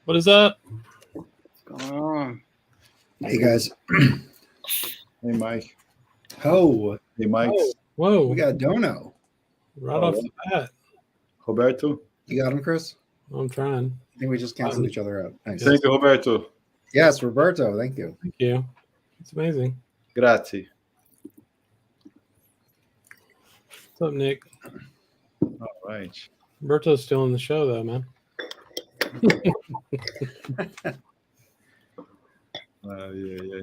What is that? What's going on? Hey guys. Hey, Mike. Oh, Hey, Mike. Whoa. we got Dono. Right off the bat. Roberto. You got him, Chris? I'm trying. I think we just canceled each other out. Nice. Thank you, Roberto. Yes, Roberto. Thank you. Thank you. It's amazing. Grazie. What's up, Nick? All right. Roberto's still in the show, though, man. Yeah.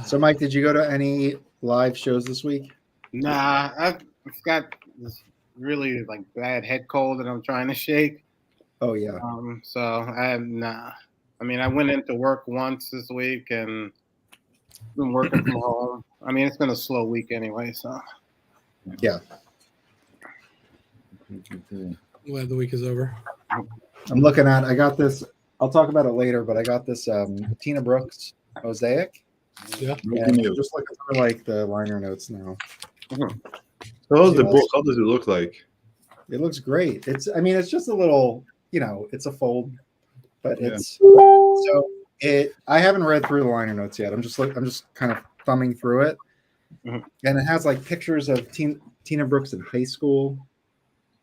So, Mike, did you go to any live shows this week? Nah, I've got this really bad head cold that I'm trying to shake. Oh yeah. So I have nah. I mean, I went into work once this week and been working from home. I mean, it's been a slow week anyway. So Yeah. Glad the week is over. I'm looking at. I got this. I'll talk about it later, but I got this Tina Brooks mosaic. Yeah. And I'm just looking for the liner notes now. So how's the book? How does it look like? It looks great. It's just a little, it's a fold, but Yeah. it's so it. I haven't read through the liner notes yet. I'm just kind of thumbing through it, and it has pictures of Tina Brooks in high school,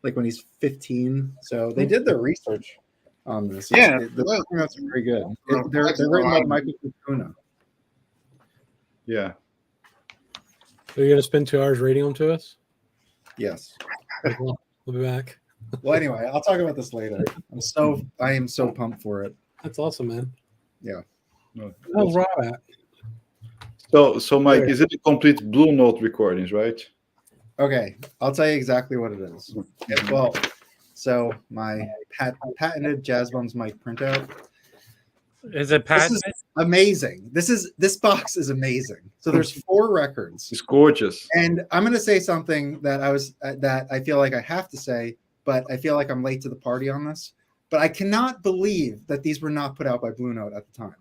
when he's 15. So they did their research on this. Yeah, the liner notes are very good. They're written by Michael Kupuna. Yeah. So you're going to spend 2 hours reading them to us? Yes. We'll be back. Well, anyway, I'll talk about this later. I am so pumped for it. That's awesome, man. Yeah. No, How's Rob at? So Mike, is it a complete Blue Note recordings, right? Okay, I'll tell you exactly what it is. Yeah, well, so my patented Jazz Bums mic printout. Is it patented? This is amazing. This box is amazing. So there's 4 records. It's gorgeous. And I'm going to say something that I feel like I have to say, but I feel like I'm late to the party on this. But I cannot believe that these were not put out by Blue Note at the time.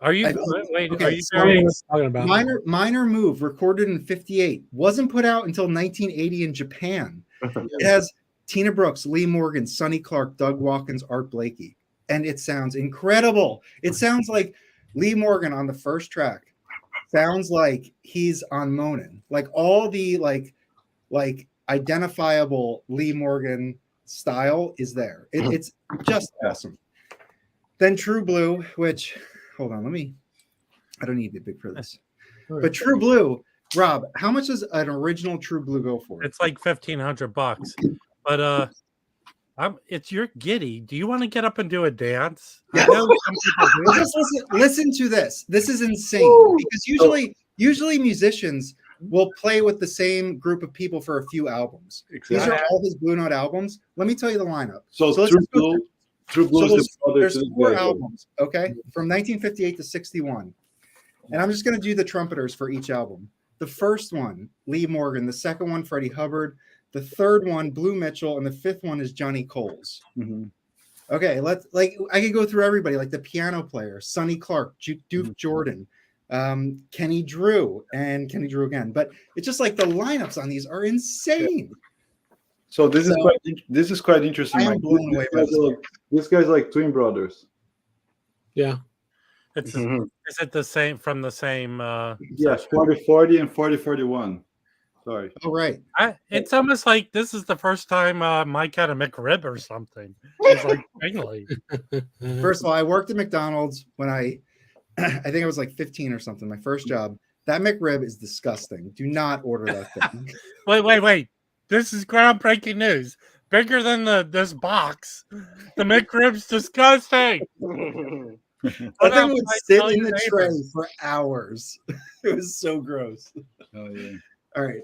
Are you? Okay, are you What are you talking about? Minor Move, recorded in '58, wasn't put out until 1980 in Japan. It has Tina Brooks, Lee Morgan, Sonny Clark, Doug Watkins, Art Blakey, and it sounds incredible. It sounds like Lee Morgan on the first track sounds like he's on Monin. All the identifiable Lee Morgan style is there. It's just awesome. Then True Blue, which hold on, I don't need to be big for this. But True Blue, Rob, how much does an original True Blue go for? It's like $1,500. But it's your giddy. Do you want to get up and do a dance? Yeah. I know some people do. Just listen to this. This is insane because usually musicians will play with the same group of people for a few albums. Exactly. These are all his Blue Note albums. Let me tell you the lineup. So True Blue is there's 4 albums, okay, from 1958 to 61. And I'm just going to do the trumpeters for each album. The first one, Lee Morgan. The second one, Freddie Hubbard. The third one, Blue Mitchell. And the 5th one is Johnny Coles. Okay, I could go through everybody, the piano player, Sonny Clark, Duke Jordan, Kenny Drew, and Kenny Drew again. But it's just the lineups on these are insane. So this is quite interesting. I am blown away by this. These guys like twin brothers. Yeah. Is it the same from the same? Yes, 40-40 and 40-41. Sorry. Oh, right. It's almost like this is the first time Mike had a McRib or something. It's finally. First of all, I worked at McDonald's when I think I was 15 or something. My first job. That McRib is disgusting. Do not order that thing. Wait. This is groundbreaking news. Bigger than this box. The McRib's disgusting. That thing would sit in the tray for hours. It was so gross. Oh yeah. All right.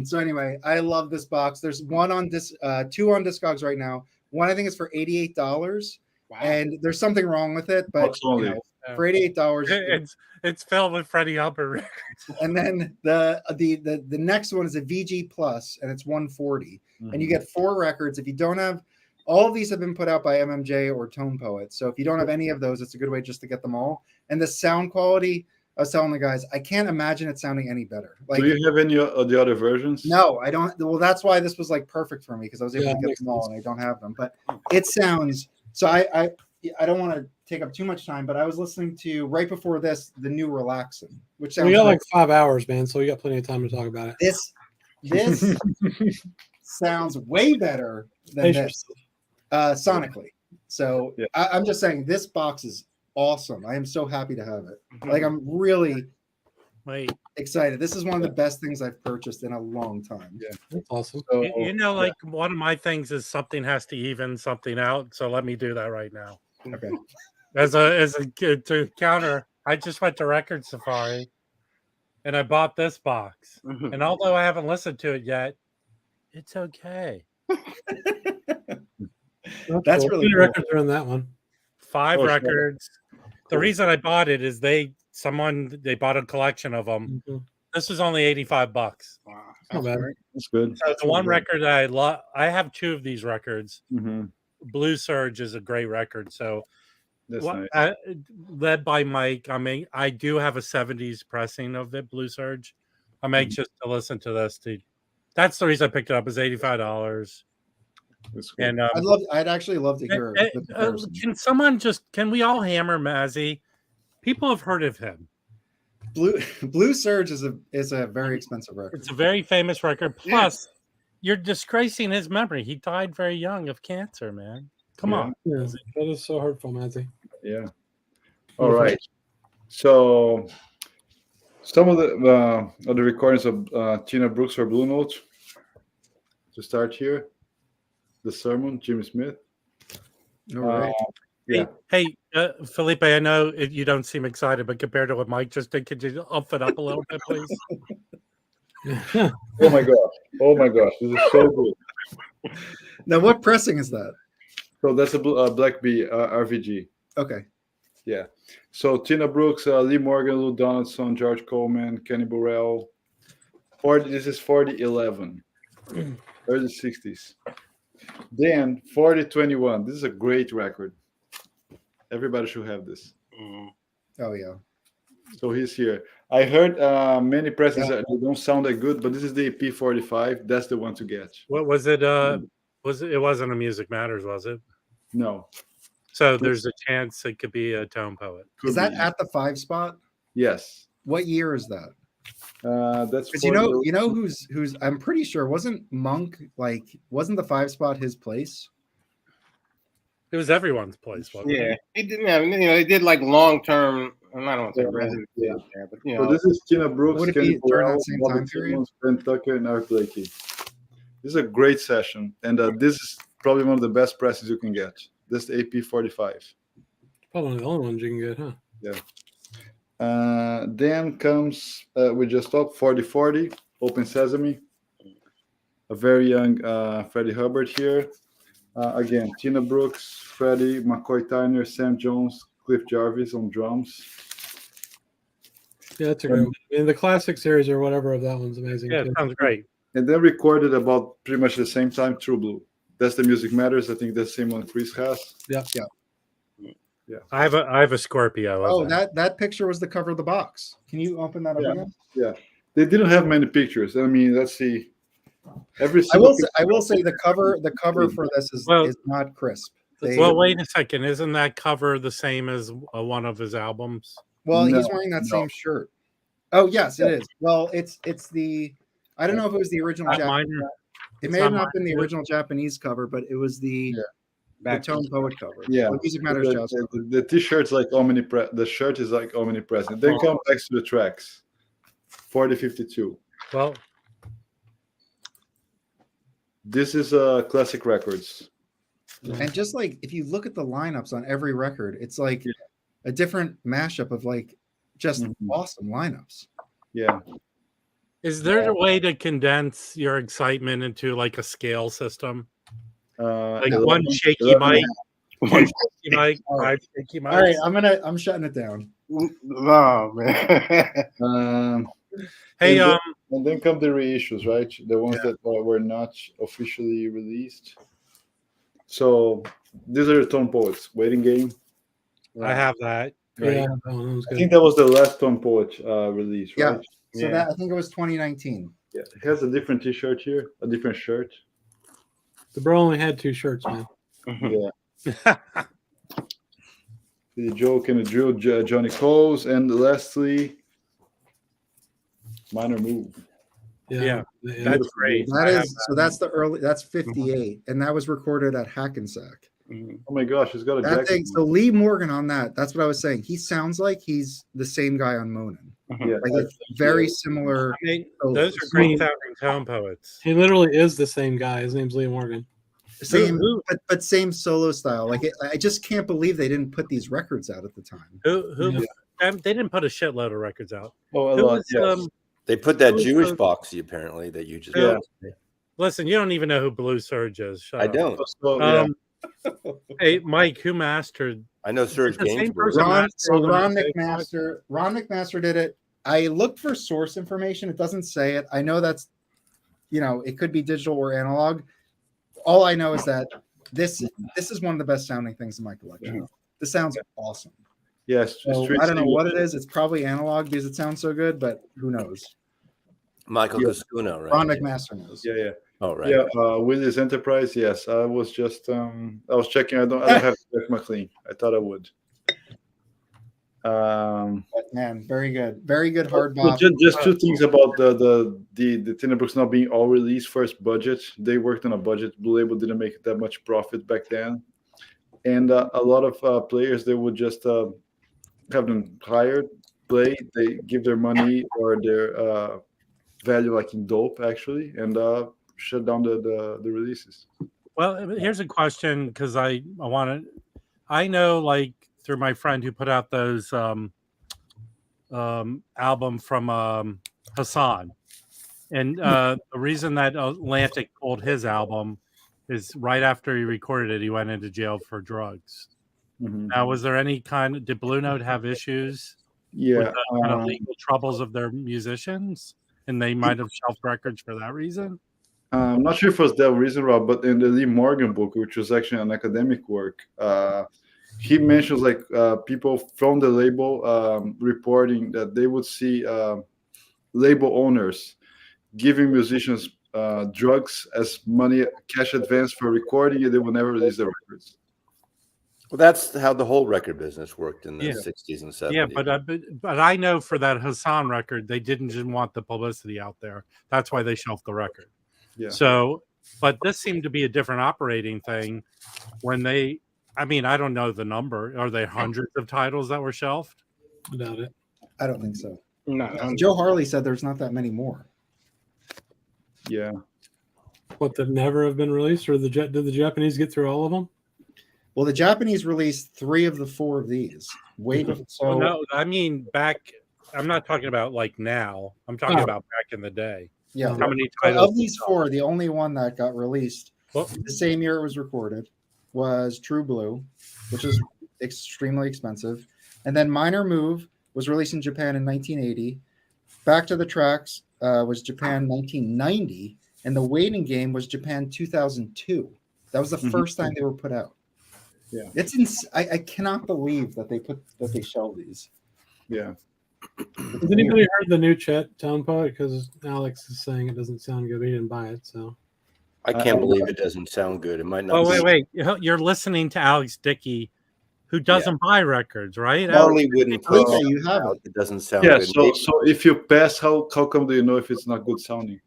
So anyway, I love this box. There's 2 on Discogs right now. One I think is for $88. Wow. And there's something wrong with it, but for $88, it's filled with Freddie Hubbard. And then the next one is a VG Plus, and it's $140. And you get 4 records. If you don't have all of these, have been put out by MMJ or Tone Poet. So if you don't have any of those, it's a good way just to get them all. And the sound quality, I was telling the guys, I can't imagine it sounding any better. Like, Do you have any of the other versions? no, I don't. Well, that's why this was like perfect for me because I was able Yeah, to it get makes them all, sense. and I don't have them. But it sounds so. I don't want to take up too much time, but I was listening to right before this the new Relaxin', which sounds We got great. like 5 hours, man, so we got plenty of time to talk about it. This sounds way better than Pace this yourself. sonically. So Yeah. I'm just saying this box is awesome. I am so happy to have it. Like I'm really Wait, excited. This is one of the best things I've purchased in a long time. Yeah. That's awesome. So, you know, like one of my things is something has to even something out. So let me do that right now. Okay. As a kid to counter, I just went to Record Safari, and I bought this box. Mhm. And although I haven't listened to it yet, it's okay. That's cool. really How many cool. records are in that one? 5 Oh, sure. records. The Cool. reason I bought it is they bought a collection of them. Mhm. This was only $85. Wow, Not that's bad. great. That's good. So the one record I love, I have 2 of these records. Mm-hmm. Blue Surge is a great record. So That's what, nice. led by Mike, I mean, I do have a 70s pressing of it, Blue Surge. I'm anxious to listen to this. That's the reason I picked it up. Is $85, That's cool. and I'd actually love to hear the comparison. can we all hammer Mazzy? People have heard of him. Blue Surge is a very expensive record. It's a very famous record. Plus, you're disgracing his memory. He died very young of cancer, man. Come Yeah. on. Yeah, that is so hurtful, Matthew. Yeah. All right. So some of the recordings of Tina Brooks for Blue Note. To start here, the sermon, Jimmy Smith. All right. Yeah. Hey, Felipe, I know you don't seem excited, but compared to what Mike just did, could you up it up a little bit, please? Oh my gosh. Oh my gosh. This is so good. Now, what pressing is that? So that's a Black Bee RVG. Okay. Yeah. So Tina Brooks, Lee Morgan, Lou Donaldson, George Coleman, Kenny Burrell. This is 4011. Early 60s. Then 4021. This is a great record. Everybody should have this. Oh yeah. So he's here. I heard many presses that they don't sound that good, but this is the EP45. That's the one to get. What was it? It wasn't a Music Matters, was it? No. So there's a chance it could be a Tone Poet. Is that at the 5 spot? Yes. What year is that? That's Because you know who's I'm pretty sure wasn't the 5 spot his place? It was everyone's place, wasn't Yeah, it? he didn't have. They did like long term. I don't want to say Yeah, residency yeah. there, but So this is Tina Brooks, Would it Kenny be during Burrell, that same Bobby time period? Simmons, Ben Tucker, and Art Blakey. This is a great session, and this is probably one of the best presses you can get. This is the AP45. Probably the only ones you can get, huh? Yeah. Then comes we just stopped 4040, Open Sesame. A very young Freddie Hubbard here. Again, Tina Brooks, Freddie, McCoy Tyner, Sam Jones, Cliff Jarvis on drums. Yeah, that's a great one. I mean, the classic series or whatever of that one's amazing. Yeah, too. it sounds great. And then recorded about pretty much the same time, True Blue. That's the Music Matters. I think that's the same one Chris has. Yeah. I have a Scorpio. Of Oh, that. that picture was the cover of the box. Can you open that up Yeah. again? Yeah. They didn't have many pictures. I mean, let's see. I will say the cover for this is not crisp. Well, wait a second. Isn't that cover the same as one of his albums? Well, No, he's wearing that same shirt. Oh, yes, it is. Well, it's the I don't know if it was the original Japanese. It may have not been the original Japanese cover, but it was the Tone Poet cover. Yeah. The Music Matters jazz cover. The t-shirt's like omnipresent. The shirt is like omnipresent. Then come back to the tracks. 4052. Well, This is Classic Records. And just like if you look at the lineups on every record, it's like a different mashup of like just awesome lineups. Yeah. is there a way to condense your excitement into like a scale system? Like 11, one shaky 11. mic, one shaky mic, 5 shaky mics. All right, I'm shutting it down. Oh man. Hey, and then come the reissues, right? The ones that were not officially released. So these are the Tone Poets. Waiting Game. I have that. right? Yeah, that one was I good. think that was the last Tom Poet release, Yeah. right? So Yeah. that I think it was 2019. Yeah, it has a different T-shirt here, a different shirt. The bro only had 2 shirts, man. Yeah, the joke and the drill, Johnny Coles, and lastly, Minor Move. Yeah, That's great. That I have is so. That's the early. That's 58, and that was recorded at Hackensack. Oh my gosh, he's got a That jacket. thing. So Lee Morgan on that. That's what I was saying. He sounds like he's the same guy on Monin. Yeah, Like it's very similar. I mean, solos. those are great sounding tone poets. He literally is the same guy. His name's Lee Morgan. Same, Who- but same solo style. Like I just can't believe they didn't put these records out at the time. Who Yeah. they didn't put a shitload of records out. Oh, a Who lot. was, Yes. They put that Who's Jewish the- boxy apparently that you just Yeah. Listen, you don't even know who Blue Surge is. Shut I up. don't. So, yeah. Hey, Mike, who mastered? I know Serge the same Gainsbourg. person. Ron McMaster did it. I looked for source information. It doesn't say it. I know that's, it could be digital or analog. All I know is that this is one of the best sounding things in my collection. This sounds awesome. Yes. So I don't know what it is. It's probably analog because it sounds so good, but who knows? Michael Yeah. Cascuno, right? Ron McMaster knows. Yeah. Oh, right. Yeah, Willie's Enterprise. Yes, I was just I was checking. I don't have to check McLean. I thought I would. But man, very good hard So bop. just 2 things about the Tinderbooks not being all released. First, budget. They worked on a budget. Blue Label didn't make that much profit back then, and a lot of players they would just have them hired, play. They give their money or their value like in dope actually, and shut down the releases. Well, here's a question because I know like through my friend who put out those album from Hassan, and the reason that Atlantic pulled his album is right after he recorded it, he went into jail for drugs. Mhm. Now, was there any did Blue Note have issues Yeah, with the kind of legal troubles of their musicians, and they might have shelved records for that reason? I'm not sure if it was that reason, Rob, but in the Lee Morgan book, which was actually an academic work, he mentions like people from the label reporting that they would see label owners giving musicians drugs as money, cash advance for recording, and they would never release the records. Well, that's how the whole record business worked in the Yeah. 60s and 70s. Yeah, but I know for that Hassan record, they didn't want the publicity out there. That's why they shelved the record. Yeah. So, but this seemed to be a different operating thing when I don't know the number. Are there hundreds of titles that were shelved? I doubt it. I don't think so. No, Joe Harley said there's not that many more. Yeah. What, that never have been released, or did the Japanese get through all of them? Well, the Japanese released 3 of the 4 of these. Way before. So Well, no, I mean back. I'm not talking about like now. I'm talking Oh. about back in the day. yeah, How many but titles? of these 4, the only one that got released Well, the same year it was recorded was True Blue, which is extremely expensive. And then Minor Move was released in Japan in 1980. Back to the Tracks was Japan 1990. And The Waiting Game was Japan 2002. That was the first time they were put out. Yeah. It's I cannot believe that they shelved these. Yeah. Has anybody heard the new Chet Tone Poet? Because Alex is saying it doesn't sound good. He didn't buy it, so. I can't believe it doesn't sound good. It might not. oh be. wait. You're listening to Alex Dickey, who doesn't buy records, right? Harley wouldn't put Felipe, it you have out. it. It doesn't sound Yeah. good. So if you pass, how come do you know if it's not good sounding?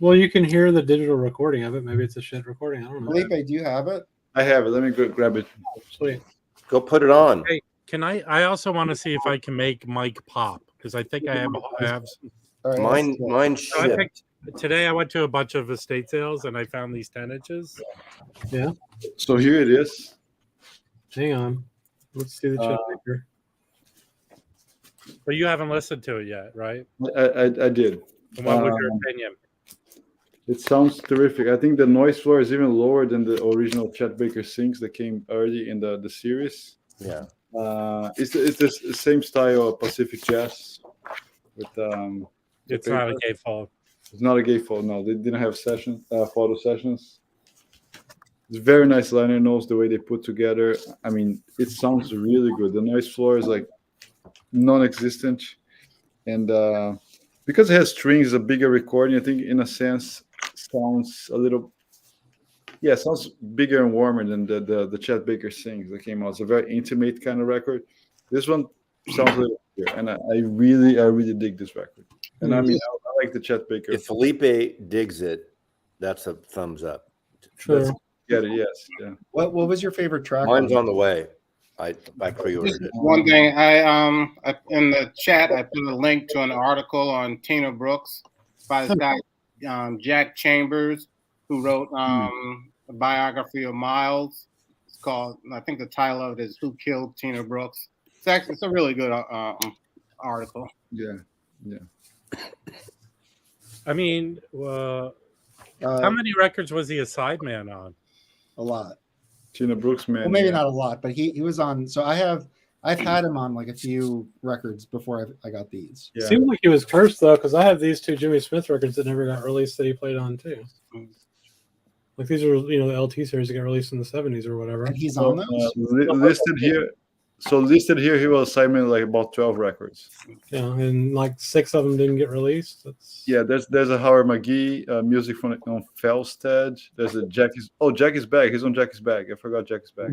Well, you can hear the digital recording of it. Maybe it's a shit recording. I don't know. Felipe, do you have it? I have it. Let me go grab it. Sweet. Go put it on. Hey, can I also want to see if I can make Mike pop because I think I have some. All right, Mine, let's do it. mine So I shipped. picked today. I went to a bunch of estate sales and I found these 10 inches. So here it is. Hang on. Let's see the Chet Baker. But you haven't listened to it yet, right? I did. And what was your opinion? It sounds terrific. I think the noise floor is even lower than the original Chet Baker Sings that came early in the series. Yeah. It's the same style of Pacific Jazz. With It's not a gatefold. It's not a gatefold. No, they didn't have photo sessions. It's very nice liner notes, the way they put together. I mean, it sounds really good. The noise floor is like non-existent, and because it has strings, it's a bigger recording. I think, in a sense, sounds a little, yeah, sounds bigger and warmer than the Chet Baker sings that came out. It's a very intimate kind of record. This one sounds a little bigger, and I really dig this record. And I mean, I like the Chet Baker. If Felipe digs it, that's a thumbs up. Sure. Get it? Yes, yeah. What was your favorite track? Mine's on the way. I pre-ordered it. One thing I in the chat I put a link to an article on Tina Brooks by this guy Jack Chambers, who wrote a biography of Miles. It's called, I think the title of it is "Who Killed Tina Brooks." It's a really good article. Yeah. I mean, how many records was he a sideman on? A lot. Tina Brooks, man. Well, maybe not a lot, but he was on. So I've had him on like a few records before I got these. Yeah. Seems like he was cursed though, because I have these two Jimmy Smith records that never got released that he played on too. Like these are, the LT series that got released in the 70s or whatever. And he's on those. Listed here. So listed here, he was assignment like about 12 records. Yeah, and like 6 of them didn't get released. Yeah, there's a Howard McGee music from on Felstead. There's a Jackie's. Oh, Jackie's Back. He's on Jackie's Back. I forgot Jackie's Back.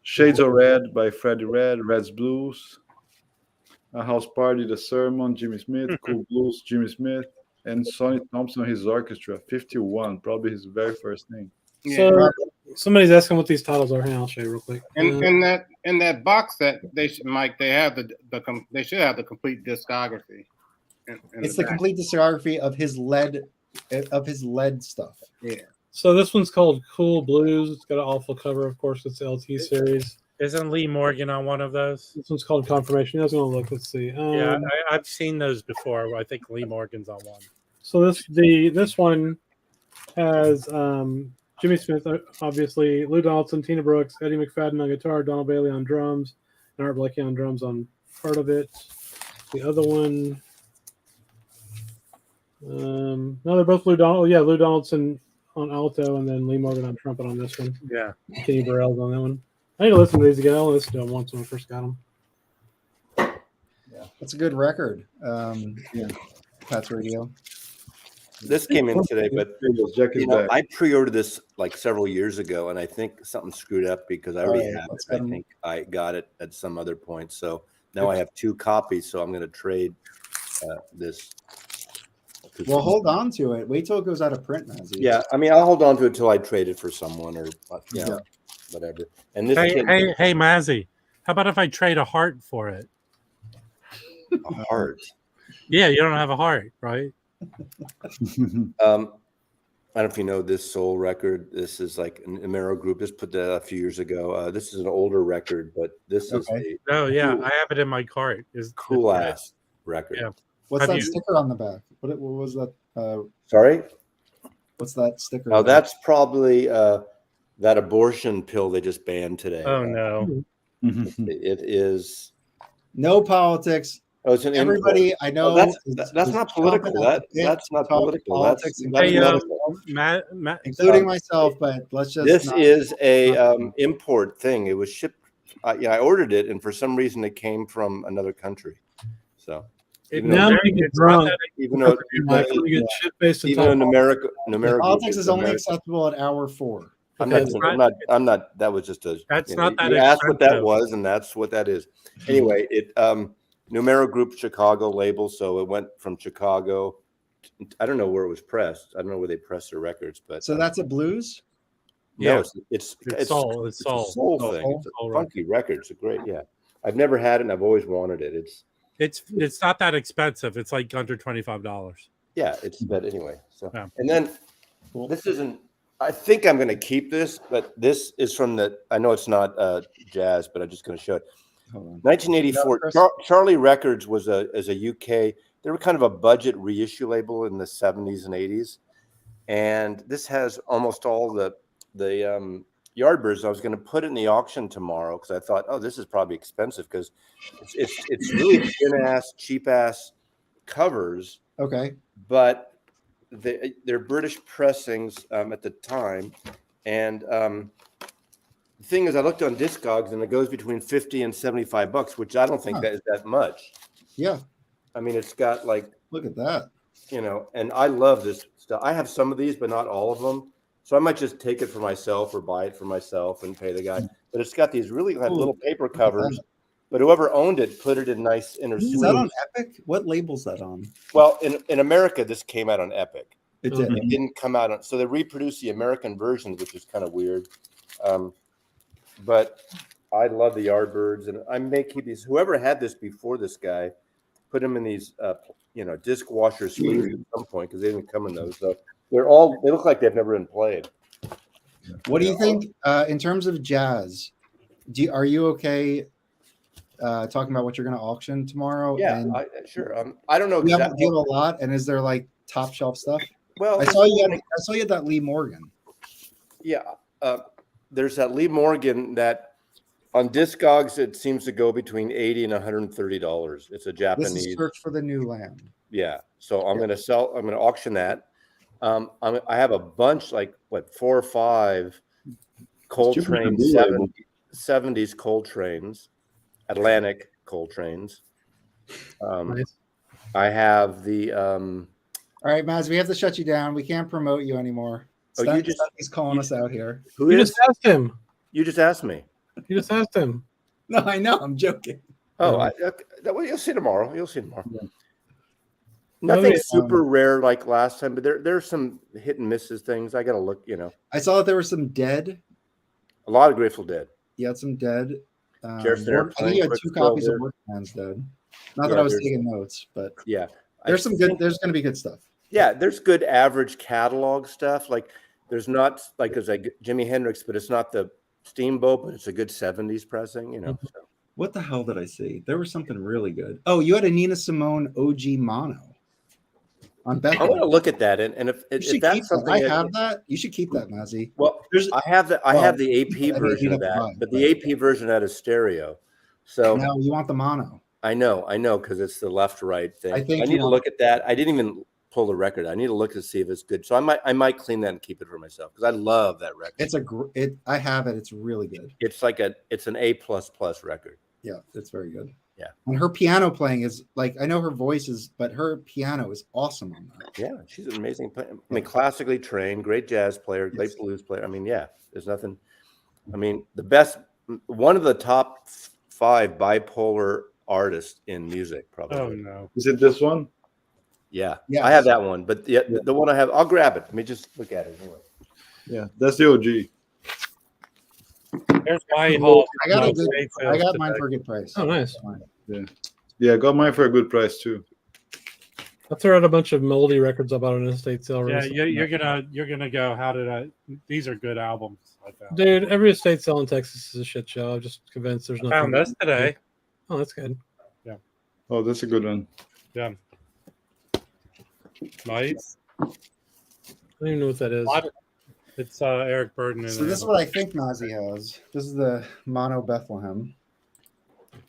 Shades of Red by Freddie Red. Red's Blues. A House Party, The Sermon, Jimmy Smith. Cool Blues, Jimmy Smith, and Sonny Thompson, his orchestra. 51, probably his very first thing. So somebody's asking what these titles are. Hang on, I'll show you real quick. And in that box set, they should have they should have the complete discography. It's the complete discography of his lead stuff. Yeah. So this one's called Cool Blues. It's got an awful cover, of course. It's the LT series. Isn't Lee Morgan on one of those? This one's called Confirmation. I was going to look. Let's see. Yeah, I've seen those before. I think Lee Morgan's on one. So this one has Jimmy Smith, obviously, Lou Donaldson, Tina Brooks, Eddie McFadden on guitar, Donald Bailey on drums, and Art Blakey on drums on part of it. The other one, no, they're both Lou Donaldson on alto, and then Lee Morgan on trumpet on this one. Yeah. Kenny Burrell's on that one. I need to listen to these again. I only listened to them once when I first got them. Yeah, that's a good record. Pat's Radio. This came in today, but I pre-ordered this like several years ago, and I think something screwed up because I already have it. I think I got it at some other point, so now I have 2 copies. So I'm going to trade this. Well, hold on to it. Wait till it goes out of print, Mazzy. Yeah, I mean, I'll hold on to it till I trade it for someone or whatever. And this hey, Mazzy, how about if I trade a heart for it? A heart? Yeah, you don't have a heart, right? I don't know if you know this soul record. This is like an Amero group. Just put that a few years ago. This is an older record, but this is I have it in my cart. Cool ass record. Yeah. What's that sticker on the back? What was that? Sorry? What's that sticker? Oh, that's probably that abortion pill they just banned today. Oh no. It is no politics. Oh, it's an everybody import. I know. Oh, that's not political. That's not political. That's including myself. But let's just. This is a import thing. It was shipped. I ordered it, and for some reason, it came from another country. So. Even though numerical politics is only acceptable at hour 4. I'm not. That was just a. That's not that. You asked what that was, and that's what that is. Anyway, it Numero Group Chicago label, so it went from Chicago. I don't know where it was pressed. I don't know where they pressed their records, but so that's a blues. No, it's soul. It's a soul thing. It's a funky record. It's a great. Yeah, I've never had it, and I've always wanted it. It's not that expensive. It's like under $25. Yeah, but anyway. So and then this isn't. I think I'm going to keep this, but this is from the. I know it's not jazz, but I'm just going to show it. 1984. Charlie Records was a UK. They were kind of a budget reissue label in the 70s and 80s, and this has almost all the Yardbirds. I was going to put it in the auction tomorrow because I thought, oh, this is probably expensive because it's really thin ass, cheap ass covers. Okay, but they're British pressings at the time, And the thing is, I looked on Discogs, and it goes between $50 and $75, which I don't think that is that much. Yeah. I mean, it's got like, Look at that. And I love this stuff. I have some of these, but not all of them. So I might just take it for myself or buy it for myself and pay the guy. But it's got these really like little paper covers. But whoever owned it put it in nice inner Is that on Epic? What label's that on? Well, in America, this came out on Epic. It did. It didn't come out on, so they reproduced the American version, which is kind of weird. But I love the Yardbirds, and I may keep these. Whoever had this before this guy put them in these, disc washer sleeves at some point because they didn't come in those. So they look like they've never been played. What do you think in terms of jazz? Are you okay talking about what you're going to auction tomorrow? Yeah, sure. I don't know. Do you have a lot, and is there like top shelf stuff? Well, I saw you had that Lee Morgan. Yeah, there's that Lee Morgan that on Discogs it seems to go between $80 and $130. It's a Japanese. This is Search for the New Land. Yeah, so I'm going to auction that. I have a bunch, like 4 or 5 Coltrane 70s Coltranes, Atlantic Coltranes. Nice. I have the. All right, Maz, we have to shut you down. We can't promote you anymore. He's calling us out here. You just asked him. You just asked me. You just asked him. No, I know. I'm joking. Oh, you'll see tomorrow. You'll see tomorrow. Yeah. Nothing super rare like last time, but there's some hit and misses things. I got to look, I saw that there was some Dead. A lot of Grateful Dead. You had some Dead. I think you had 2 copies of Workman's Dead. Not that I was taking notes, but yeah, there's some good. There's going to be good stuff. Yeah, there's good average catalog stuff. Like there's not like there's like Jimi Hendrix, but it's not the Steamboat, but it's a good 70s pressing, So. What the hell did I see? There was something really good. Oh, you had a Nina Simone OG mono on Beck. I want to look at that, and if that's something I have that, you should keep that, Mazzy. Well, I have the AP version of that, but the AP version of that is stereo. So no, you want the mono. I know, because it's the left-right thing. I need to look at that. I didn't even pull the record. I need to look to see if it's good. So I might clean that and keep it for myself because I love that record. I have it. It's really good. It's like it's an A++ record. Yeah, it's very good. Yeah, and her piano playing is like I know her voice is, but her piano is awesome on that. Yeah, she's an amazing player. I mean, classically trained, great jazz player, great blues player. I mean, yeah, there's nothing. I mean, one of the top 5 bipolar artists in music, probably. Oh no, is it this one? Yeah, I have that one, but the one I have, I'll grab it. Let me just look at it anyway. Yeah, that's the OG. There's my whole. I got mine for a good price. Oh, nice. Yeah, I got mine for a good price too. I threw out a bunch of moldy records about an estate sale. Yeah, recently. you're gonna go. How did I? These are good albums. I found. Dude, every estate sale in Texas is a shit show. I'm just convinced there's nothing. Found this today. Oh, that's good. Yeah. Oh, that's a good one. Yeah. Nice. I don't even know what that is. It's Eric Burden. So this is what I think Nazi has. This is the Mono Bethlehem,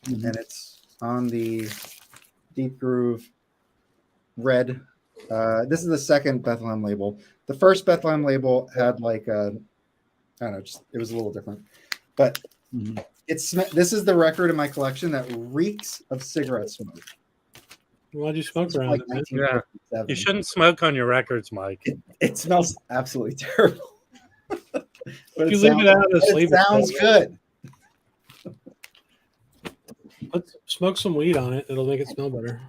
and it's on the Deep Groove red. This is the second Bethlehem label. The first Bethlehem label had like I don't know, it was a little different, but this is the record in my collection that reeks of cigarette smoke. Why'd you smoke around it, man? Yeah. You shouldn't smoke on your records, Mike. It smells absolutely terrible. But you leave it out of sleep. It sounds good. Let's smoke some weed on it. It'll make it smell better.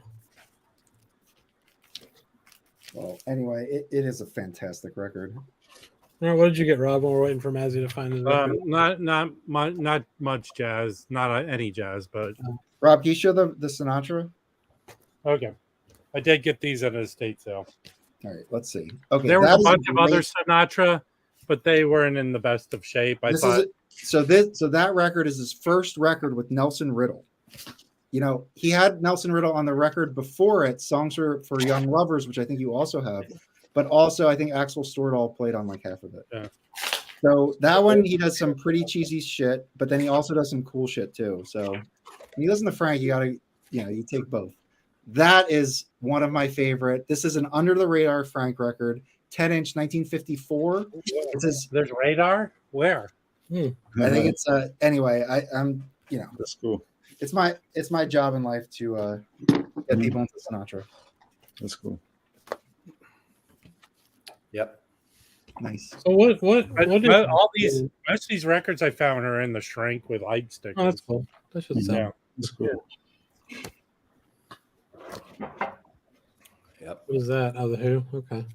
Well, anyway, it is a fantastic record. All right, what did you get, Rob? While we're waiting for Mazzy to find his record? Not much jazz, not any jazz, but Rob, can you show the Sinatra? Okay, I did get these at an estate sale. All right, let's see. Okay, there was a bunch of other Sinatra, but they weren't in the best of shape. So that record is his first record with Nelson Riddle. He had Nelson Riddle on the record before it, Songs for Young Lovers, which I think you also have, but also I think Axel Stordahl played on like half of it. Yeah. So that one, he does some pretty cheesy shit, but then he also does some cool shit too. So when he listen to Frank, you gotta, you take both. That is one of my favorite. This is an under the radar Frank record. 10-inch 1954. It says, There's radar. Where? I think it's anyway. I'm That's cool. It's my job in life to get people into Sinatra. That's cool. Yep. Nice. So what All these most of these records I found are in the shrink with light stickers. Oh, that's cool. That should sound. Yeah. That's cool. Yep. What is that? Oh, the Who. Okay.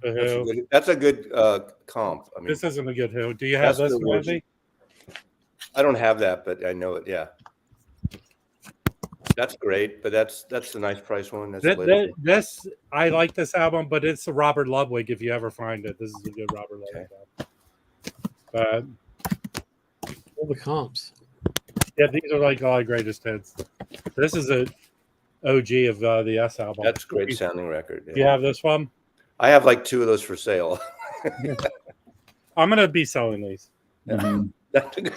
That's a good comp. I mean, This isn't a good Who. Do you have That's this, the worst. Lindsay? I don't have that, but I know it. Yeah. That's great, but that's a nice price one. That's This I like this album, but it's a Robert Ludwig. If you ever find it, this is a good Robert Ludwig album. But All the comps. yeah, these are like all greatest hits. This is a OG of the S album. that's a great sounding record. Do you have this one? I have like 2 of those for sale. I'm gonna be selling these. That's a good.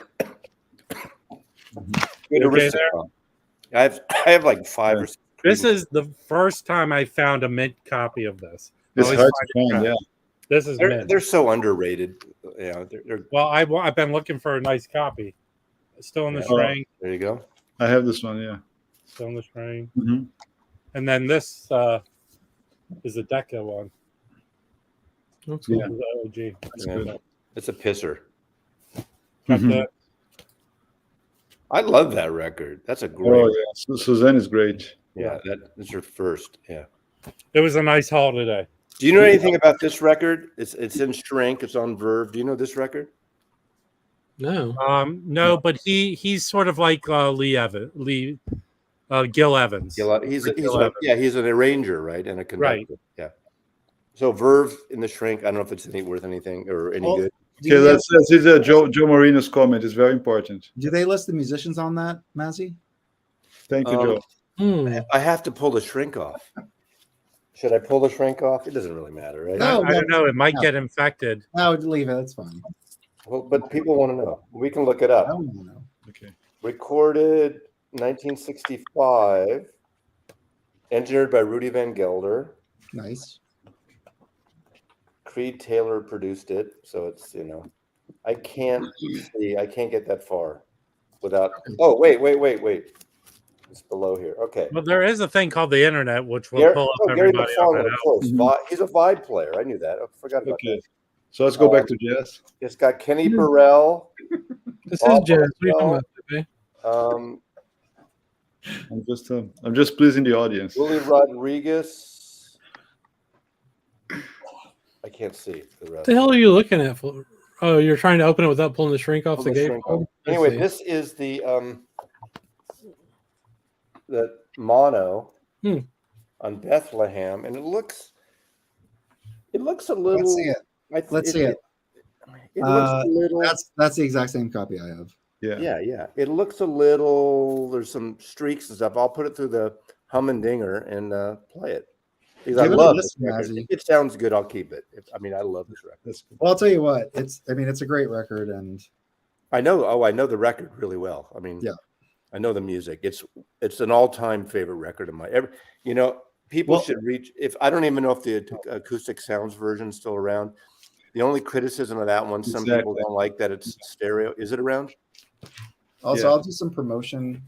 You okay there? I have like 5 or 6. This is the first time I found a mint copy of this. It's Always hard find to find. it. Yeah. This is mint. They're so underrated. Yeah. They're Well, I've been looking for a nice copy. It's still in the Yeah. string. There you go. I have this one. Yeah. Still in the string. Mhm. And then this is a Decca one. That's Yeah. cool. This is the OG. That's Yeah. good. It's a pisser. Got Mhm. the- I love that record. That's a great. Oh yeah. Suzanne is great. Yeah, that's your first. Yeah. It was a nice haul today. Do you know anything about this record? It's in Shrink. It's on Verve. Do you know this record? No. No, but he's sort of like Gil Evans. Gil Evans. He's an arranger, right, and a conductor. Right. Yeah. So Verve in the Shrink. I don't know if it's worth anything or any good. Okay, that's Joe Marino's comment. It's very important. Do they list the musicians on that, Mazzy? Thank you, Joe. I have to pull the Shrink off. Should I pull the Shrink off? It doesn't really matter, right? No. I don't know. It might get infected. No, leave it. That's fine. Well, but people want to know. We can look it up. I want to know. Okay. Recorded 1965. Engineered by Rudy Van Gelder. Nice. Creed Taylor produced it, so it's I can't get that far without. Oh wait! It's below here. Okay. Well, there is a thing called the internet, which will pull up Gary everybody McFarlane, on of that. course. He's a Vibe player. I knew that. I forgot about Okay. that. So let's go back to jazz. It's got Kenny Burrell. This Bob is jazz. What are you talking Marcel. about, Felipe? I'm just pleasing the audience. Willie Rodriguez. I can't see the rest. What the hell are you looking at? Oh, you're trying to open it without pulling the shrink off Pull the the gate. shrink off. Anyway, this is the mono on Bethlehem, and it looks a little. Let's see it. Let's see it. It looks a little. That's the exact same copy I have. Yeah. It looks a little. There's some streaks and stuff. I'll put it through the Hummindinger and play it. Because I love this record. If it sounds good, I'll keep it. I love this record. Well, I'll tell you what. It's a great record, and I know the record really well. I know the music. It's an all-time favorite record of mine. People should reach. If I don't even know if the acoustic sounds version is still around. The only criticism of that one, some people don't like that it's stereo. Is it around? Also, I'll do some promotion.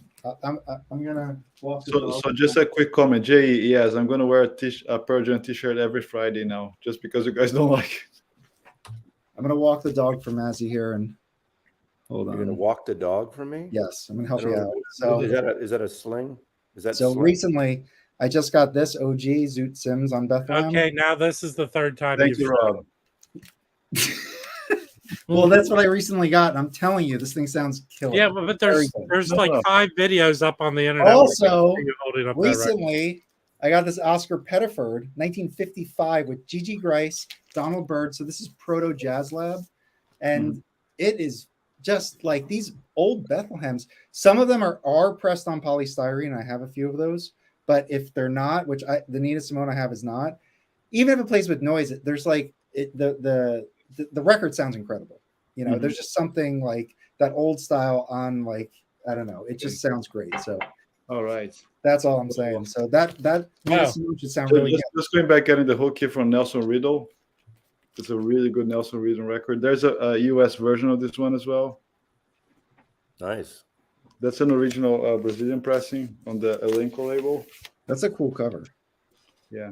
I'm gonna walk. So just a quick comment, Jay. Yes, I'm gonna wear a Pearl Jam t-shirt every Friday now, just because you guys don't like it. I'm gonna walk the dog for Mazzy here, and hold on. You're gonna walk the dog for me? Yes, I'm gonna help you out. So is that a sling? Is that so? sling? Recently, I just got this OG Zoot Sims on Bethlehem. Okay, now this is the third time. Thank you, Rob. Well, that's what I recently got, and I'm telling you, this thing sounds killer. Yeah, but there's like 5 videos up on the internet. Also, holding up recently, I got this Oscar Pettiford, 1955, with Gigi Grice, Donald Byrd. So this is Proto Jazz Lab, and it is just like these old Bethlehems. Some of them are pressed on polystyrene. I have a few of those, but if they're not, which the Nina Simone I have is not, even if it plays with noise, there's like the record sounds incredible. There's just something like that old style on, like, I don't know. It just sounds great. So, all right, that's all I'm saying. So that should sound really good. Just going back, getting the hook here from Nelson Riddle. It's a really good Nelson Riddle record. There's a US version of this one as well. Nice. That's an original Brazilian pressing on the Elenco label. That's a cool cover. Yeah.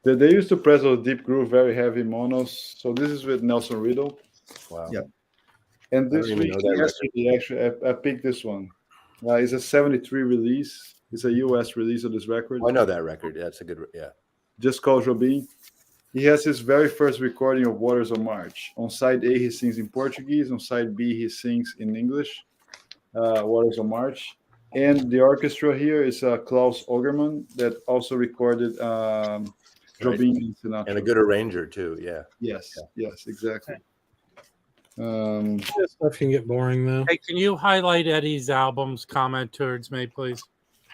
They used to press those deep groove, very heavy monos. So this is with Nelson Riddle. Wow. Yep. And this I don't even week, know that yesterday, actually, I picked this one. It's a 73 release. It's a US release of this record. I know that record. That's a good, yeah. Just called Jobim. He has his very first recording of Waters of March. On side A, he sings in Portuguese. On side B, he sings in English, Waters of March. And the orchestra here is Klaus Ogerman that also recorded Jobim and Sinatra. And a good arranger too, yeah. Yes, yes, exactly. This stuff can get boring though. Hey, can you highlight Eddie's album's comment towards me, please?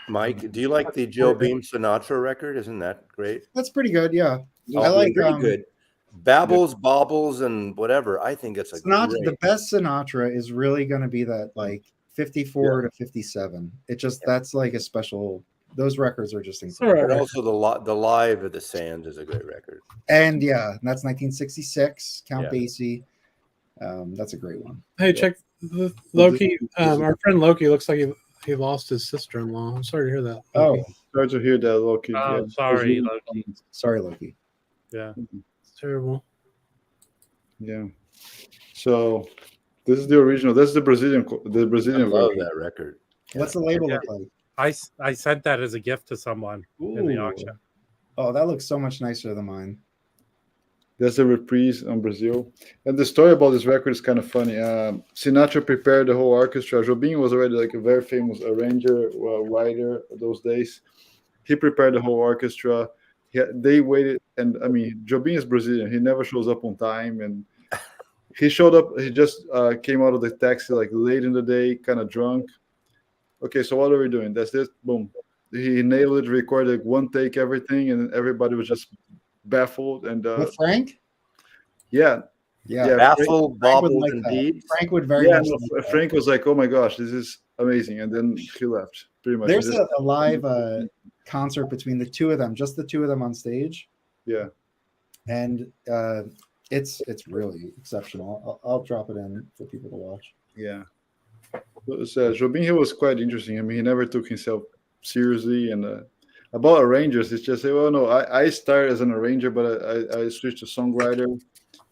Mike, do you like the Jobim Sinatra record? Isn't that great? That's pretty good. Yeah. Oh, I like pretty good. Babbles, bobbles, and whatever. I think it's a Sinatra. The great. best Sinatra is really going to be that like 54 to 57. It just that's like a special. Those records are just incredible. But also the live at the Sands is a great record. And yeah, that's 1966. Count Basie. That's a great one. Hey, check Loki. Our friend Loki looks like he lost his sister-in-law. I'm sorry to hear that. Loki. Oh, sorry to hear that, Loki. Oh, Yeah. sorry, Loki. Sorry, Loki. Yeah, It's terrible. Yeah. So this is the original. That's the Brazilian. The Brazilian I love version. that record. What's the label Yeah. look like? I sent that as a gift to someone in the Ooh. auction. Oh, that looks so much nicer than mine. That's a reprise on Brazil. And the story about this record is kind of funny. Sinatra prepared the whole orchestra. Jobim was already like a very famous arranger, writer those days. He prepared the whole orchestra. They waited, and I mean, Jobim is Brazilian. He never shows up on time, and he showed up. He just came out of the taxi like late in the day, kind of drunk. Okay, so what are we doing? That's this. Boom. He nailed it. Recorded like, one take, everything, and everybody was just baffled. And With Frank? yeah, Yeah. Baffled, Frank would bobbled, like and that. beads. Frank would very much like that. Frank was like, "Oh my gosh, this is amazing," and then he left. Pretty much. There's a live concert between the two of them, just the two of them on stage. Yeah. And it's really exceptional. I'll drop it in for people to watch. Yeah. Jobim, he was quite interesting. I mean, he never took himself seriously. And about arrangers, it's just, well, no, I started as an arranger, but I switched to songwriter.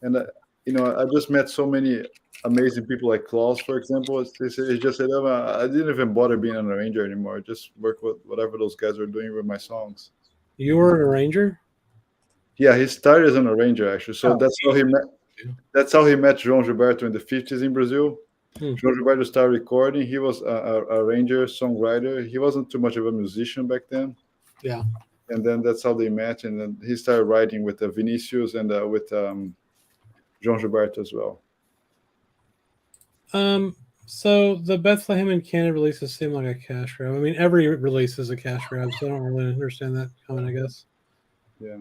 And, I just met so many amazing people like Klaus, for example. He just said, I didn't even bother being an arranger anymore. I just work with whatever those guys are doing with my songs. You were an arranger? Yeah, he started as an arranger, actually. So that's how he met. That's how he met João Gilberto in the 50s in Brazil. João Gilberto started recording. He was a arranger, songwriter. He wasn't too much of a musician back then. Yeah. And then that's how they met. And then he started writing with Vinicius and with João Gilberto as well. So the Bethlehem and Canada releases seem like a cash grab. I mean, every release is a cash grab, so I don't really understand that comment, I guess. Yeah.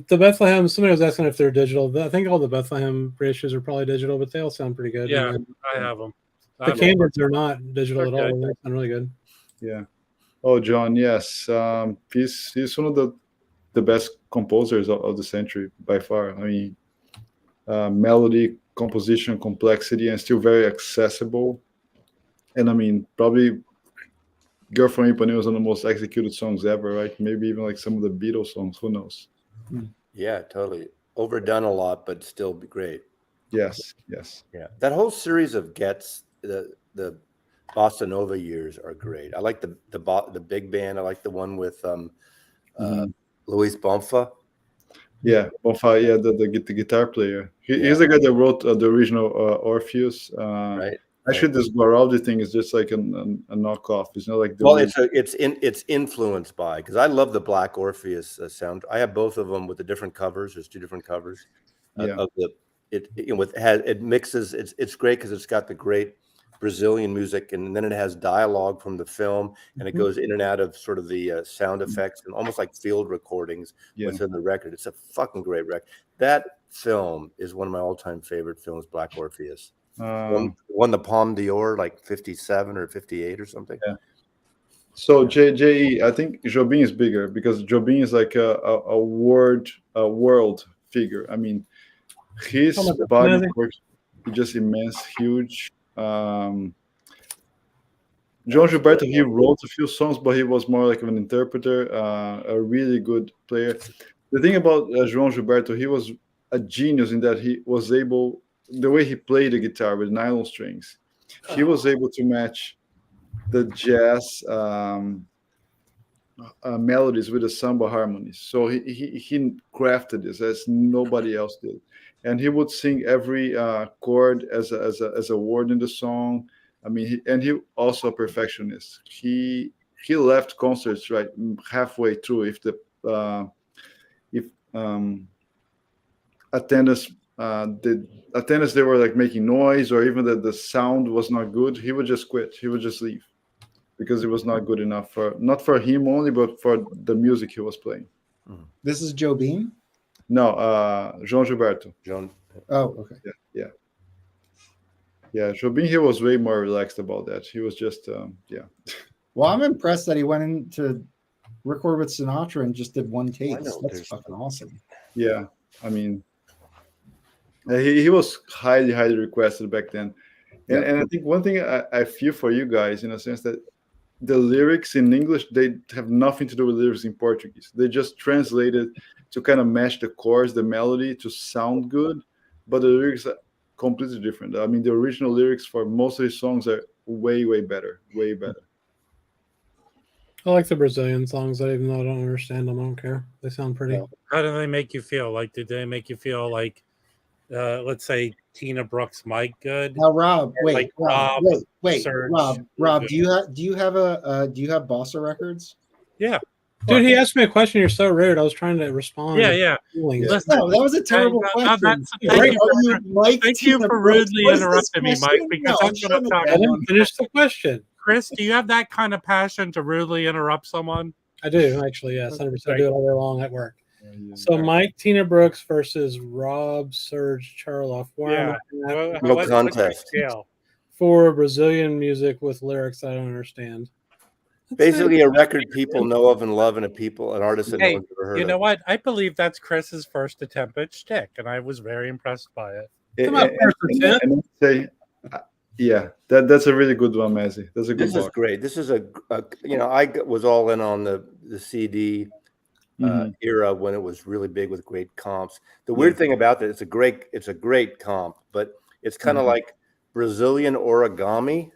The Bethlehem, somebody was asking if they're digital. I think all the Bethlehem reissues are probably digital, but they all sound pretty good. Yeah, I have them. The Candids are not digital at all. They sound really good. Yeah. Oh, John, yes. He's one of the best composers of the century by far. I mean, melody, composition, complexity, and still very accessible. And I mean, probably Girl from Ipanema is one of the most executed songs ever, right? Maybe even like some of the Beatles songs. Who knows? Yeah, totally. Overdone a lot, but still great. Yes. Yeah. That whole series of Gets, the Bossa Nova years are great. I like the big band. I like the one with Luis Bonfa. Yeah, Bonfa. Yeah, the guitar player. He's the guy that wrote the original Orpheus. Right. Actually, this Guaraldi thing is just like a knockoff. It's not like it's influenced by, because I love the Black Orpheus sound. I have both of them with the different covers. There's two different covers of it mixes. It's great because it's got the great Brazilian music, and then it has dialogue from the film, and it goes in and out of sort of the sound effects and almost like field recordings within the record. It's a fucking great record. That film is one of my all-time favorite films, Black Orpheus. Won the Palme d'Or like 57 or 58 or something. Yeah. So JE, I think Jobim is bigger because Jobim is like a world figure. I mean, His Oh, my body God. work is just immense, huge. João Gilberto, he wrote a few songs, but he was more like an interpreter, a really good player. The thing about João Gilberto, he was a genius in that he was able, the way he played the guitar with nylon strings, he was able to match the jazz melodies with the samba harmonies. So he crafted this as nobody else did, and he would sing every chord as a word in the song. I mean, he also a perfectionist. He left concerts right halfway through if attendance the attendance they were like making noise, or even that the sound was not good. He would just quit. He would just leave because it was not good enough for not for him only, but for the music he was playing. This is Joe Beam? No, João Gilberto. Oh, okay. Yeah, Jobim, he was way more relaxed about that. He was just, Well, I'm impressed that he went in to record with Sinatra and just did one take. That's fucking awesome. Yeah, I mean, he was highly requested back then. And I think one thing I feel for you guys, in a sense, that the lyrics in English, they have nothing to do with lyrics in Portuguese. They just translated to kind of match the chords, the melody to sound good, but the lyrics are completely different. I mean, the original lyrics for most of his songs are way better, way better. I like the Brazilian songs, even though I don't understand them. I don't care. They sound pretty. How do they make you feel? Like, did they make you feel like, let's say, Tina Brooks, Mike good? Now, Rob, wait, like Rob, wait, Serge, Rob, do you have Bossa records? Yeah. Dude, he asked me a question. You're so rude. I was trying to respond. Yeah. Listen, no, that was a terrible question. Thank you for rudely interrupting me, Mike, because that's what I'm talking about. Finish the question. Chris, do you have that kind of passion to rudely interrupt someone? I do, actually, yes. 100%. I do it all day long at work. Yeah. So Mike, Tina Brooks versus Rob, Serge, Charloff. No contest. For Brazilian music with lyrics I don't understand. Basically, a record people know of and love, and an artist that no one's ever heard of. You know what? I believe that's Chris's first attempt at shtick, and I was very impressed by it. Yeah, that's a really good one, Mazzy. That's a good one. This is great. This is I was all in on the CD era when it was really big with great comps. The weird thing about that, it's a great comp, but it's kind of like Brazilian origami.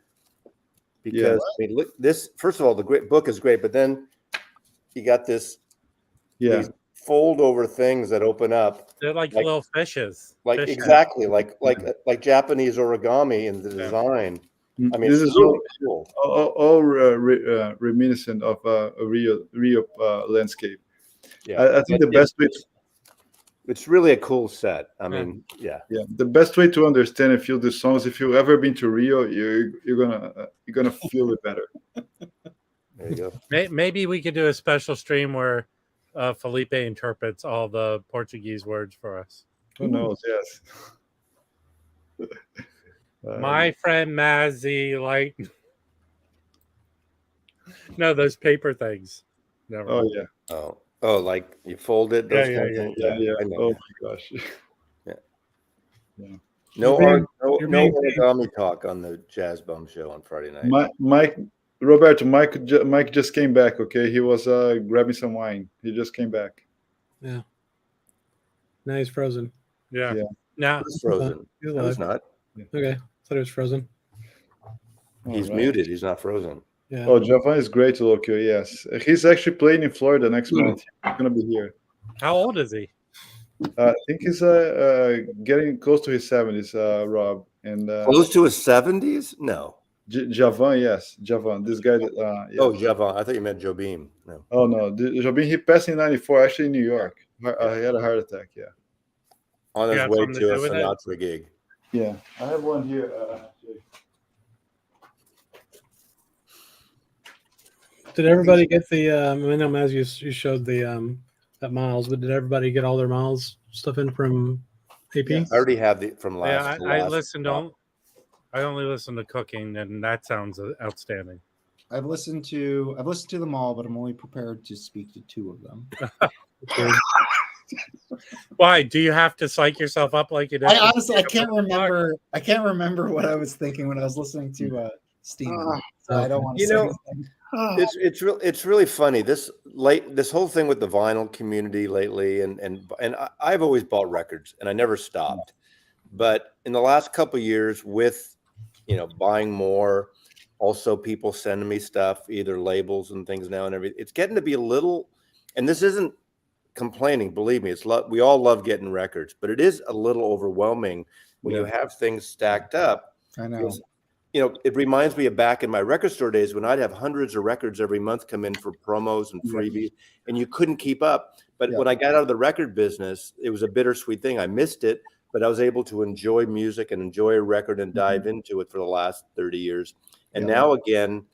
Because I mean, look, this first of all, the great book is great, but then you got these fold over things that open up. They're like little fishes. Exactly, like Japanese origami in the design. I mean, this it's is really cool. all reminiscent of a Rio landscape. Yeah, I think the best way. It's really a cool set. I mean, yeah. The best way to understand and feel the songs, if you've ever been to Rio, you're gonna feel it better. There you go. Maybe we could do a special stream where Felipe interprets all the Portuguese words for us. Who knows? Yes. My friend Mazzy, like, no, those paper things. Never mind. Yeah. Oh, like you fold it. Those yeah. Oh my gosh. Yeah. No origami talk on the Jazz Bum show on Friday night. Mike just came back. Okay, he was grabbing some wine. He just came back. Yeah. Now he's frozen. Yeah. Now he's frozen. No, he's not. Okay, I thought he was frozen. He's muted. He's not frozen. Yeah. Oh, Javan is great to look here. Yes, he's actually playing in Florida next month. He's gonna be here. How old is he? I think he's getting close to his 70s, Rob. And close to his 70s? No. Javan, yes, Javan. This guy. Oh, Javan. I thought you meant Jobim. No. Oh no, Jobim. He passed in '94, actually in New York. He had a heart attack. Yeah. On his way to a Sinatra gig. Yeah, I have one here. Did everybody get the? I know, Maz, you showed the that Miles, but did everybody get all their Miles stuff in from AP? Yeah, I already have the from last. Yeah, I listened. I only listen to Cooking, and that sounds outstanding. I've listened to them all, but I'm only prepared to speak to two of them. Why do you have to psych yourself up like you did? I honestly, I can't remember. I can't remember what I was thinking when I was listening to Steam. So I don't want to say anything. It's really funny. This whole thing with the vinyl community lately, and I've always bought records and I never stopped. But in the last couple of years, with buying more, also people sending me stuff, either labels and things now and everything. It's getting to be a little, and this isn't complaining. Believe me, we all love getting records, but it is a little overwhelming when you have things stacked up. I know. It reminds me of back in my record store days when I'd have hundreds of records every month come in for promos and freebies, and you couldn't keep up. But when I got out of the record business, it was a bittersweet thing. I missed it, but I was able to enjoy music and enjoy a record and dive into it for the last 30 years. And now again,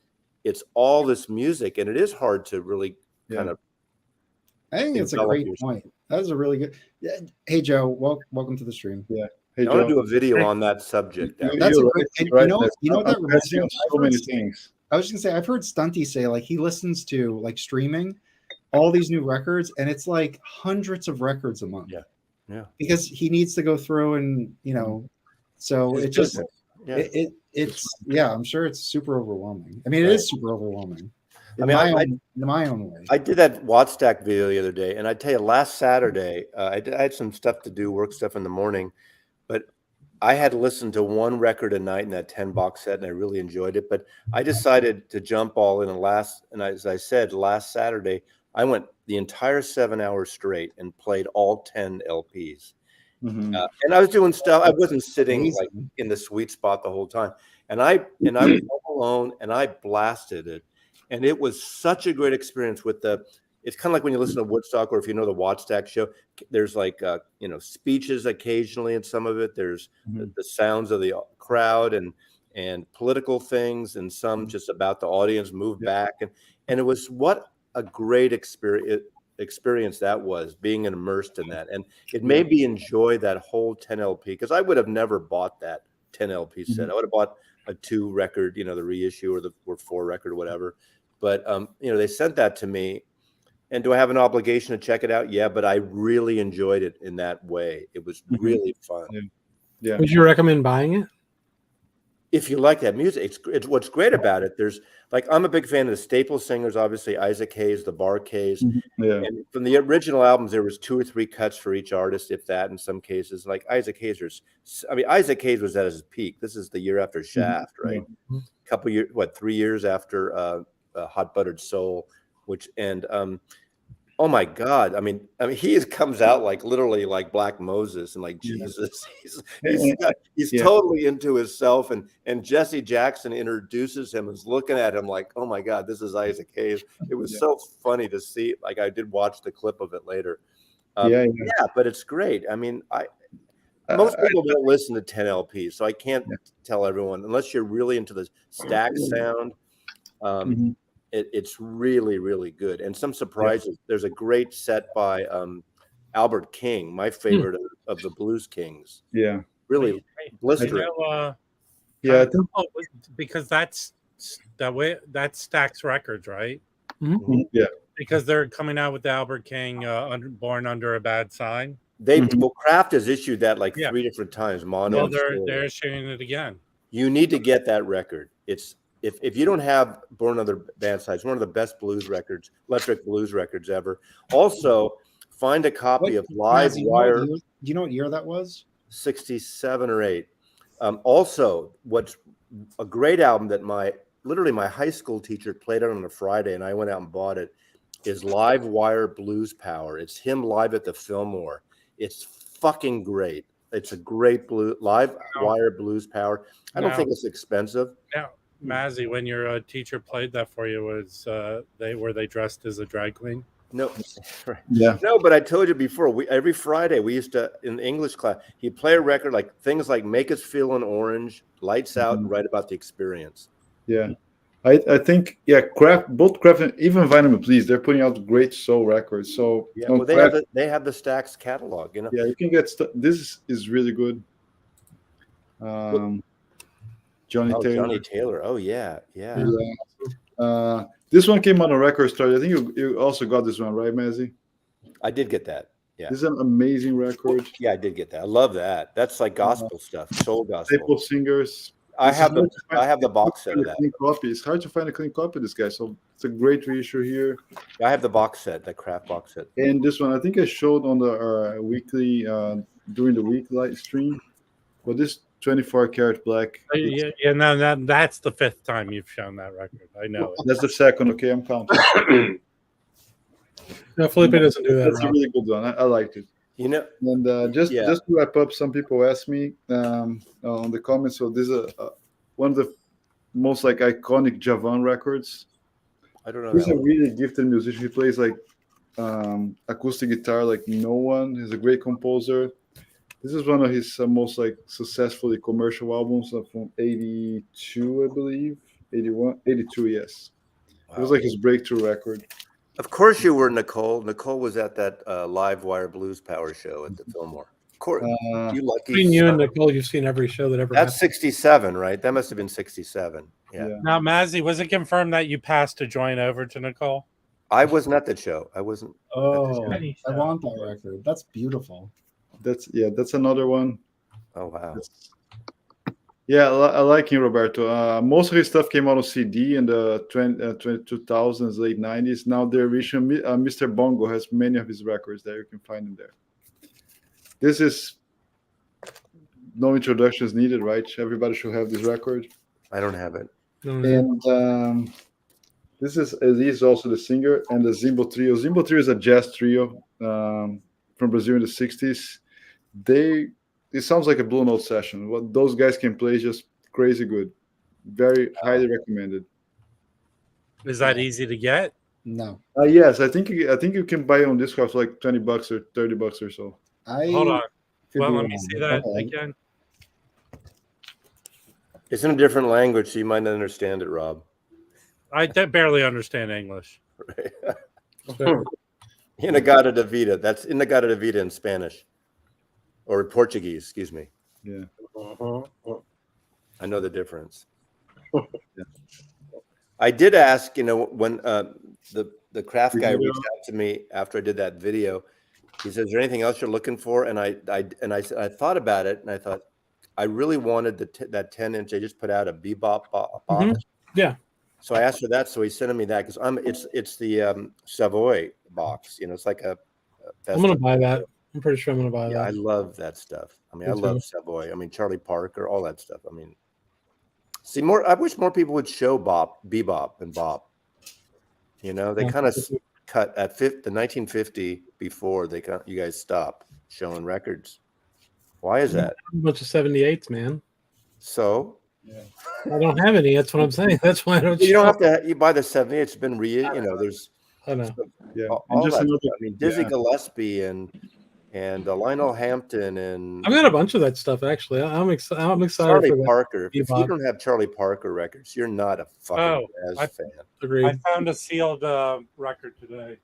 it's all this music, and it is hard to really kind of. I think it's a great point. That was a really good. Hey Joe, welcome to the stream. Yeah. Hey, I want to do a video on that subject. That's a great. You know what that reminds me of? So many things. I was just gonna say, I've heard Stunty say like he listens to like streaming all these new records, and it's like hundreds of records a month. Yeah. Because he needs to go through and so it just it's I'm sure it's super overwhelming. I mean, it is super overwhelming. In my own way. I did that Wattstack video the other day, and I tell you, last Saturday, I had some stuff to do, work stuff in the morning, but I had listened to one record a night in that 10 box set, and I really enjoyed it. But I decided to jump all in, and as I said, last Saturday, I went the entire 7 hours straight and played all 10 LPs. And I was doing stuff. I wasn't sitting like in the sweet spot the whole time. And I was all alone, and I blasted it. And it was such a great experience with it's kind of like when you listen to Woodstock, or if you know the Wattstack show, there's like, speeches occasionally in some of it. There's the sounds of the crowd and political things, and some just about the audience move back. And it was what a great experience that was, being immersed in that. And it made me enjoy that whole 10 LP, because I would have never bought that 10 LP set. I would have bought a 2 record, the reissue or 4 record or whatever. But, they sent that to me. And do I have an obligation to check it out? Yeah, but I really enjoyed it in that way. It was really fun. Yeah. Would you recommend buying it? If you like that music, it's what's great about it. There's I'm a big fan of the staple singers, obviously Isaac Hayes, the Bar Kays. And from the original albums, there was 2 or 3 cuts for each artist, if that, in some cases. Like Isaac Hayes, Isaac Hayes was at his peak. This is the year after Shaft, right? A couple years, 3 years after Hot Buttered Soul, oh my God! I mean, he comes out like literally like Black Moses and like Jesus. He's totally into himself, and Jesse Jackson introduces him and is looking at him like, oh my God, this is Isaac Hayes. It was so funny to see. Like, I did watch the clip of it later. But it's great. I mean, most people don't listen to 10 LPs, so I can't tell everyone, unless you're really into the stack sound. It's really, really good. And some surprises. There's a great set by Albert King, my favorite of the Blues Kings. Yeah. Really blistering. Because that's that way. That Stax Records, right? Yeah. Because they're coming out with the Albert King Born Under a Bad Sign. Kraft has issued that 3 different times. Mono. They're issuing it again. You need to get that record. It's if you don't have Born Under Bad Sign, it's one of the best blues records, electric blues records ever. Also, find a copy of Live Wire. Do you know what year that was? 67 or 8. Also, what's a great album that my high school teacher played it on a Friday, and I went out and bought it, is Live Wire Blues Power. It's him live at the Fillmore. It's fucking great. It's a great Live Wire Blues Power. I don't think it's expensive. Now, Mazzy, when your teacher played that for you, were they dressed as a drag queen? No, no. But I told you before. Every Friday we used to, in English class, he'd play a record like things like "Make Us Feel an Orange," "Lights Out," and write about the experience. Yeah, I think both Kraft and even Vitamin Please, they're putting out great soul records. So they have the Stax catalog. Yeah, you can get this is really good. Johnny Taylor. Oh yeah. This one came on a record store. I think you also got this one, right, Mazzy? I did get that. Yeah. This is an amazing record. Yeah, I did get that. I love that. That's like gospel stuff, soul gospel. Staple Singers. I This is have hard to find- I have the box set of a that. clean copy. It's hard to find a clean copy of this guy. So it's a great reissue here. I have the box set, the craft box set. And this one, I think I showed on the weekly during the week live stream. But this 24 karat black. Yeah, no, that's the 5th time you've shown that record. I know it. That's the second. Okay, I'm counting. No, Felipe doesn't do that. That's a Rob. really good one. I liked it. You know, And just to wrap up, some people asked me on the comments. So this is one of the most like iconic Javan records. I don't know. He's That a one. really gifted musician. He plays like acoustic guitar like no one. He's a great composer. This is one of his most like successfully commercial albums from '82, I believe. 81, 82, yes. It was like his breakthrough record. Of course, you were Nicole. Nicole was at that Live Wire Blues Power show at the Fillmore. Of course, you lucky. Between you and son. Nicole, you've seen every show that ever That's happened. 67, right? That must have been 67. Yeah. Now, Mazzy, was it confirmed that you passed to join over to Nicole? I wasn't at that show. I wasn't. Oh, Any I show. want that record. That's beautiful. That's another one. Oh wow. Yeah, I like him, Roberto. Most of his stuff came out on CD in the 2000s, late 90s. Now the original Mr. Bongo has many of his records there. You can find them there. This is no introductions needed, right? Everybody should have this record. I don't have it. And this is also the singer and the Zimbo Trio. Zimbo Trio is a jazz trio from Brazil in the 60s. It sounds like a Blue Note session. What those guys can play is just crazy good. Very highly recommended. Is that easy to get? No, Yes, I think you can buy it on Discog for like $20 or $30 or so. Hold on. could Well, be let me wrong. see that Okay. again. It's in a different language, so you might not understand it, Rob. I barely understand English. Inagata da Vida. That's Inagata da Vida in Spanish. Or Portuguese, excuse me. Yeah. I know the difference. I did ask, when the craft guy reached out to me after I did that video, he says, "Is there anything else you're looking for?" And I thought about it, and I thought I really wanted that 10-inch. They just put out a bebop box. Mhm. Yeah. So I asked for that, so he sent me that because it's the Savoy box. It's like a. I'm gonna buy that. I'm pretty sure I'm gonna buy Yeah, I that. love that stuff. I mean, Me I love too. Savoy. I mean, Charlie Parker, all that stuff. I mean, see more. I wish more people would show bebop and bop. They Yeah. kind of cut at the 1950 before you guys stop showing records. Why is that? A bunch of 78s, man. So I don't have any. That's what I'm saying. That's why I don't. you don't have to. You buy the 70. It's been there's I know. Yeah. all And just that another, stuff. I mean, Dizzy Gillespie and Lionel Hampton and I've got a bunch of that stuff actually. I'm excited Charlie for that. Parker. If you bebop. don't have Charlie Parker records, you're not a fucking jazz fan. Agreed. I found a sealed record today.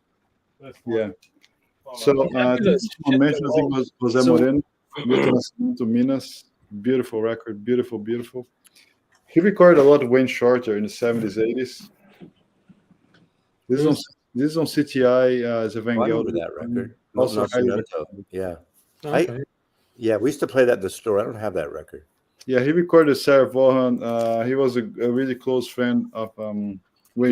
This one. yeah. Hold So on. I think someone mentioned, I think was Jose Moreno, to Minas. Beautiful record, beautiful, beautiful. He recorded a lot of Wayne Shorter in the 70s, 80s. This is on CTI as a Van I remember Gelder. that record. Also highly Nascimento. Yeah. Okay. Yeah, we used to play that in the store. I don't have that record. Yeah, he recorded Sarah Vaughan. He was a really close friend of Wayne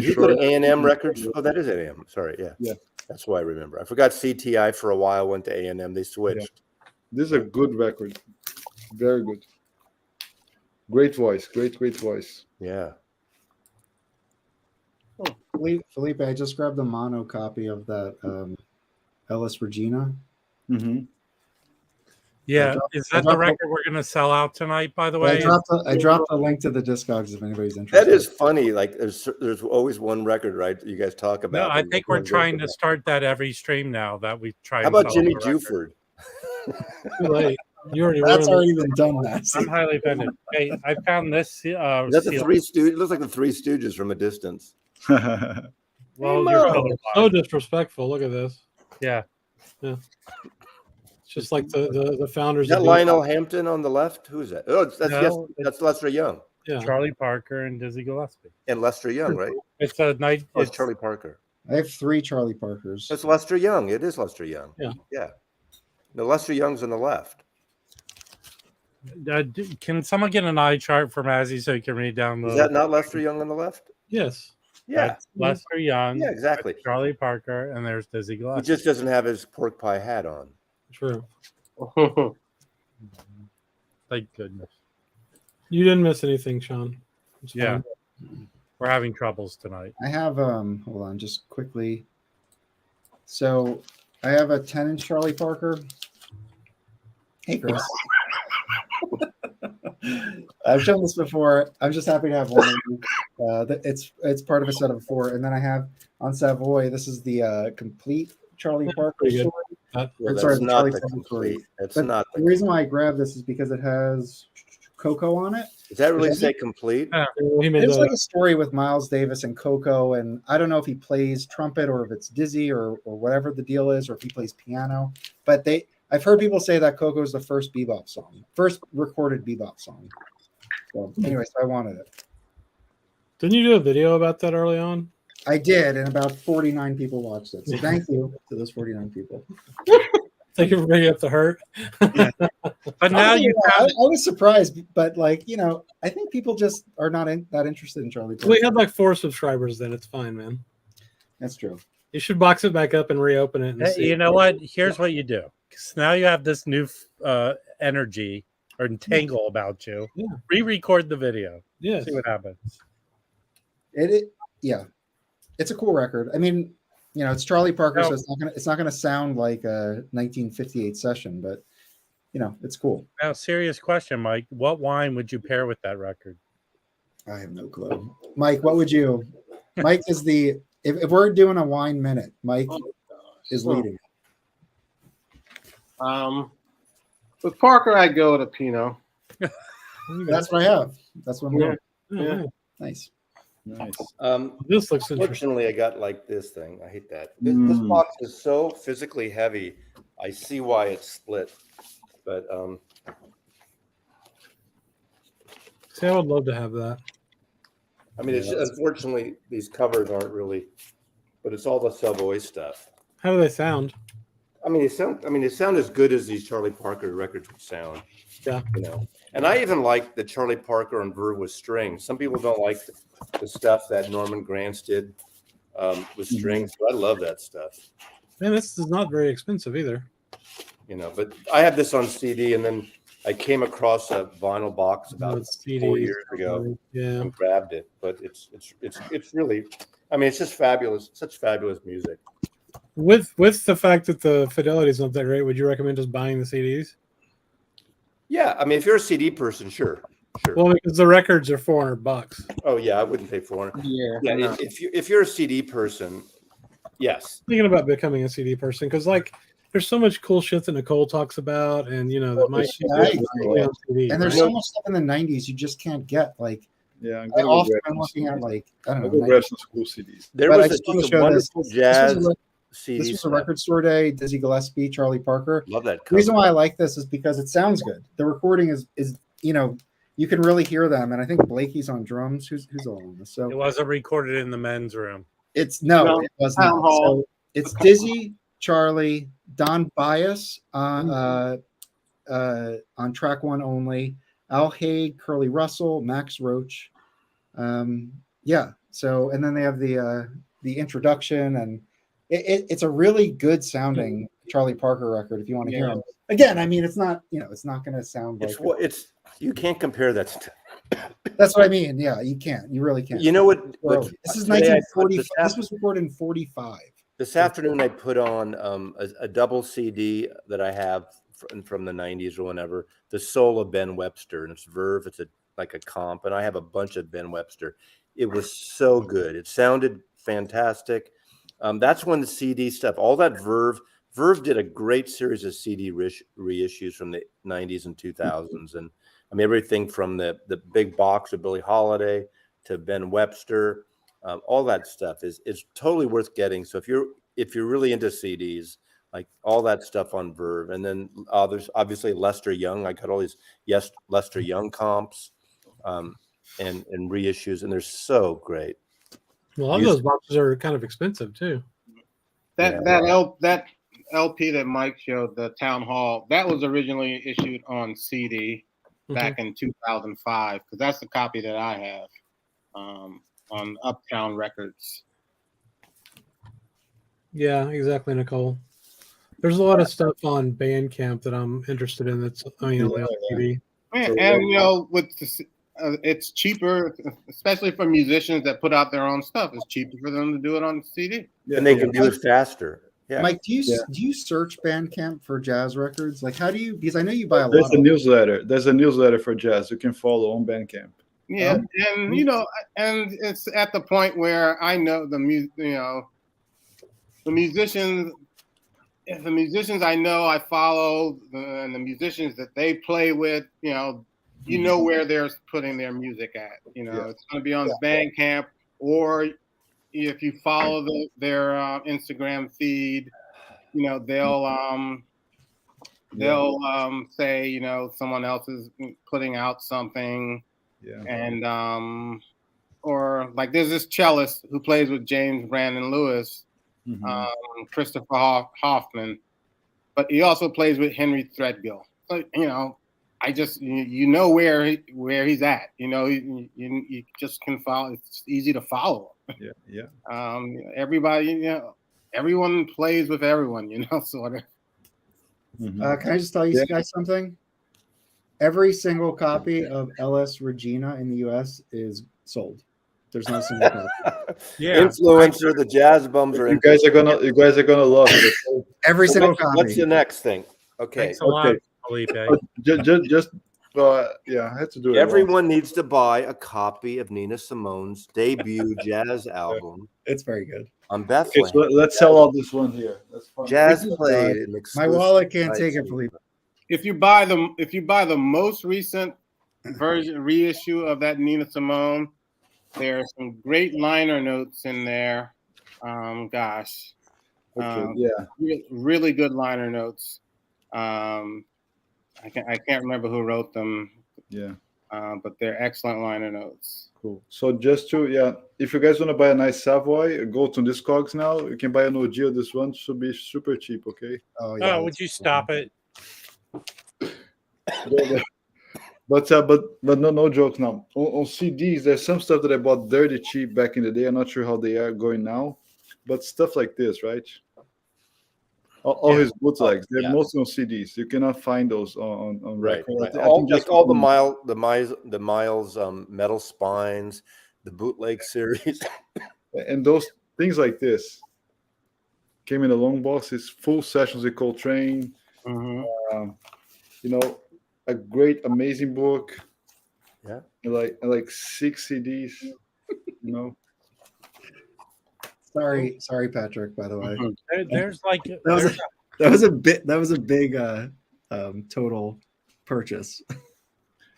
Did you go Shorter. to A&M Records? Oh, that is A&M. Sorry, yeah. Yeah. That's why I remember. I forgot CTI for a while, went to A&M. They switched. This is a good record. Very good. Great voice. Great voice. Yeah. Felipe, I just grabbed a mono copy of that Ellis Regina. Mm-hmm. Yeah, is that the record we're going to sell out tonight? By the way, I dropped a link to the Discogs if anybody's interested. That is funny. Like there's always one record, right, that you guys talk about. no, I think we're trying to start that every stream now that we try. How and about sell Jimmy the record. Juford? Too late. You already That's ruined it. already been done, Nancy. I'm highly offended. Hey, I found this. Is that the seal- Three Stooges? It looks like the Three Stooges from a distance. Well, Hey, you're Mo. colorblind. So disrespectful. Look at this. Yeah. It's just like the founders. Is that of Lionel Hampton on the left? Who is that? Oh, No, that's Lester Young. Yeah. Charlie Parker and Dizzy Gillespie. And Lester Young, right? It's a night. Oh, it's Charlie Parker. I have 3 Charlie Parkers. It's Lester Young. It is Lester Young. Yeah. Yeah. The Lester Young's on the left. Can someone get an eye chart from Azzy so he can read down the? Is that not Lester Young on the left? Yes. Yeah. That's Lester Young. Yeah, exactly. Charlie Parker, and there's Dizzy He Gillespie. just doesn't have his pork pie hat on. True. Thank goodness. You didn't miss anything, Sean. It's Yeah. fine. We're having troubles tonight. I have hold on, just quickly. So I have a 10-inch Charlie Parker. Hey, Chris. I've shown this before. I'm just happy to have one. It's part of a set of 4, and then I have on Savoy. This is the complete Charlie Parker pretty good. story. Well, Sorry, that's the not Charlie the Parker story. complete. That's But not the reason why I grabbed this is because it has Coco on it. Does that really say complete? He made There's the- like a story with Miles Davis and Coco, and I don't know if he plays trumpet or if it's Dizzy or whatever the deal is, or if he plays piano. But I've heard people say that Coco is the first bebop song, first recorded bebop song. So anyway, so I wanted it. Didn't you do a video about that early on? I did, and about 49 people watched it. So thank you to those 49 people. Thank you for bringing up the hurt. But now you I was surprised, but I think people just are not that interested in Charlie Parker. We had like 4 subscribers then. It's fine, man. That's true. You should box it back up and reopen it. And Hey, see. you know what? Here's what you do. 'Cause now you have this new energy or entangle about you. Yeah. Re-record the video. Yes. See what happens. Yeah, it's a cool record. I mean, it's Charlie Parker, No. so it's not gonna sound like a 1958 session, but it's cool. Now, serious question, Mike. What wine would you pair with that record? I have no clue. Mike, what would you? Mike is if we're doing a wine minute, Mike is leading. With Parker, I'd go to Pinot. That's what I have. That's what I'm doing. Yeah. Nice. Nice. This looks interesting. Fortunately, I got like this thing. I hate that. This box is so physically heavy. I see why it's split. But See, I would love to have that. I mean, it's unfortunately these covers aren't really. But it's all the Savoy stuff. How do they sound? I mean, they sound as good as these Charlie Parker records would sound. Yeah. And I even like the Charlie Parker on Verve with strings. Some people don't like the stuff that Norman Granz did with strings, but I love that stuff. Man, this is not very expensive either. But I have this on CD, and then I came across a vinyl box about It's 4 CDs. years ago Yeah. and grabbed it. But it's really, I mean, it's just fabulous. Such fabulous music. With the fact that the fidelity is not that great, would you recommend just buying the CDs? Yeah, I mean, if you're a CD person, sure. Well, because the records are $400. Oh yeah, I wouldn't pay $400. Yeah. Yeah, if you're a CD person, yes. Thinking about becoming a CD person because there's so much cool shit that Nicole talks about, and that might be I good agree. on CD, And there's right? so much stuff in the 90s you just can't get. Yeah, I'm I gonna often grab am looking at I I'll don't go know. grab some school CDs. There But I was just want to just show a this. wonderful This jazz was CD. This was a stuff. record store day. Dizzy Gillespie, Charlie Parker. Love that. The reason cover. why I like this is because it sounds good. The recording is you can really hear them, and I think Blakey's on drums. Who's all on this? So It wasn't recorded in the men's room. it No, was Town not. Hall. So it's Dizzy, Charlie, Don Bias on track 1 only, Al Haig, Curly Russell, Max Roach. So and then they have the introduction, and it's a really good sounding Charlie Parker record if you want to hear him. Again, I mean, it's not it's not going to sound like It's you can't compare that stuff. that's what I mean. Yeah, you can't. You really can't. You know what? This is today I put 1940. this This was recorded in 45. This afternoon, I put on a double CD that I have from the 90s or whenever, the Soul of Ben Webster, and it's Verve. It's like a comp, and I have a bunch of Ben Webster. It was so good. It sounded fantastic. That's when the CD stuff, all that Verve did a great series of CD reissues from the 90s and 2000s, and I mean everything from the big box of Billie Holiday to Ben Webster. All that stuff is totally worth getting. So if you're really into CDs, like all that stuff on Verve, and then there's obviously Lester Young. I got all these Lester Young comps and reissues, and they're so great. A lot of those boxes are kind of expensive too. That LP that Mike showed, the Town Hall, that was originally issued on CD back in 2005, because that's the copy that I have on Uptown Records. Yeah, exactly, Nicole. There's a lot of stuff on Bandcamp that I'm interested in. That's only on CD. And with it's cheaper, especially for musicians that put out their own stuff. It's cheaper for them to do it on CD, and they can do it faster. Yeah. Mike, do you search Bandcamp for jazz records? Like, how do you? Because I know you buy a lot. There's a newsletter. There's a newsletter for jazz you can follow on Bandcamp. Yeah, and and it's at the point where I know the musicians. If the musicians I know, I follow, and the musicians that they play with, where they're putting their music at. It's going to be on Bandcamp, or if you follow their Instagram feed, they'll say someone else is putting out something, and or like there's this cellist who plays with James Brandon Lewis. Christopher Hoffman, but he also plays with Henry Threadgill. So I just where he's at. You just can follow. It's easy to follow. Everybody, everyone plays with everyone. Sort of. Can I just tell you guys something? Every single copy of LS Regina in the U.S. is sold. There's not a single copy. Influencer, the jazz bums are. You guys are gonna love it. Every single copy. What's the next thing? Okay. Thanks a lot, Felipe. Just I had to do it. Everyone needs to buy a copy of Nina Simone's debut jazz album. It's very good. On Bethlehem. Okay, so let's sell out this one here. That's fun. Jazz played. My wallet can't take it, Felipe. If you buy the most recent version reissue of that Nina Simone, there are some great liner notes in there. Really good liner notes. I can't remember who wrote them. But they're excellent liner notes. Cool. So just to if you guys want to buy a nice Savoy, go to Discogs now. You can buy an OG of this one. Should be super cheap. Okay. Oh, would you stop it? But no jokes now. On CDs, there's some stuff that I bought dirty cheap back in the day. I'm not sure how they are going now, but stuff like this, right? All his bootlegs, they're mostly on CDs. You cannot find those on record. Right. All the Miles metal spines, the bootleg series, and those things like this came in a long box. It's full sessions with Coltrane. A great, amazing book. Yeah. And like 6 CDs. Sorry, Patrick. By the way, there's like that was a big total purchase.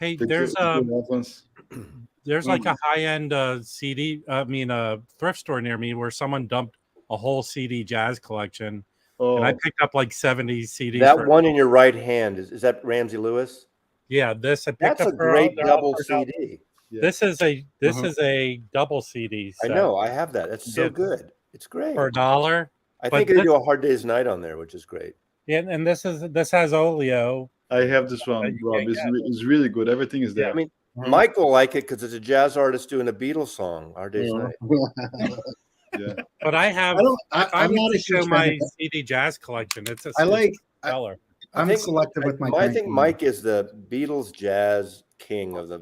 Hey, there's like a high-end CD. Thrift store near me where someone dumped a whole CD jazz collection. And I picked up like 70 CDs. That one in your right hand is that Ramsey Lewis? Yeah, that's a great double CD. Yeah. This is a double CD set. I know, I have that. That's so good. It's great for $1. I think they do a Hard Day's Night on there, which is great. Yeah, and this has Oleo. I have this one, Rob. It's really good. Everything is there. Yeah, I mean, Mike will like it because it's a jazz artist doing a Beatles song. Hard Day's Night. Yeah, but I have. I'm not to show my CD jazz collection. It's a seller. I'm selective with my. I think Mike is the Beatles jazz king of the.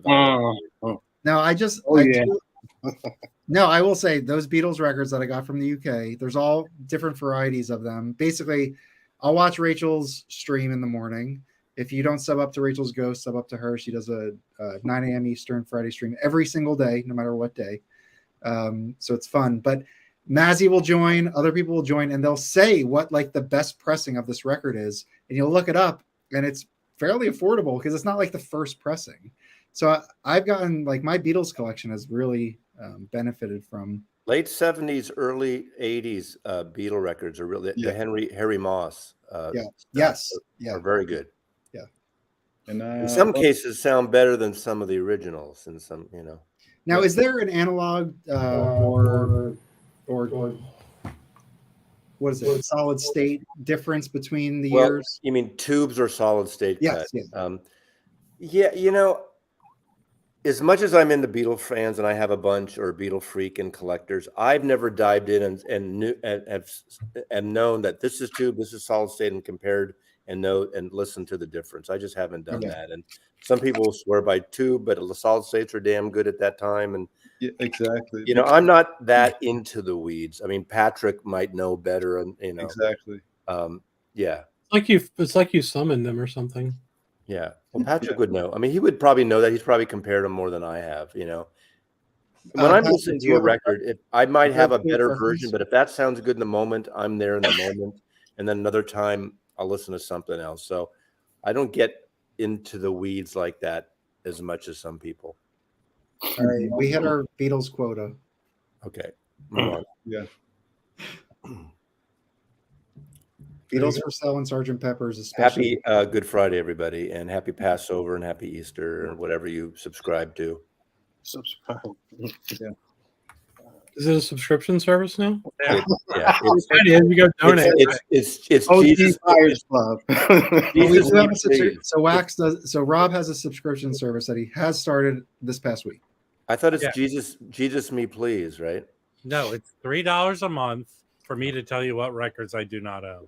No, I will say those Beatles records that I got from the UK. There's all different varieties of them. Basically, I'll watch Rachel's stream in the morning. If you don't sub up to Rachel's Ghost, sub up to her. She does a 9 a.m. Eastern Friday stream every single day, no matter what day. So it's fun. But Mazzy will join, other people will join, and they'll say what like the best pressing of this record is, and you'll look it up, and it's fairly affordable because it's not like the first pressing. So I've gotten like my Beatles collection has really benefited from late 70s, early 80s Beatle records are really the Harry Moss. Are very good. Yeah, and in some cases sound better than some of the originals. In some, Now, is there an analog or what is it? Solid state difference between the Well, years? you mean tubes or solid state Yes, cut? yeah. Yeah, you know, as much as I'm into Beatle fans and I have a bunch or Beatle freak and collectors, I've never dived in and knew and known that this is tube, this is solid state, and compared and know and listen to the difference. I just haven't done Okay. that. And some people swear by tube, but the solid states are damn good at that time. And Yeah, exactly. you know, I'm not that into the weeds. I mean, Patrick might know better, and you know, Exactly. Yeah. It's like you summoned them or something. Yeah. Well, Patrick would know. I mean, he would probably know that. He's probably compared them more than I have, you know. When I'm Patrick, listening do to you a have record, if I might have a better preference? version, but if that sounds good in the moment, I'm there in the moment. And then another time I'll listen to something else. So I don't get into the weeds like that as much as some people. All right, we hit our Beatles quota. Okay. Move on. Yeah. Beatles for Sale and Sgt. Pepper's, especially. Happy Good Friday, everybody, and happy Passover and happy Easter and whatever you subscribe to. Subscribe. Yeah. Is it a subscription service now? Yeah, it's, You go donate. it's OG Jesus. Fires Club. Well, we Jesus do have me, a subscription. please. So Wax does. So Rob has a subscription service that he has started this past week. I thought it's Yeah. Jesus me, please, right? No, it's $3 a month for me to tell you what records I do not own.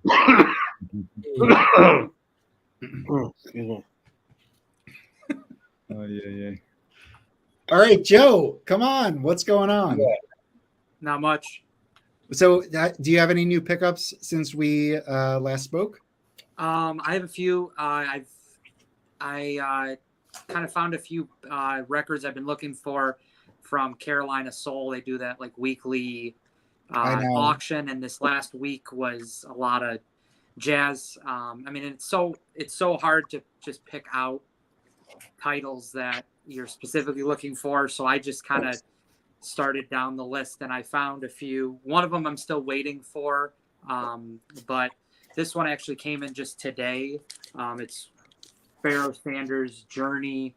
Excuse me. Oh yeah. All right, Joe, come on. What's going on? Not much. So, do you have any new pickups since we last spoke? I have a few. I kind of found a few records I've been looking for from Carolina Soul. They do that like weekly auction, and this last week was a lot of jazz. I mean, it's so hard to just pick out titles that you're specifically looking for. So I just kind of started down the list, and I found a few. One of them I'm still waiting for, but this one actually came in just today. It's Pharaoh Sanders' Journey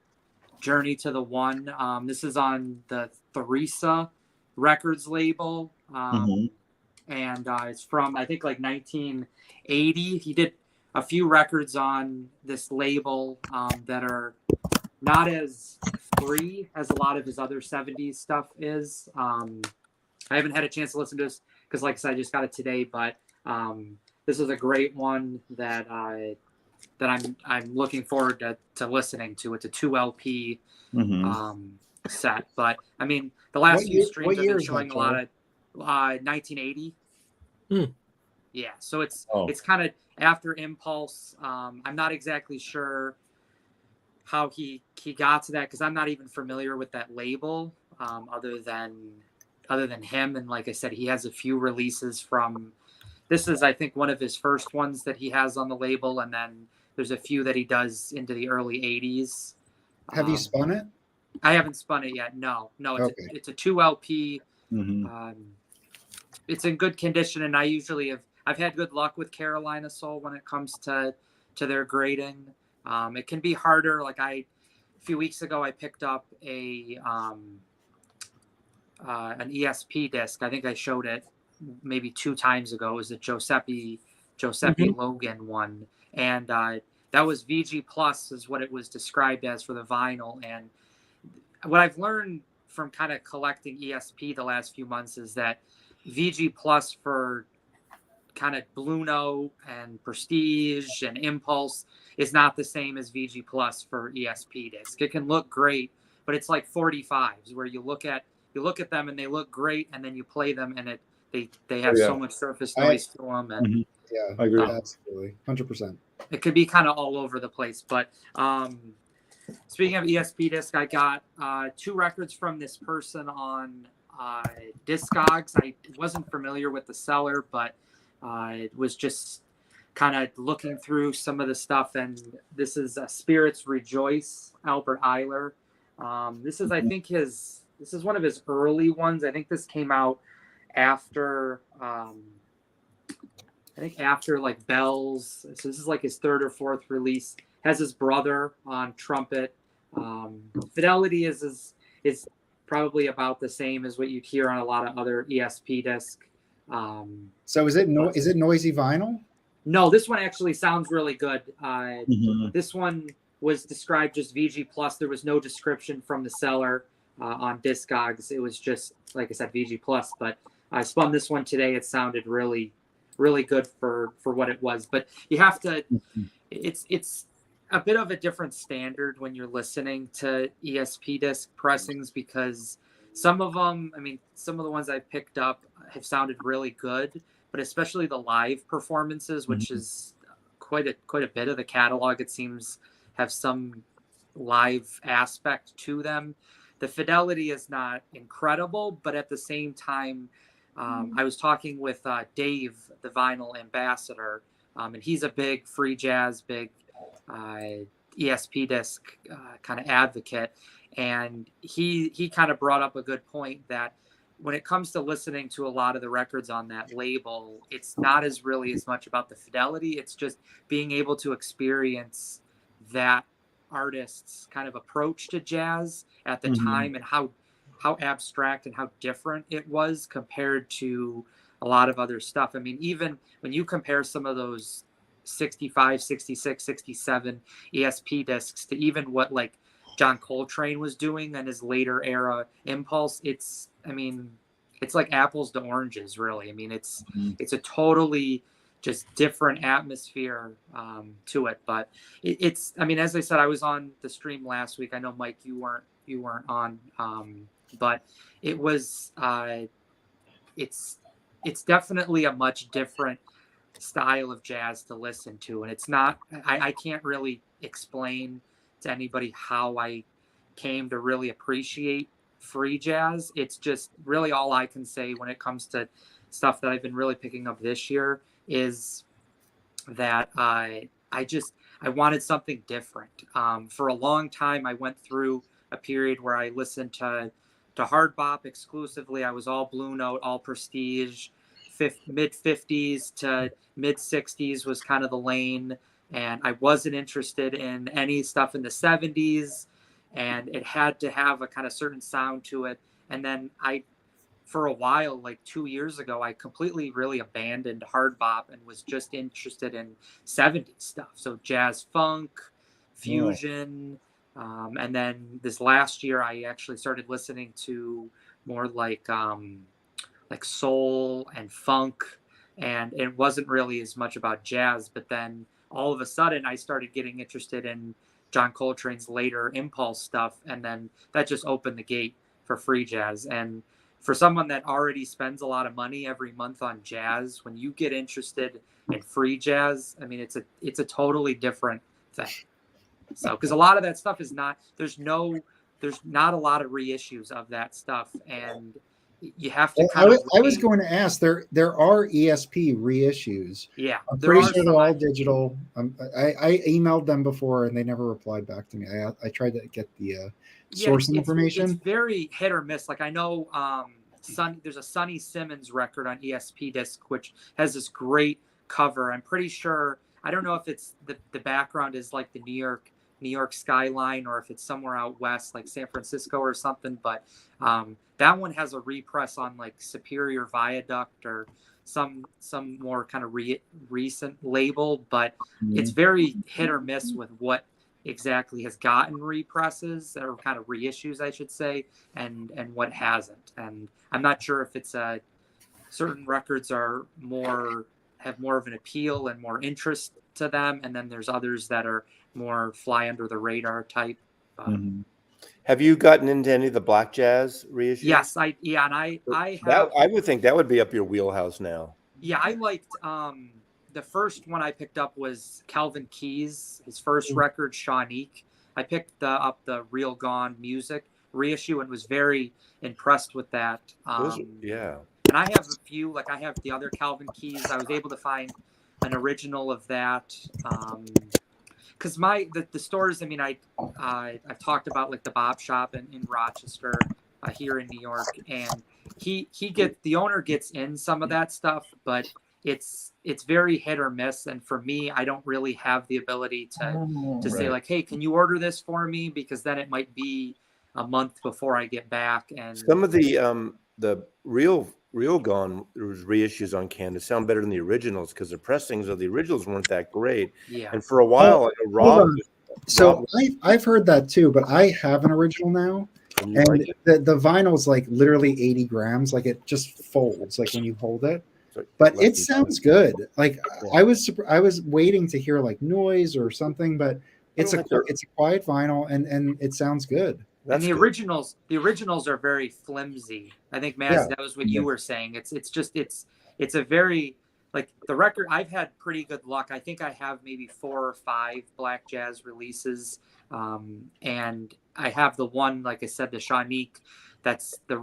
to the One. This is on the Theresa Records label, and it's from, I think, like 1980. He did a few records on this label that are not as free as a lot of his other 70s stuff is. I haven't had a chance to listen to this because, like I said, I just got it today, but this is a great one that I'm looking forward to listening to. It's a 2 LP set, but I mean, the last few streams have been showing a lot of 1980. Yeah, so it's kind of after Impulse. I'm not exactly sure how he got to that because I'm not even familiar with that label other than him. And like I said, he has a few releases from. This is, I think, one of his first ones that he has on the label, and then there's a few that he does into the early 80s. Have you spun it? I haven't spun it yet. No, it's a 2 LP. It's in good condition, and I've had good luck with Carolina Soul when it comes to their grading. It can be harder. Like a few weeks ago, I picked up an ESP disc. I think I showed it maybe 2 times ago. It was a Giuseppe Logan one, and that was VG Plus is what it was described as for the vinyl. And what I've learned from kind of collecting ESP the last few months is that VG Plus for kind of Blue Note and Prestige and Impulse is not the same as VG Plus for ESP disc. It can look great, but it's like 45s where you look at them and they look great, and then you play them and they have so much surface noise to them. And Yeah, I agree. Absolutely, 100%. it could be kind of all over the place. But speaking of ESP disc, I got 2 records from this person on Discogs. I wasn't familiar with the seller, but it was just kind of looking through some of the stuff, and this is Spirits Rejoice, Albert Eiler. This is, I think, this is one of his early ones. I think this came out after like Bells. So this is like his 3rd or 4th release. Has his brother on trumpet. Fidelity is probably about the same as what you'd hear on a lot of other ESP disc. So is it noisy vinyl? No, this one actually sounds really good. Mm-hmm. This one was described just VG Plus. There was no description from the seller on Discogs. It was just, like I said, VG Plus. But I spun this one today. It sounded really, really good for what it was. But you have to. It's a bit of a different standard when you're listening to ESP disc pressings, because some of them, I mean, some of the ones I picked up have sounded really good, but especially the live performances, which is quite a bit of the catalog, it seems, have some live aspect to them. The fidelity is not incredible, but at the same time, I was talking with Dave, the vinyl ambassador, and he's a big free jazz, big ESP disc kind of advocate. And he kind of brought up a good point that when it comes to listening to a lot of the records on that label, it's not as much about the fidelity. It's just being able to experience that artist's kind of approach to jazz at the time, and how abstract and how different it was compared to a lot of other stuff. I mean, even when you compare some of those 65, 66, 67 ESP discs to even what like John Coltrane was doing in his later era Impulse, it's like apples to oranges, really. I mean, it's a totally just different atmosphere to it. But it's, I mean, as I said, I was on the stream last week. I know, Mike, you weren't on, but it was it's definitely a much different style of jazz to listen to, and it's not, I can't really explain to anybody how I came to really appreciate free jazz. It's just really all I can say when it comes to stuff that I've been really picking up this year is that I wanted something different. For a long time, I went through a period where I listened to hard bop exclusively. I was all Blue Note, all Prestige. Mid 50s to mid 60s was kind of the lane, and I wasn't interested in any stuff in the 70s, and it had to have a kind of certain sound to it. And then for a while, like 2 years ago, I completely really abandoned hard bop and was just interested in 70s stuff. So jazz, funk, fusion. And then this last year, I actually started listening to more like soul and funk, and it wasn't really as much about jazz. But then all of a sudden I started getting interested in John Coltrane's later Impulse stuff, and then that just opened the gate for free jazz. And for someone that already spends a lot of money every month on jazz, when you get interested in free jazz, I mean, it's a totally different thing. So, because a lot of that stuff is not, there's not a lot of reissues of that stuff, and you have to I was going to ask, there are ESP reissues. Yeah, I'm pretty sure they're all digital. I emailed them before and they never replied back to me. I tried to get the sourcing information. It's very hit or miss. Like I know there's a Sonny Simmons record on ESP disc which has this great cover. I'm pretty sure, I don't know if it's the background is like the New York skyline, or if it's somewhere out west like San Francisco or something, but that one has a repress on like Superior Viaduct or some more kind of recent label, but it's very hit or miss with what exactly has gotten represses or kind of reissues, I should say, and what hasn't. And I'm not sure if it's certain records have more of an appeal and more interest to them, and then there's others that are more fly under the radar type. Have you gotten into any of the black jazz reissues? Yes, I have. I would think that would be up your wheelhouse now. Yeah, I liked the first one I picked up was Calvin Keyes, his first record, Shawnee. I picked up the Real Gone Music reissue and was very impressed with that. Yeah. And I have a few, like I have the other Calvin Keyes. I was able to find an original of that. Because the stores, I mean, I've talked about like the Bob Shop in Rochester, here in New York, and the owner gets in some of that stuff, but it's very hit or miss. And for me, I don't really have the ability to say like, hey, can you order this for me? Because then it might be a month before I get back. And some of the real Real Gone, there was reissues on Canada sound better than the originals because the pressings of the originals weren't that great. Yeah. And for a while, Hold on. So I've heard that too, but I have an original now, and like the vinyl's like literally 80 grams, like it just folds like when you hold it. But it sounds good. Like I was waiting to hear like noise or something, but it's a quiet vinyl and it sounds good. And the originals are very flimsy. I think Maz, that was what you were saying. It's a very, like, the record. I've had pretty good luck. I think I have maybe 4 or 5 Black Jazz releases, and I have the one, like I said, the Shaunique. That's the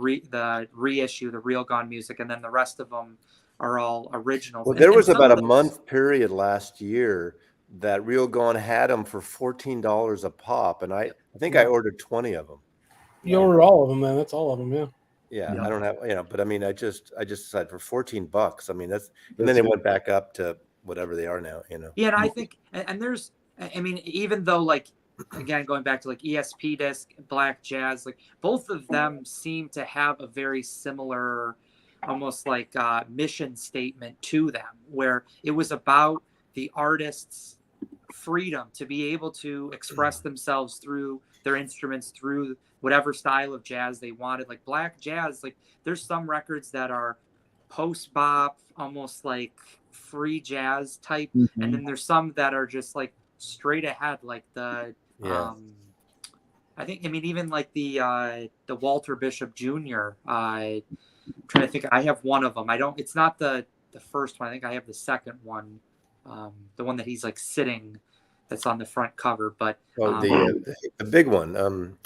reissue, the Real Gone music, and then the rest of them are all originals. Well, there was about a month period last year that Real Gone had them for $14 a pop, and I think I ordered 20 of them. You ordered all of them, then? That's all of them, yeah. Yeah, I don't have, but I mean, I just decided for $14. I mean, and then they went back up to whatever they are now, Yeah, and I think, and there's, I mean, even though, like, again, going back to like ESP Disc, Black Jazz, like both of them seem to have a very similar, almost like mission statement to them, where it was about the artist's freedom to be able to express themselves through their instruments, through whatever style of jazz they wanted. Like Black Jazz, like there's some records that are post bop, almost like free jazz type, and then there's some that are just like straight ahead, like the I think, I mean, even like the Walter Bishop Jr. I'm trying to think. I have one of them. It's not the first one. I think I have the second one, the one that he's like sitting, that's on the front cover. But the big one.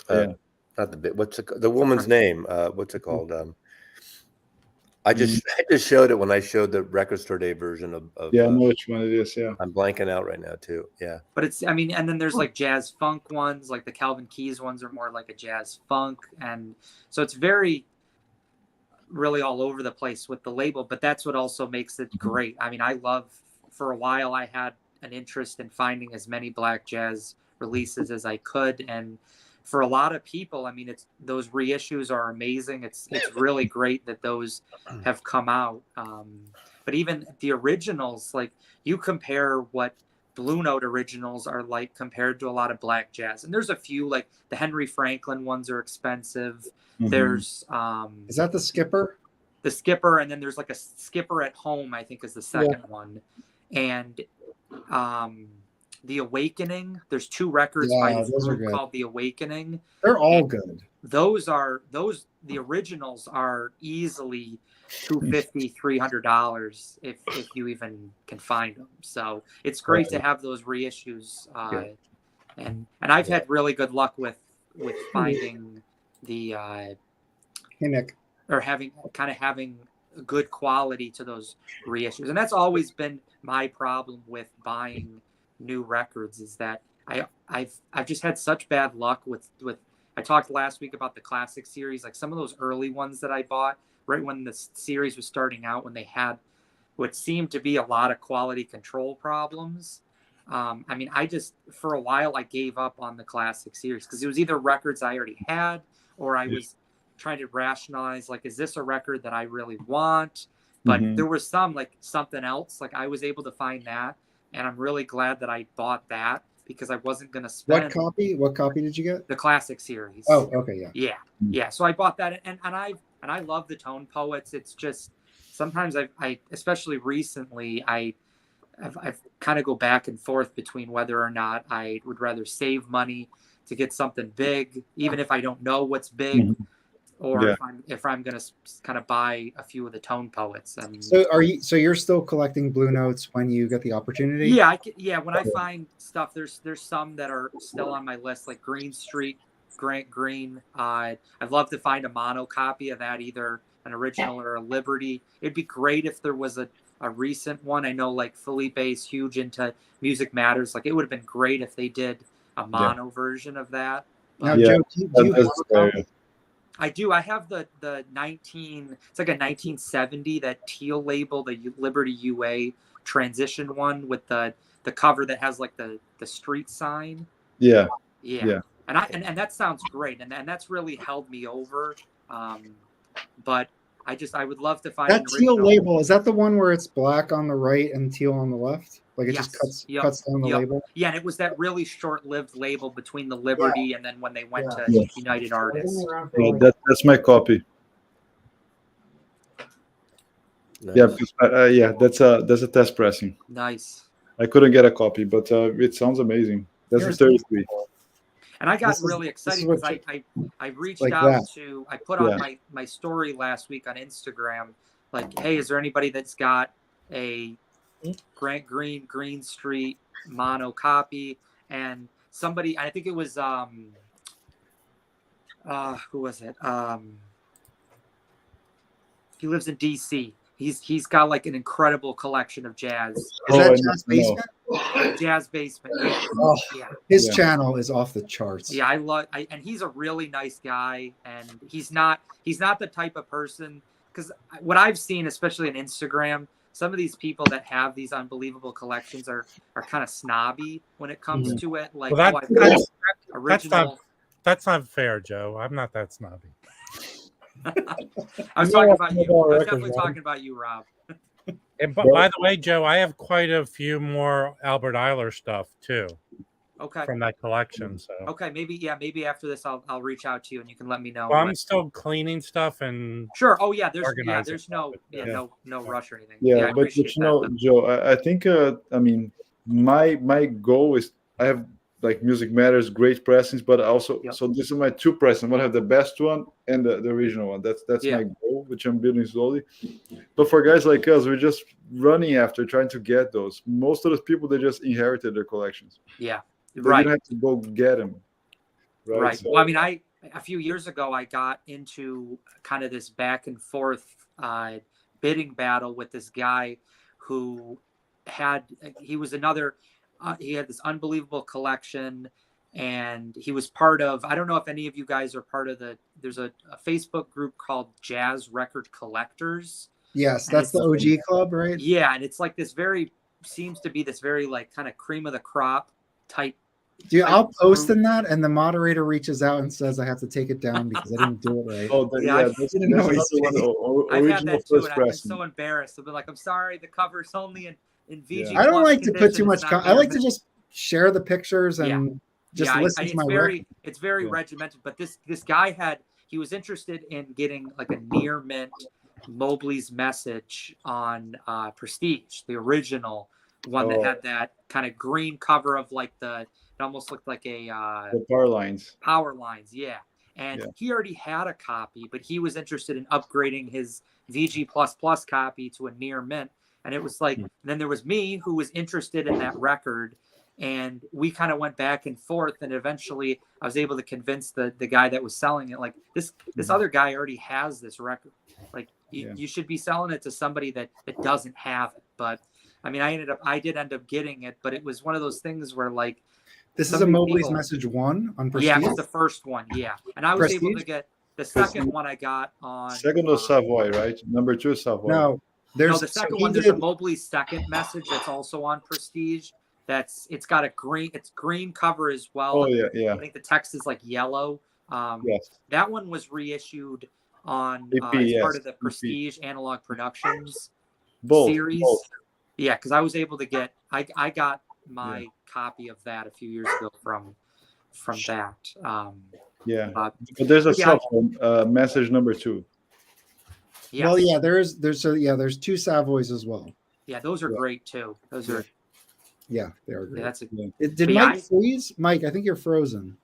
Not the big. What's the woman's name? What's it called? I just showed it when I showed the Record Store Day version of I know which one it is. Yeah, I'm blanking out right now too. Yeah, but it's, I mean, and then there's like jazz funk ones, like the Calvin Keys ones are more like a jazz funk, and so it's very really all over the place with the label. But that's what also makes it great. I mean, for a while I had an interest in finding as many Black Jazz releases as I could, and for a lot of people, I mean, those reissues are amazing. It's really great that those have come out. But even the originals, like you compare what Blue Note originals are like compared to a lot of Black Jazz, and there's a few, like the Henry Franklin ones are expensive. There's is that the Skipper? The Skipper, and then there's like a Skipper at Home, I think is the second one, and The Awakening. There's 2 records by this group called The Awakening. They're all good. The originals are easily $250, $300 if you even can find them. So it's great to have those reissues. And I've had really good luck with finding the hey Nick, or having good quality to those reissues. And that's always been my problem with buying new records, is that I've just had such bad luck with I talked last week about the classic series, like some of those early ones that I bought right when the series was starting out, when they had what seemed to be a lot of quality control problems. I mean, for a while I gave up on the classic series because it was either records I already had, or I was trying to rationalize, like, is this a record that I really want? But there was some, like Something Else, like I was able to find that. And I'm really glad that I bought that because I wasn't going to spend. What copy did you get? The classic series. Oh, okay, yeah. Yeah. So I bought that, and I love the Tone Poets. It's just sometimes I especially recently I've kind of go back and forth between whether or not I would rather save money to get something big, even if I don't know what's big, or if I'm going to kind of buy a few of the Tone Poets. And so you're still collecting Blue Notes when you get the opportunity? Yeah, when I find stuff, there's some that are still on my list, like Green Street, Grant Green. I'd love to find a mono copy of that, either an original or a Liberty. It'd be great if there was a recent one. I know like Felipe is huge into Music Matters. Like it would have been great if they did a mono version of that. Now, Joe, do you have a copy? I do. I have the it's like a 1970, that teal label, the Liberty UA transition one with the cover that has like the street sign. Yeah. And that sounds great, and that's really held me over. But I would love to find That an teal original. label, is that the one where it's black on the right and teal on the left? Like it just cuts down the label? Yeah, and it was that really short-lived label between the Liberty and then when they went to Yes. United Artists. Yeah, that's my copy. Nice. Yeah, because, that's a test pressing. Nice. I couldn't get a copy, but it sounds amazing. That's a 33. And I got This is- really this excited is because what I reached like out that. to, I put on my story last week on Instagram, like, hey, is there anybody that's got a Grant Green Street mono copy? And somebody, I think it was who was it? He lives in DC. He's got like an incredible collection of jazz. Is that Jazz Basement? Jazz Basement. Yeah. Oh, Yeah. his channel is off the charts. Yeah, and he's a really nice guy, and he's not the type of person, because what I've seen, especially on Instagram, some of these people that have these unbelievable collections are kind of snobby when it comes to it. Like, Well, I've got original. That's not fair, Joe. I'm not that snobby. I was talking about you. I was definitely talking about you, Rob. And by the way, Joe, I have quite a few more Albert Eiler stuff too. Okay. From that collection. So okay, maybe after this I'll reach out to you and you can let me know. Well, I'm still cleaning stuff and sure. Oh yeah, there's no rush or anything. Yeah, but Joe, I think I mean my goal is I have like Music Matters, great pressings, but also so this is my two pressings. I want to have the best one and the original one. That's my goal, which I'm building slowly. But for guys like us, we're just running after trying to get those. Most of those people, they just inherited their collections. Yeah, they didn't have to go get them. Right. So, well, I mean, a few years ago, I got into kind of this back and forth bidding battle with this guy who he had this unbelievable collection, and he was part of, I don't know if any of you guys are part of there's a Facebook group called Jazz Record Collectors. Yes, that's the OG club, right? Yeah, and it's like seems to be this very like kind of cream of the crop type. Dude, I'll post in that, and the moderator reaches out and says I have to take it down because I didn't do it right. I've had that too, and I've been so embarrassed. I've been like, I'm sorry, the cover's only in VG. I don't like to put too much. I like to just share the pictures and just listen to my record. It's very regimented. But this guy he was interested in getting like a near mint Mobley's Message on Prestige, the original one that had that kind of green cover of like it almost looked like the power lines. Power lines, yeah. And he already had a copy, but he was interested in upgrading his VG++ copy to a near mint. And it was like, and then there was me who was interested in that record, and we kind of went back and forth, and eventually I was able to convince the guy that was selling it, like this other guy already has this record, like you should be selling it to somebody that doesn't have it. But I mean, I did end up getting it, but it was one of those things where like, this is a Mobley's Message 1 on Prestige? Yeah, it was the first one, yeah. And I was able to get the second one I got on... Second was Savoy, right? Number 2 is Savoy. No, the second one, there's a Mobley's second message that's also on Prestige. It's got a green cover as well. Oh, yeah. I think the text is like yellow. Yes. That one was reissued on as part of the Prestige Analog Productions series. Both. Yeah, because I was able to get... I got my copy of that a few years ago from that. But there's a message number 2. Yes. Well, yeah, there's 2 Savoys as well. Yeah, those are great too. Those are. Yeah, they are great. Yeah, did Mike freeze? Mike, I think you're frozen.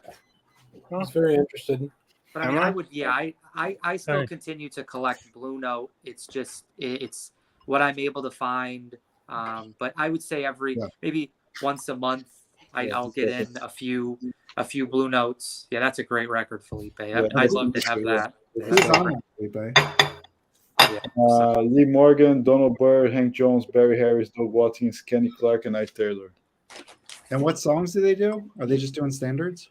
I was very interested. But I mean, I still continue to collect Blue Note. It's just it's what I'm able to find. But I would say maybe once a month I'll get in a few Blue Notes. Yeah, that's a great record, Felipe. I'd love to have that. Who's on that, Felipe? Lee Morgan, Donald Byrd, Hank Jones, Barry Harris, Doug Watkins, Kenny Clark, and Ike Taylor. And what songs do they do? Are they just doing standards?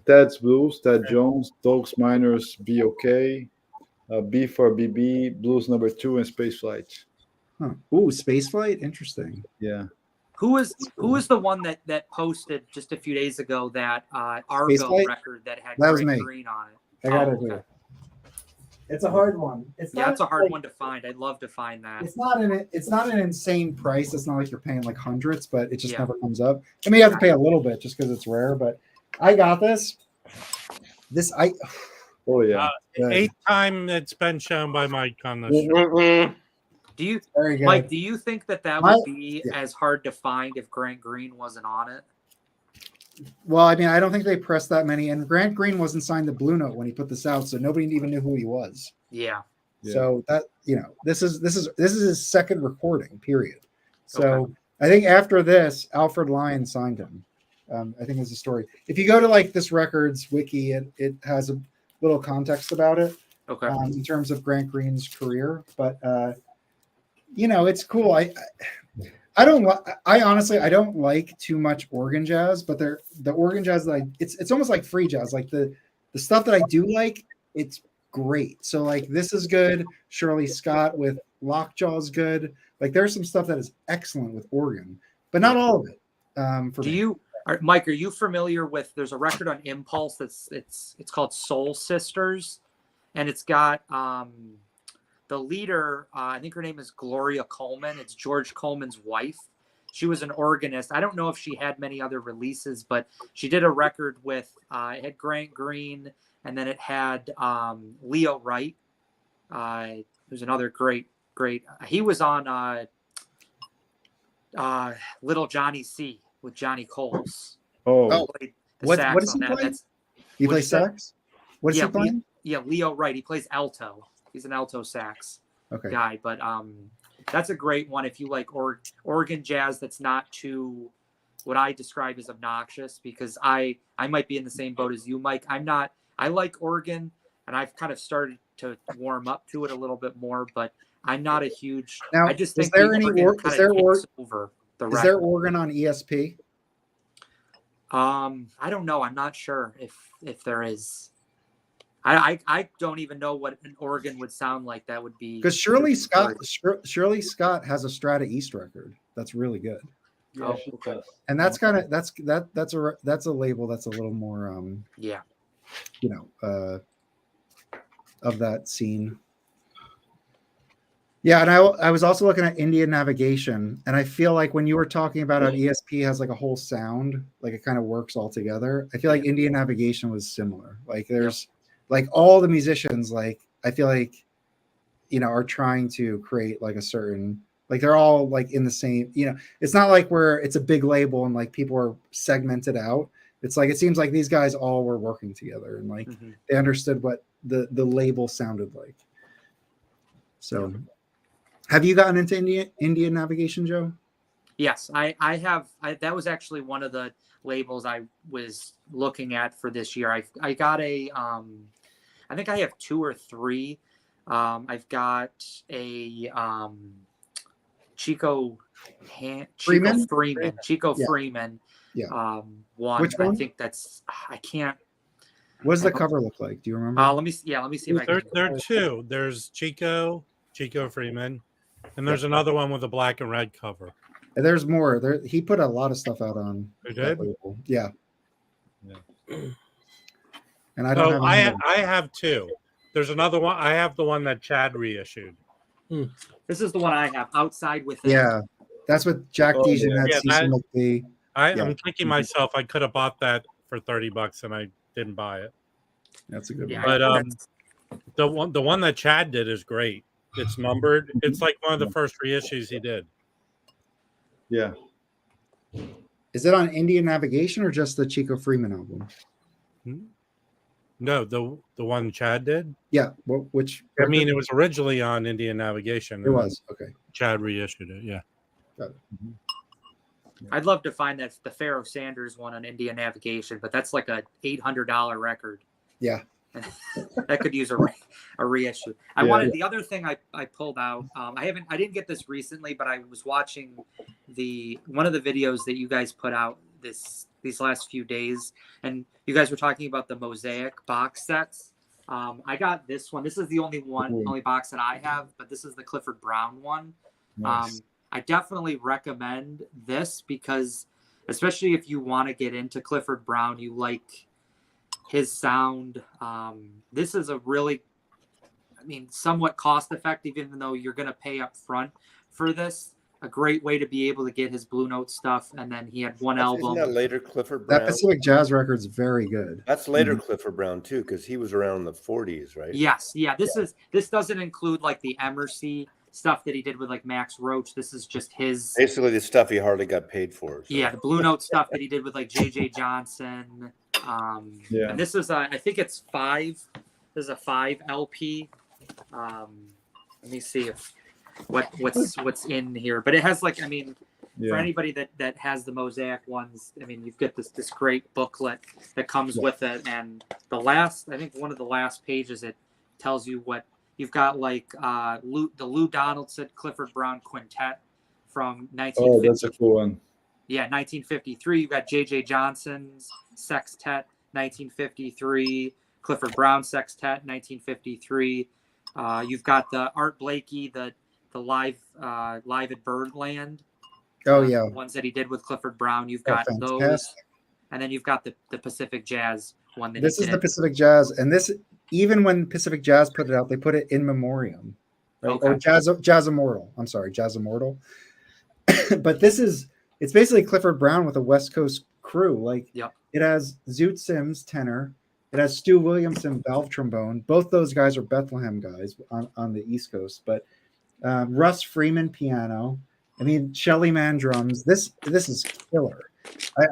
Ted's Blues, Ted Jones, Doug's Miners, Be Okay, B for BB, Blues number 2, and Space Flight. Huh. Ooh, Space Flight? Interesting. Yeah. Who was the one that posted just a few days ago that Argo record that had that was green on it? I got it here. It's a hard one. It's Yeah, not, that's a hard like, one to find. I'd love to find that. It's not an insane price. It's not like you're paying like hundreds, but it just Yeah. never comes up. I mean, you have to pay a little bit just because it's rare, but I got this. Oh yeah. Good. 8th time it's been shown by Mike on the show. Mm-mm. Do you, Very good. Mike? Do you think that My- would be as hard to find if Grant Green wasn't on it? Well, I mean, I don't think they pressed that many, and Grant Green wasn't signed to Blue Note when he put this out, so nobody even knew who he was. Yeah. So that, this is his second recording, period. So Okay. I think after this, Alfred Lyon signed him. I think is the story. If you go to like this records wiki, it has a little context about it. Okay. In terms of Grant Green's career, but it's cool. I honestly don't like too much organ jazz, but the organ jazz that it's almost like free jazz. Like the stuff that I do like, it's great. So like this is good. Shirley Scott with Lockjaw is good. Like there's some stuff that is excellent with organ, but not all of it. Mike, are you familiar with? There's a record on Impulse it's called Soul Sisters, and it's got the leader. I think her name is Gloria Coleman. It's George Coleman's wife. She was an organist. I don't know if she had many other releases, but she did a record with it had Grant Green, and then it had Leo Wright. There's another great. He was on Little Johnny C with Johnny Coles. Oh, what is he that. playing? He plays sax. What is he playing? Leo Wright. He plays alto. He's an alto sax guy, but that's a great one if you like organ jazz that's not too what I describe as obnoxious, because I might be in the same boat as you, Mike. I like organ, and I've kind of started to warm up to it a little bit more, but I'm not a huge. Now, I just is think there any is there organ on ESP? I don't know. I'm not sure if there is. I don't even know what an organ would sound like. That would be because Shirley Scott has a Strata East record that's really good. Oh, okay. And that's kind of that's a label that's a little more of that scene. Yeah, and I was also looking at Indian Navigation, and I feel like when you were talking about how ESP has like a whole sound, like it kind of works all together. I feel like Indian Navigation was similar. Like there's like all the musicians, like I feel like are trying to create like a certain, like they're all like in the same, it's not like where it's a big label and like people are segmented out. It's like it seems like these guys all were working together and like they understood what the label sounded like. So have you gotten into Indian Navigation, Joe? Yes, I have. That was actually one of the labels I was looking at for this year. I got I think I have 2 or 3. I've got a Chico Freeman. Yeah. One. Which one? I think that's. I can't. What does the cover look like? Do you remember? Let me see. If There are 2. There's Chico Freeman, and there's another one with a black and red cover. And there's more. He put a lot of stuff out on that label. Yeah. And I don't have. I have 2. There's another one. I have the one that Chad reissued. This is the one I have. Outside Within. Yeah, that's what Jack Dejan had. I'm kicking myself. I could have bought that for $30 and I didn't buy it. That's a good one. But the one that Chad did is great. It's numbered. It's like one of the first reissues he did. Yeah. Is it on Indian Navigation or just the Chico Freeman album? No, the one Chad did. Yeah. Which? I mean, it was originally on Indian Navigation. It was okay. Chad reissued it. Yeah. Got it. I'd love to find that the Pharaoh Sanders one on Indian Navigation, but that's like a $800 record. Yeah. That could use a reissue. I wanted the other thing I pulled out. I didn't get this recently, but I was watching one of the videos that you guys put out these last few days, and you guys were talking about the Mosaic box sets. I got this one. This is the only box that I have, but this is the Clifford Brown one. Nice. I definitely recommend this because, especially if you want to get into Clifford Brown, you like his sound. This is a really, I mean, somewhat cost effective, even though you're going to pay up front for this. A great way to be able to get his Blue Note stuff, and then he had one album. Isn't that later Clifford Brown? That Pacific Jazz record's very good. That's later Clifford Brown too, because he was around in the 40s, right? Yes, yeah. This doesn't include like the Emersy stuff that he did with like Max Roach. This is just his basically the stuff he hardly got paid for. So. Yeah, the Blue Note stuff that he did with like J.J. Johnson. And this is I think it's 5. This is a 5 LP. Let me see if what's in here, but it has like, I mean, for anybody that has the Mosaic ones, I mean, you've got this great booklet that comes with it, and I think one of the last pages, it tells you what you've got, like the Lou Donaldson Clifford Brown Quintet from 1950. Oh, that's a cool one. Yeah, 1953. You've got J.J. Johnson's Sextet, 1953. Clifford Brown Sextet, 1953. You've got the Art Blakey, the live at Birdland. Oh yeah, Ones that he did with Clifford Brown. You've got those, and then you've got the Pacific Jazz one. This is the Pacific Jazz, and this, even when Pacific Jazz put it out, they put it in memoriam, right? Okay. Or Jazz Immortal. I'm sorry, Jazz Immortal. But it's basically Clifford Brown with a West Coast crew. Like, It has Zoot Sims tenor. It has Stu Williamson valve trombone. Both those guys are Bethlehem guys on the East Coast. But Russ Freeman piano. I mean, Shelly Man drums. This is killer.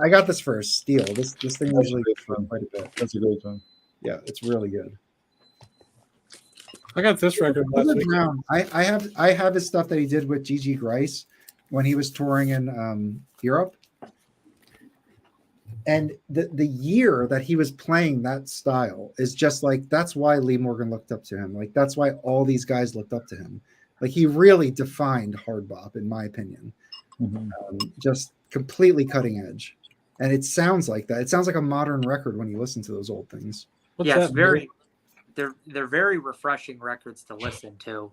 I got this for a steal. This thing usually goes for quite a bit. That's a great one. Yeah, it's really good. I got this record last week. Brown. I have his stuff that he did with Gigi Grice when he was touring in Europe. And the year that he was playing that style is just like, that's why Lee Morgan looked up to him. Like, that's why all these guys looked up to him. Like, he really defined hard bop, in my opinion. Just completely cutting edge. And it sounds like that. It sounds like a modern record when you listen to those old things. It's very, they're very refreshing records to listen to.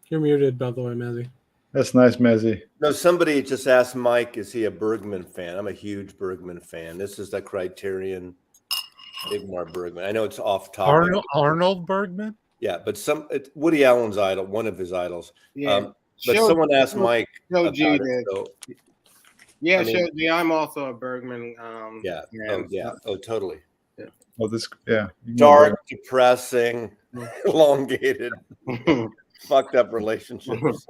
You're muted, by the way, Mazzy. That's nice, Mazzy. No, somebody just asked Mike, is he a Bergman fan? I'm a huge Bergman fan. This is the Criterion Igmar Bergman. I know it's off topic. Arnold Bergman? Yeah, but it's Woody Allen's idol, one of his idols. Yeah. But someone asked Mike. Show G did. Yeah, Show G. I'm also a Bergman. Yeah. fan, Oh, totally. Yeah. Oh, this. Yeah. Dark, depressing, elongated, fucked up relationships.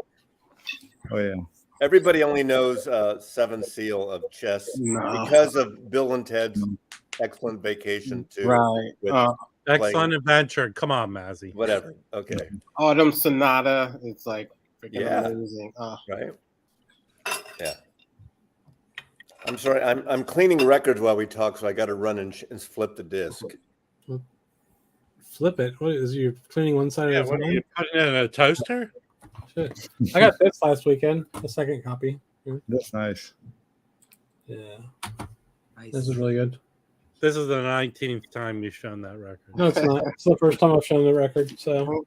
Oh yeah. Everybody only knows Seven Seal of Chess because of Bill and Ted's Excellent Vacation too. Right. Excellent Adventure. Come on, Mazzy. Whatever. Okay. Autumn Sonata. It's like freaking amazing. Right. Yeah. I'm sorry. I'm cleaning records while we talk, so I got to run and flip the disc. Flip it. What is you cleaning one side of the What are you putting it in a toaster? Shit. I got this last weekend, the second copy. That's nice. Yeah. Nice. This is really good. This is the 19th time you've shown that record. No, it's not. It's the first time I've shown the record. So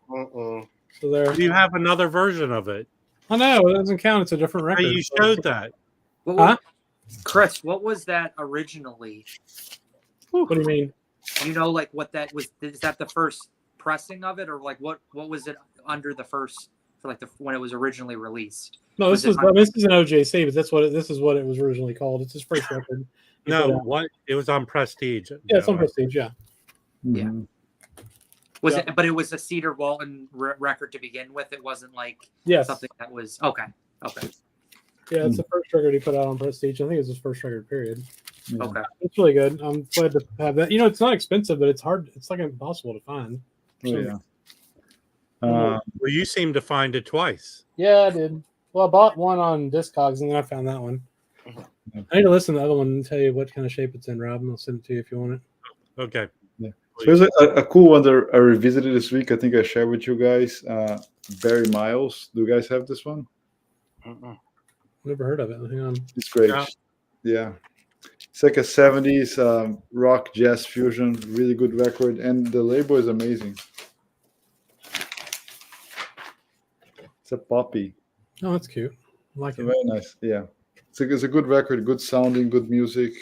there. You have another version of it. Oh no, it doesn't count. It's a different record. You showed that. Chris, what was that originally? What do you mean? You know, like what that was? Is that the first pressing of it, or like what was it under the first for like when it was originally released? No, this is an OJC, but this is what it was originally called. It's his first record. What it was on Prestige. Yeah, it's on Prestige. Yeah. Yeah. Was it? But it was a Cedar Walton record to begin with. It wasn't like something that was okay. Yeah, it's the first record he put out on Prestige. I think it's his first record. Period. Okay. It's really good. I'm glad to have that. You know, it's not expensive, but it's hard. It's like impossible to find. Well, you seem to find it twice. Yeah, I did. Well, I bought one on Discogs, and then I found that one. I need to listen to the other one and tell you what kind of shape it's in, Rob, and I'll send it to you if you want it. Okay. Yeah. So there's a cool one that I revisited this week. I think I shared with you guys. Barry Miles. Do you guys have this one? Never heard of it. Hang on. It's great. Yeah. It's like a 70s rock jazz fusion. Really good record. And the label is amazing. It's a poppy. Oh, that's cute. I like it. Very nice. Yeah. It's a good record. Good sounding. Good music.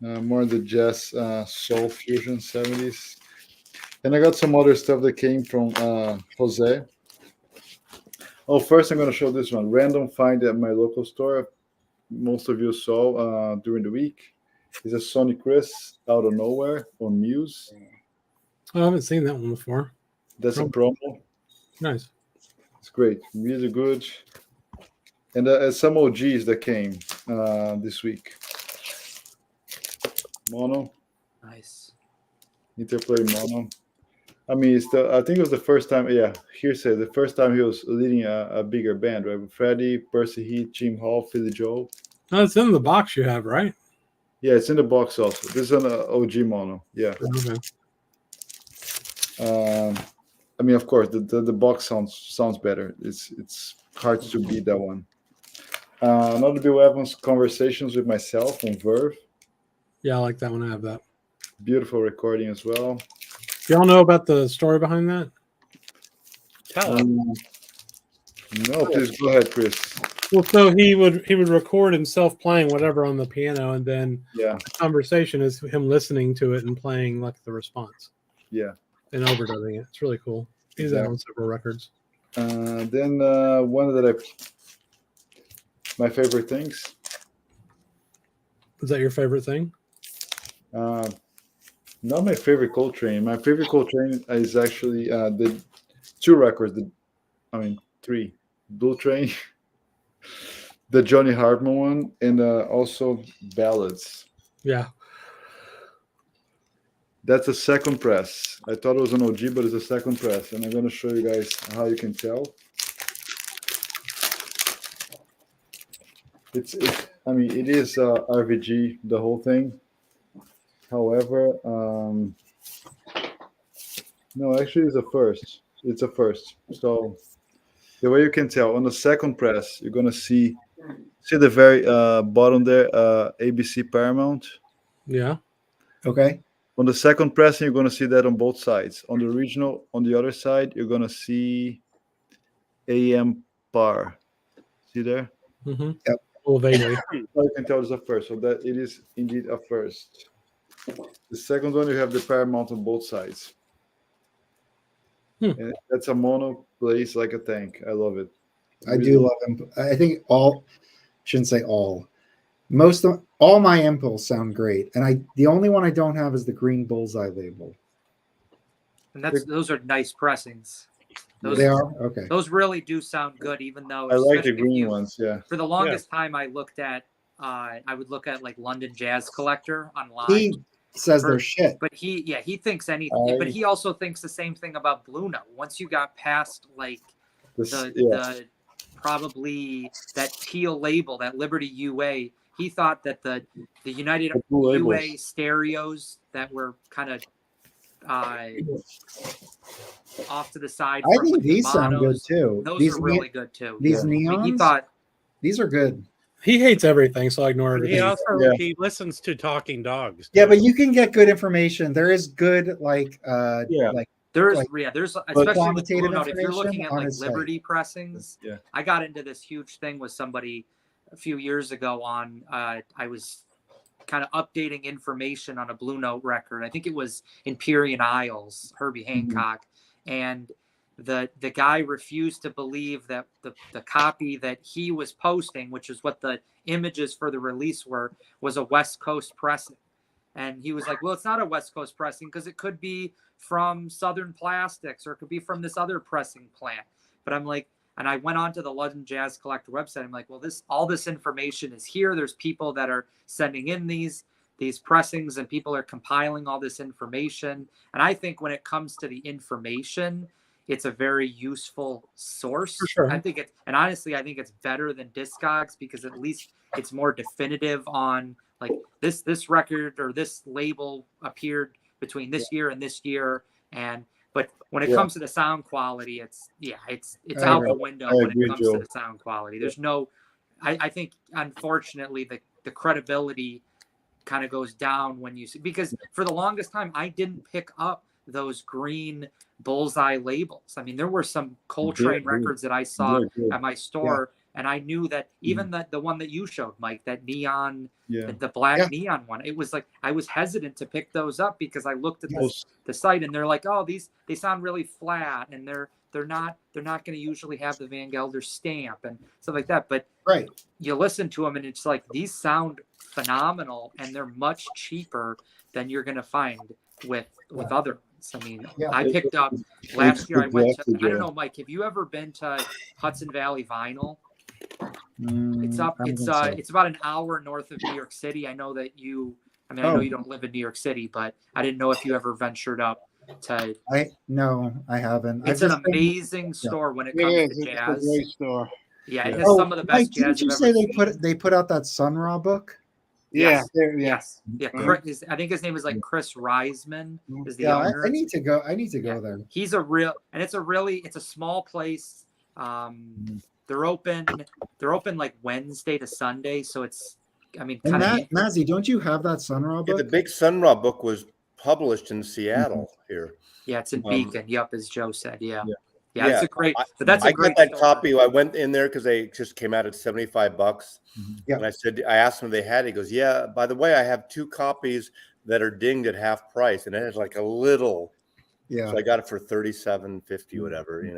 More the jazz soul fusion 70s. And I got some other stuff that came from Jose. Oh, first I'm going to show this one. Random find at my local store. Most of you saw during the week. It's a Sonny Chris out of nowhere on Muse. I haven't seen that one before. That's a promo. Nice. It's great. Really good. And some OGs that came this week. Mono. Nice. Interplay Mono. I mean, I think it was the first time. Yeah, Hearsay. The first time he was leading a bigger band, right? With Freddie, Percy Heath, Jim Hall, Philly Joe. No, it's in the box you have, right? Yeah, it's in the box also. This is an OG Mono. Yeah. Okay. I mean, of course, the box sounds better. It's hard to beat that one. Another Bill Evans Conversations with Myself on Verve. Yeah, I like that one. I have that. Beautiful recording as well. Y'all know about the story behind that? Tell us. No, please go ahead, Chris. Well, so he would record himself playing whatever on the piano, and then Yeah, the conversation is him listening to it and playing like the response yeah. and overdubbing it. It's really cool. He's out on several records. Then one that my favorite things. Is that your favorite thing? Not my favorite Coltrane. My favorite Coltrane is actually the two records. Three. Blue Train, the Johnny Hartman one, and also Ballads. Yeah. That's a second press. I thought it was an OG, but it's a second press, and I'm going to show you guys how you can tell. It is RVG, the whole thing. However, no, actually, it's a first. It's a first. So the way you can tell on the second press, you're gonna see the very bottom there, ABC Paramount. Yeah. Okay. On the second pressing, you're gonna see that on both sides. On the original, on the other side, you're gonna see AM Par. See there? Mm-hmm. Yep. Well, vaguely. You can tell it's a first, so that it is indeed a first. The second one, you have the Paramount on both sides. And that's a mono, plays like a tank. I love it. I do love him. I think shouldn't say all. All my impulse sound great, and the only one I don't have is the green bullseye label. And those are nice pressings. They are okay. Those really do sound good, even though I like the green ones. Yeah. For the longest time, I would look at like London Jazz Collector online. He says they're shit, but he thinks anything. But he also thinks the same thing about Blue Note. Once you got past like the probably that teal label, that Liberty UA, he thought that the United UA stereos that were kind of off to the side. I think these sound good too. Those are really good too. These neons, he thought these are good. He hates everything, so I ignore everything. He listens to talking dogs. Yeah, but you can get good information. There is good there's especially with Blue Note, if you're looking at like Liberty pressings. Yeah. I got into this huge thing with somebody a few years ago on I was kind of updating information on a Blue Note record. I think it was Empyrean Isles, Herbie Hancock, and the guy refused to believe that the copy that he was posting, which is what the images for the release were, was a West Coast pressing. And he was like, well, it's not a West Coast pressing because it could be from Southern Plastics or it could be from this other pressing plant. But I'm like, and I went on to the London Jazz Collector website. I'm like, well, all this information is here. There's people that are sending in these pressings and people are compiling all this information. And I think when it comes to the information, it's a very useful source. For sure. I think it's better than Discogs because at least it's more definitive on like this record or this label appeared between this year and this year. But when it comes to the sound quality, it's out the window when it comes to the sound quality. There's I think unfortunately the credibility kind of goes down when you see, because for the longest time I didn't pick up those green bullseye labels. I mean, there were some Coltrane records that I saw at my store And I knew that even the one that you showed, Mike, that neon, Yeah. the black neon one, it was like I was hesitant to pick those up because I looked at the site and they're like, oh, they sound really flat and they're not going to usually have the Van Gelder stamp and stuff like that. But you listen to them and it's like these sound phenomenal and they're much cheaper than you're going to find with other ones. I mean, I picked up last year. I went to, I don't know, Mike, have you ever been to Hudson Valley Vinyl? It's about an hour north of New York City. I know that I know you don't live in New York City, but I didn't know if you ever ventured up to. No, I haven't. It's an amazing store when it comes to jazz. It's a great store. Yeah, it has some of the best jazz. Didn't you say they put out that Sun Ra book? Yes. Yes. Chris, I think his name is like Chris Reisman is the owner. I need to go there. He's it's a small place. They're open like Wednesday to Sunday, so it's kind of. Mazzy, don't you have that Sun Ra book? The big Sun Ra book was published in Seattle here. Yeah, it's in Beacon. As Joe said. Yeah, it's a great. But that's I got that copy. I went in there because they just came out at $75. And I asked him if they had it. He goes, yeah. By the way, I have 2 copies that are dinged at half price, and it has like a little. Yeah. So I got it for $37.50, whatever.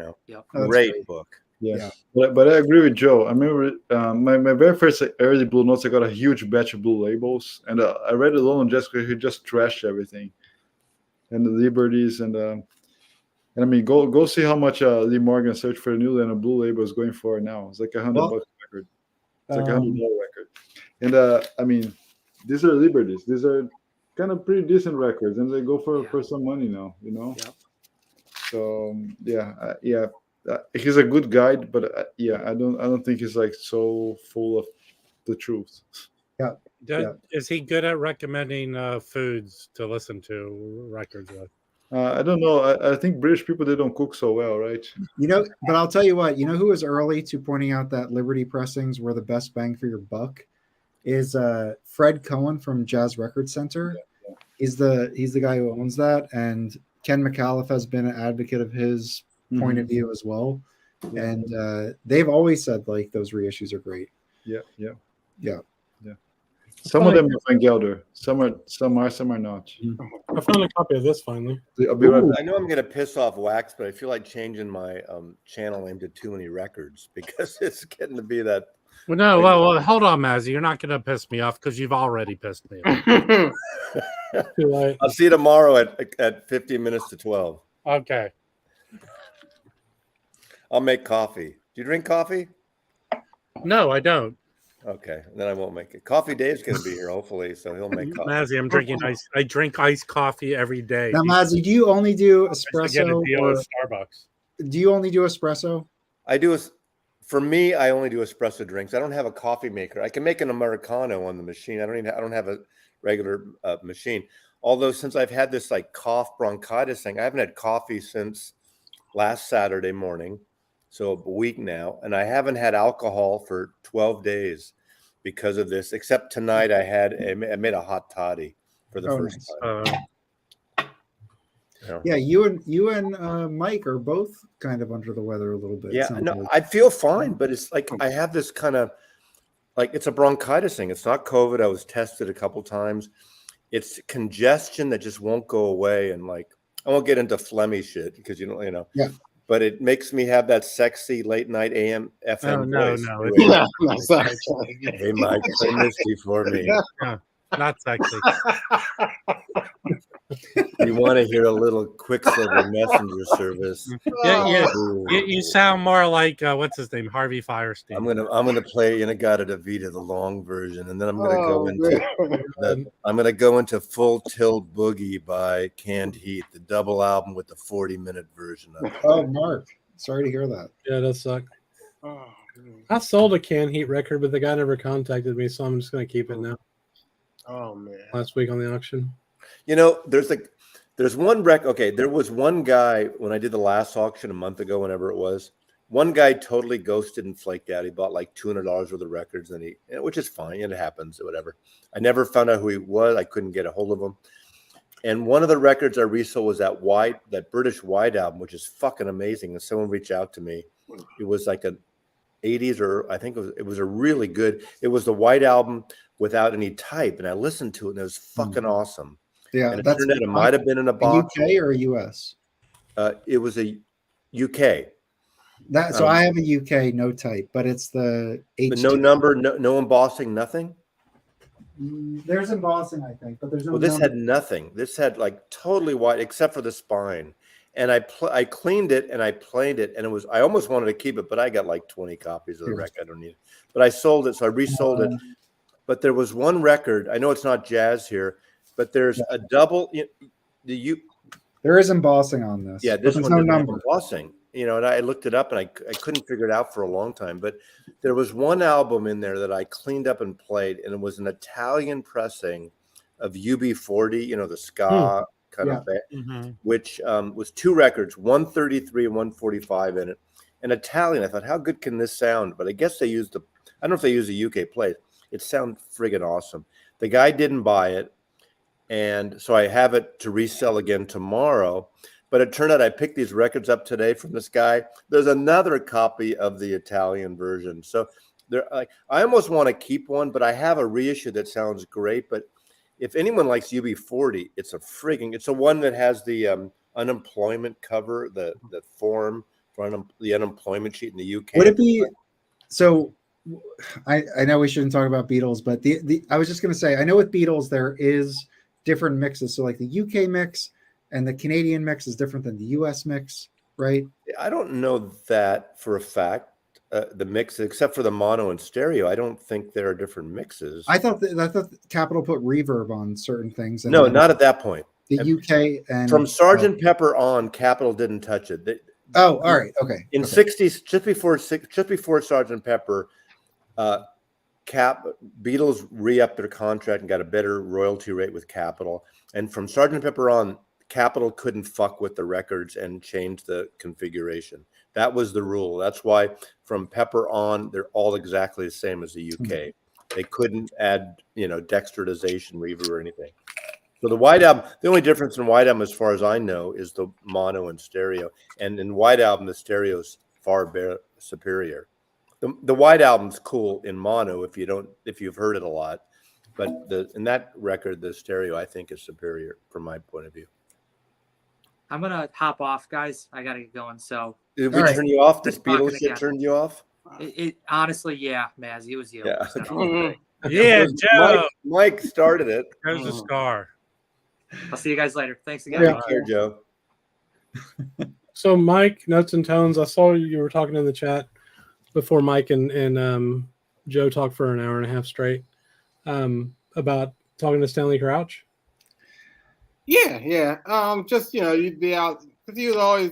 Great book. Yes. But I agree with Joe. I remember my very first early Blue Notes, I got a huge batch of blue labels, and I read it alone on Jessica, who just trashed everything, and the Liberties, and I mean, go see how much Lee Morgan Search for a New Land, a blue label is going for now. It's like $100 record. It's like $100 record, and I mean, these are Liberties. These are kind of pretty decent records, and they go for some money now. So he's a good guide, but I don't think he's like so full of the truth. Is he good at recommending foods to listen to records with? I don't know. I think British people, they don't cook so well, right? But I'll tell you what. You know who was early to pointing out that Liberty pressings were the best bang for your buck is Fred Cohen from Jazz Record Center. He's the guy who owns that, and Ken McAuliffe has been an advocate of his point of view as well, and they've always said like those reissues are great. Yeah. Some of them are Van Gelder. Some are not. I found a copy of this finally. I'll be right back. I know I'm gonna piss off Wax, but I feel like changing my channel name to Too Many Records because it's getting to be that. Well, hold on, Mazzy. You're not gonna piss me off because you've already pissed me off. I'll see you tomorrow at 15 minutes to 12. Okay. I'll make coffee. Do you drink coffee? No, I don't. Okay, then I won't make it. Coffee Dave's going to be here, hopefully, so he'll make coffee. Mazzy, I'm drinking ice. I drink iced coffee every day. Now, Mazzy, do you only do espresso? Or Starbucks. Do you only do espresso? I do. For me, I only do espresso drinks. I don't have a coffee maker. I can make an Americano on the machine. I don't have a regular machine. Although since I've had this like cough bronchitis thing, I haven't had coffee since last Saturday morning. So a week now, and I haven't had alcohol for 12 days because of this. Except tonight, I made a hot toddy for the first time. Yeah, you and Mike are both kind of under the weather a little bit. Yeah, no, I feel fine, but it's like I have this kind of like it's a bronchitis thing. It's not COVID. I was tested a couple times. It's congestion that just won't go away, and like I won't get into phlegmy shit because you know. Yeah. But it makes me have that sexy late night AM FM voice. Hey, Mike, play Misty for me. No, not sexy. You want to hear a little Quicksilver Messenger service? Yeah. You sound more like what's his name, Harvey Firestein. I'm gonna play In-A-Gadda-Da-Vida, the long version, and then I'm gonna go into Full Tilt Boogie by Canned Heat, the double album with the 40-minute version of it. Oh, Mark, sorry to hear that. Yeah, that sucked. I sold a Canned Heat record, but the guy never contacted me, so I'm just gonna keep it now. Oh man! Last week on the auction. You know, there's one record. Okay, there was one guy when I did the last auction a month ago, whenever it was. One guy totally ghosted and flaked out. He bought like $200 worth of records, and which is fine. It happens, or whatever. I never found out who he was. I couldn't get a hold of him. And one of the records I resold was that British White album, which is fucking amazing. And someone reached out to me. It was like '80s, or I think it was a really good. It was the White Album without any type, and I listened to it, and it was fucking awesome. Yeah, and it that's turned out it might have been in a box. UK or a US? It was a UK. So I have a UK no type, but it's the H2. But no number, no embossing, nothing. There's embossing, I think, but there's no. Well, this had nothing. This had like totally white, except for the spine. And I cleaned it and I planed it, and it was. I almost wanted to keep it, but I got like 20 copies of the record. I don't need it. But I sold it, so I resold it. But there was one record. I know it's not jazz here, but there's a double. There is embossing on this. Yeah, this one no number embossing. You know, and I looked it up and I couldn't figure it out for a long time. But there was one album in there that I cleaned up and played, and it was an Italian pressing of UB40, you know, the ska kind of band, which was 2 records, 133 and 145 in it. And Italian, I thought, how good can this sound? But I guess they used I don't know if they used a UK plate. It sounded friggin' awesome. The guy didn't buy it, and so I have it to resell again tomorrow. But it turned out I picked these records up today from this guy. There's another copy of the Italian version. So I almost want to keep one, but I have a reissue that sounds great. But if anyone likes UB40, it's a one that has the unemployment cover, the form for the unemployment sheet in the UK. Would it be so? I know we shouldn't talk about Beatles, but I was just going to say, I know with Beatles there is different mixes. So like the UK mix and the Canadian mix is different than the US mix, right? I don't know that for a fact. The mix, except for the mono and stereo, I don't think there are different mixes. I thought Capitol put reverb on certain things. No, not at that point. The UK and from Sgt. Pepper on, Capitol didn't touch it. All right, okay. In '60s, just before Sgt. Pepper, Beatles re-upped their contract and got a better royalty rate with Capitol. And from Sgt. Pepper on, Capitol couldn't fuck with the records and change the configuration. That was the rule. That's why from Pepper on, they're all exactly the same as the UK. They couldn't add, dexterization, reverb, or anything. So the White Album, the only difference in White Album, as far as I know, is the mono and stereo. And in White Album, the stereo is far superior. The White Album's cool in mono if you've heard it a lot, but in that record, the stereo I think is superior from my point of view. I'm gonna hop off, guys. I gotta get going. So did we turn you off? This Beatles shit turned you off? It honestly, yeah, Maz, it was you. Yeah, so. Yeah, Joe. Mike started it. There's a scar. I'll see you guys later. Thanks again. Take care, Joe. So, Mike, Notes and Tones, I saw you were talking in the chat before Mike and Joe talked for an hour and a half straight about talking to Stanley Crouch. Yeah. Just, you'd be out, because he was always,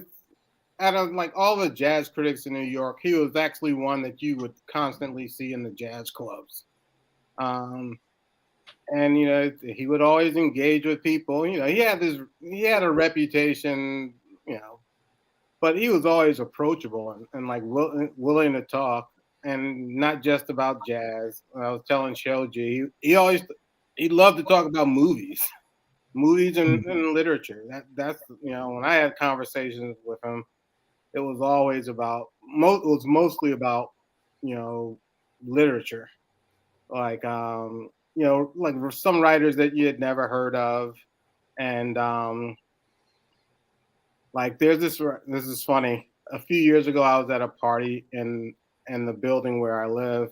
out of like all the jazz critics in New York, he was actually one that you would constantly see in the jazz clubs. And, he would always engage with people. He had a reputation, but he was always approachable and like willing to talk, and not just about jazz. I was telling Shoji, he loved to talk about movies and literature. That's when I had conversations with him, it was always mostly about literature, like like some writers that you had never heard of, and like this is funny. A few years ago, I was at a party in the building where I live,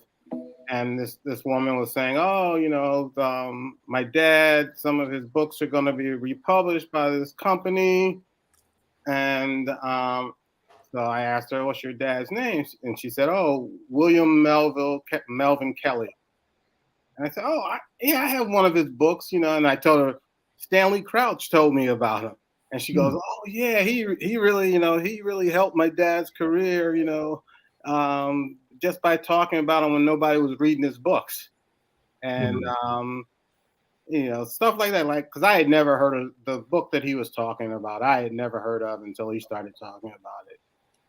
and this woman was saying, my dad, some of his books are going to be republished by this company, and so I asked her, what's your dad's name? And she said, William Melvin Kelly. And I said, I have one of his books, and I told her Stanley Crouch told me about him. And she goes, oh yeah, he really, he really helped my dad's career, just by talking about him when nobody was reading his books. And stuff like that, because I had never heard of the book that he was talking about. I had never heard of until he started talking about it.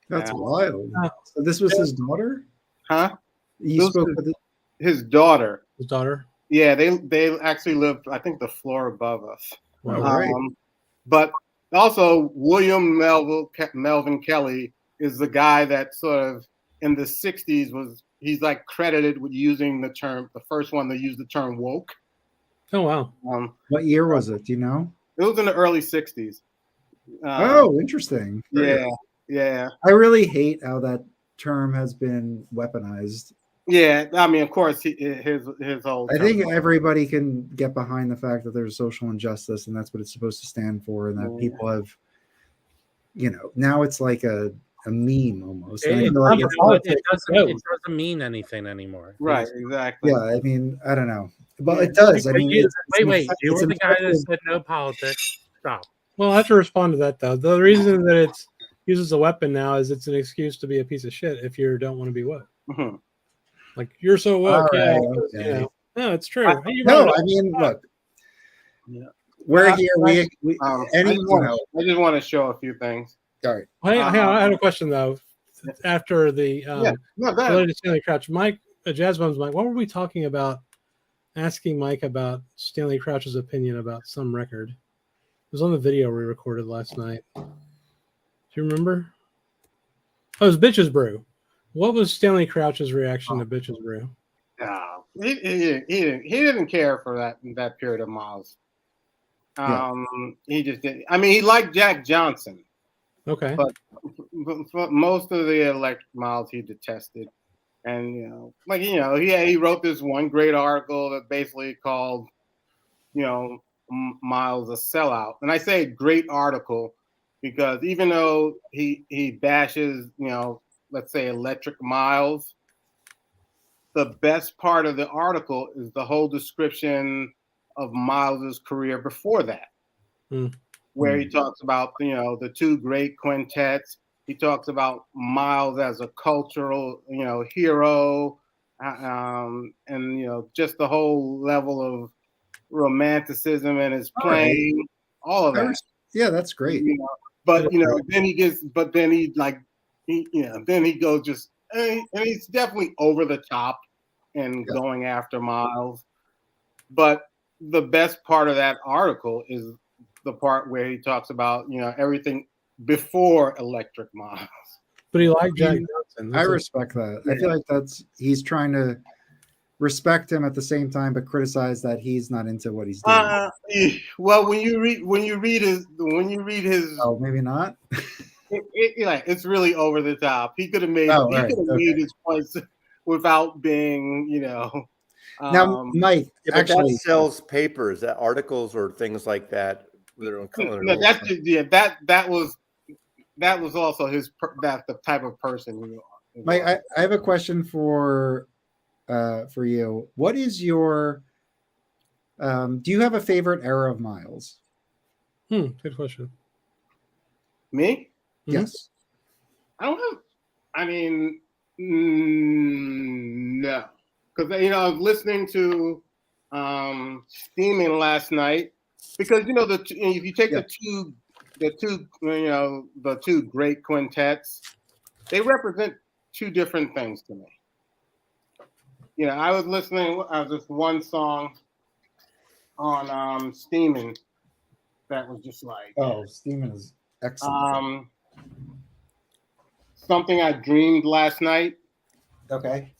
That's wild. So this was his daughter? Huh? You spoke with his daughter. His daughter? Yeah, they actually lived, I think, the floor above us. Right. But also, William Melvin Kelly is the guy that sort of in the 60s he's like credited with using the first one to use the term woke. Oh wow. What year was it? Do you know? It was in the early 60s. Oh, interesting. Yeah. I really hate how that term has been weaponized. Yeah, I mean, of course, his whole. I think everybody can get behind the fact that there's social injustice, and that's what it's supposed to stand for, and that people have, now it's like a meme almost. It doesn't mean anything anymore. Right, exactly. Yeah, I mean, I don't know, but it does. I mean, wait, you were the guy that said no politics. Stop. Well, I have to respond to that though. The reason that it's used as a weapon now is it's an excuse to be a piece of shit if you don't want to be woke. Mm-hmm. Like you're so woke, right, okay. No, it's true. I mean, look, we're here. I just want to show a few things. All right. I had a question though. After the related to Stanley Crouch, Mike, Jazz Bum's Mike, what were we talking about? Asking Mike about Stanley Crouch's opinion about some record. It was on the video we recorded last night. Do you remember? Oh, it was Bitches Brew. What was Stanley Crouch's reaction to Bitches Brew? He didn't care for that period of Miles. He just didn't. I mean, he liked Jack Johnson. Okay. But most of the electric Miles he detested. And he wrote this one great article that basically called Miles a sellout. And I say great article because even though he bashes, let's say Electric Miles, the best part of the article is the whole description of Miles's career before that, where he talks about the two great quintets. He talks about Miles as a cultural hero, and just the whole level of romanticism in his playing, all of that. Yeah, that's great. But then he goes just, and he's definitely over the top and going after Miles. But the best part of that article is the part where he talks about everything before Electric Miles. But he liked Jack Johnson. I respect that. I feel like he's trying to respect him at the same time, but criticize that he's not into what he's doing. Well, when you read his, oh, maybe not. It's really over the top. He could have made made his points without being, Now, Mike, actually that sells papers, that articles or things like that. That was also the type of person he was. Mike, I have a question for you. What is your do you have a favorite era of Miles? Good question. Me? Yes. I don't have. I mean, no, because I was listening to Steaming last night because if you take the two great quintets, they represent two different things to me. I was listening. I was just one song on Steaming that was just like, Steaming is excellent. Something I Dreamed Last Night. Okay.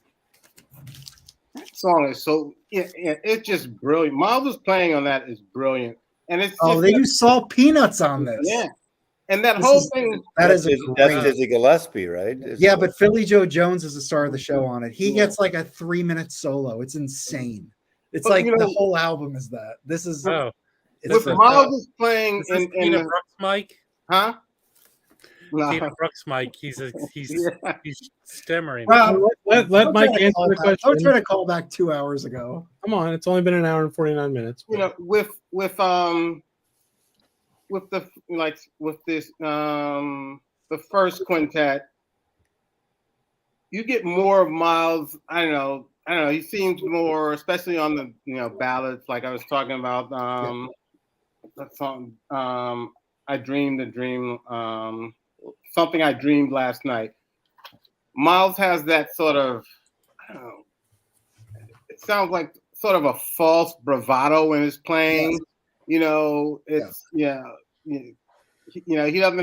That song is so it's just brilliant. Miles' playing on that is brilliant, and it's they do Salt Peanuts on this. Yeah, and that whole thing. That's Dizzy Gillespie, right? Yeah, but Philly Joe Jones is the star of the show on it. He gets like a 3-minute solo. It's insane. It's like the whole album is that. This is with Miles playing in Tina Brooks, Mike. Huh? Tina Brooks, Mike. He's stammering. Well, let Mike answer the question. Don't try to call back 2 hours ago. Come on, it's only been an hour and 49 minutes. With the first quintet, you get more of Miles. I don't know. He seems more, especially on the ballads. Like I was talking about that song. I Dreamed a Dream. Something I Dreamed Last Night. Miles has that sort of, I don't know, it sounds like sort of a false bravado in his playing. He doesn't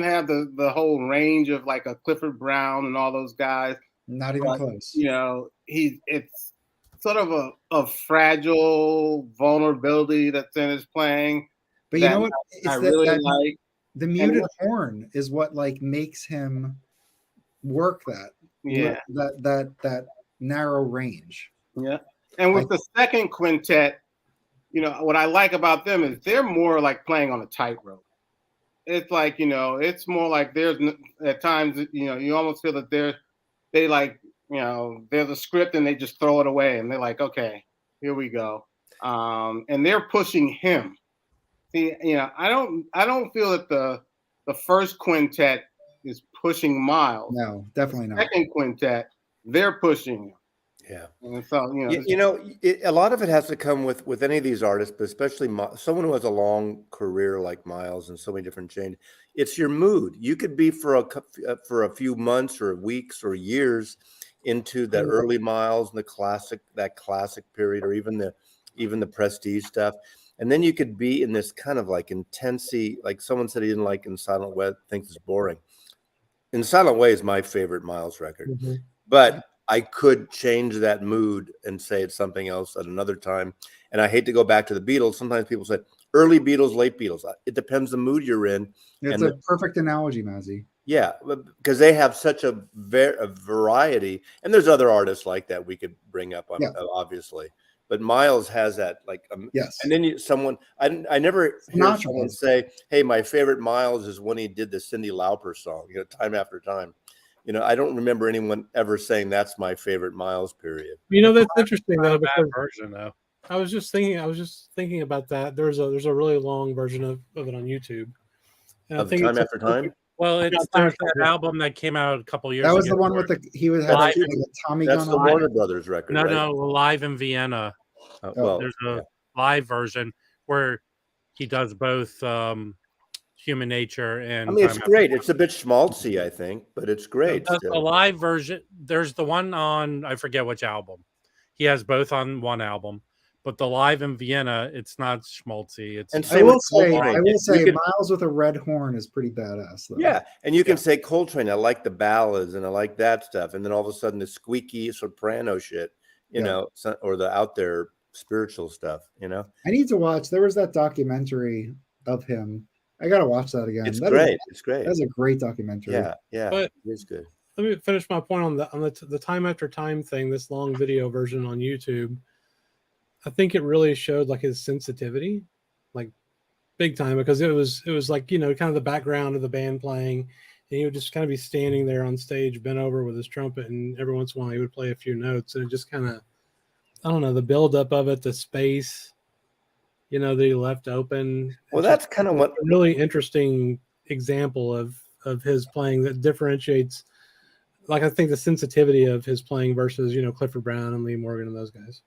have the whole range of like a Clifford Brown and all those guys. Not even close. You know, it's sort of a fragile vulnerability that's in his playing. But you know what? It's I really like. The muted horn is what like makes him work that. Yeah. That narrow range. Yeah. And with the second quintet, you know, what I like about them is they're more like playing on a tightrope. It's like, you know, it's more like there's at times, you know, you almost feel that they like, you know, there's a script and they just throw it away and they're like, okay, here we go. And they're pushing him. See, you know, I don't feel that the first quintet is pushing Miles. No, definitely not. Second quintet, they're pushing him. Yeah. And so, a lot of it has to come with any of these artists, but especially someone who has a long career like Miles and so many different changes. It's your mood. You could be for a few months or weeks or years into the early Miles and that classic period, or even the prestige stuff. And then you could be in this kind of like intensity, like someone said he didn't like In Silent Way, thinks it's boring. In Silent Way is my favorite Miles record. Mm-hmm. But I could change that mood and say it's something else at another time. And I hate to go back to the Beatles. Sometimes people say early Beatles, late Beatles. It depends the mood you're in. It's a perfect analogy, Mazzy. Yeah, because they have such a variety. And there's other artists like that we could bring up, obviously. But Miles has that, like, yes. And then I never hear someone say, "Hey, my favorite Miles is when he did the Cyndi Lauper song." You know, time after time. You know, I don't remember anyone ever saying that's my favorite Miles period. You know, that's interesting though. Because version though. I was just thinking about that. There's a really long version of it on YouTube. And I think Time After Time. Well, it's that album that came out a couple years ago. That was the one with he was having a Tommy gun. That's the Warner Brothers record. No, Live in Vienna. There's a live version where he does both Human Nature and. I mean, it's great. It's a bit schmaltzy, I think, but it's great. The live version. There's the one on, I forget which album. He has both on one album. But the Live in Vienna, it's not schmaltzy. I will say, Miles with a red horn is pretty badass, though. Yeah, and you can say Coltrane. I like the ballads and I like that stuff, and then all of a sudden the squeaky soprano shit, you know, or the out there spiritual stuff. You know, I need to watch. There was that documentary of him. I gotta watch that again. It's great. It's great. That's a great documentary. Yeah, but it's good. Let me finish my point on the Time After Time thing. This long video version on YouTube. I think it really showed like his sensitivity, like big time, because it was like, you know, kind of the background of the band playing, and he would just kind of be standing there on stage, bent over with his trumpet, and every once in a while he would play a few notes, and it just kind of, I don't know, the buildup of it, the space, you know, that he left open. Well, that's kind of what a really interesting example of his playing that differentiates, like, I think the sensitivity of his playing versus, you know, Clifford Brown and Lee Morgan and those guys.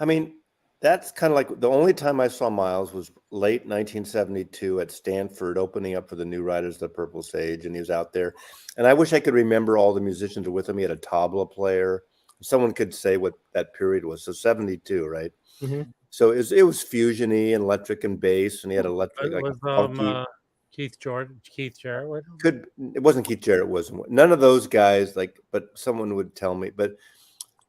I mean, that's kind of like the only time I saw Miles was late 1972 at Stanford, opening up for the New Riders of the Purple Sage, and he was out there. And I wish I could remember all the musicians were with him. He had a tabla player. Someone could say what that period was. So 72, right? Mm-hmm. So it was fusion-y and electric and bass, and he had electric. It was Keith Jarrett. It wasn't Keith Jarrett. It wasn't none of those guys. But someone would tell me. But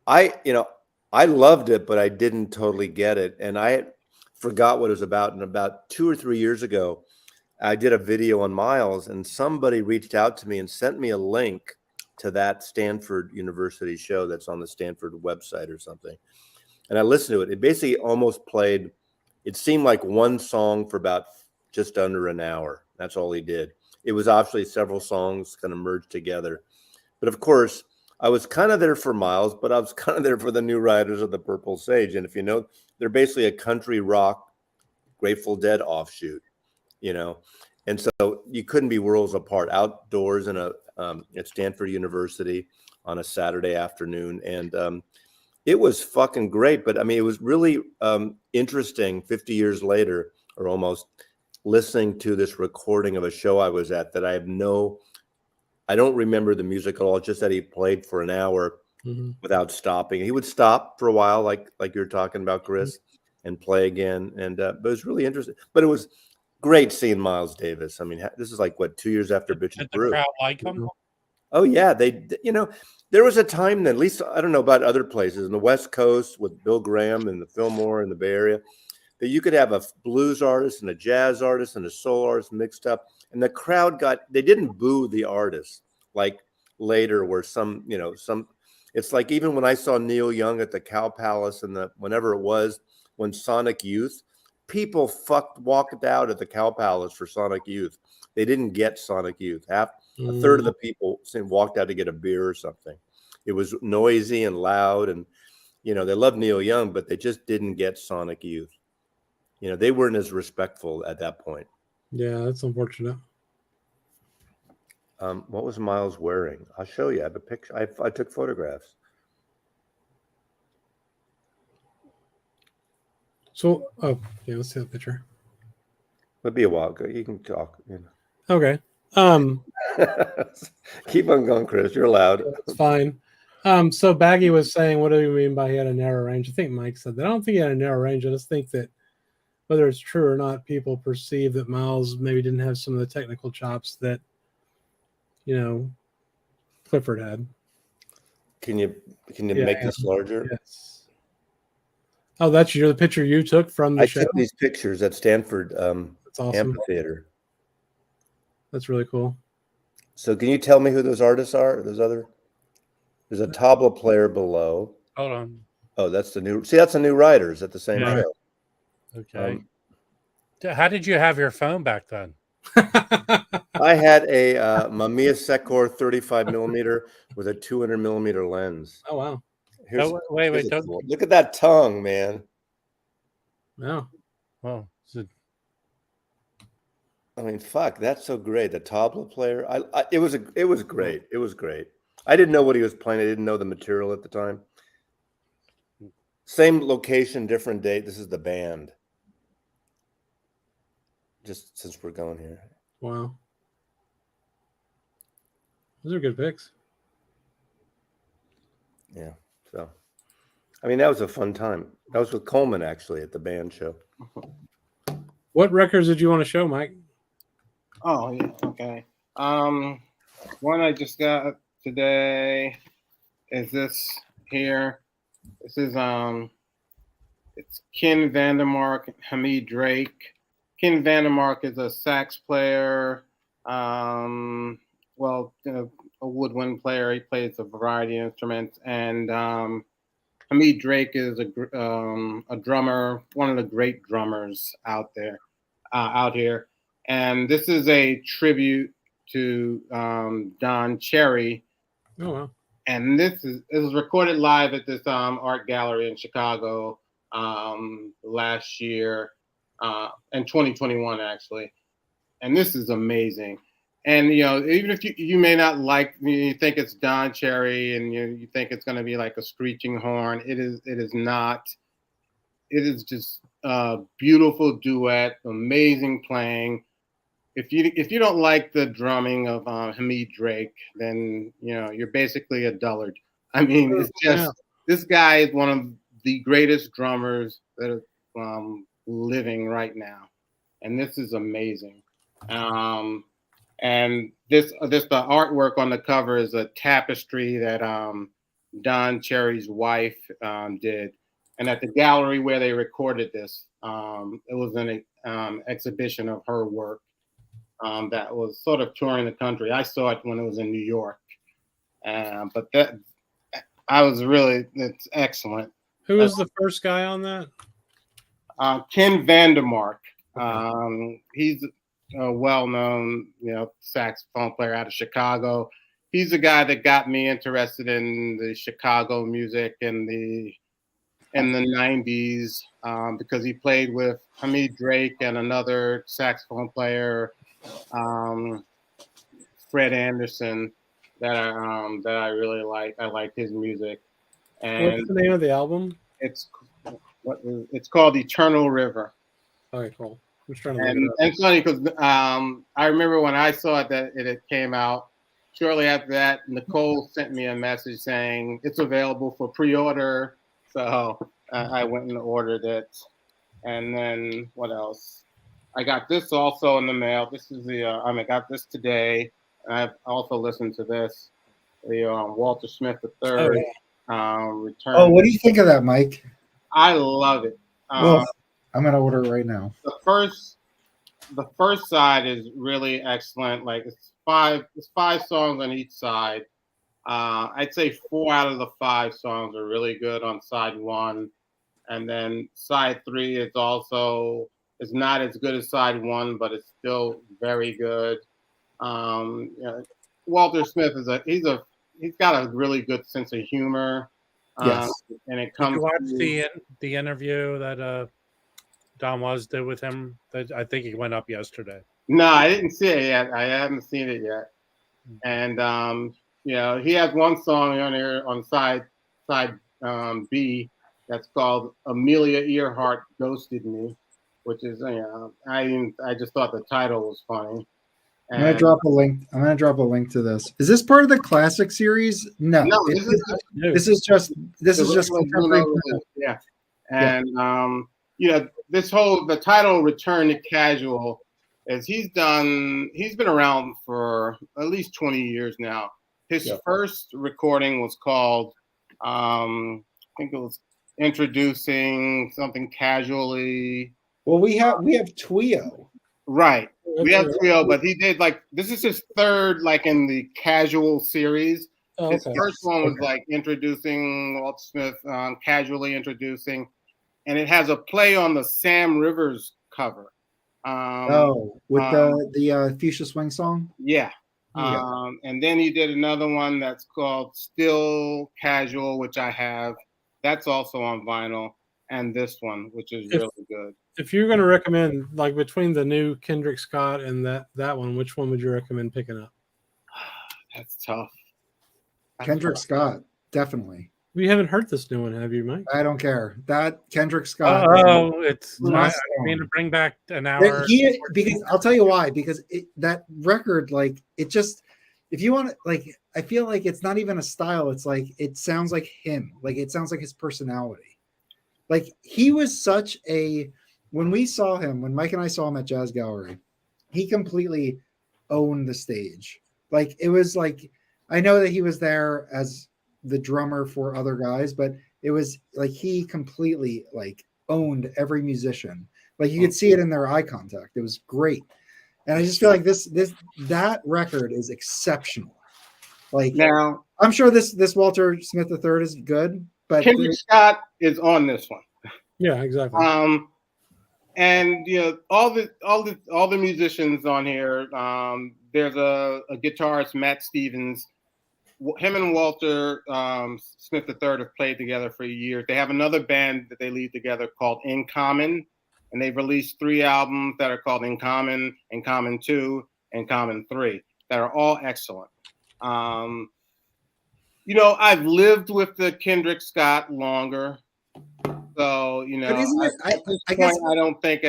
I loved it, but I didn't totally get it. And I forgot what it was about. And about 2 or 3 years ago, I did a video on Miles, and somebody reached out to me and sent me a link to that Stanford University show that's on the Stanford website or something. And I listened to it. It basically almost played, it seemed like one song for about just under an hour. That's all he did. It was obviously several songs kind of merged together. But of course, I was kind of there for Miles, but I was kind of there for the New Riders of the Purple Sage. And if you know, they're basically a country rock, Grateful Dead offshoot, you know. And so you couldn't be worlds apart. Outdoors in at Stanford University on a Saturday afternoon. And it was fucking great. But I mean, it was really interesting 50 years later, or almost, listening to this recording of a show I was at that I don't remember the music at all. Just that he played for an hour without stopping. He would stop for a while, like you're talking about, Chris, and play again. And but it was really interesting. But it was great seeing Miles Davis. I mean, this is like 2 years after Bitches Brew. Did the crowd like him? Oh yeah, there was a time that, at least I don't know about other places in the West Coast with Bill Graham and the Fillmore in the Bay Area, that you could have a blues artist and a jazz artist and a soul artist mixed up, and the crowd they didn't boo the artist like later where some. It's like even when I saw Neil Young at the Cow Palace and whenever it was when Sonic Youth, people walked out at the Cow Palace for Sonic Youth. They didn't get Sonic Youth. A third of the people walked out to get a beer or something. It was noisy and loud, and they loved Neil Young, but they just didn't get Sonic Youth. They weren't as respectful at that point. Yeah, that's unfortunate. What was Miles wearing? I'll show you. I have a picture. I took photographs. So, yeah, let's see the picture. It'll be a while ago. You can talk. Okay. Keep on going, Chris. You're allowed. It's fine. So Baggy was saying, what do you mean by he had a narrow range? I think Mike said that. I don't think he had a narrow range. I just think that whether it's true or not, people perceive that Miles maybe didn't have some of the technical chops that, Clifford had. Can you make this larger? Yes. Oh, that's the picture you took from the show? I took these pictures at Stanford that's awesome. Amphitheater. That's really cool. So can you tell me who those artists are? There's a tabla player below. Hold on. Oh, that's the new writers at the same show. Okay. How did you have your phone back then? I had a Mamiya Secor 35 millimeter with a 200 millimeter lens. Oh wow! Wait! Look at that tongue, man. No. Oh, I mean, fuck, that's so great. The tabla player. It was great. It was great. I didn't know what he was playing. I didn't know the material at the time. Same location, different date. This is the band. Just since we're going here. Wow. Those are good picks. Yeah. So, I mean, that was a fun time. That was with Coleman, actually, at the band show. What records did you want to show, Mike? Oh, yeah. Okay. One I just got today is this here. This is it's Ken Vandermark, Hamid Drake. Ken Vandermark is a sax player, a woodwind player. He plays a variety of instruments, and Hamid Drake is a drummer, one of the great drummers out here. And this is a tribute to Don Cherry. Oh wow! And it was recorded live at this art gallery in Chicago last year. In 2021, actually, and this is amazing. And even if you may not like, you think it's Don Cherry, and you think it's going to be like a screeching horn. It is not. It is just a beautiful duet, amazing playing. If you don't like the drumming of Hamid Drake, then you're basically a dullard. I mean, it's just this guy is one of the greatest drummers that living right now, and this is amazing. And the artwork on the cover is a tapestry that Don Cherry's wife did, and at the gallery where they recorded this, it was an exhibition of her work that was sort of touring the country. I saw it when it was in New York, but it's excellent. Who was the first guy on that? Ken Vandermark. He's a well-known, saxophone player out of Chicago. He's the guy that got me interested in the Chicago music in the 90s because he played with Hamid Drake and another saxophone player, Fred Anderson, that I really like. I like his music. And what's the name of the album? It's called Eternal River. Okay, cool. I'm just trying to and it's funny because I remember when I saw it that it came out. Shortly after that, Nicole sent me a message saying it's available for pre-order. So I went and ordered it. And then what else? I got this also in the mail. This is I got this today. I've also listened to this. Walter Smith III return. Oh, what do you think of that, Mike? I love it. Well, I'm gonna order it right now. The first side is really excellent. Like it's five songs on each side. I'd say 4 out of the 5 songs are really good on side 1, and then side 3 is not as good as side 1, but it's still very good. Walter Smith he's got a really good sense of humor. Yes. And it comes. Did you watch the interview that Don Was did with him? That I think he went up yesterday. No, I didn't see it yet. I haven't seen it yet. And he has one song on here on side B that's called "Amelia Earhart Ghosted Me," which is I just thought the title was funny. I'm gonna drop a link. I'm gonna drop a link to this. Is this part of the classic series? No, this is just contemporary. Yeah, and the title "Return to Casual" is he's been around for at least 20 years now. His first recording was called I think it was Introducing Something Casually. Well, we have Twio. Right. We have Twio, but he did this is his third in the casual series. His first one was introducing Walt Smith, casually introducing, and it has a play on the Sam Rivers cover. With the Fuchsia Swing song? Yeah. And then he did another one that's called Still Casual, which I have. That's also on vinyl. And this one, which is really good. If you're going to recommend, between the new Kendrick Scott and that one, which one would you recommend picking up? That's tough. Kendrick Scott, definitely. We haven't heard this new one, have you, Mike? I don't care. That Kendrick Scott. It's I mean to bring back an hour. Because I'll tell you why. Because that record, if you want to, I feel like it's not even a style. It's it sounds like him. It sounds like his personality. He was such when we saw him, when Mike and I saw him at Jazz Gallery, he completely owned the stage. It was I know that he was there as the drummer for other guys, but it was he completely owned every musician. You could see it in their eye contact. It was great. And I just feel like that record is exceptional. Now I'm sure this Walter Smith III is good, but Kendrick Scott is on this one. Yeah, exactly. And all the musicians on here. There's a guitarist, Matt Stevens. Him and Walter Smith III have played together for years. They have another band that they lead together called In Common, and they've released 3 albums that are called In Common 2, In Common 3 that are all excellent. I've lived with the Kendrick Scott longer, so But isn't it? I guess I don't think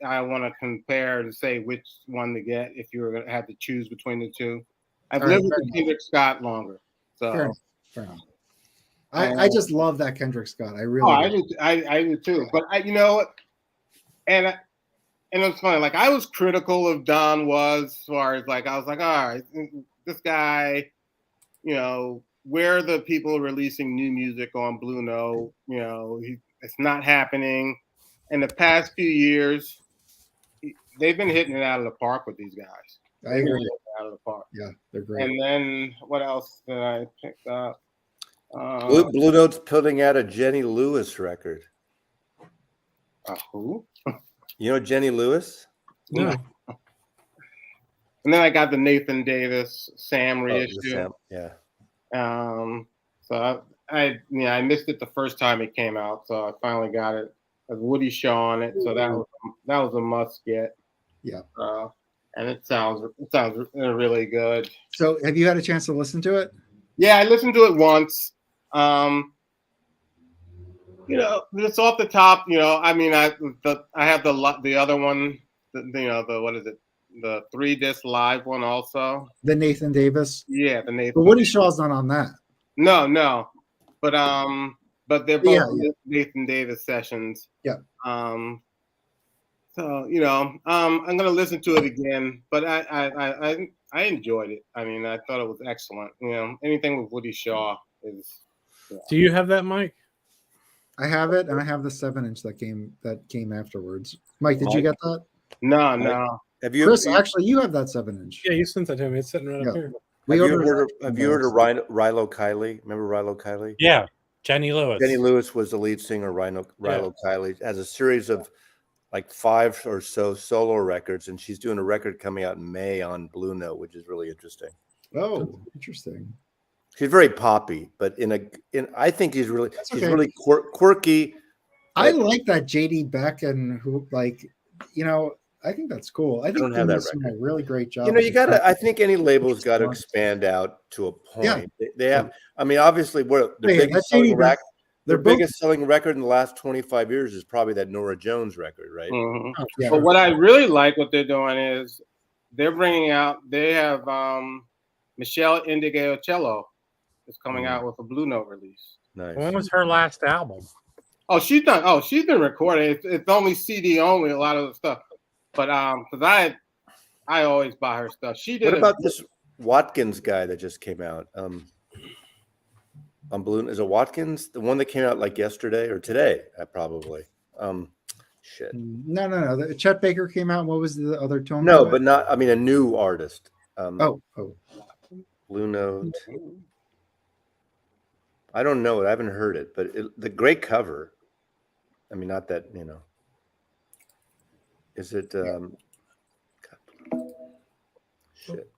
I want to compare and say which one to get if you were going to have to choose between the two. I've lived with Kendrick Scott longer, so fair enough. I just love that Kendrick Scott. I really do. I do too. But and it's funny. I was critical of Don Was as far as I was all right, this guy, where are the people releasing new music on Blue Note? It's not happening. In the past few years, they've been hitting it out of the park with these guys. I agree. Out of the park. Yeah, they're great. And then what else did I pick up? Blue Note's putting out a Jenny Lewis record. Who? You know Jenny Lewis? No. And then I got the Nathan Davis Sam reissue. Yeah. So I missed it the first time it came out, so I finally got it. With Woody Shaw on it, so that was a must get. Yeah. And it sounds really good. So, have you had a chance to listen to it? Yeah, I listened to it once. It's off the top. I have the other one. What is it? The 3-disc live one also. The Nathan Davis. Yeah, the Nathan. But Woody Shaw's not on that. No. But they're both Nathan Davis sessions. Yeah. So I'm gonna listen to it again. But I enjoyed it. I mean, I thought it was excellent. You know, anything with Woody Shaw is. Yeah. Do you have that, Mike? I have it, and I have the 7-inch that came afterwards. Mike, did you get that? No. Have you, Chris, actually, you have that 7-inch. Yeah, you sent that to me. It's sitting right up here. Have you heard of Rilo Kiley? Remember Rilo Kiley? Yeah, Jenny Lewis. Jenny Lewis was the lead singer. Rilo Kiley has a series of like 5 or so solo records, and she's doing a record coming out in May on Blue Note, which is really interesting. Oh, interesting. She's very poppy, but I think he's really really quirky. I like that JD Beck and who I think that's cool. I think they're doing a really great job. You gotta. I think any label's got to expand out to a point. Yeah. They have. I mean, obviously, their biggest selling record in the last 25 years is probably that Norah Jones record, right? Mm-hmm. Oh, yeah. But what I really like what they're doing is they're bringing out. They have Michelle Indigeo-Cello is coming out with a Blue Note release. Nice. When was her last album? Oh, she's done. Oh, she's been recording. It's only CD only. A lot of the stuff. But because I always buy her stuff. She did. What about this Watkins guy that just came out? On Blue, is it Watkins? The one that came out like yesterday or today? Probably. Shit. No. Chet Baker came out. What was the other tone? No, but not. I mean, a new artist. Blue Note. I don't know it. I haven't heard it, but the great cover. I mean, not that Is it? Shit.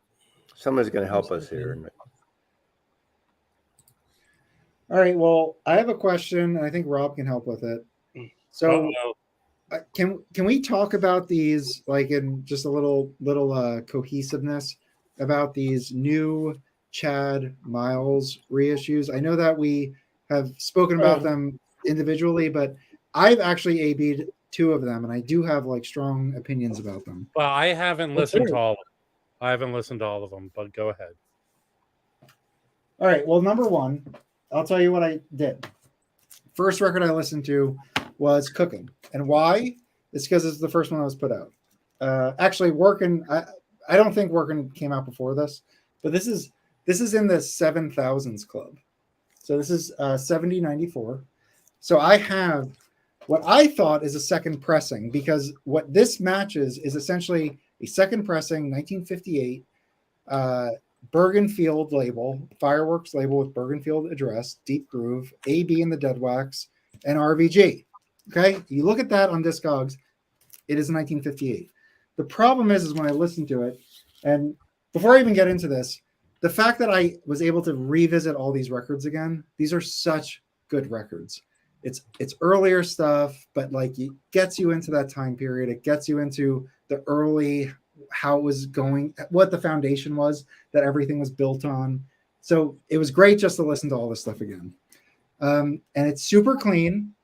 Someone's going to help us here. All right. Well, I have a question, and I think Rob can help with it. So, can we talk about these like in just a little cohesiveness about these new Chad Miles reissues? I know that we have spoken about them individually, but I've actually AB'd 2 of them, and I do have like strong opinions about them. Well, I haven't listened to all of them. I haven't listened to all of them, but go ahead. All right. Well, number 1, I'll tell you what I did. First record I listened to was Cooking. And why? It's because it's the first one that was put out. Actually, Working, I don't think Working came out before this, but this is in the 7,000s club. So this is 7094. So I have what I thought is a second pressing, because what this matches is essentially a second pressing 1958 Bergenfield label, Fireworks label with Bergenfield address, Deep Groove, AB in the Dead Wax, and RVG. Okay, you look at that on Discogs, it is 1958. The problem is when I listen to it, and before I even get into this, the fact that I was able to revisit all these records again, these are such good records. It's earlier stuff, but like it gets you into that time period. It gets you into the early, how it was going, what the foundation was that everything was built on. So it was great just to listen to all this stuff again. And it's super clean,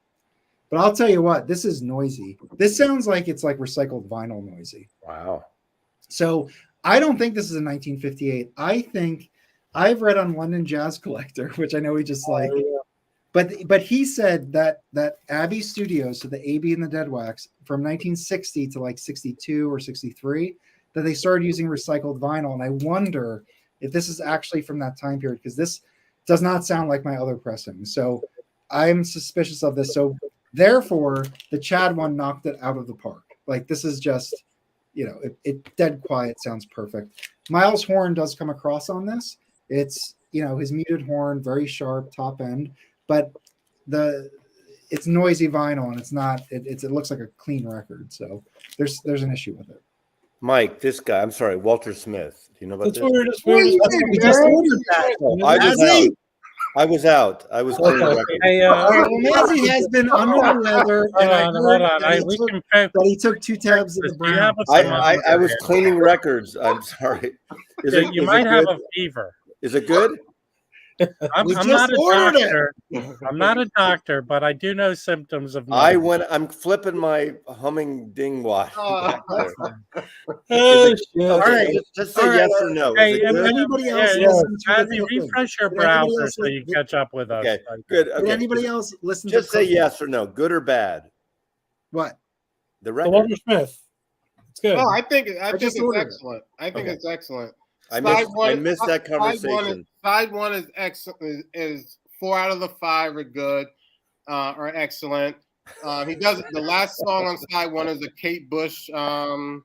but I'll tell you what, this is noisy. This sounds like it's like recycled vinyl noisy. Wow. So I don't think this is a 1958. I think I've read on London Jazz Collector, which I know he just like, but he said that Abbey Studios, so the AB and the Dead Wax, from 1960 to like 62 or 63, that they started using recycled vinyl. And I wonder if this is actually from that time period, because this does not sound like my other pressings. So I'm suspicious of this. So therefore, the Chad one knocked it out of the park. Like this is just, it dead quiet sounds perfect. Miles' horn does come across on this. It's, his muted horn, very sharp, top end, but it's noisy vinyl and it's not, it looks like a clean record. So there's an issue with it. Mike, this guy, I'm sorry, Walter Smith. Do you know about this? We just ordered that. I was out. I was cleaning records. Hey, Mazzy has been under the weather. Hold on. But he took 2 tabs of the brown. I was cleaning records. I'm sorry. You might have a fever. Is it good? I'm not a doctor. I'm not a doctor, but I do know symptoms of. I'm flipping my humming ding watch. All right, just say yes or no. Hey, anybody else refresh your browser so you catch up with us. Okay, good. Okay. Did anybody else listen? Just say yes or no, good or bad. What? The record. Walter Smith. It's good. Oh, I think it's excellent. I think it's excellent. I missed that conversation. Side one is excellent. Is 4 out of the 5 are good or excellent. He does the last song on side one is a Kate Bush song,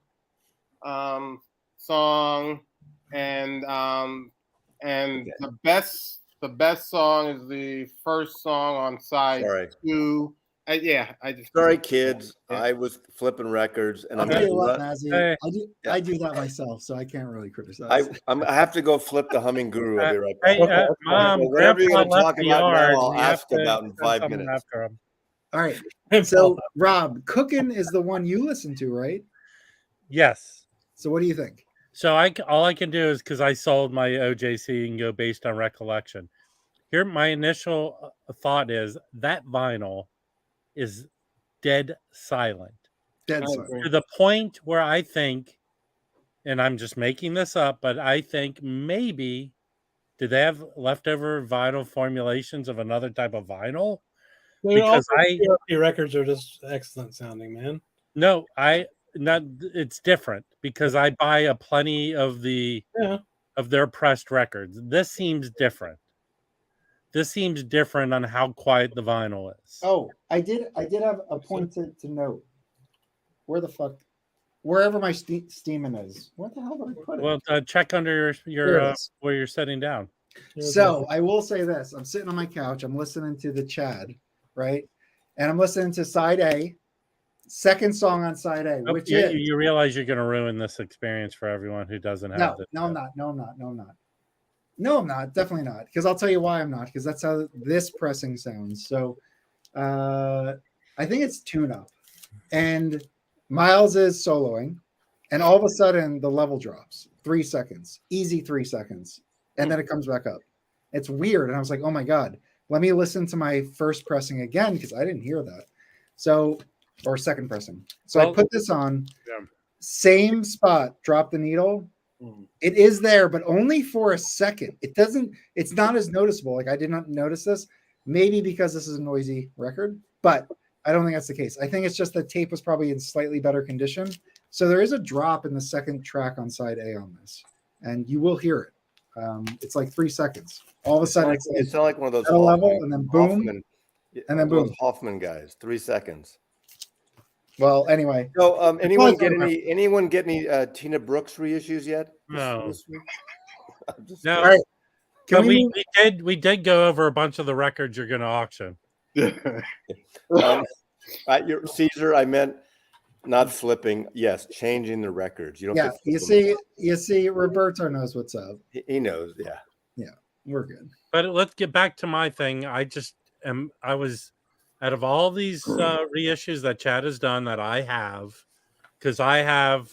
and the best song is the first song on side 2. Sorry, kids. I was flipping records, and I do that myself, so I can't really criticize. I have to go flip the Humming Guru. I'll be right back. Hey, Mom, whatever you're going to talk about yard, now, I'll ask about in 5 minutes. All right. So, Rob, Cookin' is the one you listen to, right? Yes. So, what do you think? So all I can do is, because I sold my OJC and go based on recollection. Here, my initial thought is that vinyl is dead silent. Dead silent. To the point where I think, and I'm just making this up, but I think maybe, do they have leftover vinyl formulations of another type of vinyl? Because PRP records are just excellent sounding, man. No, it's different because I buy a plenty of of their pressed records. This seems different. This seems different on how quiet the vinyl is. Oh, I did have a point to note. Wherever my steaming is. Where the hell did I put it? Well, check under your where you're sitting down. So I will say this: I'm sitting on my couch. I'm listening to the Chad, right? And I'm listening to side A, second song on side A, which is you realize you're going to ruin this experience for everyone who doesn't have this. No, I'm not. No, I'm not. Definitely not. Because I'll tell you why I'm not. Because that's how this pressing sounds. So I think it's tune up. And Miles is soloing. And all of a sudden, the level drops. 3 seconds. Easy 3 seconds. And then it comes back up. It's weird. And I was like, oh my God. Let me listen to my first pressing again because I didn't hear that. So, or second pressing. So I put this on. Yeah. Same spot. Drop the needle. It is there, but only for a second. It's not as noticeable. Like I did not notice this. Maybe because this is a noisy record, but I don't think that's the case. I think it's just the tape was probably in slightly better condition. So there is a drop in the second track on side A on this, and you will hear it. It's like 3 seconds. All of a sudden, it sounds like one of those at a level, and then boom, and then boom. Hoffman guys, 3 seconds. Well, anyway. So, anyone get any Tina Brooks reissues yet? No. No. All right. But we did go over a bunch of the records you're going to auction. Caesar, I meant not flipping. Yes, changing the records. You don't. Yeah, you see, Roberto knows what's up. He knows. Yeah. Yeah, we're good. But let's get back to my thing. I was out of all these reissues that Chad has done that I have, because I'm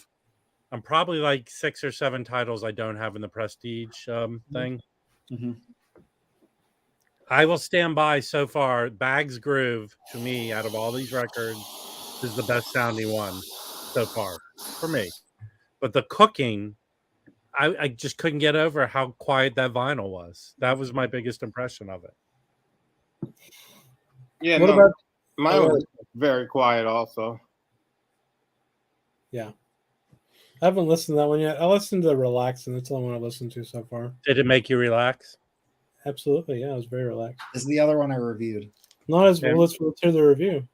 probably like 6 or 7 titles I don't have in the Prestige thing. Mm-hmm. I will stand by so far. Bag's Groove, to me, out of all these records, is the best sounding one so far for me. But the Cooking, I just couldn't get over how quiet that vinyl was. That was my biggest impression of it. Yeah, mine was very quiet also. Yeah. I haven't listened to that one yet. I listened to Relax, and that's the only one I listened to so far. Did it make you relax? Absolutely, yeah. I was very relaxed. This is the other one I reviewed. Not as well. Let's hear the review.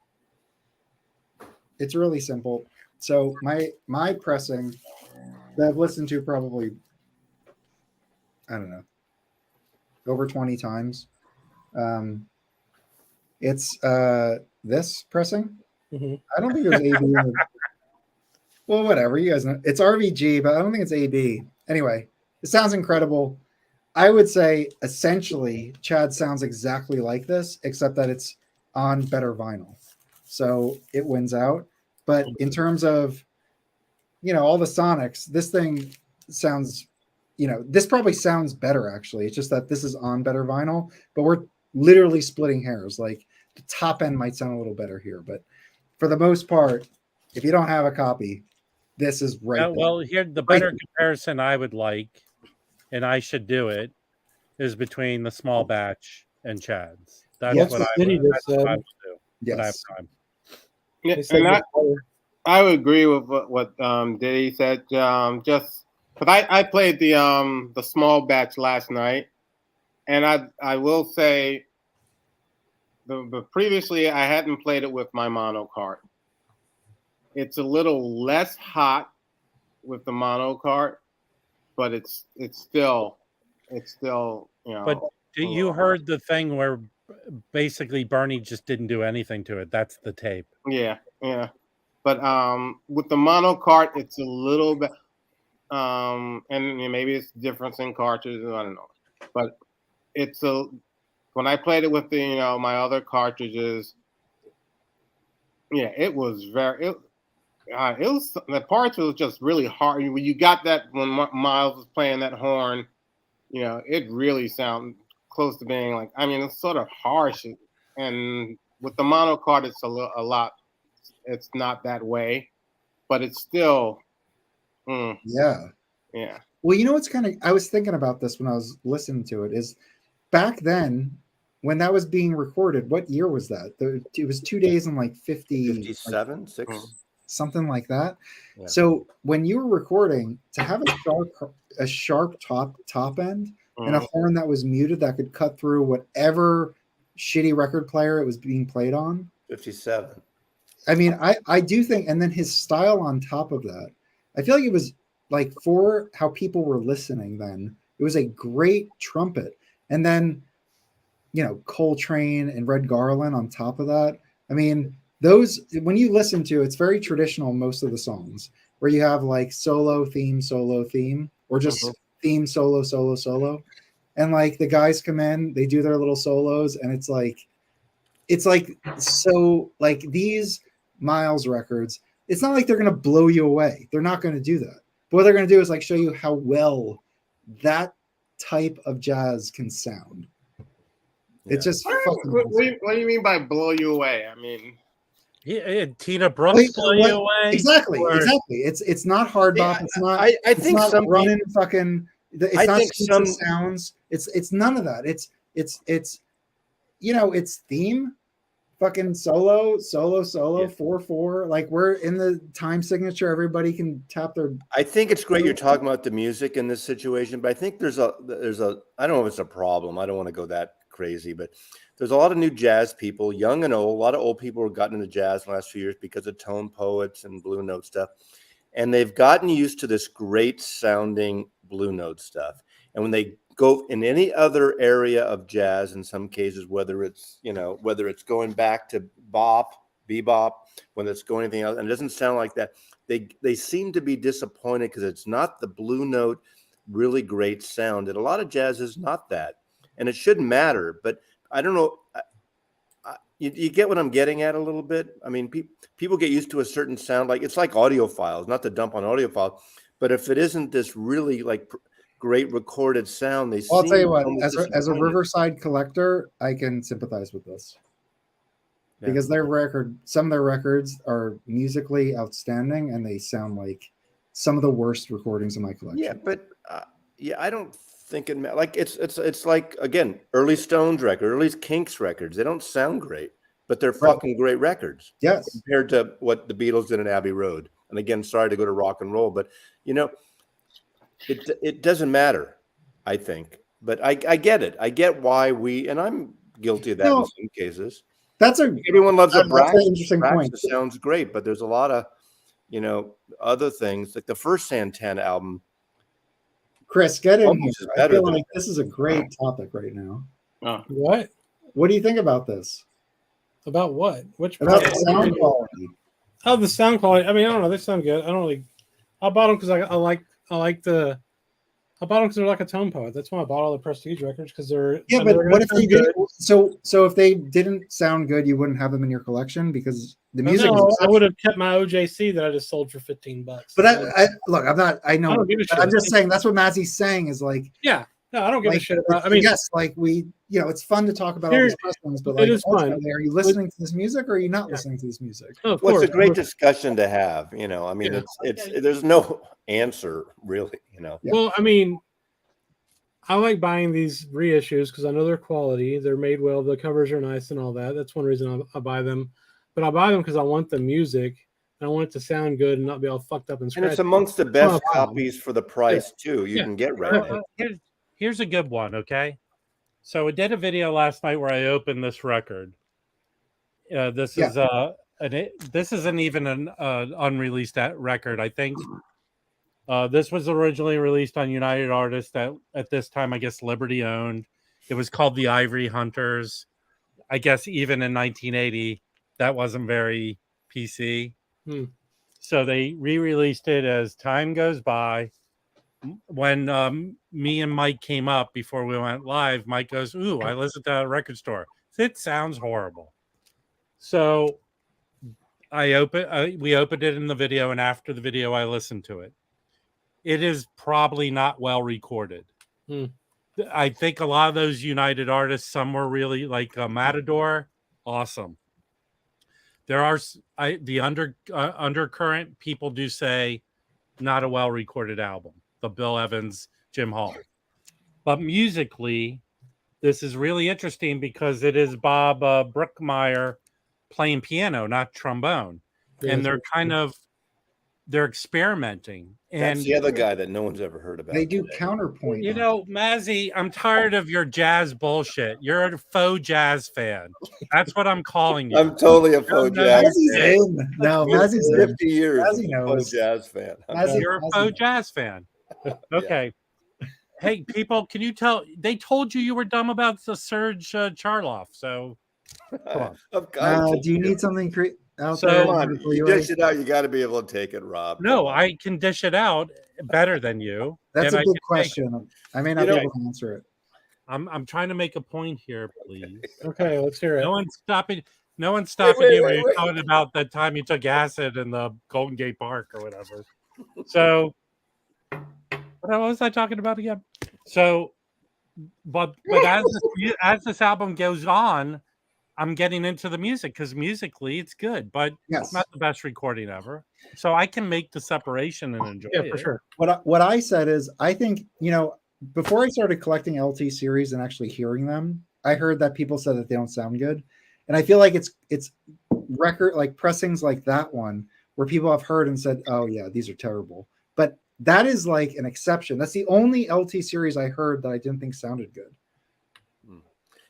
It's really simple. So my pressing that I've listened to probably, I don't know, over 20 times. It's this pressing. Mm-hmm. I don't think it was AB. Well, whatever. You guys know. It's RVG, but I don't think it's AB. Anyway, it sounds incredible. I would say essentially Chad sounds exactly like this, except that it's on better vinyl. So it wins out. But in terms of, all the sonics, this thing sounds, this probably sounds better actually. It's just that this is on better vinyl, but we're literally splitting hairs. Like the top end might sound a little better here, but for the most part, if you don't have a copy, this is right. Well, here the better comparison I would like, and I should do it, is between the small batch and Chad's. That's what I would do. Yes. I have time. Yeah, and I would agree with what Diddy said. Just But I played the small batch last night, and I will say the previously I hadn't played it with my mono cart. It's a little less hot with the mono cart, but it's still But you heard the thing where basically Bernie just didn't do anything to it. That's the tape. Yeah. But with the mono cart, it's a little bit and maybe it's difference in cartridges, I don't know. But it's when I played it with the my other cartridges, yeah, it was it was the parts was just really hard. When you got that when Miles was playing that horn, it really sounded close to being like, I mean, it's sort of harsh, and with the mono card, it's a lot. It's not that way, but it's still. Yeah. Well, you know what's I was thinking about this when I was listening to it, is back then when that was being recorded, what year was that? It was 2 days and like 57, like, 6, something like that. Yeah. So when you were recording, to have a sharp top end and a horn that was muted that could cut through whatever shitty record player it was being played on. 57. I mean, I do think, and then his style on top of that, I feel like it was like, for how people were listening then, it was a great trumpet. And then, Coltrane and Red Garland on top of that. I mean, those, when you listen to, it's very traditional, most of the songs, where you have like solo, theme, or just theme, solo. And like the guys come in, they do their little solos, and it's like so like these Miles records, it's not like they're going to blow you away. They're not going to do that. But what they're going to do is like show you how well that type of jazz can sound. It's just fucking what do you mean by blow you away? I mean, Tina Brooks blow you away. Exactly. It's not hard bop. It's not. I think not some running fucking. It's I not think some sounds. It's none of that. It's it's theme, fucking solo, 4/4. Like, we're in the time signature. Everybody can tap their. I think it's great you're talking about the music in this situation, but I think there's a I don't know if it's a problem. I don't want to go that crazy, but there's a lot of new jazz people, young and old. A lot of old people have gotten into jazz in the last few years because of tone poets and blue note stuff, and they've gotten used to this great sounding blue note stuff. And when they go in any other area of jazz, in some cases, whether it's going back to bebop, when it's going anything else, and it doesn't sound like that, they seem to be disappointed because it's not the blue note, really great sound. And a lot of jazz is not that, and it shouldn't matter. But I don't know. You get what I'm getting at a little bit. I mean, people get used to a certain sound. Like, it's like audiophiles, not to dump on audiophiles, but if it isn't this really like great recorded sound, I'll tell you what, as a Riverside collector, I can sympathize with this. Yeah. Because some of their records are musically outstanding, and they sound like some of the worst recordings in my collection. Yeah, but I don't think like it's like, again, early Stones records, early Kinks records. They don't sound great, but they're fucking great records. Yes, compared to what the Beatles did in Abbey Road. And again, sorry to go to rock and roll, but it doesn't matter, I think. But I get it. I get why and I'm guilty of that in some cases. Everyone loves a Brax. That's an interesting point. It sounds great, but there's a lot of other things, like the first Santana album. Chris, get in here. I feel like this is a great topic right now. What? What do you think about this? About what? About the sound quality? Oh, the sound quality. I mean, I don't know. They sound good. I don't really. I bought them because I like the. I bought them because they're like a tone poet. That's why I bought all the Prestige records, because they're. Yeah, but what if they did? So if they didn't sound good, you wouldn't have them in your collection because the music. No, I would have kept my OJC that I just sold for $15. But I look, I'm not. I know. I don't give a shit. I'm just saying that's what Mazzy's saying is like. Yeah. No, I don't give a shit about. I mean, yes, like it's fun to talk about all these press, but like, are you listening to this music or are you not listening to this music? Oh, well, it's a great discussion to have. I mean, it's there's no answer really. Yeah. Well, I mean, I like buying these reissues because I know they're quality. They're made well. The covers are nice and all that. That's one reason I buy them. But I buy them because I want the music. I want it to sound good and not be all fucked up and And scratchy. it's amongst the best Oh, wow. copies for the price too. You can get right now. Here's a good one. Okay, so I did a video last night where I opened this record. This isn't even an unreleased record. I think this was originally released on United Artists that at this time I guess Liberty owned. It was called The Ivory Hunters. I guess even in 1980 that wasn't very PC. So they re-released it as time goes by. When me and Mike came up before we went live, Mike goes, "Ooh, I listened to that record store. It sounds horrible." So we opened it in the video, and after the video, I listened to it. It is probably not well recorded. I think a lot of those United artists, some were really like Matador, awesome. There are the undercurrent. People do say not a well recorded album. The Bill Evans, Jim Hall, but musically, this is really interesting because it is Bob Brookmeyer playing piano, not trombone, and they're experimenting. And that's the other guy that no one's ever heard about. They do counterpoint. You know, Mazzy, I'm tired of your jazz bullshit. You're a faux jazz fan. That's what I'm calling you. I'm totally a faux jazz fan. No, Mazzy's 50 years Mazzy of faux jazz fan. You're a faux jazz fan. Okay. Hey, people, can you tell? They told you were dumb about the Serge Charloff. So, come on. Do you need something out So, there? Come on, you dish it out. You got to be able to take it, Rob. No, I can dish it out better than you. That's and a good question. I may not be able to answer it. I'm trying to make a point here, please. Okay, let's hear it. No one's stopping you when you're talking about the time you took acid in the Golden Gate Park or whatever. So, what was I talking about again? So, but as this album goes on, I'm getting into the music because musically it's good, but it's not the best recording ever. So I can make the separation and enjoy it. For sure. What I said is, I think, before I started collecting LT series and actually hearing them, I heard that people said that they don't sound good, and I feel like it's record like pressings like that one where people have heard and said, "Oh yeah, these are terrible," but that is like an exception. That's the only LT series I heard that I didn't think sounded good.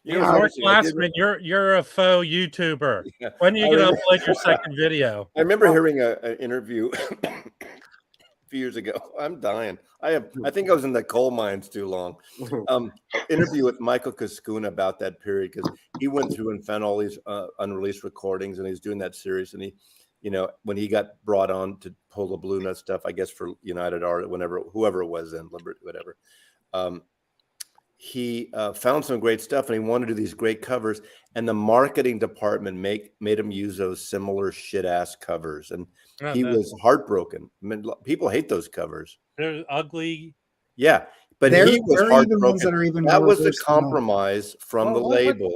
Mark Glassman, you're a faux YouTuber. When are you going to upload your second video? I remember hearing an interview a few years ago. I'm dying. I think I was in the coal mines too long. Interview with Michael Kaskuna about that period because he went through and found all these unreleased recordings, and he's doing that series. And he, when he got brought on to pull the Blue Nut stuff, I guess for United Art, whoever it was then, Liberty, whatever. He found some great stuff, and he wanted to do these great covers. And the marketing department made him use those similar shit ass covers, and he was heartbroken. I mean, people hate those covers. They're ugly. Yeah, but he was heartbroken. That was the compromise from the label.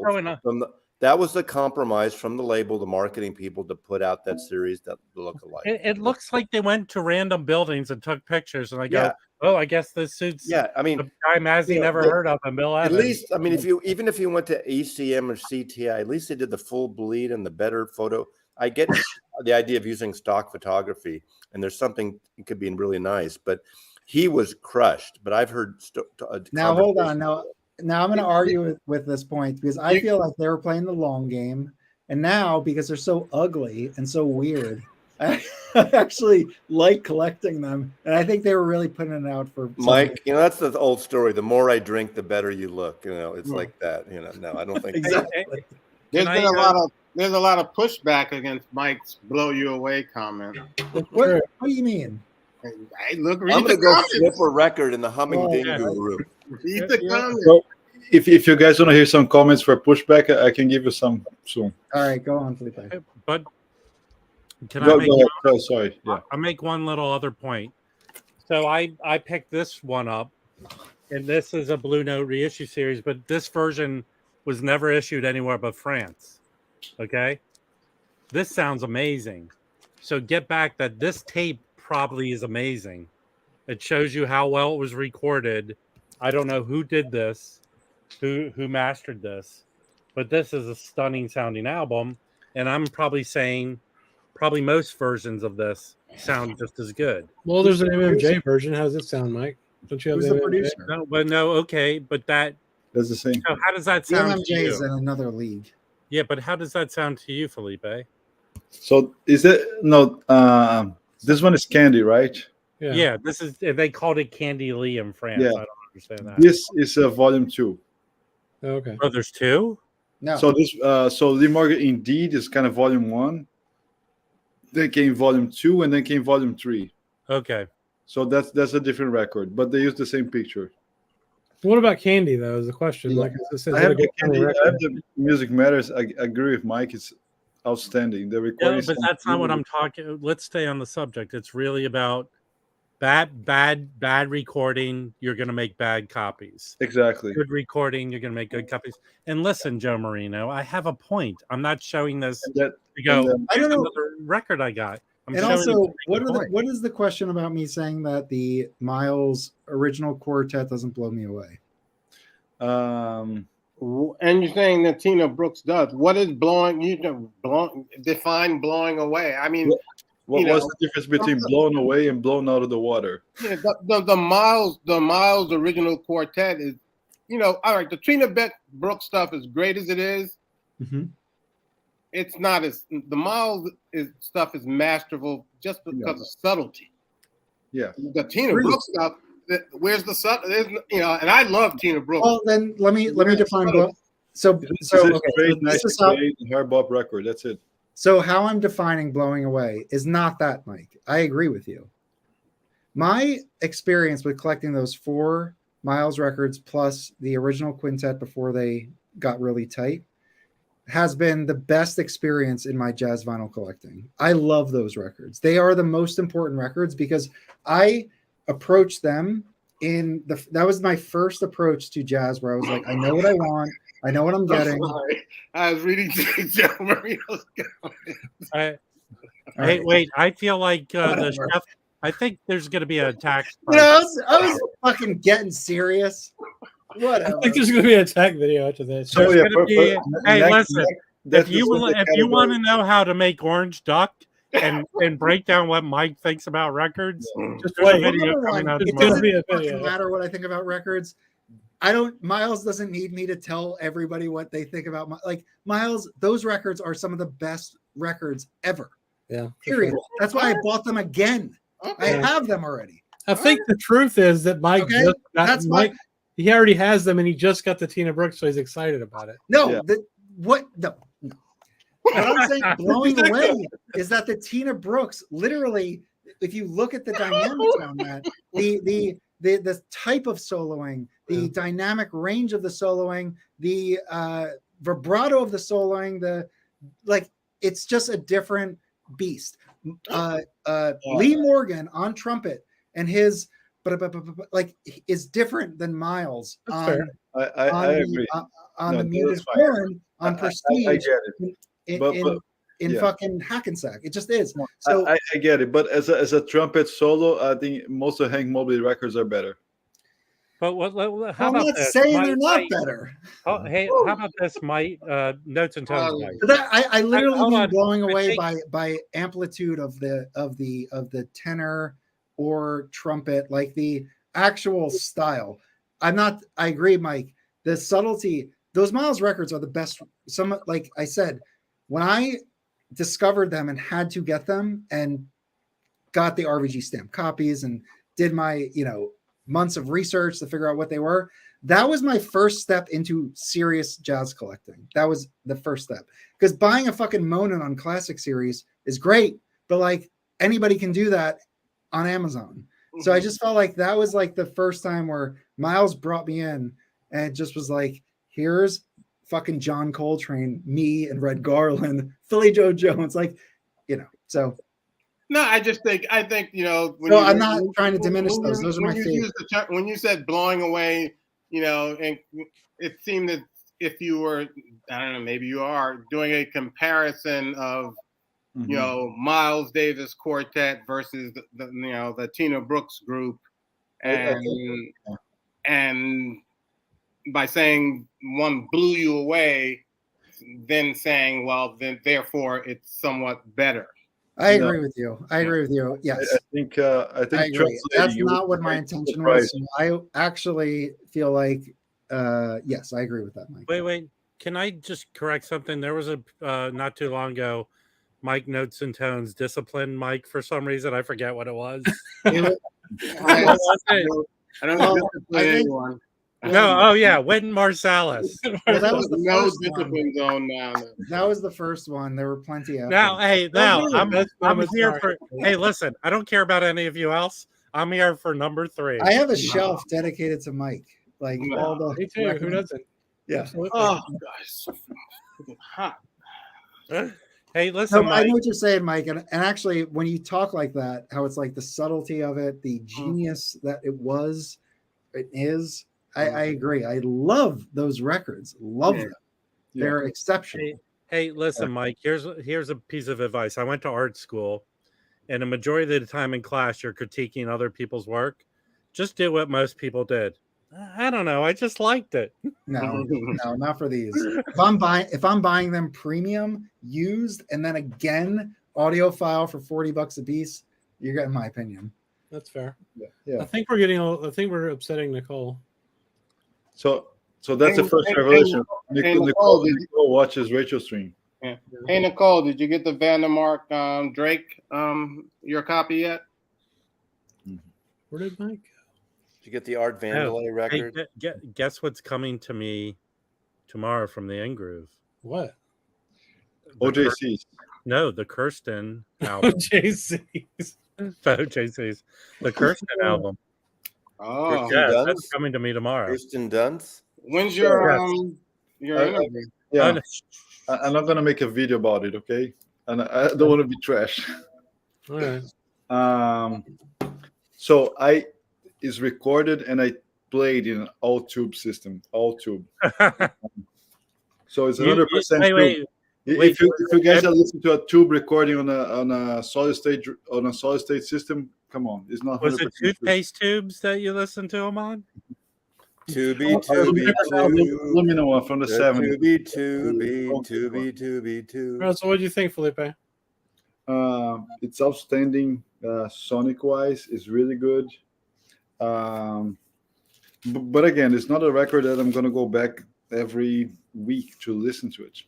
That was the compromise from the label, the marketing people, to put out that series that look alike. It looks like they went to random buildings and took pictures, and I go, "Oh, I guess this suits." Yeah, I mean, the guy Mazzy never heard of, and Bill Evans. At least, I mean, even if you went to ECM or CTI, at least they did the full bleed and the better photo. I get the idea of using stock photography, and there's something it could be really nice, but he was crushed. But I've heard now. Hold on, Now I'm going to argue with this point because I feel like they were playing the long game, and now because they're so ugly and so weird, I actually like collecting them, and I think they were really putting it out for Mike. That's the old story. The more I drink, the better you look. It's like that. No, I don't think exactly. There's a lot of pushback against Mike's "blow you away" comment. What do you mean? Hey, look, I'm going to go flip a record in the Humming Dingo room. So if you guys want to hear some comments for pushback, I can give you some soon. All right, go on, Felipe. But sorry. Yeah. I'll make one little other point. So I picked this one up, and this is a Blue Note reissue series, but this version was never issued anywhere but France. Okay? This sounds amazing. So get back that this tape probably is amazing. It shows you how well it was recorded. I don't know who did this, who mastered this, but this is a stunning sounding album. And I'm probably saying probably most versions of this sound just as good. Well, there's an MMJ version. How does it sound, Mike? Don't you have Who's the the MMJ? producer? No, but no, okay, but that's the same. so how does that The sound to MMJ is you? in another league. Yeah, but how does that sound to you, Felipe? So is it no? This one is Candy, right? Yeah, this is they called it Candy Lee in France. Yeah. I don't understand that. This is volume 2. Okay. Oh, there's 2? No. So this so Lee Morgan Indeed is kind of volume 1. Then came volume 2, and then came volume 3. Okay. So that's a different record, but they use the same picture. What about Candy though? Is the question? Yeah. Like, is I it have a good sounding I record? have the Music Matters. I agree with Mike. It's outstanding. The recording. No, but that's not what I'm talking. Let's stay on the subject. It's really about bad recording. You're going to make bad copies. Exactly. Good recording. You're going to make good copies. And listen, Joe Marino, I have a point. I'm not showing this to go. I don't know. Another record I got. I'm And showing also, you what is the question about me saying that the Miles original quartet doesn't blow me away? And you're saying that Tina Brooks does. What is blowing? Define blowing away. I mean, what's the difference between blown away and blown out of the water? Yeah, the Miles original quartet is, all right. The Tina Brooks stuff, as great as it is, it's not as the Miles stuff is masterful just because of subtlety. Yeah, the Tina Brooks stuff. Where's the subtlety? And I love Tina Brooks. Well, then let me define blow. So this is how her bop record. That's it. So how I'm defining blowing away is not that, Mike. I agree with you. My experience with collecting those 4 Miles records plus the original quintet before they got really tight has been the best experience in my jazz vinyl collecting. I love those records. They are the most important records because I approached them that was my first approach to jazz where I was like, I know what I want. I know what I'm getting. I was reading Joe Marino's comments. Wait. I feel like the chef. I think there's going to be an attack. I was fucking getting serious. Whatever. I think there's going to be an attack video after this. Hey, listen. If you want to know how to make orange duck and break down what Mike thinks about records, just wait. A video coming out. It doesn't fucking matter what I think about records. Miles doesn't need me to tell everybody what they think about Miles. Those records are some of the best records ever. Yeah. Period. That's why I bought them again. I have them already. I think the truth is that Mike he already has them and he just got the Tina Brooks, so he's excited about it. No. What I'm saying blowing away is that the Tina Brooks, literally, if you look at the dynamics on that, the type of soloing, the dynamic range of the soloing, the vibrato of the soloing, it's just a different beast. Lee Morgan on trumpet and his is different than Miles. I agree. On the muted horn, on Prestige, I get it. In fucking Hackensack, it just is. So I get it, but as a trumpet solo, I think most of Hank Mobley records are better. But how I'm about not this? saying they're not better. Oh, hey, how about this, Mike? Notes and tones. I literally mean blowing away by amplitude of the tenor or trumpet, like the actual style. I agree, Mike. The subtlety. Those Miles records are the best. Like I said, when I discovered them and had to get them and got the RVG stamp copies and did my months of research to figure out what they were, that was my first step into serious jazz collecting. That was the first step, because buying a fucking Monin on Classic Series is great, but anybody can do that on Amazon. So I just felt like that was the first time where Miles brought me in and just was like, here's fucking John Coltrane, me and Red Garland, Philly Joe Jones, so. No, I think I'm not trying to diminish those. Those are my favorite. When you said blowing away, and it seemed that if you were, I don't know, maybe you are doing a comparison of, Miles Davis Quartet versus the Tina Brooks group, and by saying one blew you away, then saying, well, then therefore it's somewhat better. I agree with you. I agree with you. Yes. I think I agree. That's translating not it what my makes intention surprise. was. I actually feel like, yes, I agree with that, Mike. Wait. Can I just correct something? There was a not too long ago, Mike Notes and Tones disciplined Mike for some reason. I forget what it was. I don't Well, discipline I think- anyone. No, Wynton Marsalis. Well, that was the No first discipline zone now. That was the first one. There were plenty after. Now, hey, I'm That's here not- for. Hey, listen, I don't care about any of you else. I'm here for number 3. I have a shelf dedicated to Mike. Like No. all the Me too. Who doesn't? Yeah. Absolutely. Oh, gosh, so fucking hot. Hey, listen, No, I Mike. know what you're saying, Mike. And actually, when you talk like that, how it's like the subtlety of it, the genius that it is. I agree. I love those records. Love them. They're exceptional. Hey, listen, Mike. Here's a piece of advice. I went to art school, and a majority of the time in class, you're critiquing other people's work. Just do what most people did. I don't know. I just liked it. No, not for these. If I'm buying them premium, used, and then again audiophile for $40 a piece, you're getting my opinion. That's fair. Yeah. I think we're upsetting Nicole. So that's the first revelation. Nicole watches Rachel stream. Yeah. Hey, Nicole, did you get the Vandermark Drake your copy yet? Where did Mike? Did you get the Art Vandelay record? Hey, guess what's coming to me tomorrow from the N-Groove? What? OJC's. No, the Kirsten album. OJC's. OJC's. The Kirsten album. Oh, Yeah, that's coming to me tomorrow. Kirsten Dunst. when's your interview? Yeah, I'm not gonna make a video about it, okay? And I don't want to be trash. All right. So is recorded and I played in an all tube system, all tube. So it's 100% tube. If you guys are listening to a tube recording on a solid state system, come on, it's not. Was it toothpaste tubes that you listened to them on? Tubi. Let me know one from the 70s. Tubi. All right, so what do you think, Felipe? It's outstanding. Sonic wise, it's really good. But again, it's not a record that I'm gonna go back every week to listen to it.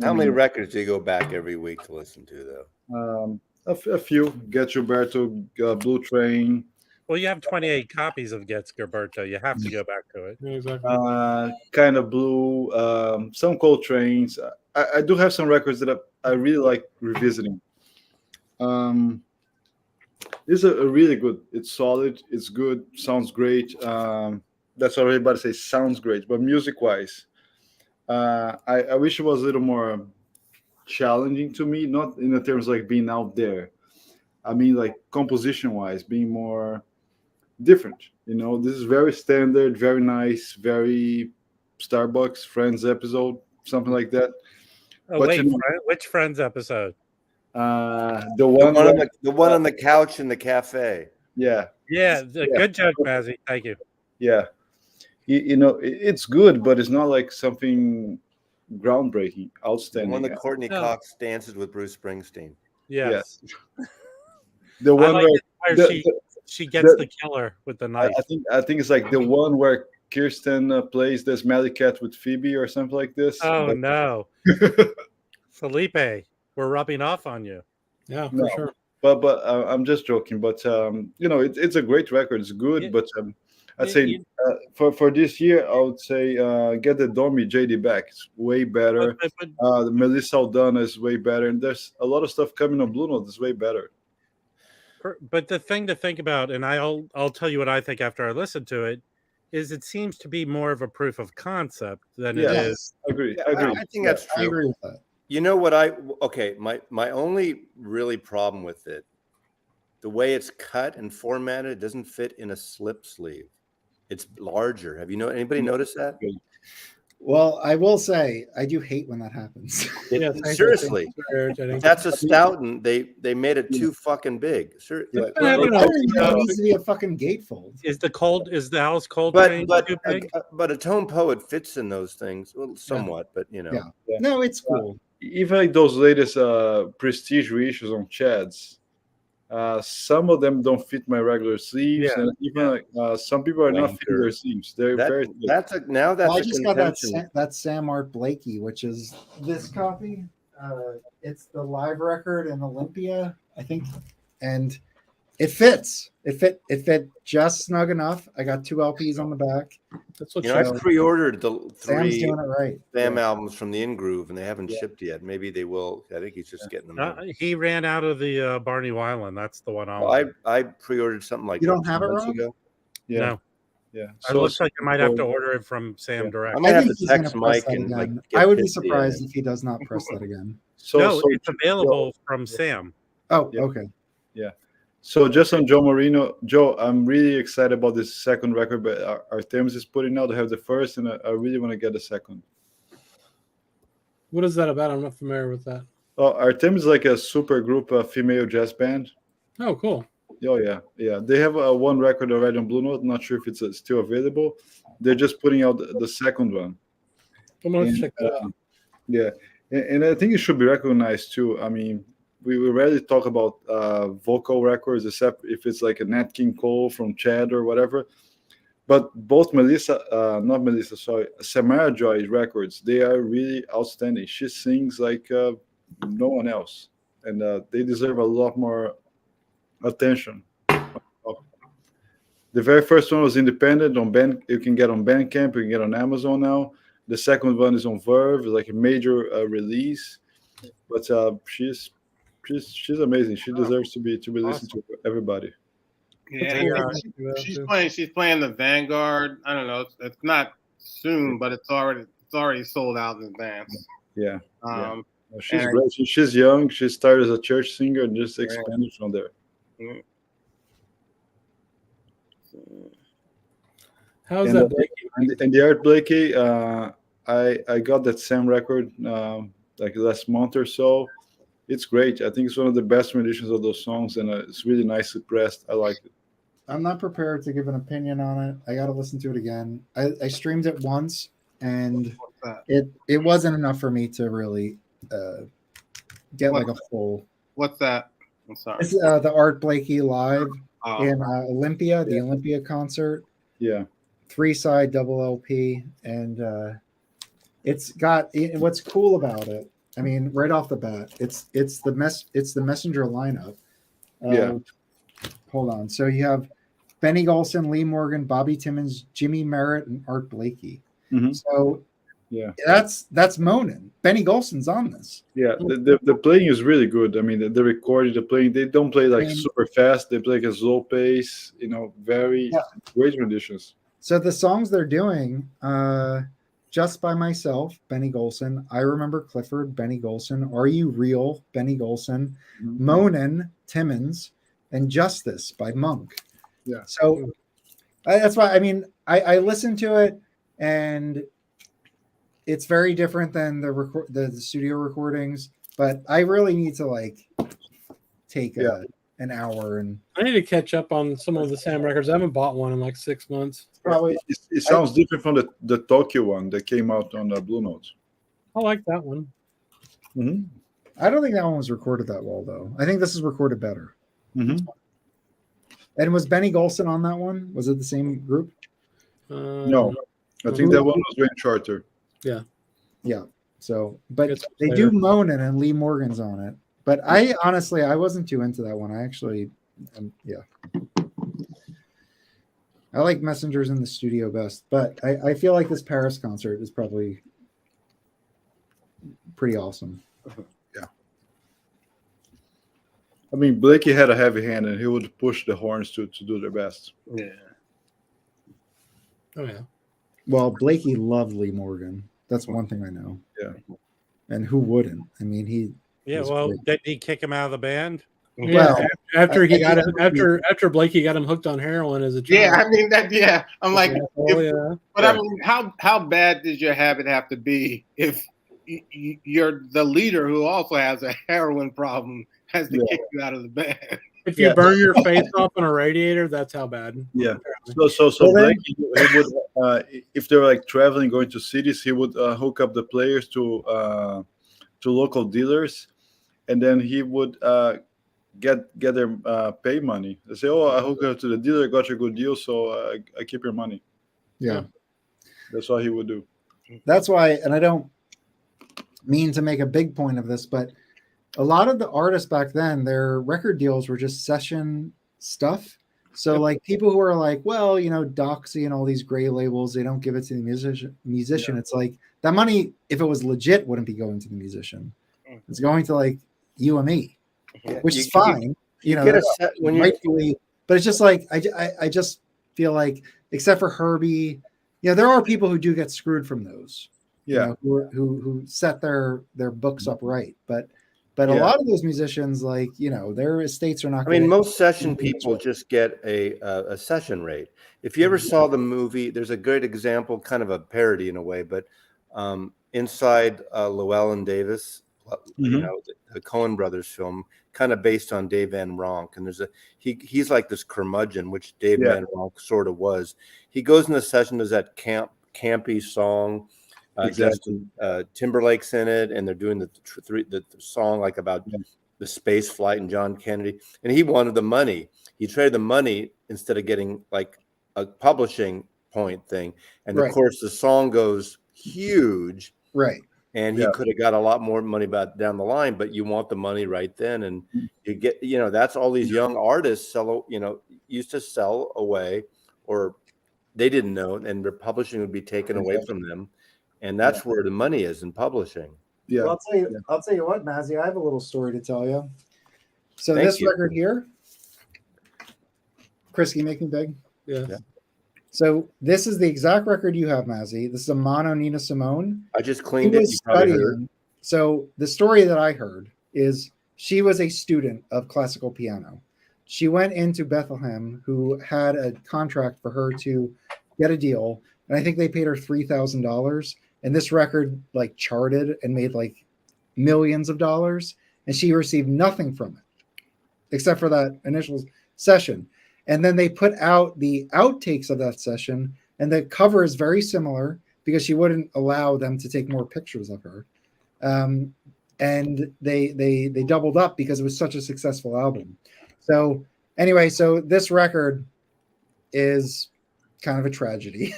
How many records do you go back every week to listen to, though? A few. Get Gilberto, Blue Train. Well, you have 28 copies of Gets Gilberto. You have to go back to it. Yeah, exactly. Kind of Blue. Some Coltrane's. I do have some records that I really like revisiting. This is a really good. It's solid. It's good. Sounds great. That's what everybody says. Sounds great. But music-wise, I wish it was a little more challenging to me. Not in the terms like being out there. I mean, like composition-wise, being more different. You know, this is very standard, very nice, very Starbucks Friends episode, something like that. Oh, wait, which Friends episode? The one on the couch in the cafe. Yeah. Good joke, Mazzy. Thank you. Yeah, you know, it's good, but it's not like something groundbreaking, outstanding. The one that Courtney Cox dances with Bruce Springsteen. Yes. The one where she gets the killer with the knife. I think it's like the one where Kirsten plays this Smelly Cat with Phoebe or something like this. Oh no, Felipe, we're rubbing off on you. Yeah, for sure. But I'm just joking. But you know, it's a great record. It's good. But I'd say for this year, I would say get the Domi JD back. It's way better. The Melissa Aldana is way better, and there's a lot of stuff coming on Blue Note that's way better. But the thing to think about, and I'll tell you what I think after I listen to it, is it seems to be more of a proof of concept than it is. I agree. I think that's true. I agree with that. You know what my only really problem with it, the way it's cut and formatted, it doesn't fit in a slip sleeve. It's larger. Have anybody noticed that? Well, I will say I do hate when that happens. Seriously, that's a stout, and they made it too fucking big. Seriously, it needs to be a fucking gatefold. Is the Alice Coltrane too big? But a tone poet fits in those things, well, somewhat. But no, it's cool. even like those latest prestige reissues on Chads, some of them don't fit my regular sleeves, and even some people are not fitting their sleeves. They're very thick. That's a I just got contention. that Sam Art Blakey, which is this copy. It's the live record in Olympia, I think, and it fits. It fit just snug enough. I got 2 LPs on the back. That's what I pre-ordered the Sam's 3 doing it right. Sam albums from the In Groove, and they haven't shipped yet. Maybe they will. I think he's just getting them in. He ran out of the Barney Weiland. That's the one I pre-ordered something like you don't have it, months Rob? ago. Yeah. No. Yeah. It looks like I might have to order it from Sam direct. I might have to he's text gonna press Mike that and like. again. get I would be 50 surprised in. if he does not press that again. No, it's available from Sam. Oh, okay. Yeah. So just on Joe Marino, Joe, I'm really excited about this second record, but Artemis is putting out. I have the first, and I really want to get the second. What is that about? I'm not familiar with that. Oh, Artemis is like a super group, female jazz band. Oh, cool. Oh yeah. They have one record already on Blue Note. Not sure if it's still available. They're just putting out the second one. I'm gonna check that out. Yeah, and I think it should be recognized too. I mean, we rarely talk about vocal records, except if it's like a Nat King Cole from Chad or whatever. But both Samara Joy records, they are really outstanding. She sings like no one else, and they deserve a lot more attention. The very first one was independent on Band. You can get on Bandcamp. You can get on Amazon now. The second one is on Verve, like a major release. But she's amazing. She deserves to be listened to everybody. Yeah, she's playing the Vanguard. I don't know. It's not soon, but it's already sold out in advance. Yeah. She's great. She's young. She started as a church singer and just expanded from there. How's that, Blakey? And the Art Blakey, I got that Sam record like last month or so. It's great. I think it's one of the best renditions of those songs, and it's really nicely pressed. I like it. I'm not prepared to give an opinion on it. I got to listen to it again. I streamed it once, and it wasn't enough for me to really get like a full. What's that? I'm sorry. It's the Art Blakey live in Olympia, the Olympia concert. Yeah. 3-side double LP, and it's got what's cool about it. I mean, right off the bat, it's the Messenger lineup. Hold on. So you have Benny Golson, Lee Morgan, Bobby Timmons, Jimmy Merritt, and Art Blakey. Mm-hmm. So that's Monin. Benny Golson's on this. Yeah, the playing is really good. I mean, the recording, the playing, they don't play like super fast. They play like a slow pace. Very great renditions. So the songs they're doing, Just by Myself, Benny Golson, I Remember Clifford, Benny Golson, Are You Real, Benny Golson, Monin, Timmons, and Justice by Monk. Yeah. So that's why, I mean, I listened to it, and it's very different than the studio recordings, but I really need to like take an hour, and I need to catch up on some of the Sam records. I haven't bought one in like 6 months. Probably it sounds different from the Tokyo one that came out on the Blue Note. I like that one. Mm-hmm. I don't think that one was recorded that well, though. I think this is recorded better. Mm-hmm. And was Benny Golson on that one? Was it the same group? No, I think that one was Wayne Charter. Yeah. So, but they do Monin and Lee Morgan's on it. But I honestly, I wasn't too into that one. I actually, I like Messengers in the studio best. But I feel like this Paris concert is probably pretty awesome. Yeah. I mean, Blakey had a heavy hand, and he would push the horns to do their best. Yeah. Oh yeah. Well, Blakey loved Lee Morgan. That's one thing I know. Yeah. And who wouldn't? I mean, he. Yeah. Well, did he kick him out of the band? Yeah. Well, after Blakey got him hooked on heroin as a child. Yeah, I mean that. Yeah, I'm like, but I mean, how bad does your habit have to be if you're the leader who also has a heroin problem has to kick you out of the band? If you burn your face off on a radiator, that's how bad. Yeah. So Blakey, he would, if they were like traveling, going to cities, he would hook up the players to to local dealers, and then he would get their pay money. They say, "Oh, I hook up to the dealer, got you a good deal, so I keep your money." Yeah. That's what he would do. That's why, and I don't mean to make a big point of this, but a lot of the artists back then, their record deals were just session stuff. So like people who are like, well, Doxy and all these gray labels, they don't give it to the musician. It's like that money, if it was legit, wouldn't be going to the musician. It's going to like you and me, which is fine. Rightfully, but it's just like I just feel like, except for Herbie, there are people who do get screwed from those. Who set their books up right, but a lot of those musicians, like their estates are not. I mean, most session people just get a session rate. If you ever saw the movie, there's a good example, kind of a parody in a way, but Inside Llewellyn Davis, the Coen Brothers film, kind of based on Dave Van Ronk, and there's he's like this curmudgeon, which Dave Van Ronk sort of was. He goes in the session, does that campy song. Justin Timberlake's in it, and they're doing the song like about the space flight and John Kennedy, and he wanted the money. He traded the money instead of getting like a publishing point thing, and of course the song goes huge, right? And he could have got a lot more money down the line, but you want the money right then, and you get that's all these young artists used to sell away, or they didn't know, and their publishing would be taken away from them. And that's where the money is in publishing. Yeah. Well, I'll tell you what, Mazzy, I have a little story to tell you. So this record here, Chris, can you make me big? Yeah. So this is the exact record you have, Mazzy. This is a mono Nina Simone. I just cleaned it. You probably heard. So the story that I heard is she was a student of classical piano. She went into Bethlehem, who had a contract for her to get a deal, and I think they paid her $3,000. And this record like charted and made like millions of dollars, and she received nothing from it except for that initial session. And then they put out the outtakes of that session, and the cover is very similar because she wouldn't allow them to take more pictures of her. And they doubled up because it was such a successful album. So anyway, so this record is kind of a tragedy.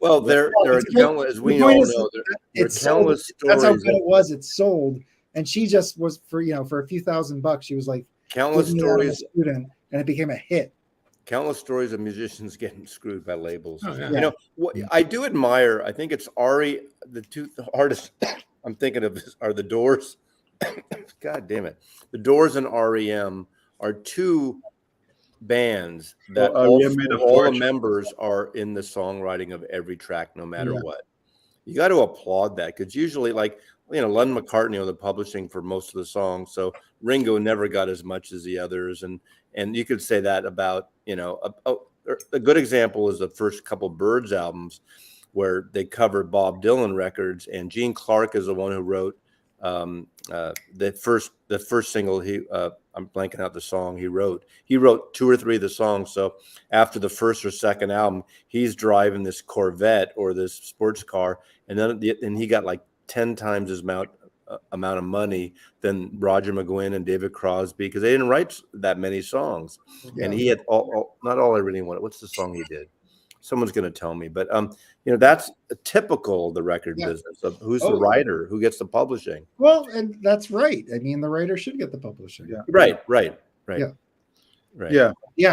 Well, there are countless, as we all know, there are countless stories. That's how good it was. It sold, and she just was for a few $1,000. She was like countless stories, student, and it became a hit. Countless stories of musicians getting screwed by labels. Oh, yeah. What I do admire, I think it's Ari. The two artists I'm thinking of are the Doors. God damn it, the Doors and REM are two bands that all the members are in the songwriting of every track, no matter what. You got to applaud that, because usually, like Lennon McCartney on the publishing for most of the songs, so Ringo never got as much as the others, and you could say that about a good example is the first couple Byrds albums where they covered Bob Dylan records, and Gene Clark is the one who wrote the first single. I'm blanking out the song he wrote. He wrote 2 or 3 of the songs. So after the first or second album, he's driving this Corvette or this sports car, and then he got like 10 times his amount of money than Roger McGuinn and David Crosby, because they didn't write that many songs. Yeah. And he had not all I really wanted. What's the song he did? Someone's going to tell me, but that's typical of the record business of who's the writer, who gets the publishing. Well, and that's right. I mean, the writer should get the publishing. Yeah. Right. Yeah. Right. Yeah.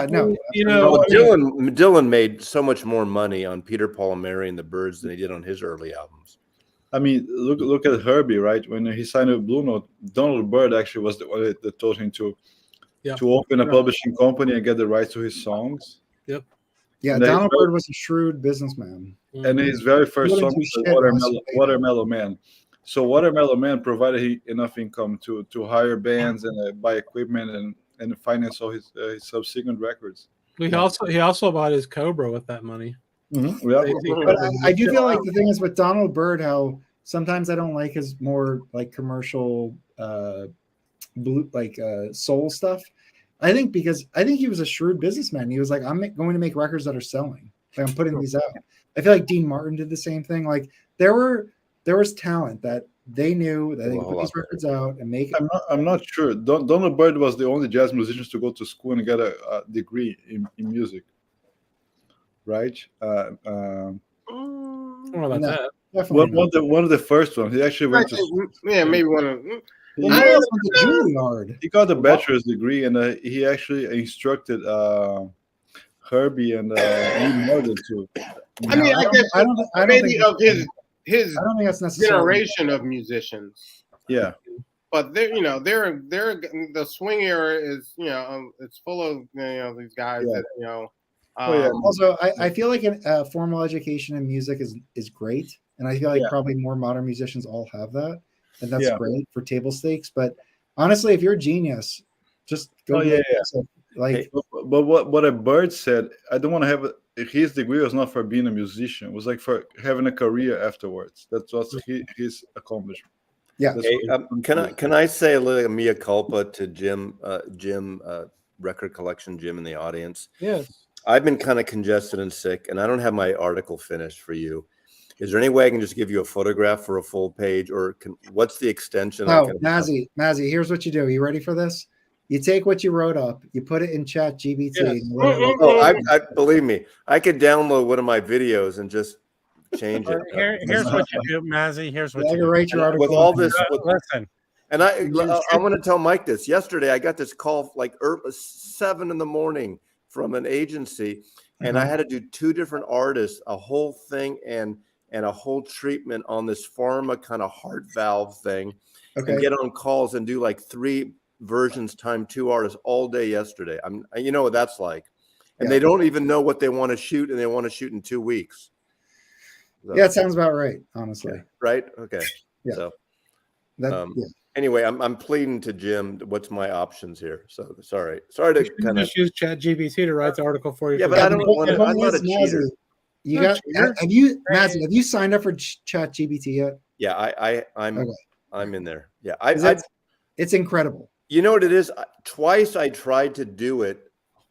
No. Dylan made so much more money on Peter, Paul, and Mary and the Byrds than he did on his early albums. I mean, look at Herbie, right? When he signed with Blue Note, Donald Byrd actually was the one that told him to open a publishing company and get the rights to his songs. Yep. Yeah, and Donald Byrd was a shrewd businessman. And his very first song was Watermelon Man. So Watermelon Man provided enough income to hire bands and buy equipment and finance all his subsequent records. He also bought his Cobra with that money. Mm-hmm. Yeah. But I do feel like the thing is with Donald Byrd, how sometimes I don't like his more like commercial soul stuff. I think he was a shrewd businessman. He was like, I'm going to make records that are selling. Like, I'm putting these out. I feel like Dean Martin did the same thing. Like there was talent that they knew that they could Hold put these on. records out and make it. I'm not sure. Donald Byrd was the only jazz musician to go to school and get a degree in music, right? Well, about No, that. definitely not. One of the first ones. He actually went to. Yeah, maybe one of. Well, who else went to Juilliard? He got a bachelor's degree, and he actually instructed Herbie and Lee Morgan too. I mean, I guess I don't maybe think of his I don't think that's necessary. generation of musicians. Yeah. But they're the swing era is it's full of these guys that Also, I feel like a formal education in music is great, and I feel like probably more modern musicians all have that, and that's great for table stakes. But honestly, if you're a genius, just go. Like, but what a Bird said, I don't want to have his degree was not for being a musician; it was like for having a career afterwards. That's what his accomplishment. Yeah. Hey, can I say a little mea culpa to Jim record collection Jim in the audience? Yes. I've been kind of congested and sick, and I don't have my article finished for you. Is there any way I can just give you a photograph for a full page, or what's the extension? Oh, Mazzy, here's what you do. You ready for this? You take what you wrote up, you put it in Chat GBT. Yes. I believe me, I could download one of my videos and just change it. Here's what you do, Mazzy. Here's what you do. Write your article with all this. Listen. And I want to tell Mike this. Yesterday, I got this call like 7 a.m. from an agency, and I had to do 2 different artists, a whole thing and a whole treatment on this pharma kind of heart valve thing, and get on calls and do like 3 versions time 2 artists all day yesterday. You know what that's like, and they don't even know what they want to shoot, and they want to shoot in 2 weeks. So, yeah, it sounds about right, honestly. Right? Okay. Yeah. So yeah. Anyway, I'm pleading to Jim. What's my options here? So sorry to kind of just use Chat GBT to write the article for you. Yeah, but I don't want to. I'm not a cheater. You got? Have you signed up for Chat GBT yet? Yeah, I'm in there. Yeah, it's incredible. You know what it is? Twice I tried to do it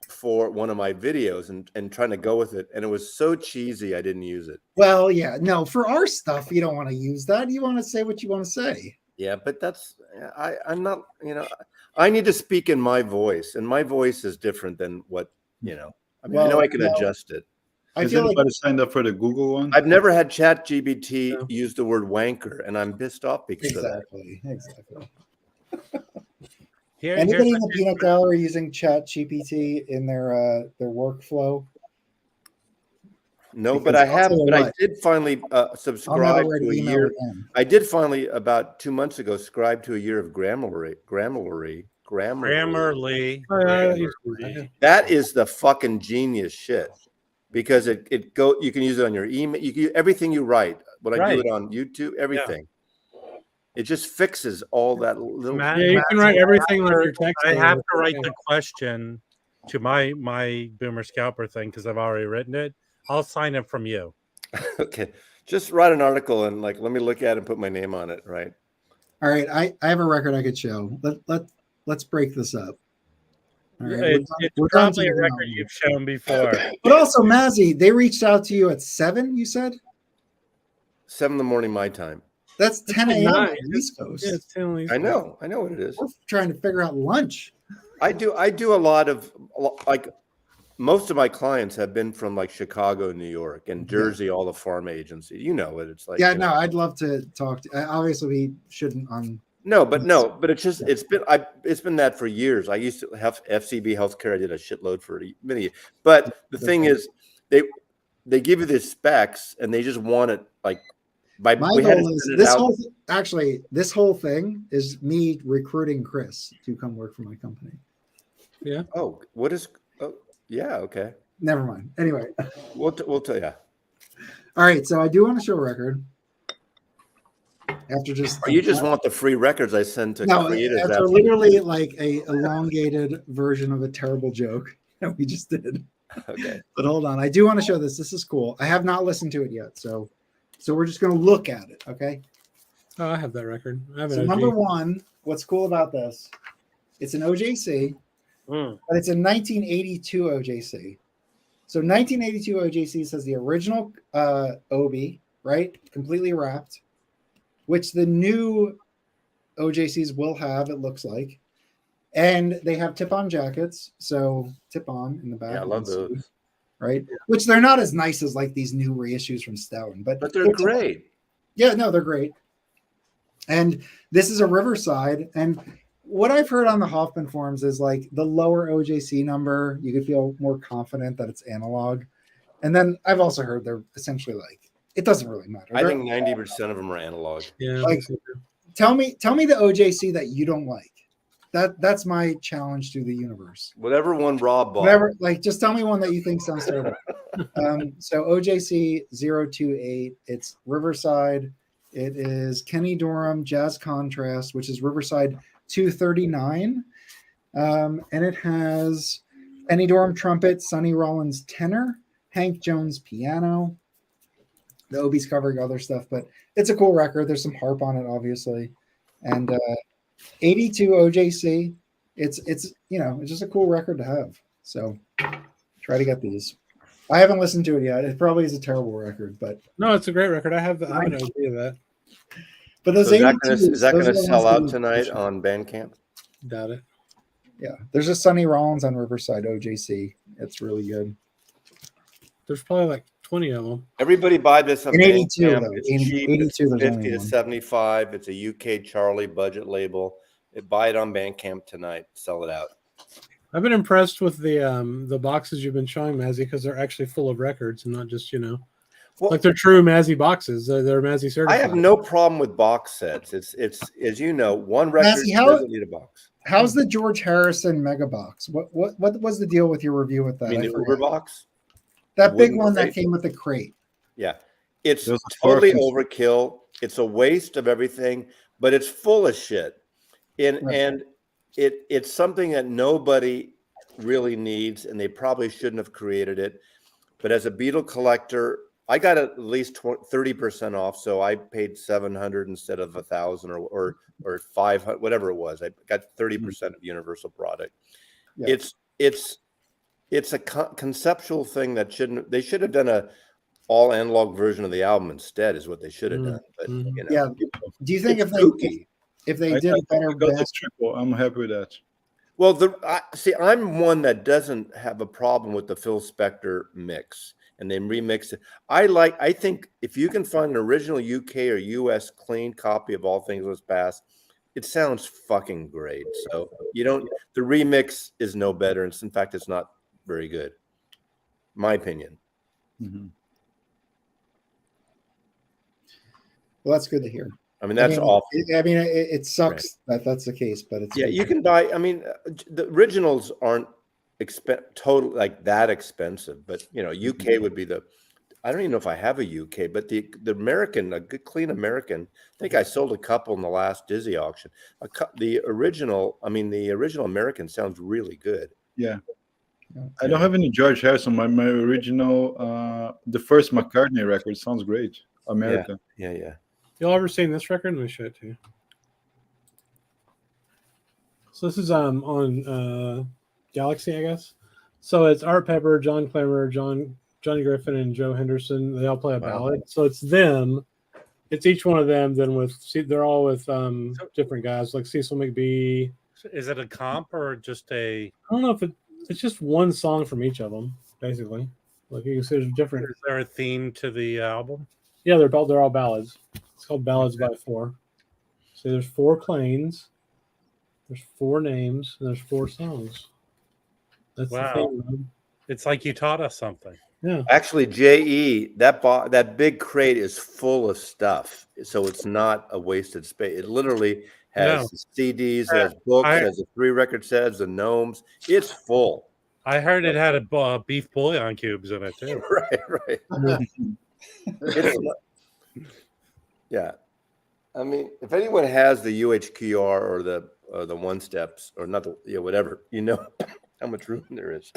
for one of my videos and trying to go with it, and it was so cheesy I didn't use it. Well, yeah, no, for our stuff you don't want to use that. You want to say what you want to say. Yeah, but I'm not. I need to speak in my voice, and my voice is different than what I mean. I know I can adjust it. Has anybody signed up for the Google one? I've never had Chat GBT use the word wanker, and I'm pissed off because of that. Exactly. Anybody in the peanut gallery using Chat GPT in their workflow? No, but I did finally subscribe to a year. I did finally about 2 months ago subscribe to a year of Grammarly. That is the fucking genius shit, because you can use it on your email, everything you write. When I do it on YouTube, everything. It just fixes all that little. You can write everything like your text. I have to write the question to my Boomer Scalper thing because I've already written it. I'll sign up from you. Okay. Just write an article and let me look at it and put my name on it. Right. All right. I have a record I could show. Let's break this up. All right. It's probably a record you've shown before. But also, Mazzy, they reached out to you at 7, you said? 7 a.m. my time. That's 10 a.m. on the East Coast. Yeah, it's 10 on the East I know what it is. We're trying to figure out lunch. I do a lot of most of my clients have been from Chicago, New York, and Jersey, all the farm agencies. You know it. It's I'd love to talk to. Obviously, we shouldn't on. But it's just it's been that for years. I used to have FCB Healthcare. I did a shitload for many years. But the thing is, they give you the specs and they just want it my goal is this whole thing is me recruiting Chris to come work for my company. Yeah. Oh, what is? Oh, yeah. Okay. Never mind. Anyway, we'll tell you. All right. So I do want to show a record. After you just want the free records I send to creators. After literally a elongated version of a terrible joke that we just did. Okay. But hold on. I do want to show this. This is cool. I have not listened to it yet. So we're just going to look at it. Okay. Oh, I have that record. So number one, what's cool about this? It's an OJC, but it's a 1982 OJC. So 1982 OJC says the original Obi, right? Completely wrapped. which the new OJCs will have, it looks like. And they have tip-on jackets, so tip-on in the back. Yeah, I love those. Right? Which they're not as nice as like these new reissues from Stoughton, but they're great. Yeah, no, they're great. And this is a Riverside. And what I've heard on the Hoffman forums is like the lower OJC number, you could feel more confident that it's analog. And then I've also heard they're essentially like, it doesn't really matter. I think 90% of them are analog. Yeah. Like, tell me the OJC that you don't like. That's my challenge to the universe. Whatever one Rob bought. Whatever, like, just tell me one that you think sounds terrible. So OJC 028, it's Riverside. It is Kenny Dorham Jazz Contrast, which is Riverside 239. And it has Kenny Dorham trumpet, Sonny Rollins tenor, Hank Jones piano. The Obi's covering other stuff, but it's a cool record. There's some harp on it, obviously. And 82 OJC. It's it's just a cool record to have. So try to get these. I haven't listened to it yet. It probably is a terrible record, but no, it's a great record. I have an idea of that. But those is that going to sell out tonight on Bandcamp? Doubt it. Yeah, there's a Sonny Rollins on Riverside OJC. It's really good. There's probably like 20 of them. Everybody buy this on in 82. Bandcamp. Though. It's In cheap. 82, It's there's 50 only to one. 75. It's a UK Charlie budget label. Buy it on Bandcamp tonight. Sell it out. I've been impressed with the boxes you've been showing, Mazzy, because they're actually full of records and not just Well, like they're true Mazzy boxes. They're Mazzy certified. I have no problem with box sets. It's as you know, one record Mazzy, doesn't need a box. How's the George Harrison Mega Box? What was the deal with your review with that? I mean, the forget. Uber box? That the big wooden one that crate? came with the crate. Yeah. It's Those totally sparkles. overkill. It's a waste of everything, but it's full of shit. And it's something that nobody really needs, and they probably shouldn't have created it. But as a Beatle collector, I got at least 30% off, so I paid $700 instead of $1,000 or $500, whatever it was. I got 30% of Universal product. Yeah. It's a conceptual thing that they should have done a all analog version of the album instead, is what they should have done. But Yeah. Do you think it's if they did a better got the best? triple. I'm happy with that. Well, see, I'm one that doesn't have a problem with the Phil Spector mix, and they remix it. I think if you can find an original UK or US clean copy of All Things Must Pass, it sounds fucking great. So the remix is no better. And in fact, it's not very good. My opinion. Mm-hmm. Well, that's good to hear. I mean, that's awful. It sucks that that's the case, but it's Yeah, you can buy. I mean, the originals aren't total like that expensive, but UK would be the. I don't even know if I have a UK, but the American, a good clean American. I think I sold a couple in the last Dizzy auction. The original American sounds really good. Yeah. I don't have any George Harrison. My original, the first McCartney record sounds great. America. Yeah. Y'all ever seen this record? Let me show it to you. So this is on Galaxy, I guess. So it's Art Pepper, John Clemmer, Johnny Griffin, and Joe Henderson. They all play a ballad. So it's them. It's each one of them. Then they're all with different guys like Cecil McBee. Is it a comp or just a? I don't know if it's just one song from each of them, basically. Like you can see, there's different. Is there a theme to the album? Yeah, they're all ballads. It's called Ballads by Four. So there's 4 planes, there's 4 names, and there's 4 songs. That's wow. The thing, man. It's like you taught us something. Yeah. Actually, JE, that big crate is full of stuff, so it's not a wasted space. It literally has CDs, has books, has a 3-record set, has the gnomes. It's full. I heard it had a beef bouillon cubes in it too. Right. Yeah, I mean, if anyone has the UHQR or the one steps or not whatever, how much room there is.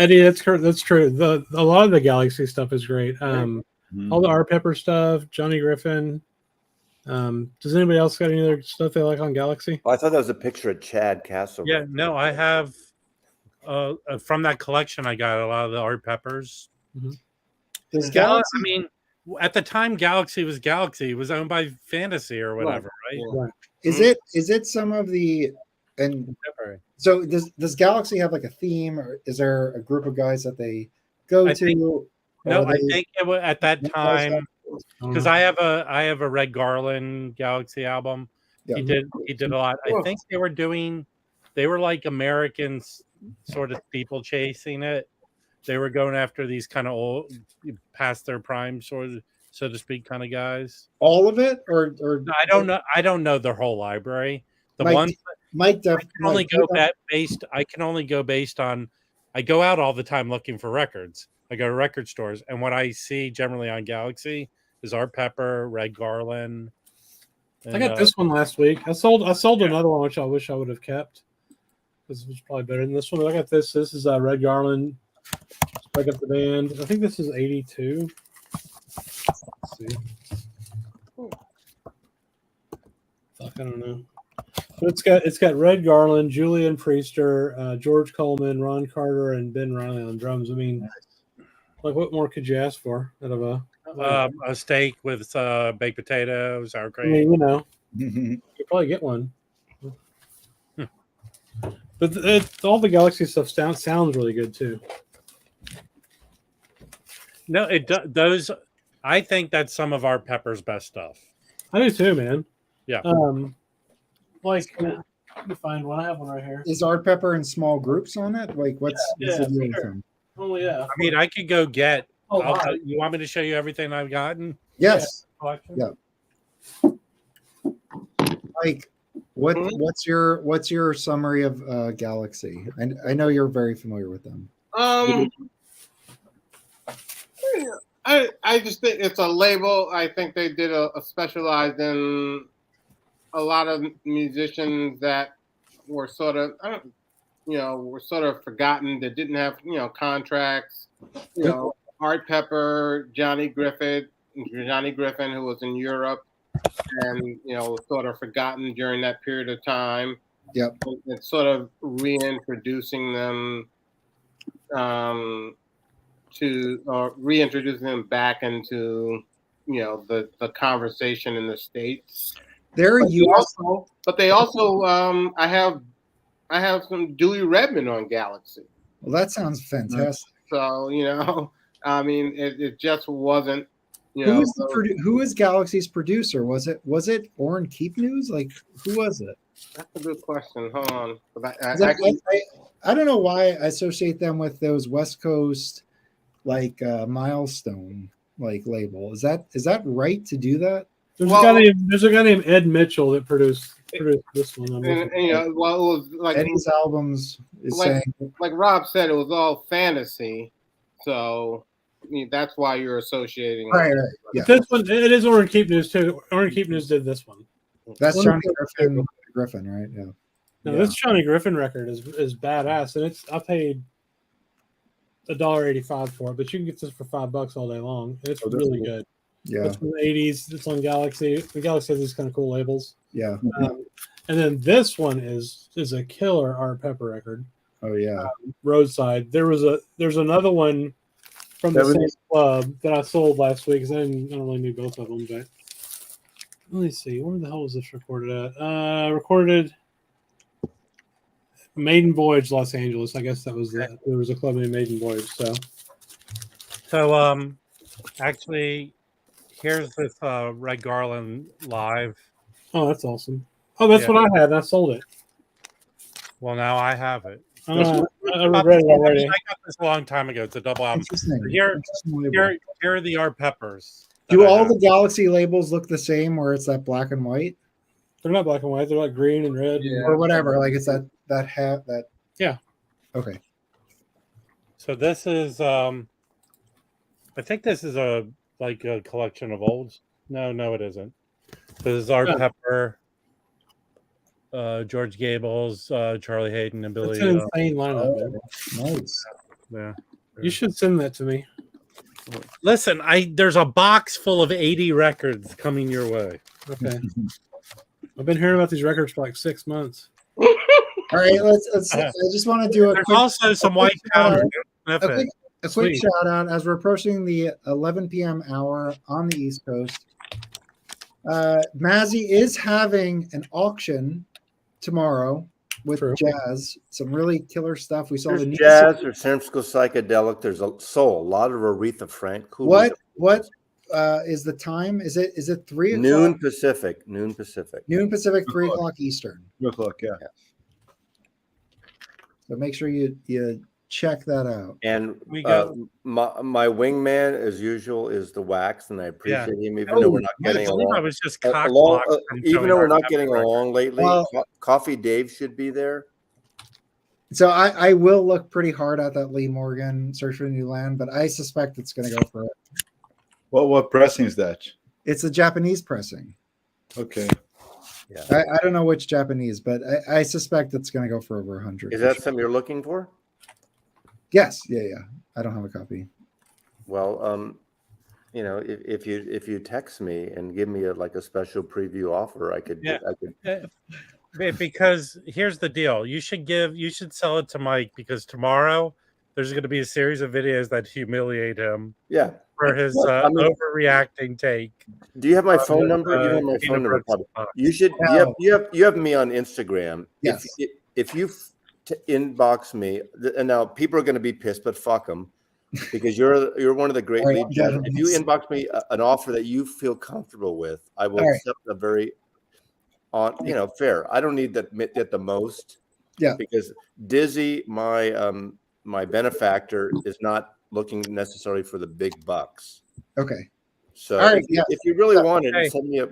Eddie, that's true. A lot of the Galaxy stuff is great. All the Art Pepper stuff, Johnny Griffin. Does anybody else got any other stuff they like on Galaxy? Oh, I thought that was a picture of Chad Castle. Yeah, no, I have from that collection. I got a lot of the Art Peppers. Does Galaxy? I mean, at the time Galaxy was Galaxy. It was owned by Fantasy or whatever, right? Right. Is it some of the and so does Galaxy have like a theme, or is there a group of guys that they go to? No, I think it was at that time because I have a Red Garland Galaxy album. Yeah. He did a lot. I think they were like Americans sort of people chasing it. They were going after these kind of old, past their prime, sort of, so to speak, kind of guys. All of it, or no, I don't know. I don't know their whole library. The ones I can only go based on. I go out all the time looking for records. I go to record stores, and what I see generally on Galaxy is Art Pepper, Red Garland. And, I got this one last week. I sold another one, which I wish I would have kept. This was probably better than this one. But I got this. This is Red Garland. Break Up the Band. I think this is 82. Let's see. Fuck, I don't know. But it's got Red Garland, Julian Priester, George Coleman, Ron Carter, and Ben Riley on drums. I mean, like, what more could you ask for out of a steak with baked potatoes, sour cream? I mean, you know, you could probably get one. But all the Galaxy stuff sounds really good too. No, it those. I think that's some of Art Pepper's best stuff. I do too, man. Yeah. Like, let me find one. I have one right here. Is Art Pepper in small groups on it? Like, what's the deal with them? Oh yeah. I mean, I could go get. You want me to show you everything I've gotten? Yes. Yeah. Like, what's your summary of Galaxy? I know you're very familiar with them. I just think it's a label. I think they did a specialized in a lot of musicians that were sort of forgotten, that didn't have contracts. Art Pepper, Johnny Griffin, who was in Europe, and was sort of forgotten during that period of time. Yep. It's sort of reintroducing them reintroducing them back into the conversation in the States. But they also I have some Dewey Redman on Galaxy. Well, that sounds fantastic. So I mean, it just wasn't. Who is Galaxy's producer? Was it Orrin Keep News? Like, who was it? That's a good question. Hold on. I don't know why I associate them with those West Coast Milestone label. Is that right to do that? There's a guy named Ed Mitchell that produced this one. It was like Eddie's albums is like Rob said, it was all fantasy. So I mean, that's why you're associating. Right. Yeah. This one, it is Orrin Keep News too. Orrin Keep News did this one. That's Johnny Griffin, right? Yeah. No, this Johnny Griffin record is badass, and I paid $1.85 for it, but you can get this for $5 all day long. It's really good. Yeah, it's from the '80s. It's on Galaxy. The Galaxy has these kind of cool labels. Yeah, and then this one is a killer Art Pepper record. Oh yeah, Roadside. There's another one from the same club that I sold last week because I don't really need both of them. But let me see, where the hell was this recorded at? Recorded Maiden Voyage, Los Angeles. I guess that was there was a club named Maiden Voyage. So actually, here's this Red Garland live. Oh, that's awesome. Oh, that's what I had. I sold it. Well, now I have it. I read it already. I got this a long time ago. It's a double album. Here are the Art Peppers. Do all the Galaxy labels look the same, where it's that black and white? They're not black and white. They're like green and red, or whatever. Like it's that hat. That yeah. Okay. So this is I think this is a collection of olds. No, it isn't. This is Art Pepper, George Gables, Charlie Hayden, and Billy. That's an insane lineup, man. Nice. Yeah. You should send that to me. Listen, there's a box full of 80 records coming your way. Okay. I've been hearing about these records for like 6 months. All right, let's. I just want to do There's also some white powder. A a quick Sweet. shout out as we're approaching the 11 p.m. hour on the East Coast. Mazzy is having an auction tomorrow with Jazz. Some really killer stuff. We saw There's the new jazz or San Francisco psychedelic. There's a soul, a lot of Aretha Frank. Cool. What is the time? Is it 3 o'clock? Noon Pacific. Noon Pacific. Noon Pacific, 3 o'clock Eastern. 2 o'clock, yeah. So make sure you check that out. And We go. my wingman, as usual, is the Wax, and I appreciate him, even though we're not getting I along. was just Even cock-blocked though we're not getting along lately, Well- Coffee Dave should be there. So I will look pretty hard at that Lee Morgan Search for New Land, but I suspect it's going to go for it. What pressing is that? It's a Japanese pressing. Okay. Yeah. I don't know which Japanese, but I suspect it's going to go for over 100. Is that something you're looking for? Yes. Yeah. I don't have a copy. Well, if you text me and give me a special preview offer, I could. Because here's the deal: you should sell it to Mike, because tomorrow there's going to be a series of videos that humiliate him. Yeah. For his overreacting take. Do you have my phone number? You have my phone number. You should. You have me on Instagram. Yes. If you inbox me, and now people are going to be pissed, but fuck them, because you're one of the great lead judges. If you inbox me an offer that you feel comfortable with, I will accept a very fair. I don't need that at the most. Yeah. Because Dizzy, my benefactor, is not looking necessarily for the big bucks. Okay. So if you really want it, send me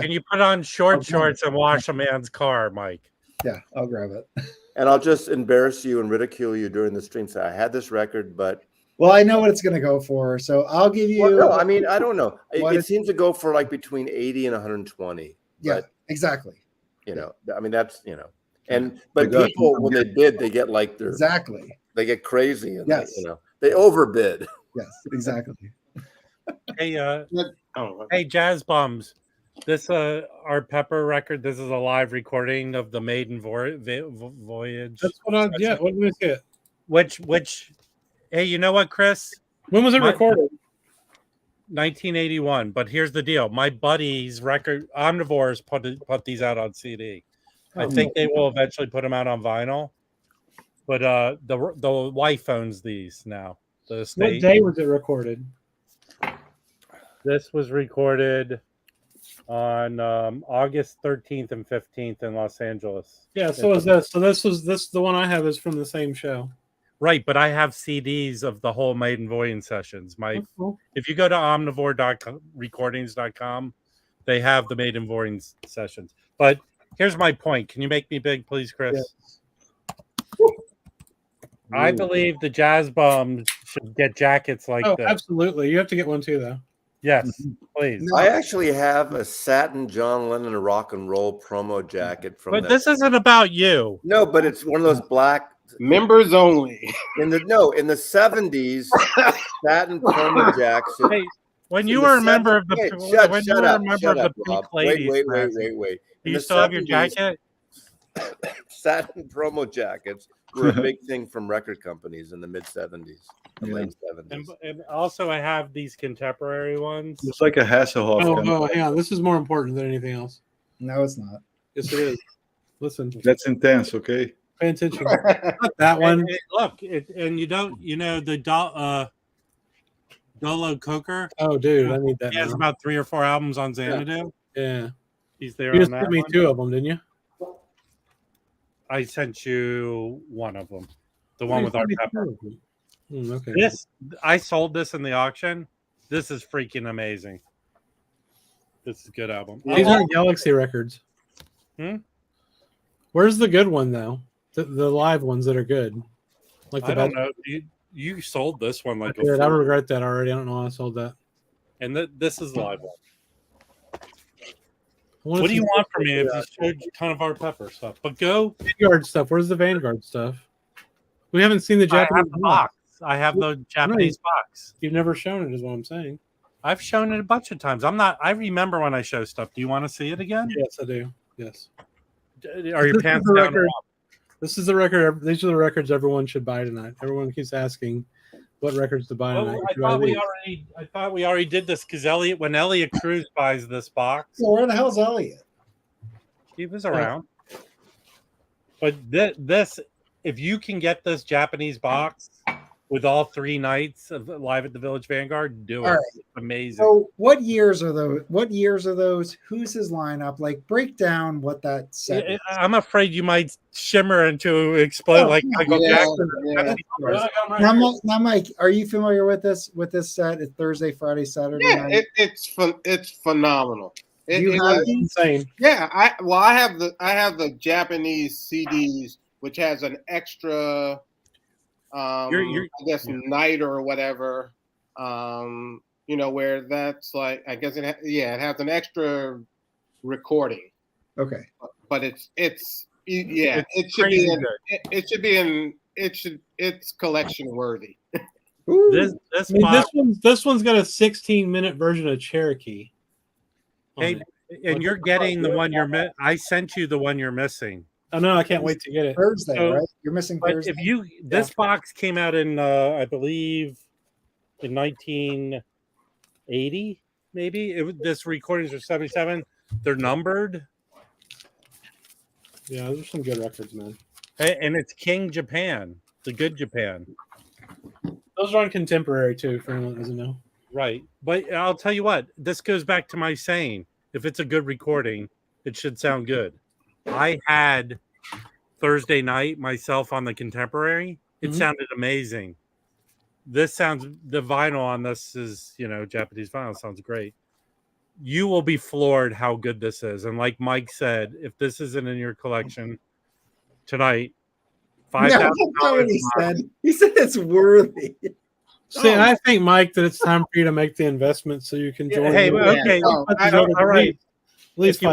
Can you put on shorts and wash a man's car, Mike? Yeah, I'll grab it. And I'll just embarrass you and ridicule you during the stream. Say I had this record, but I know what it's going to go for, so I'll give you. Well, no, I mean I don't know. It seems to go for between 80 and 120. Yeah, but, exactly. I mean that's but people when they bid, they get they get crazy and they overbid. Yes, exactly. Hey, Jazz Bums. This our Pepper record. This is a live recording of the Maiden Voyage. That's what what did we get? Which hey, you know what, Chris? When was it recorded? 1981. But here's the deal. My buddy's record Omnivores put these out on CD. I think they will eventually put them out on vinyl. But the wife owns these now. The estate. What day was it recorded? This was recorded on August 13th and 15th in Los Angeles. Yeah, so is this. So this the one I have is from the same show. Right, but I have CDs of the whole Maiden Voyage sessions. If you go to omnivore.recordings.com, they have the Maiden Voyage sessions. But here's my point. Can you make me big, please, Chris? Yeah. I believe the Jazz Bums should get jackets like this. Absolutely. You have to get one too, though. Yes, please. I actually have a satin John Lennon rock and roll promo jacket from. But this isn't about you. No, but it's one of those black members only. In the 70s, satin promo jackets. Hey, when you were a member of the Pink Ladies, wait. Do you still have your jacket? Satin promo jackets were a big thing from record companies in the mid 70s, late 70s. And also, I have these contemporary ones. It's like a Hasselhoff. Hang on. This is more important than anything else. No, it's not. Yes, it is. Listen. That's intense, okay? Pay attention. Not that one. And you don't, the Dolo Coker. Oh, dude, I need that. He has about 3 or 4 albums on Xanadu. Yeah. He's there. You just sent me 2 of them, didn't you? I sent you one of them, the one with our pepper. Okay. I sold this in the auction. This is freaking amazing. This is a good album. These aren't Galaxy records. Where's the good one though? The live ones that are good. I don't know. You sold this one I regret that already. I don't know how I sold that. And this is the live one. What do you want from me if you showed a ton of our pepper stuff? But go Vanguard stuff. Where's the Vanguard stuff? We haven't seen the Japanese I have the box. I have the Japanese box. You've never shown it, is what I'm saying. I've shown it a bunch of times. I remember when I show stuff. Do you want to see it again? Yes, I do. Yes. Are your pants down? This is the record. These are the records everyone should buy tonight. Everyone keeps asking. what records to buy Well, tonight. I thought we already did this because when Elliot Cruz buys this box, So where the hell's Elliot? he was around. But this, if you can get this Japanese box with all 3 nights of Live at the Village Vanguard, do it. Right. It's amazing. So what years are those? What years are those? Who's his lineup? Like break down what that set is. I'm afraid you might shimmer into explode like Michael Jackson. Now, Mike, are you familiar with this set? It's Thursday, Friday, Saturday night. It's phenomenal. It's insane. Yeah, I have the Japanese CDs, which has an extra, I guess night or whatever. Where that's like, I guess it has an extra recording. Okay, but it's collection worthy. This one's got a 16-minute version of Cherokee. Hey, and you're getting the one I sent you the one you're missing. Oh no, I can't wait to get it. Thursday, right? You're missing Thursday. If this box came out in I believe in 1980, maybe this recordings are 77. They're numbered. Yeah, those are some good records, man. And it's King Japan, the good Japan. Those are on Contemporary too, for anyone that doesn't know. Right. But I'll tell you what, this goes back to my saying, if it's a good recording, it should sound good. I had Thursday night myself on the Contemporary. It sounded amazing. The vinyl on this is, Japanese vinyl sounds great. You will be floored how good this is. And like Mike said, if this isn't in your collection tonight, $5,000. He said it's worthy. See, I think, Mike, that it's time for you to make the investment so you can join. Hey, okay. All right. At least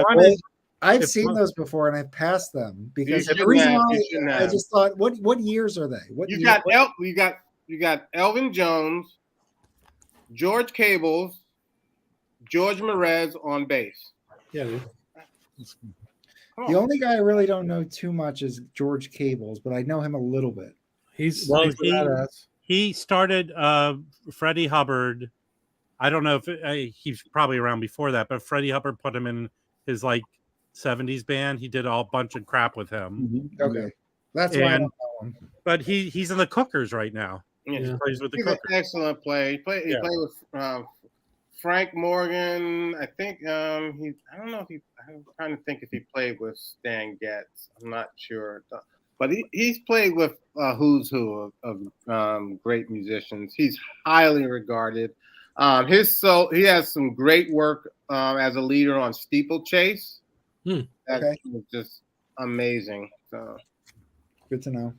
I've seen those before and I've passed them because the reason why I just thought, what years are they? You got Elvin Jones, George Cables, George Mraz on bass. Yeah, dude. The only guy I really don't know too much is George Cables, but I know him a little bit. He started Freddie Hubbard. I don't know if he's probably around before that, but Freddie Hubbard put him in his 70s band. He did a bunch of crap with him. Okay, that's why I don't know him. But he's in the Cookers right now. Yeah. He plays with the He's Cookers. an excellent player. He played with Frank Morgan. I think I don't know if I'm trying to think if he played with Stan Getz. I'm not sure. But he's played with who's who of great musicians. He's highly regarded. He has some great work as a leader on Steeplechase. That's just amazing. So good to know.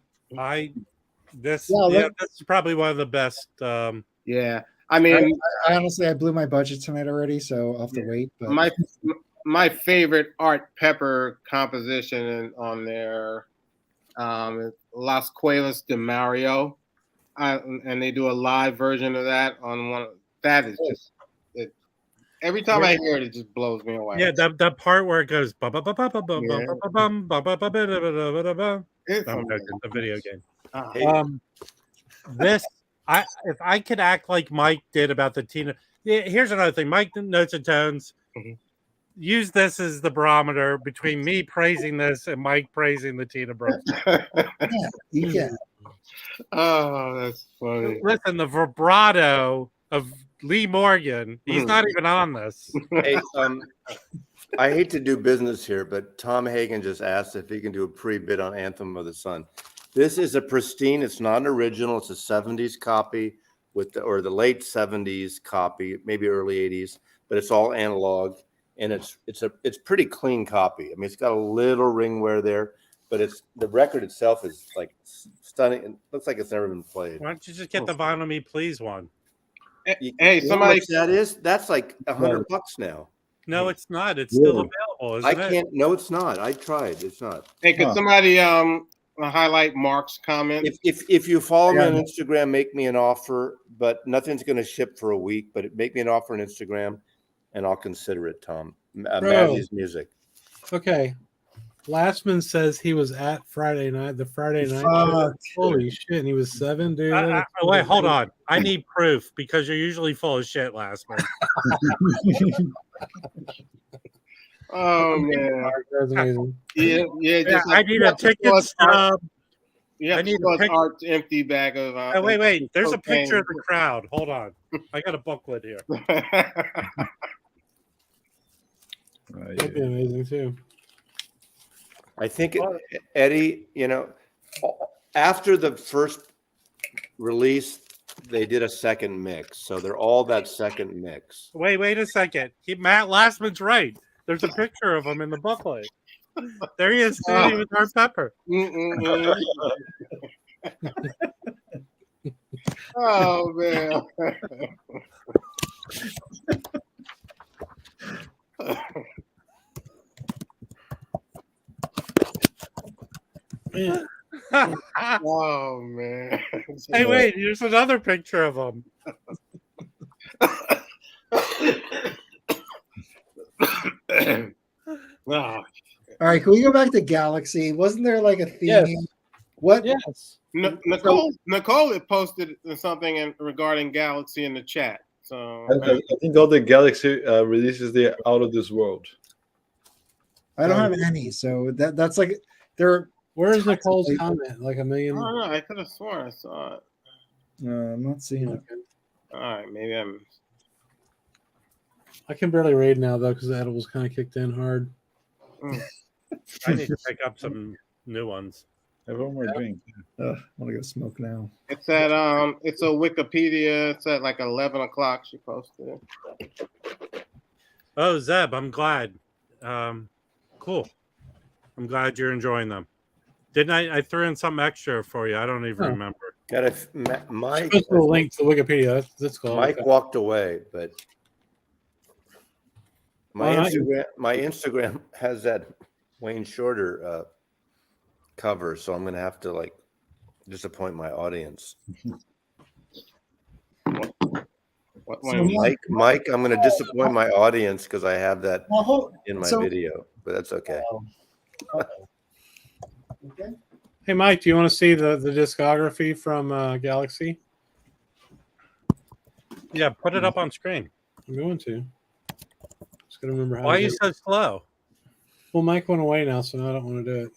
This is probably one of the best. I mean, I honestly blew my budget tonight already, so I'll have to wait. But my favorite Art Pepper composition on there. Las Cuevas de Mario, and they do a live version of that on one. That is just every time I hear it, it just blows me away. Yeah, that part where it goes. It's the video game. If I could act like Mike did about the Tina. Here's another thing. Mike Notes and Tones. Use this as the barometer between me praising this and Mike praising the Tina Brooks. You can. Oh, that's funny. Listen, the vibrato of Lee Morgan, he's not even on this. Hey, I hate to do business here, but Tom Hagen just asked if he can do a pre-bid on Anthem of the Sun. This is a pristine, it's not an original, it's a 70s copy or the late 70s copy, maybe early 80s, but it's all analog. And it's pretty clean copy. I mean, it's got a little ring wear there, but the record itself is stunning. It looks like it's never been played. Why don't you just get the Vinyl Me Please one? Hey, somebody, that is? That's like $100 now. No, it's not. It's still available. Isn't I can't. No, it's not. I tried. It's not. Hey, could somebody highlight Mark's comment? If you follow me on Instagram, make me an offer, but nothing's going to ship for a week. But make me an offer on Instagram. And I'll consider it, Tom. Matthew's music. Okay. Lastman says he was at Friday night, the Friday night show. Fuck. Holy shit! And he was 7, dude. Wait, hold on. I need proof because you're usually full of shit, Lastman. Oh man, That's amazing. yeah. Just I need a ticket stub. You have I to need show a us Art's empty bag of. wait. There's a cocaine. picture of the crowd. Hold on. I got a booklet here. That'd be amazing too. I think Eddie, after the first release, they did a second mix, so they're all that second mix. Wait a second. Matt Lastman's right. There's a picture of him in the booklet. There he is standing with Art Pepper. Oh man. Oh man. Hey, wait, here's another picture of him. All right, can we go back to Galaxy? Wasn't there like a theme? Yes. What? Yes. Nicole had posted something regarding Galaxy in the chat. So I think all the Galaxy releases, they're out of this world. I don't have any, so that's like there. Where's Nicole's comment? Like a million. I don't know. I could have sworn I saw it. I'm not seeing it. All right, maybe I'm. I can barely read now though because the edibles kind of kicked in hard. I need to pick up some new ones. Have one more drink. I want to go smoke now. It's at it's a Wikipedia. It's at like 11 o'clock. She posted it. Oh, Zeb, I'm glad. Cool. I'm glad you're enjoying them. Didn't I threw in something extra for you? I don't even remember. Got Mike. Put the link to Wikipedia. That's cool. Mike walked away, but my Instagram has that Wayne Shorter cover, so I'm going to have to like disappoint my audience. Mike, I'm going to disappoint my audience because I have that in my video, but that's okay. Okay. Hey, Mike, do you want to see the discography from Galaxy? Yeah, put it up on screen. I'm going to. Just got to remember how. Why are you so slow? Well, Mike went away now, so now I don't want to do it.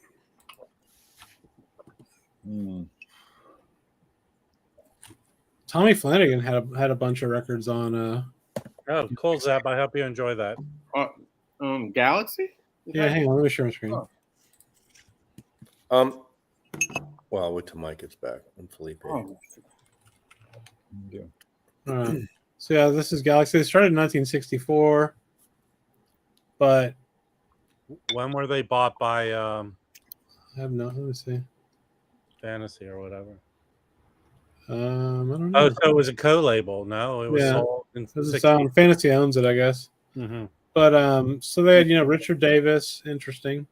Tommy Flanagan had a bunch of records on. Oh, cool, Zeb. I hope you enjoy that. Galaxy? Yeah, hang on. Let me share my screen. Well, wait till Mike gets back and Felipe. Yeah. So yeah, this is Galaxy. They started in 1964, but when were they bought by? I have no. Let me see. Fantasy or whatever. I don't know. Oh, so it was a co-label. No, it was sold in Fantasy owns it, I guess. Mm-hmm. But so they had Richard Davis, interesting.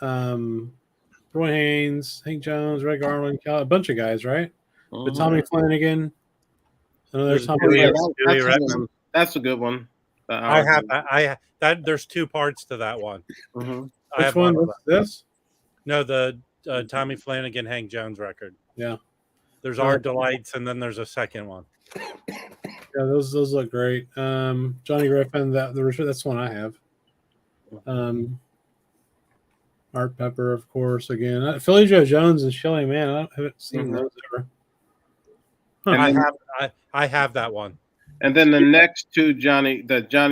Roy Haynes, Hank Jones, Ray Garland, a bunch of guys, right? But Tommy Flanagan. I know there's Tommy. That's a good one. There's two parts to that one. Mm-hmm. Which one? This? No, the Tommy Flanagan, Hank Jones record. Yeah. There's Our Delights, and then there's a second one. Yeah, those look great. Johnny Griffin, that's one I have. Art Pepper, of course. Again, Philly Joe Jones and Shelly Man. I haven't seen those ever. Huh. I have that one. And then the next two Johnny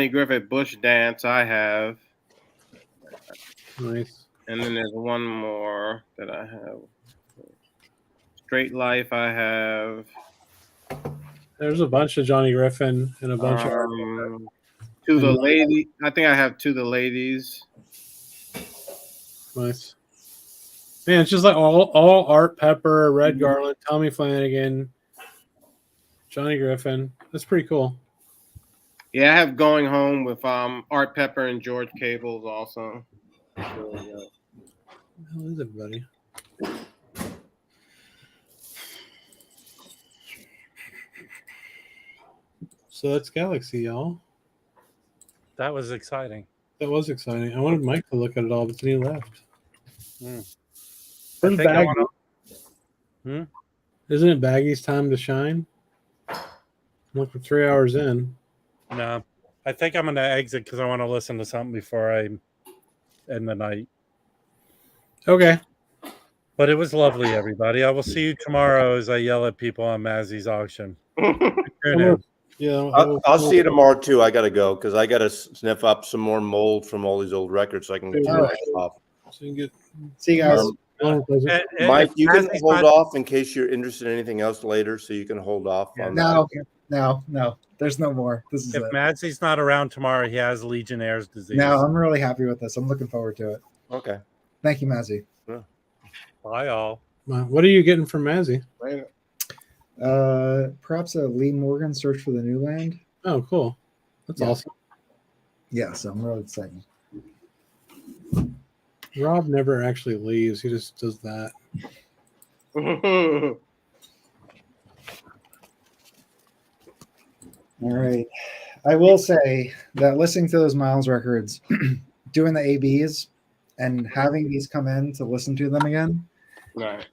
Griffith Bush Dance I have. Nice. And then there's one more that I have. Straight Life I have. There's a bunch of Johnny Griffin and a bunch of To the Lady. I think I have To the Ladies. Nice. Man, it's just like all Art Pepper, Red Garland, Tommy Flanagan, Johnny Griffin. That's pretty cool. Yeah, I have Going Home with Art Pepper and George Cables also. Where the hell is everybody? So that's Galaxy, y'all. That was exciting. That was exciting. I wanted Mike to look at it all, but then he left. Mm. Where's I think I Baggy? wanna- Isn't it Baggy's time to shine? Look, we're 3 hours in. No, I think I'm going to exit because I want to listen to something before I end the night. Okay. But it was lovely, everybody. I will see you tomorrow as I yell at people on Mazzy's auction. Tune in. Yeah, I'll see you tomorrow too. I gotta go because I gotta sniff up some more mold from all these old records so I can All turn it off. So you can get, See you guys. Mike, you can Mazzy's hold not- off in case you're interested in anything else later, so you can hold off on that. No. There's no more. This is If it. Mazzy's not around tomorrow, he has Legionnaire's disease. No, I'm really happy with this. I'm looking forward to it. Okay. Thank you, Mazzy. Bye, all. what are you getting from Mazzy? Perhaps a Lee Morgan Search for the New Land. Oh, cool. That's awesome. Yeah, so I'm really excited. Rob never actually leaves. He just does that. All right. I will say that listening to those Miles records, doing the ABs, and having these come in to listen to them again, Right.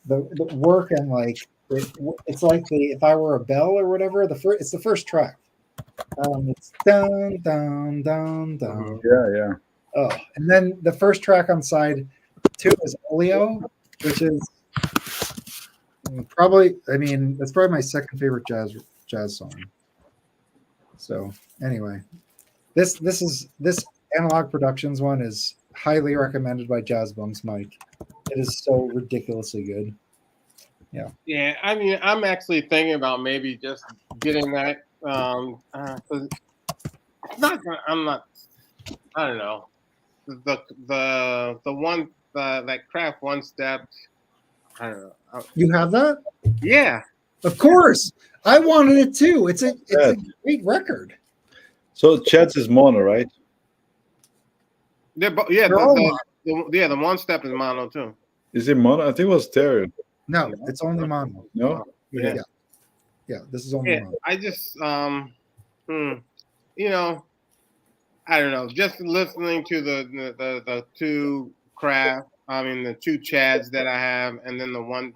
the work and like it's like if I were a bell or whatever. It's the first track. It's down, down, down, down. Yeah. Oh, and then the first track on side 2 is Oleo, which is probably, that's probably my second favorite jazz song. So anyway, this Analog Productions one is highly recommended by Jazz Bums Mike. It is so ridiculously good. Yeah. Yeah, I'm actually thinking about maybe just getting that. It's not. I'm not. I don't know. The one that Craft One Step. I don't know. You have that? Yeah. Of course. I wanted it too. It's a great record. So Chad's is mono, right? Yeah, the One Step is mono too. Is it mono? I think it was stereo. No, it's only mono. No. Yeah. This is only mono. I just I don't know. Just listening to the two Craft, the two Chads that I have, and then the one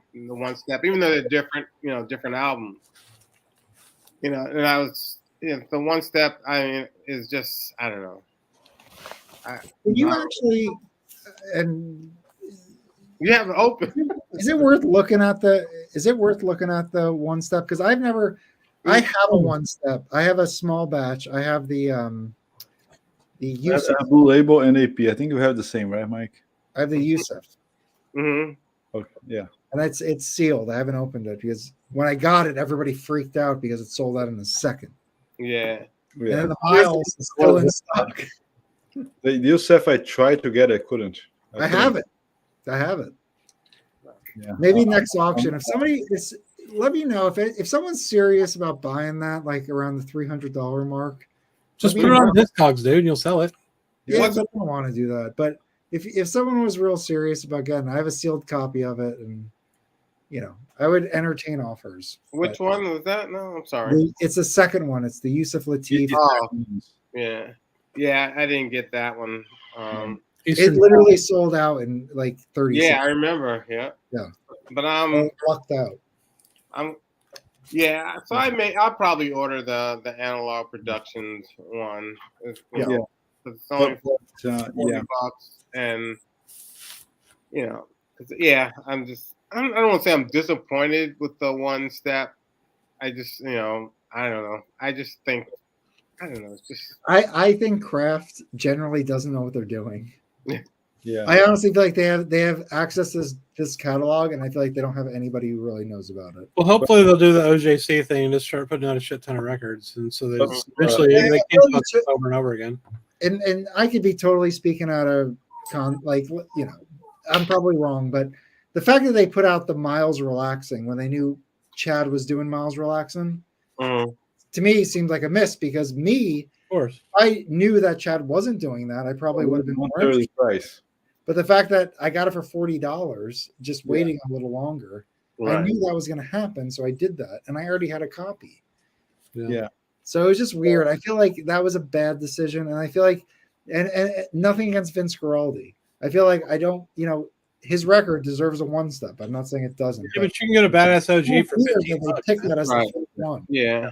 Step, even though they're different, different albums. And I was the One Step. Is just I don't know. You actually, and you have it open. Is it worth looking at the One Step? Because I have a One Step. I have a small batch. I have the Yusuf. Blue Label and AP. I think you have the same, right, Mike? I have the Yusuf. Mm-hmm. Okay. Yeah. And it's sealed. I haven't opened it because when I got it, everybody freaked out because it sold out in a second. Yeah. And then the Miles is still in stock. The Yusuf I tried to get, I couldn't. I have it. Yeah. Maybe next auction. If somebody is, let me know if someone's serious about buying that, like around the $300 mark. Just put it on Discogs, dude, and you'll sell it. Yeah, I don't want to do that. But if someone was real serious about getting, I have a sealed copy of it, and I would entertain offers. Which one was that? No, I'm sorry. It's the second one. It's the Yusuf Lateef. Oh, yeah. I didn't get that one. It literally sold out in like 30 seconds. seconds. I remember. Yeah. But I'm lucked out. So I'll probably order the Analog Productions one. It's only $40, and I don't want to say I'm disappointed with the One Step. I just I don't know. I just think I don't know. It's just I think Kraft generally doesn't know what they're doing. Yeah. I honestly feel like they have access to this catalog, and I feel like they don't have anybody who really knows about it. Well, hopefully they'll do the OJC thing and just start putting out a shit ton of records, and so that eventually they can't fuck this over and over again. And I could be totally speaking out of I'm probably wrong, but the fact that they put out the Miles Relaxing when they knew Chad was doing Miles Relaxing, to me seemed like a miss because of course, I knew that Chad wasn't doing that. I probably would have been more interested. Price. But the fact that I got it for $40, just waiting a little longer, I knew that was going to happen, so I did that, and I already had a copy. Yeah. So it was just weird. I feel like that was a bad decision, and I feel like and nothing against Vince Guaraldi. I feel like I don't, his record deserves a one step. I'm not saying it doesn't. Yeah, but you can go to Badass OG for weird 15 that they bucks. picked that as Right. the first one. Yeah.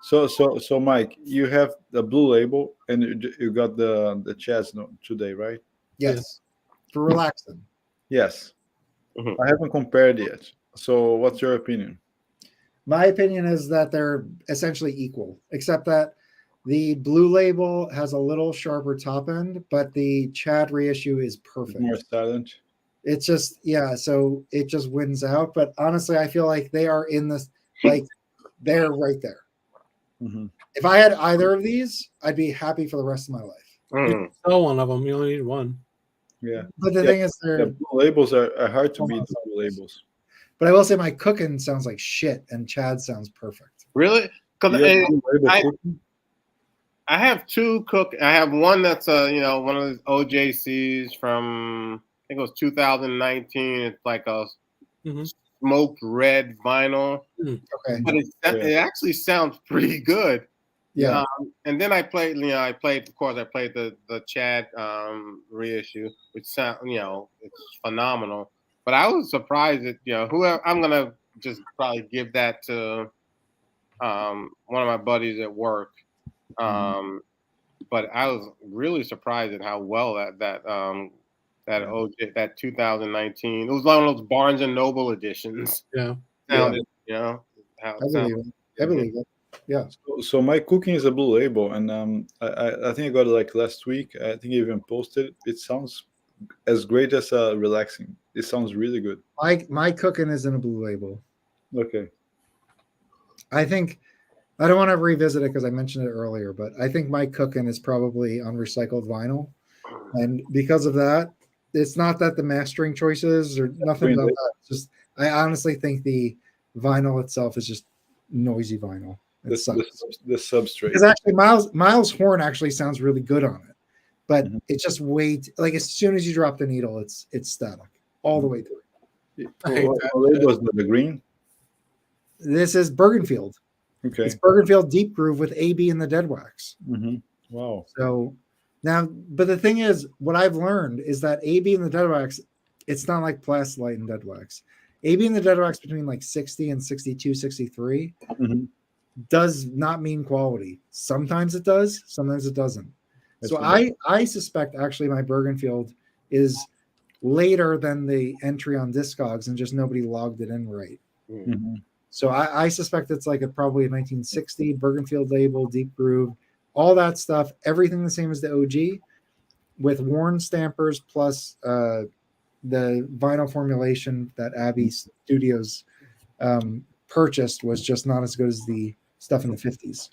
So Mike, you have the Blue Label, and you got the Chaz today, right? Yes, for relaxing. Yes. Mhm. I haven't compared yet. So, what's your opinion? My opinion is that they're essentially equal, except that the Blue Label has a little sharper top end, but the Chad reissue is perfect. More silent. It's just, so it just wins out. But honestly, I feel like they are in this, like, they're right there. Mm-hmm. If I had either of these, I'd be happy for the rest of my life. Mm. Sell one of them. You only need one. Yeah. But the thing is, they're. The Blue Labels are hard to beat. The Blue Labels. But I will say my cooking sounds like shit, and Chad sounds perfect. Really? Because I have two cook. I have one that's one of those OJCs from I think it was 2019. It's like a smoked red vinyl. Okay. But it actually sounds pretty good. Yeah. And then I played the Chad reissue, which sound it's phenomenal. But I was surprised that whoever I'm gonna just probably give that to one of my buddies at work. But I was really surprised at how well that OJ, that 2019, it was one of those Barnes and Noble editions. Yeah. Sounded, how I it sounded. believe it. Yeah. So my cooking is a Blue Label, and I think I got it like last week. I think I even posted. It sounds as great as relaxing. It sounds really good. My cooking is in a Blue Label. Okay. I think I don't want to revisit it because I mentioned it earlier, but I think my cooking is probably on recycled vinyl, and because of that, it's not that the mastering choices or nothing about that. It's just I honestly think the vinyl itself is just noisy vinyl. The substrate. Because actually, Miles' horn actually sounds really good on it, but it's just like as soon as you drop the needle, it's static all the way through. What was the green? This is Bergenfield. Okay. It's Bergenfield Deep Groove with AB and the Dead Wax. Mm-hmm. Wow. So now, but the thing is, what I've learned is that AB and the Dead Wax, it's not like Plastilite and Dead Wax. AB and the Dead Wax between like 60 and 62, 63 does not mean quality. Sometimes it does, sometimes it doesn't. So I suspect actually my Bergenfield is later than the entry on Discogs and just nobody logged it in right. Mm-hmm. So I suspect it's like probably a 1960 Bergenfield label, Deep Groove, all that stuff, everything the same as the OG with worn stampers plus the vinyl formulation that Abbey Studios purchased was just not as good as the stuff in the 50s.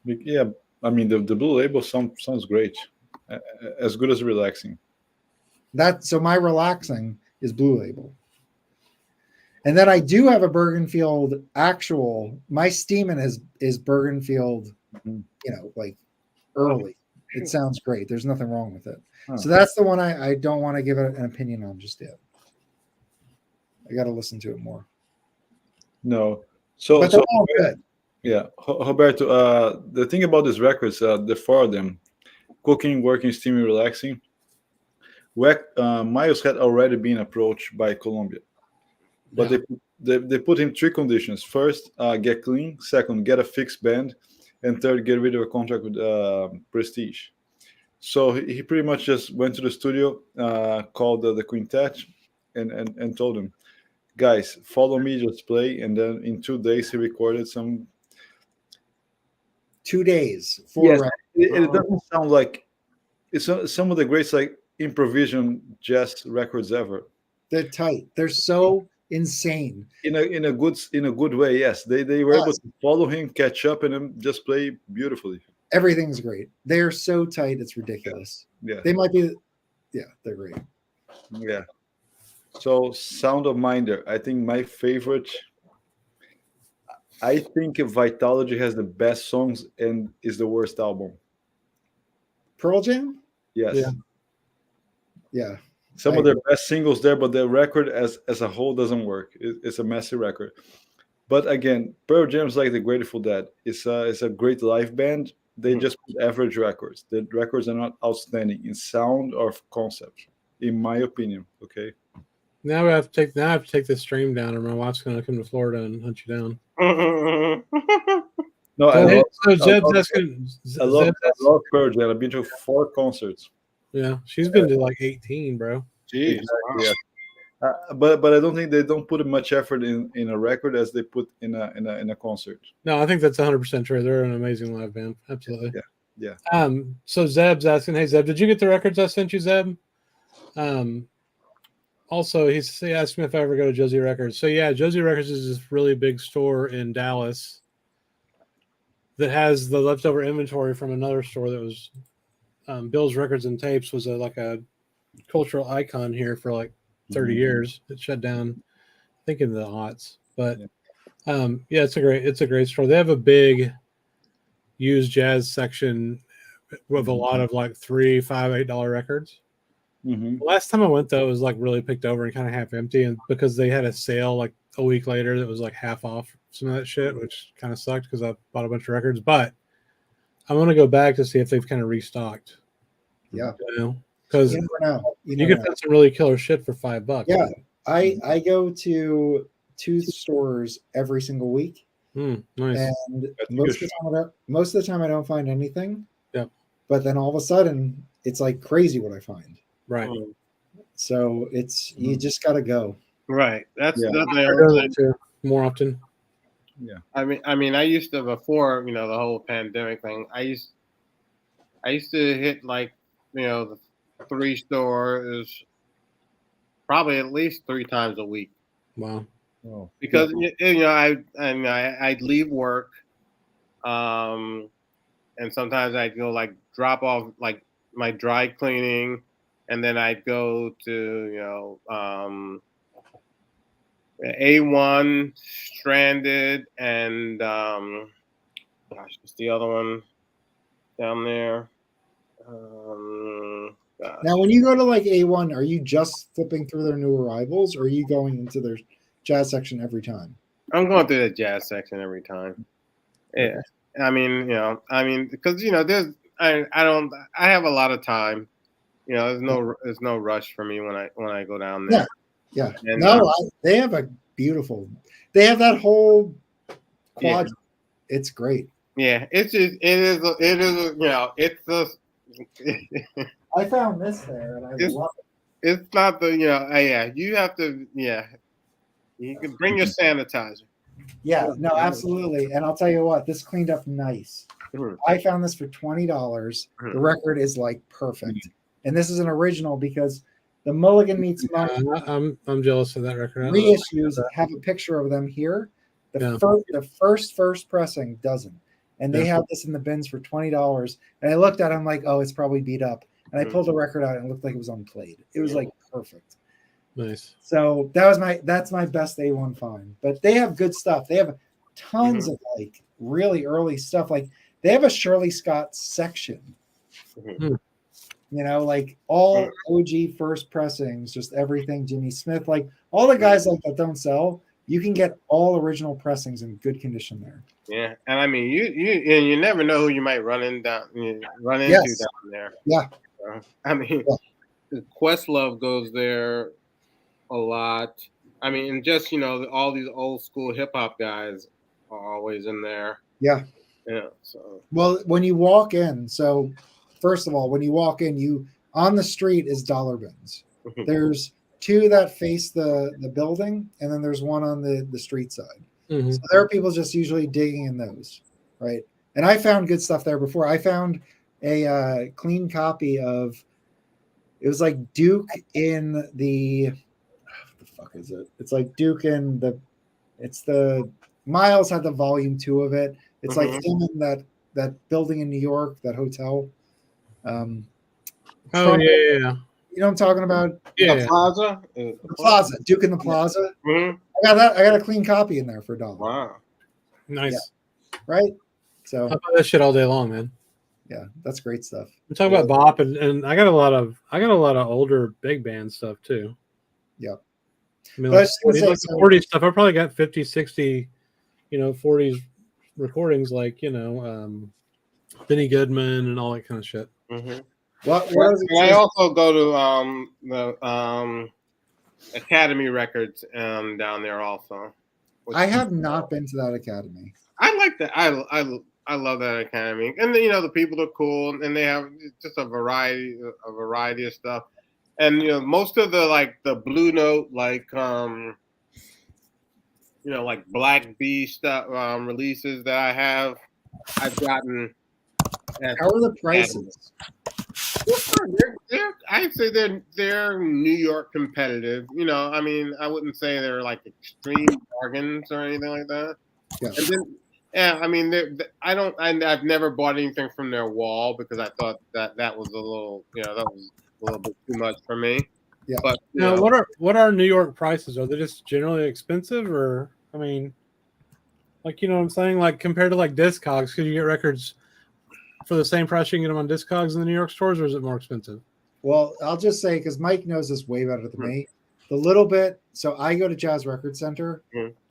Yeah, I mean the Blue Label sounds great, as good as relaxing. So my relaxing is Blue Label. And then I do have a Bergenfield actual. My Steeman is Bergenfield, like early. It sounds great. There's nothing wrong with it. So that's the one I don't want to give an opinion on just yet. I got to listen to it more. No. But they're all good. Yeah. Roberto, the thing about these records, the four of them, cooking, working, steaming, relaxing, Miles had already been approached by Columbia. But they put him three conditions. First, get clean. Second, get a fixed band. And third, get rid of a contract with Prestige. So he pretty much just went to the studio, called the quintet, and told them, guys, follow me, just play. And then in 2 days, he recorded some. 2 days. Yes, it doesn't sound like it's some of the greatest like improvisation jazz records ever. They're tight. They're so insane in a good way. Yes, they were able to follow him, catch up, and then just play beautifully. Everything's great. They're so tight, it's ridiculous. Yeah, they might be. Yeah, they're great. Yeah. So Sound of Minder, I think my favorite. I think Vitalogy has the best songs and is the worst album. Pearl Jam. Yes. Yeah. Some of their best singles there, but the record as a whole doesn't work. It's a messy record. But again, Pearl Jam's like the Grateful Dead. It's a great live band, they just put average records. The records are not outstanding in sound or concept, in my opinion. Okay. Now I have to take this stream down, or my wife's going to come to Florida and hunt you down. No, so Zeb's asking. I love Pearl Jam. I've been to 4 concerts. Yeah, she's been to like 18, bro. Jeez. Exactly, yeah. But I don't think they don't put as much effort in a record as they put in a concert. No, I think that's 100% true. They're an amazing live band. Absolutely. Yeah. So Zeb's asking, hey Zeb, did you get the records I sent you, Zeb? Also, he asked me if I ever go to Josie Records. So yeah, Josie Records is this really big store in Dallas that has the leftover inventory from another store that was Bill's Records and Tapes was like a cultural icon here for like 30 years. It shut down, I think, in the aughts. But yeah, it's a great store. They have a big used jazz section with a lot of like $3, $5, $8 records. Last time I went though, it was like really picked over and kind of half empty, and because they had a sale like a week later that was like half off some of that shit, which kind of sucked because I bought a bunch of records. But I want to go back to see if they've kind of restocked. Yeah, because you never know. You can find some really killer shit for $5. Yeah, I go to 2 stores every single week. Nice. And most of the time I don't find anything. Yep. But then all of a sudden it's like crazy what I find. Right. So it's you just got to go. Right. That's more often. Yeah. I mean, I used to, before the whole pandemic thing, I used to hit like the 3 stores probably at least 3 times a week. Wow. Oh, because I'd leave work, and sometimes I'd go like drop off like my dry cleaning, and then I'd go to A1, Stranded, and what's the other one down there? Now, when you go to like A1, are you just flipping through their new arrivals, or are you going into their jazz section every time? I'm going through the jazz section every time. Yeah, I mean, because there's I have a lot of time. There's no rush for me when I go down there. Yeah. And, they have a beautiful. They have that whole quadrant. Yeah. It's great. Yeah, it's just I found this there, and I love it. It's not the you have to you can bring your sanitizer. Yeah, no, absolutely. And I'll tell you what, this cleaned up nice. I found this for $20. The record is like perfect, and this is an original because the Mulligan Meets Money. I'm jealous of that record. Reissues have a picture of them here. The first pressing doesn't, and they have this in the bins for $20. And I looked at it, I'm like, oh, it's probably beat up. And I pulled the record out and it looked like it was unplayed. It was like perfect. Nice. So that's my best A1 find. But they have good stuff. They have tons of like really early stuff. Like they have a Shirley Scott section. Like all OG first pressings, just everything Jimmy Smith, like all the guys like that don't sell. You can get all original pressings in good condition there. Yeah, and I mean you never know who you might run into down there. Yeah. I mean, Questlove goes there a lot. I mean, and just all these old school hip hop guys are always in there. Yeah. Yeah. So when you walk in, so first of all, when you walk in, you on the street is dollar bins. There's 2 that face the building, and then there's one on the street side. So there are people just usually digging in those, right? And I found good stuff there before. I found a clean copy of, it was like Duke in the, what the fuck is it? It's like Duke in the Miles had the volume 2 of it. It's like him in that building in New York, that hotel. Yeah. You know what I'm talking about? Yeah. The Plaza? The Plaza. Duke in the Plaza. I got a clean copy in there for $1. Wow. Nice. Yeah. Right? So I buy that shit all day long, man. Yeah, that's great stuff. I'm talking about bop, and I got a lot of older big band stuff too. Yeah. I mean, like 40 stuff. I probably got 50, 60, 40s recordings, like Benny Goodman and all that kind of shit. Mm-hmm. What I also go to the Academy Records down there also. I have not been to that academy. I like that. I love that academy, and the people are cool, and they have just a variety of stuff, and most of the Blue Note like like Black Bee stuff releases that I've gotten. How are the prices? I'd say they're New York competitive. I mean, I wouldn't say they're like extreme bargains or anything like that. Yeah. And then, yeah, I mean, I've never bought anything from their wall because I thought that was a little, that was a little bit too much for me. Yeah. But Now, what are New York prices? Are they just generally expensive, or I mean, like what I'm saying, like compared to like Discogs, could you get records for the same price you can get them on Discogs in the New York stores, or is it more expensive? Well, I'll just say, because Mike knows this way better than me, the little bit. So I go to Jazz Record Center.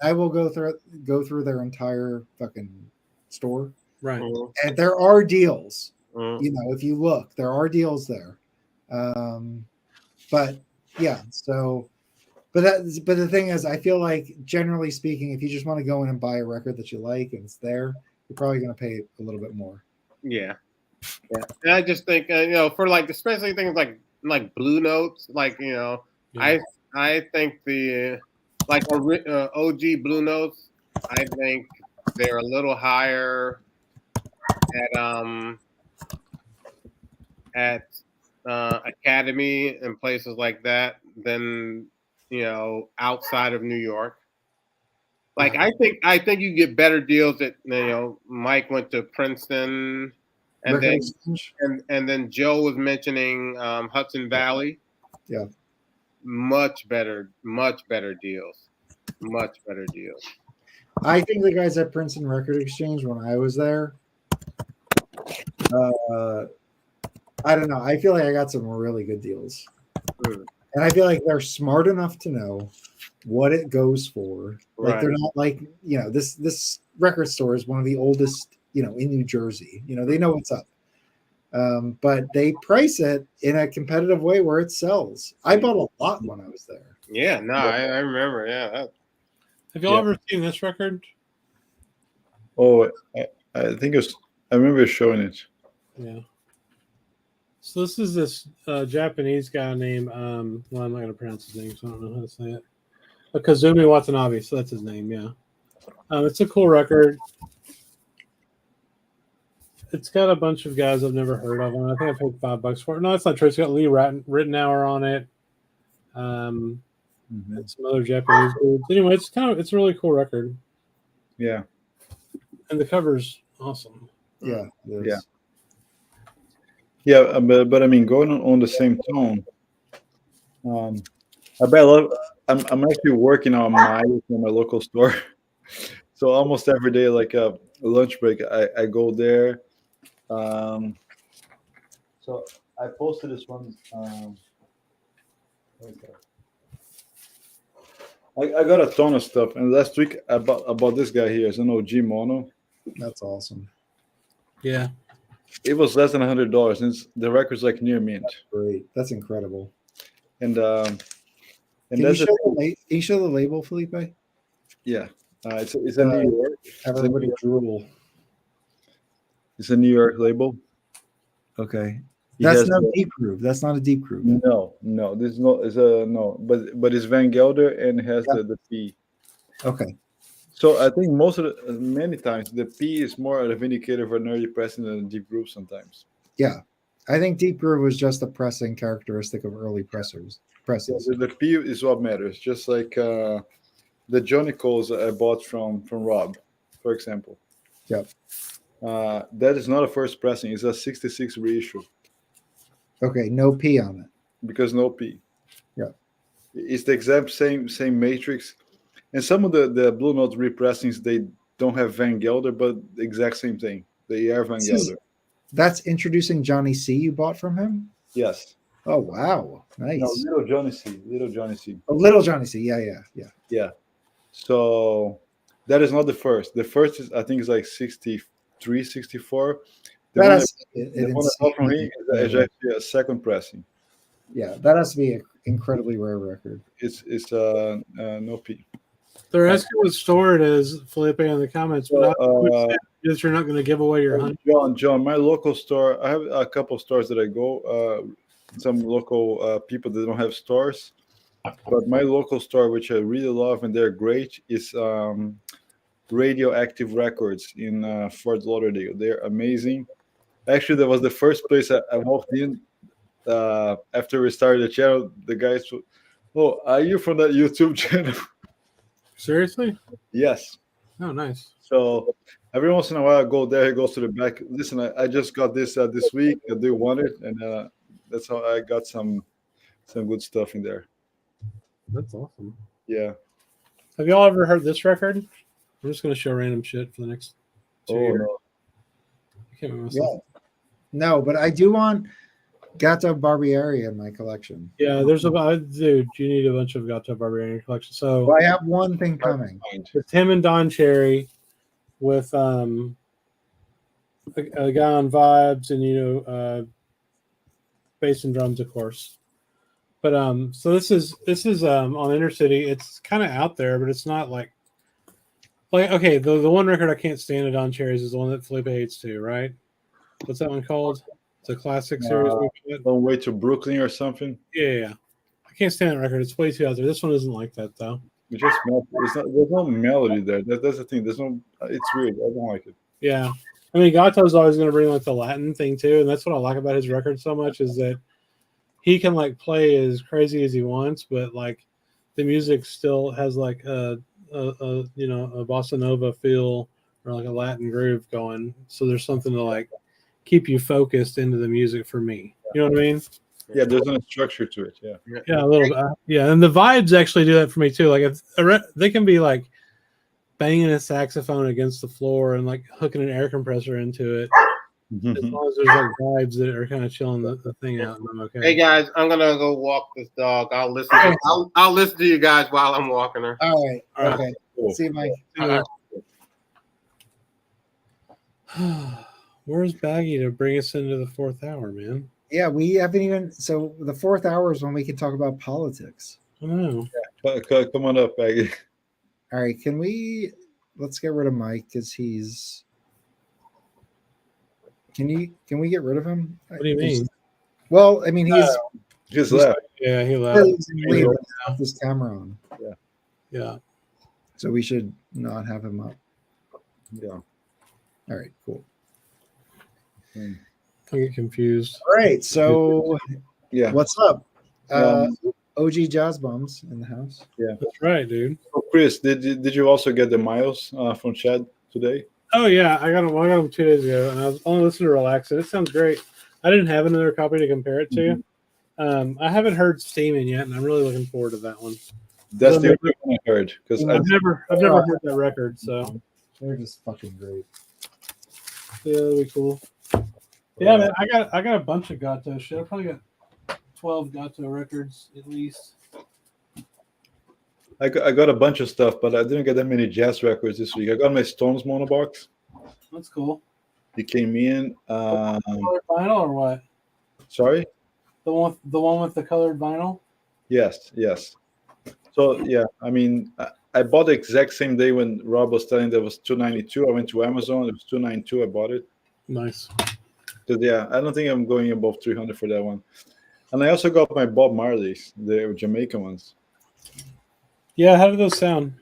I will go through their entire fucking store. Right. And there are deals. If you look, there are deals there. But yeah, so but the thing is, I feel like generally speaking, if you just want to go in and buy a record that you like and it's there, you're probably going to pay a little bit more. Yeah. And I just think for like especially things like Blue Notes, I think the OG Blue Notes, I think they're a little higher at Academy and places like that than outside of New York. Like I think you get better deals at Mike went to Princeton. And then Joe was mentioning Hudson Valley. Yeah. Much better deals. Much better deals. I think the guys at Princeton Record Exchange, when I was there, I don't know. I feel like I got some really good deals. And I feel like they're smart enough to know what it goes for. Like they're not like, this record store is one of the oldest in New Jersey. They know what's up. But they price it in a competitive way where it sells. I bought a lot when I was there. Yeah, no, I remember. Yeah. Have y'all ever seen this record? Oh, I think I remember showing it. Yeah. So this is this Japanese guy named, I'm not going to pronounce his name, so I don't know how to say it. Kazumi Watanabe, so that's his name, yeah. It's a cool record. It's got a bunch of guys I've never heard of. I think I paid $5 for it. No, that's not true. It's got Lee Rittenauer on it. And some other Japanese dudes. Anyway, it's a really cool record. Yeah. And the cover's awesome. Yeah. Yeah. Yeah, but I mean, going on the same tone. I'm actually working on my local store. So almost every day, like a lunch break, I go there. So I posted this one. I got a ton of stuff, and last week I bought this guy here. It's an OG mono. That's awesome. Yeah, it was less than $100, and the record's like near mint. That's great. That's incredible. And can you show the label, Felipe? Yeah, it's a New York. Everybody drool. It's a New York label. Okay. That's not deep groove. That's not a deep groove. No. This is not. It's a no. But it's Van Gelder and has the P. Okay. So I think many times the P is more of an indicator for nerdy pressing than a deep groove sometimes. Yeah, I think deep groove was just a pressing characteristic of early presses. Yeah, the P is what matters. Just like the Johnny Coles I bought from Rob, for example. Yep. That is not a first pressing. It's a 66 reissue. Okay, no P on it. Because no P. Yeah. It's the exact same matrix. And some of the Blue Note repressings, they don't have Van Gelder, but the exact same thing. They are Van Gelder. That's Introducing Johnny C you bought from him? Yes. Oh, wow. Nice. No, Little Johnny C. Oh, Little Johnny C. Yeah. So that is not the first. The first is, I think, is like 63, 64. That one has that, to be the one that bought from me is actually a second pressing. Yeah, that has to be an incredibly rare record. It's no P. They're asking what store it is, Felipe, in the comments, but guess you're not going to give away your honey. John, my local store. I have a couple stores that I go. Some local people that don't have stores, but my local store, which I really love and they're great, is Radioactive Records in Fort Lauderdale. They're amazing. Actually, that was the first place I walked in after we started the channel. The guys, oh, are you from that YouTube channel? Seriously? Yes. Oh, nice. So every once in a while, I go there. He goes to the back. Listen, I just got this this week. Do you want it? And that's how I got some good stuff in there. That's awesome. Yeah. Have y'all ever heard this record? I'm just going to show random shit for the next 2 years. No. I can't remember myself. Yeah. No, but I do want Gato Barbieri in my collection. Yeah, there's dude, you need a bunch of Gato Barbieri in your collection. So well, I have one thing coming. It's him and Don Cherry with a guy on vibes and bass and drums, of course. But so this is on Intercity. It's kind of out there, but it's not like okay. The one record I can't stand of Don Cherry's is the one that Felipe hates too, right? What's that one called? It's a classic series. Don't Wait to Brooklyn or something. Yeah. I can't stand that record. It's way too out there. This one isn't like that though. It's just there's no melody there. That's the thing. There's no. It's weird. I don't like it. Yeah. I mean, Gato's always going to bring like the Latin thing too, and that's what I like about his record so much is that he can like play as crazy as he wants, but like the music still has like a bossa nova feel or like a Latin groove going. So there's something to like keep you focused into the music for me. You know what I mean? Yeah, there's no structure to it. Yeah, a little bit. Yeah, and the vibes actually do that for me too. Like if they can be like banging a saxophone against the floor and like hooking an air compressor into it. As long as there's like vibes that are kind of chilling the thing out, and I'm okay. Hey guys, I'm gonna go walk this dog. I'll listen. I'll listen to you guys while I'm walking her. All right. Okay. Cool. See you, Mike. Where's Baggy to bring us into the fourth hour, man? Yeah, we haven't even. So the fourth hour is when we can talk about politics. I know. Yeah. Come on up, Baggy. All right. Let's get rid of Mike because he's. Can we get rid of him? What do you mean? Well, I mean he's left. Yeah, he left. He's off his camera on. Yeah. So we should not have him up. Yeah. All right. Cool. I get confused. All right. So yeah, what's up? OG Jazz Bums in the house. Yeah, that's right, dude. So Chris, did you also get the miles from Chad today? Oh yeah, I got them 2 days ago, and I was only listening to Relax It. It sounds great. I didn't have another copy to compare it to. I haven't heard Steamin' yet, and I'm really looking forward to that one. That's the only one I heard because I've never heard that record, so they're just fucking great. Yeah, that'll be cool. Yeah, man, I got a bunch of Gato shit. I probably got 12 Gato records at least. I got a bunch of stuff, but I didn't get that many jazz records this week. I got my Stones monobox. That's cool. He came in. Colored vinyl or what? Sorry? The one with the colored vinyl? Yes. So yeah, I mean, I bought the exact same day when Rob was telling that it was $292. I went to Amazon. It was $292. I bought it. Nice. Because yeah, I don't think I'm going above $300 for that one. And I also got my Bob Marley's, the Jamaican ones. Yeah, how do those sound?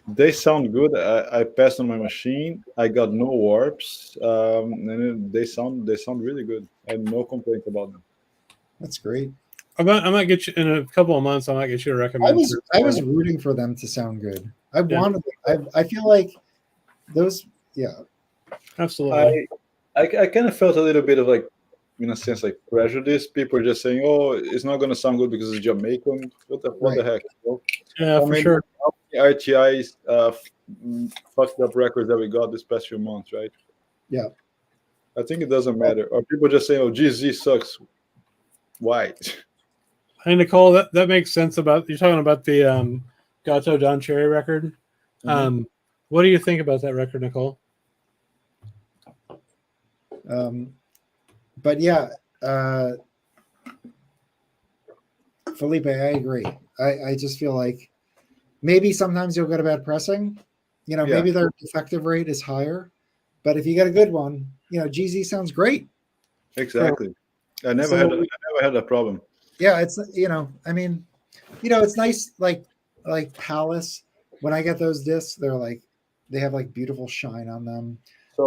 They sound good. I passed on my machine. I got no warps, and they sound really good. I have no complaints about them. That's great. I might get you in a couple of months. I might get you to recommend. I was rooting for them to sound good. I feel like those. Yeah, absolutely. I kind of felt a little bit of like, in a sense, like prejudice. People are just saying, "Oh, it's not going to sound good because it's Jamaican." What the heck? Well, yeah, for sure. RTI's fucked up records that we got this past few months, right? Yeah. I think it doesn't matter. Or people just saying, "Oh, GZ sucks." Why? Hey Nicole, that makes sense about you're talking about the Gato Don Cherry record. What do you think about that record, Nicole? But yeah, Felipe, I agree. I just feel like maybe sometimes you'll get a bad pressing. Maybe their defective rate is higher, but if you get a good one, GZ sounds great. Exactly. I never had a problem. Yeah, it's I mean, it's nice like Palace. When I get those discs, they have like beautiful shine on them. So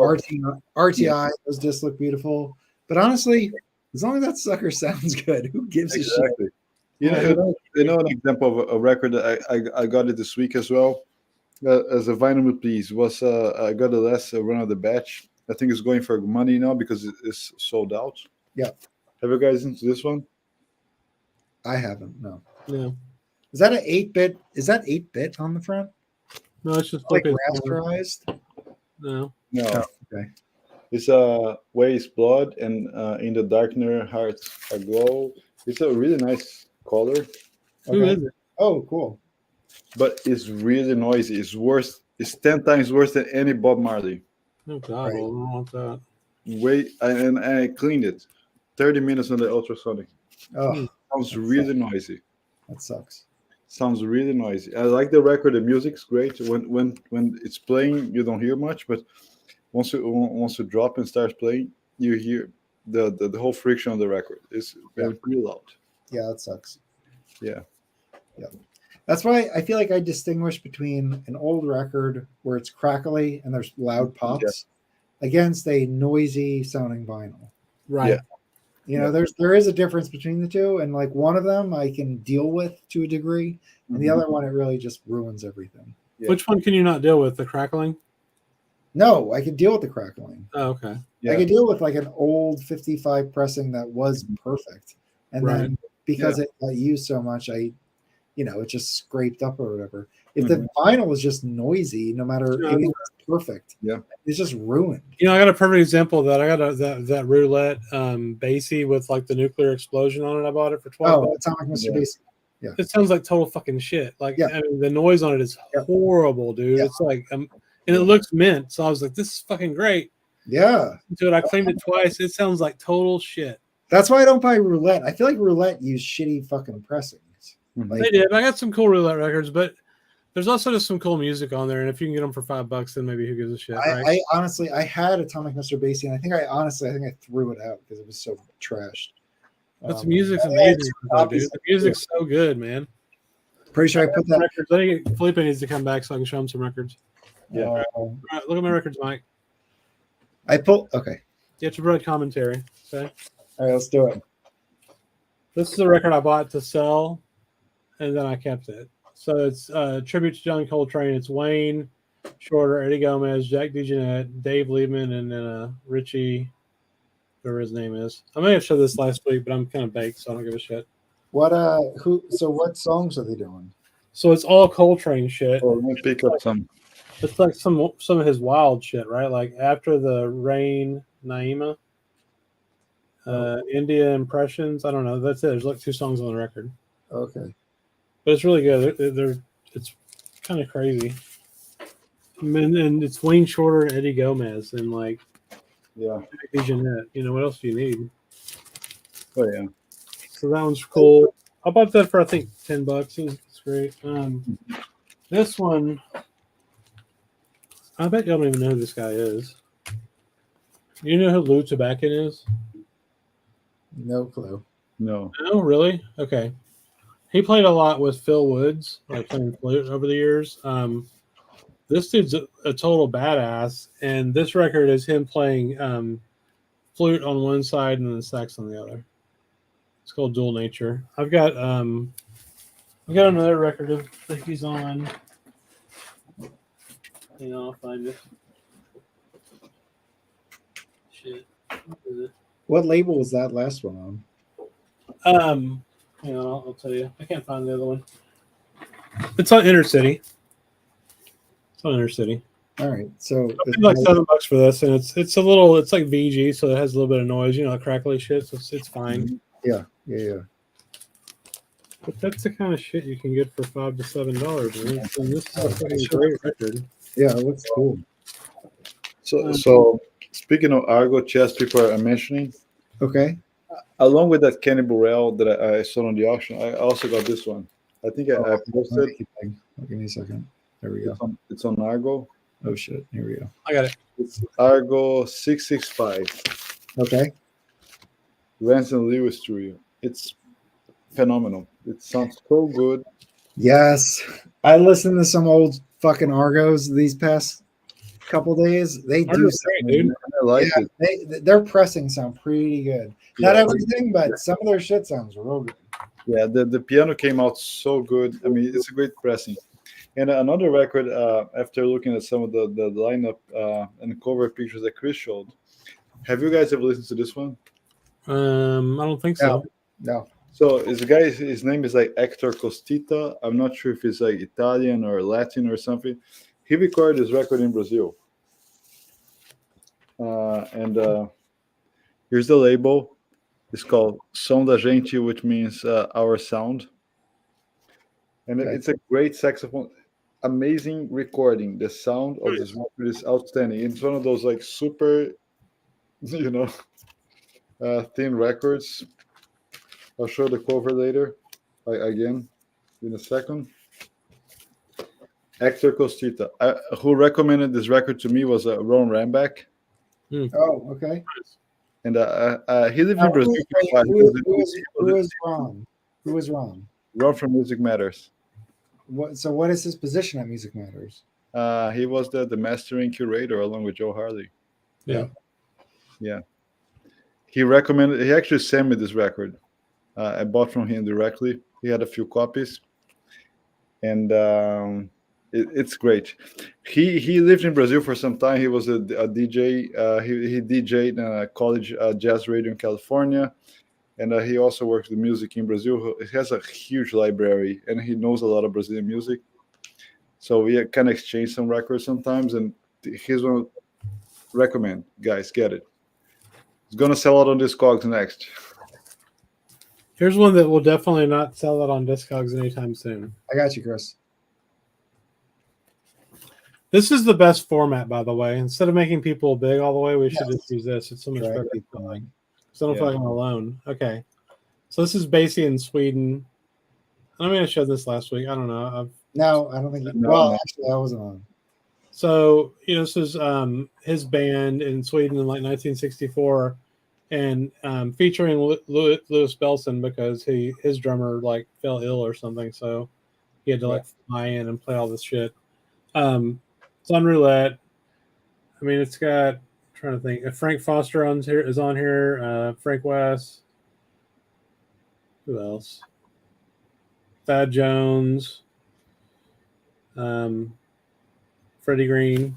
RTI, those discs look beautiful. But honestly, as long as that sucker sounds good, who gives a shit? You know an example of a record that I got it this week as well. As a vinyl please was I got the last run of the batch. I think it's going for money now because it's sold out. Yeah. Have you guys into this one? I haven't. No. No. Is that an 8-bit? Is that 8-bit on the front? No, it's just like rasterized. No. Oh, okay. It's Waste Blood and In the Darkner Hearts Aglow. It's a really nice color. Who is it? Oh, cool. But it's really noisy. It's worse. It's 10 times worse than any Bob Marley. Oh God, right. Well, I don't want that. And I cleaned it. 30 minutes on the ultrasonic. Oh, sounds really noisy. That sucks. Sounds really noisy. I like the record. The music's great. When it's playing, you don't hear much, but once you drop and start playing, you hear the whole friction on the record. It's very loud. Yeah, that sucks. Yeah. That's why I feel like I distinguish between an old record where it's crackly and there's loud pops against a noisy sounding vinyl. Right. There is a difference between the two, and like one of them I can deal with to a degree, and the other one it really just ruins everything. Yeah. Which one can you not deal with? The crackling? No, I can deal with the crackling. Oh, okay. I can deal with like an old 55 pressing that was perfect, and then because it got used so much, it just scraped up or whatever. If the vinyl is just noisy, no matter it's perfect, it's just ruined. I got a perfect example of that. I got that roulette bassy with like the nuclear explosion on it. I bought it for $12. Oh, Atomic Mr. Bassy. Yeah, it sounds like total fucking shit. Like I mean, the noise on it is horrible, dude. It's like and it looks mint. So I was like, this is fucking great. Yeah, dude. I cleaned it twice. It sounds like total shit. That's why I don't buy roulette. I feel like roulette used shitty fucking pressings. Like, they did. I got some cool roulette records, but there's also just some cool music on there. And if you can get them for $5, then maybe who gives a shit? Right? I honestly, I had Atomic Mr. Bassy, and I think I threw it out because it was so trashed. But the music's amazing, dude. The music's so good, man. Pretty sure I put that. Records. I think Felipe needs to come back so I can show him some records. Yeah. All right, look at my records, Mike. Okay. Get your bread commentary. Okay. All right, let's do it. This is a record I bought to sell, and then I kept it. So it's a tribute to John Coltrane. It's Wayne Shorter, Eddie Gomez, Jack DeJohnette, Dave Liebman, and then Richie, whatever his name is. I may have showed this last week, but I'm kind of baked, so I don't give a shit. What what songs are they doing? So it's all Coltrane shit. Oh, let me pick up some. It's like some of his wild shit, right? Like After the Rain, Naima, India Impressions. I don't know. That's it. There's like 2 songs on the record. Okay. But it's really good. It's kind of crazy. And it's Wayne Shorter and Eddie Gomez and like DeJohnette. What else do you need? Oh yeah. So that one's cool. I bought that for I think $10. It's great. This one, I bet y'all don't even know who this guy is. You know who Lou Tobacco is? No clue. No. No, really? Okay. He played a lot with Phil Woods, like playing flute over the years. This dude's a total badass, and this record is him playing flute on one side and then sax on the other. It's called Dual Nature. I've got another record that he's on. I'll find it. Shit. What is it? What label was that last one on? I'll tell you. I can't find the other one. It's on Inner City. All right, so I paid like $7 for this, and it's like VG, so it has a little bit of noise, crackly shit. So it's fine. Yeah. But that's the kind of shit you can get for $5 to $7. Man. And this is a fucking great record. Yeah, it looks cool. So Speaking of Argo, chess people are mentioning. Okay. Along with that Kenny Burrell that I saw on the auction, I also got this one. I think I posted. Give me a second. There we go. It's on Argo. Oh shit! Here we go. I got it. It's Argo 665. Okay. Ransom Lewis Trio. It's phenomenal. It sounds so good. Yes, I listened to some old fucking Argos these past couple days. They do Argo's great, dude. I like it. their pressing sound pretty good. Not everything, but some of their shit sounds real good. Yeah, the piano came out so good. I mean, it's a great pressing. And another record, after looking at some of the lineup and cover pictures that Chris showed, have you guys ever listened to this one? I don't think so. No. So this guy, his name is like Hector Costita. I'm not sure if he's like Italian or Latin or something. He recorded this record in Brazil. And here's the label. It's called Som da Gente, which means our sound. And it's a great saxophone. Amazing recording. The sound of this record is outstanding. It's one of those like super, thin records. I'll show the cover later, again, in a second. Hector Costita. Who recommended this record to me was Ron Ramback. Oh, okay. And he lived in Brazil. Who is Ron? Who is Ron? Ron from Music Matters. What is his position at Music Matters? He was the mastering curator along with Joe Harley. Yeah. He recommended. He actually sent me this record. I bought from him directly. He had a few copies, and it's great. He lived in Brazil for some time. He was a DJ. He DJ'd in a college jazz radio in California. And he also works with music in Brazil. He has a huge library, and he knows a lot of Brazilian music. So we can exchange some records sometimes. And here's one. Recommend, guys, get it. It's gonna sell out on Discogs next. Here's one that will definitely not sell out on Discogs anytime soon. I got you, Chris. This is the best format, by the way. Instead of making people big all the way, we should just use this. It's so much better. So I don't feel like I'm alone. Okay. So this is Basie in Sweden. I mean, I showed this last week. I don't know. No, I don't think. Actually, I wasn't on. So, this is his band in Sweden in like 1964 and featuring Louis Belson because his drummer like fell ill or something. So he had to like fly in and play all this shit. It's on roulette. I mean, it's got, trying to think. Frank Foster is on here. Frank West. Who else? Thad Jones. Freddie Green.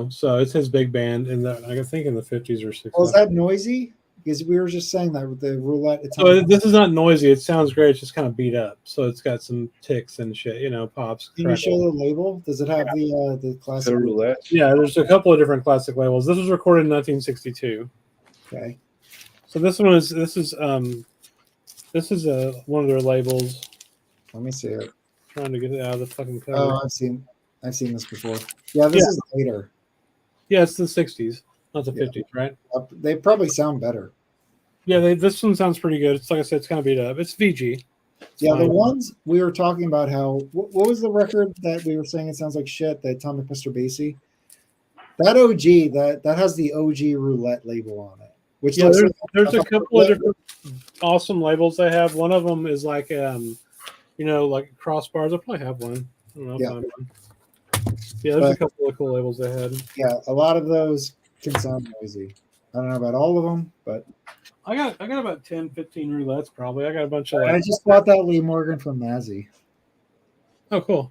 So it's his big band I think in the 50s or 60s. Oh, is that noisy? Because we were just saying that with the roulette. So this is not noisy. It sounds great. It's just kind of beat up. So it's got some ticks and shit, pops. Can you show the label? Does it have the classic roulette? Yeah, there's a couple of different classic labels. This was recorded in 1962. Okay. So this one is one of their labels. Let me see it. Trying to get it out of the fucking cover. Oh, I've seen this before. Yeah, this is later. Yeah, it's the 60s, not the 50s, right? They probably sound better. Yeah, this one sounds pretty good. It's like I said, it's kind of beat up. It's VG. Yeah, the ones we were talking about how what was the record that we were saying it sounds like shit, the Atomic Mr. Basie? That OG that has the OG roulette label on it. Which there's a couple of different awesome labels they have. One of them is like like crossbars. I probably have one. I don't know if I have one. Yeah, there's a couple of cool labels they had. Yeah, a lot of those can sound noisy. I don't know about all of them, but I got about 10, 15 roulettes probably. I got a bunch of I just bought that Lee Morgan from Mazzy. Oh, cool.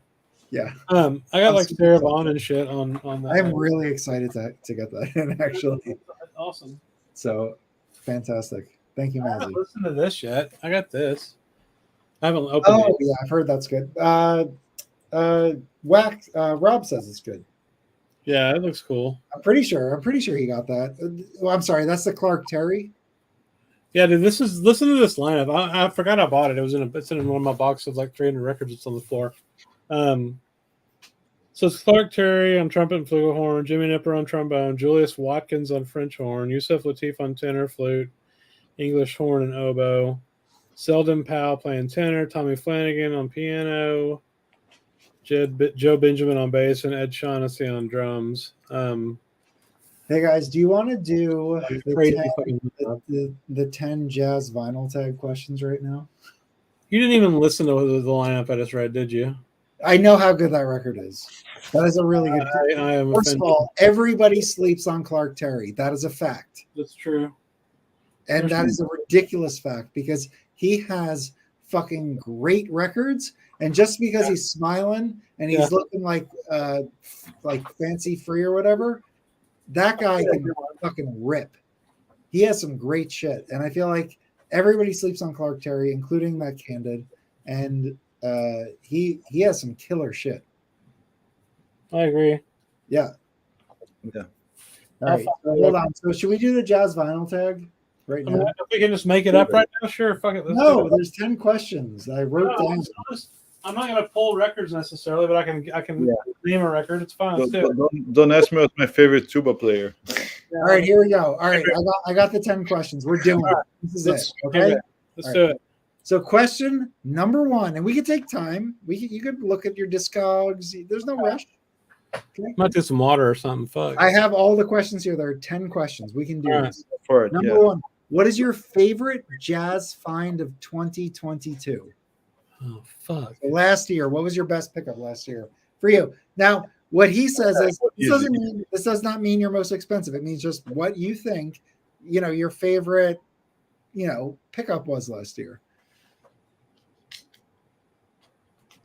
Yeah. I got like Sarah Vaughan and shit on that. I'm really excited to get that in, actually. Awesome. So fantastic. Thank you, Mazzy. I haven't listened to this yet. I got this. I haven't opened it. Oh, yeah, I've heard that's good. Rob says it's good. Yeah, it looks cool. I'm pretty sure he got that. I'm sorry, that's the Clark Terry. Yeah, dude, listen to this lineup. I forgot I bought it. It's in one of my boxes of like 300 records. It's on the floor. So So it's Clark Terry on trumpet and flugelhorn, Jimmy Nipper on trombone, Julius Watkins on French horn, Yusuf Latif on tenor, flute, English horn, and oboe, Selden Powell playing tenor, Tommy Flanagan on piano, Joe Benjamin on bass, and Ed Shaughnessy on drums. Hey guys, do you want to do the 10 jazz vinyl tag questions right now? You didn't even listen to the lineup I just read, did you? I know how good that record is. That is a really good. I am First offended. of all, everybody sleeps on Clark Terry. That is a fact. That's true. And that is a ridiculous fact because he has fucking great records. And just because he's smiling and he's looking like fancy free or whatever, that guy can fucking rip. He has some great shit. And I feel like everybody sleeps on Clark Terry, including that Candid. And he has some killer shit. I agree. Yeah. Yeah. All right. So hold on. So should we do the jazz vinyl tag right now? If we can just make it up right now, sure. Fuck it. No, there's 10 questions. I wrote down. I'm not going to pull records necessarily, but I can name a record. It's fine. Don't ask me what's my favorite tuba player. All right, here we go. All right, I got the 10 questions. We're doing it. This is it. Okay. Let's do it. So question number 1, and we can take time. You could look at your Discogs. There's no rush. Okay. Might do some water or something. Fuck. I have all the questions here. There are 10 questions. We can do this. Number 1. What is your favorite jazz find of 2022? Oh fuck! So last year, what was your best pickup last year for you? Now, what he says is this does not mean your most expensive. It means just what you think, your favorite, pickup was last year.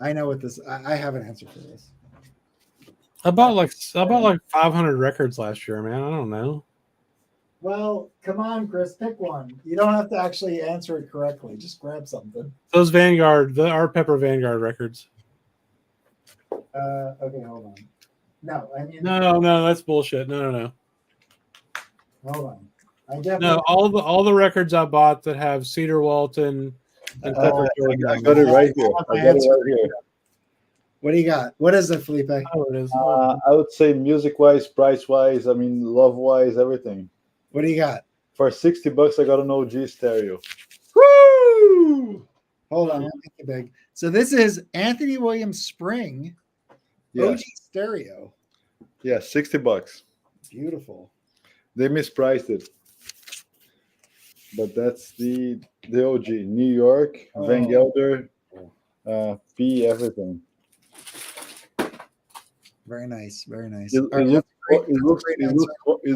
I know what this. I have an answer for this. I bought like 500 records last year, man. I don't know. Well, come on, Chris, pick one. You don't have to actually answer it correctly. Just grab something. Those Vanguard, the Art Pepper Vanguard records. Okay, hold on. No, I mean no, that's bullshit. No. Hold on. I definitely all the records I bought that have Cedar Walton and Pepper Jordan. I got it right here. What do you got? What is it, Felipe? Oh, it is. I would say music-wise, price-wise, love-wise, everything. What do you got? For $60, I got an OG stereo. Woo! Hold on, let me make it big. So this is Anthony Williams Spring OG stereo. Yeah, $60. Beautiful. They mispriced it. But that's the OG. New York, Van Gelder, P, everything. Very nice, very nice. It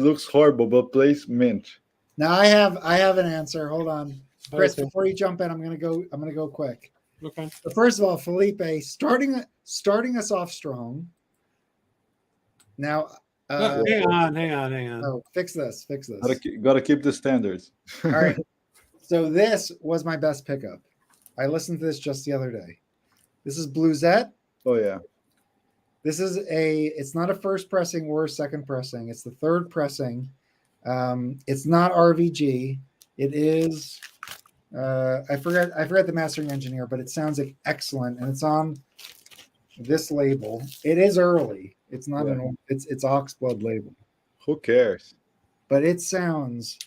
looks horrible, but plays mint. Now I have an answer. Hold on, Chris. Before you jump in, I'm gonna go quick. Okay. So first of all, Felipe, starting us off strong. Now, hang on. Oh, fix this. Gotta keep the standards. All right. So this was my best pickup. I listened to this just the other day. This is Bluesette. Oh yeah. This is it's not a first pressing or a second pressing. It's the third pressing. It's not RVG. It is, I forgot the mastering engineer, but it sounds like excellent. And it's on this label. It is early. It's not it's Oxblood label. Who cares? But it sounds,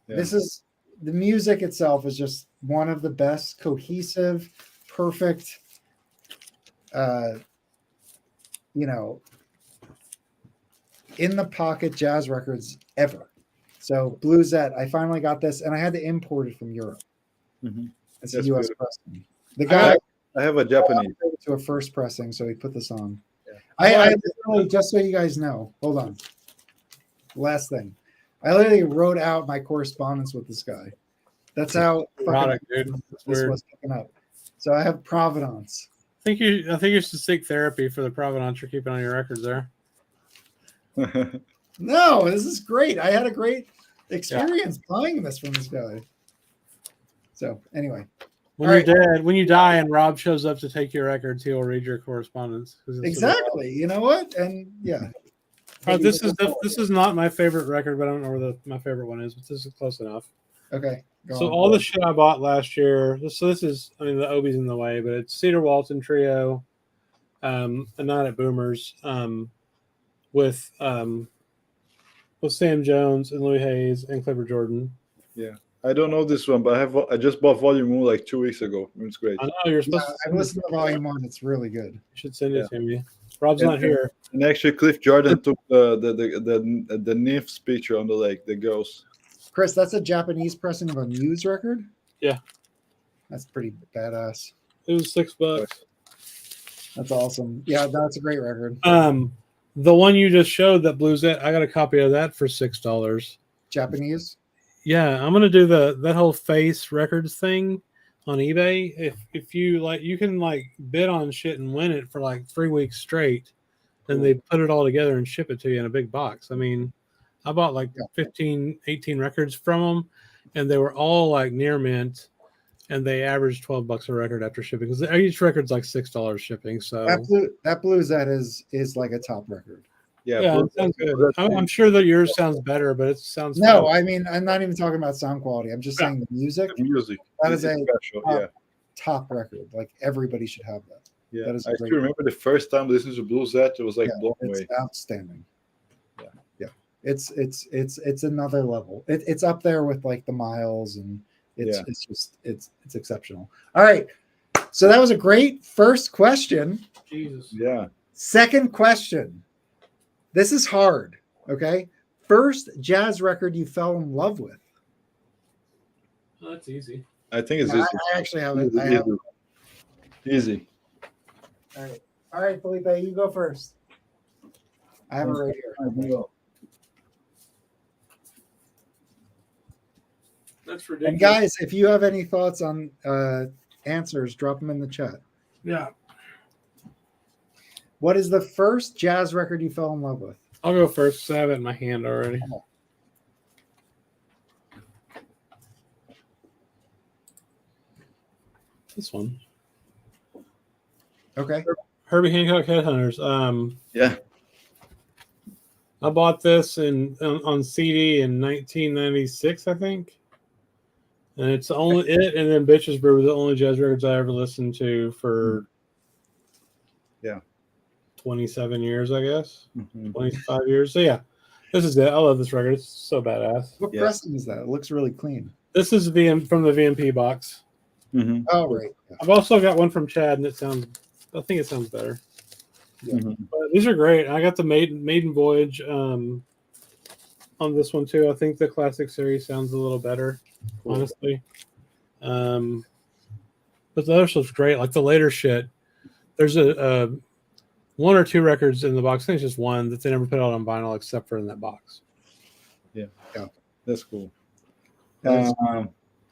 this is, the music itself is just one of the best cohesive, perfect, in the pocket jazz records ever. So Bluesette, I finally got this, and I had to import it from Europe. Mm-hmm. It's a U.S. pressing. The guy I have a Japanese to a first pressing, so he put this on. Yeah. I literally, just so you guys know, hold on. Last thing, I literally wrote out my correspondence with this guy. That's how this was picking up. So I have Provenance. I think you should seek therapy for the provenance you're keeping on your records there. No, this is great. I had a great experience buying this from this guy. So anyway, when you die and Rob shows up to take your records, he'll read your correspondence. Exactly. You know what? And yeah. This is not my favorite record, but I don't know where my favorite one is. But this is close enough. Okay. All the shit I bought last year. This is, the Obi's in the way, but it's Cedar Walton Trio, A Night at Boomers, with Sam Jones and Louis Hayes and Clifford Jordan. Yeah, I don't know this one, but I just bought Volume 1 like 2 weeks ago. It's great. I know you're supposed to. I've listened to Volume 1. It's really good. You should send it to me. Rob's not here. And actually, Cliff Jordan took the nymphs picture on the lake, the girls. Chris, that's a Japanese pressing of a Muse record? Yeah. That's pretty badass. It was $6. That's awesome. Yeah, that's a great record. The one you just showed, that Blues It, I got a copy of that for $6. Japanese? Yeah, I'm gonna do that whole Face Records thing on eBay. If you like, you can like bid on shit and win it for like 3 weeks straight. Then they put it all together and ship it to you in a big box. I mean, I bought like 15, 18 records from them, and they were all like near mint, and they averaged $12 a record after shipping, because each record's like $6 shipping. So that Blues That is like a top record. Yeah, it sounds good. I'm sure that yours sounds better, but it sounds no. fun. I mean, I'm not even talking about sound quality. I'm just saying the music. The music. That is a special. top record. Like everybody should have that. Yeah, that is I still remember the first time listening to Blues That, it was like blown away. It's outstanding. Yeah. It's another level. It's up there with like the Miles, and it's exceptional. All right. So that was a great first question. Jesus. Yeah. Second question. This is hard. Okay. First jazz record you fell in love with. Oh, that's easy. I think it's I easy. actually have it. Easy. All right, Felipe, you go first. I have it right here. That's ridiculous. And guys, if you have any thoughts on answers, drop them in the chat. Yeah. What is the first jazz record you fell in love with? I'll go first because I have it in my hand already. This one. Okay. Herbie Hancock Headhunters. Yeah. I bought this on CD in 1996, I think. And it's only it and then Bitches Brew were the only jazz records I ever listened to for 27 years, I guess. 25 years. So yeah, this is it. I love this record. It's so badass. What pressing is that? It looks really clean. This is from the VMP box. Mm-hmm. Oh, right. Yeah. I've also got one from Chad, and I think it sounds better. Yeah. But these are great. I got the Maiden Voyage on this one too. I think the classic series sounds a little better, honestly. But the other stuff's great. Like the later shit, there's a one or two records in the box. I think it's just one that they never put out on vinyl except for in that box. Yeah. That's cool. I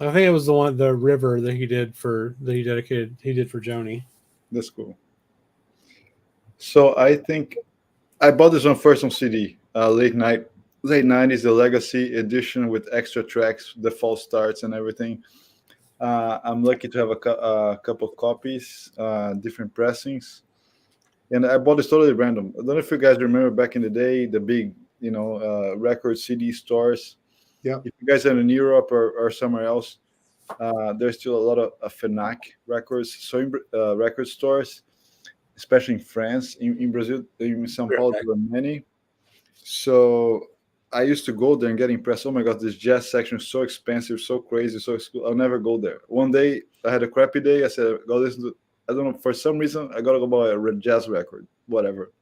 think it was the River that he did for Joni. That's cool. So I think I bought this one first on CD, late 90s, the Legacy edition with extra tracks, the false starts and everything. I'm lucky to have a couple of copies, different pressings. And I bought this totally random. I don't know if you guys remember back in the day, the big, record CD stores. Yeah. If you guys are in Europe or somewhere else, there's still a lot of Fnac records, record stores, especially in France. In Brazil, in São Paulo, there were many. So I used to go there and get impressed. Oh my God, this jazz section is so expensive, so crazy, so cool. I'll never go there. One day, I had a crappy day. I said, go listen to, I don't know, for some reason, I got to go buy a jazz record, whatever.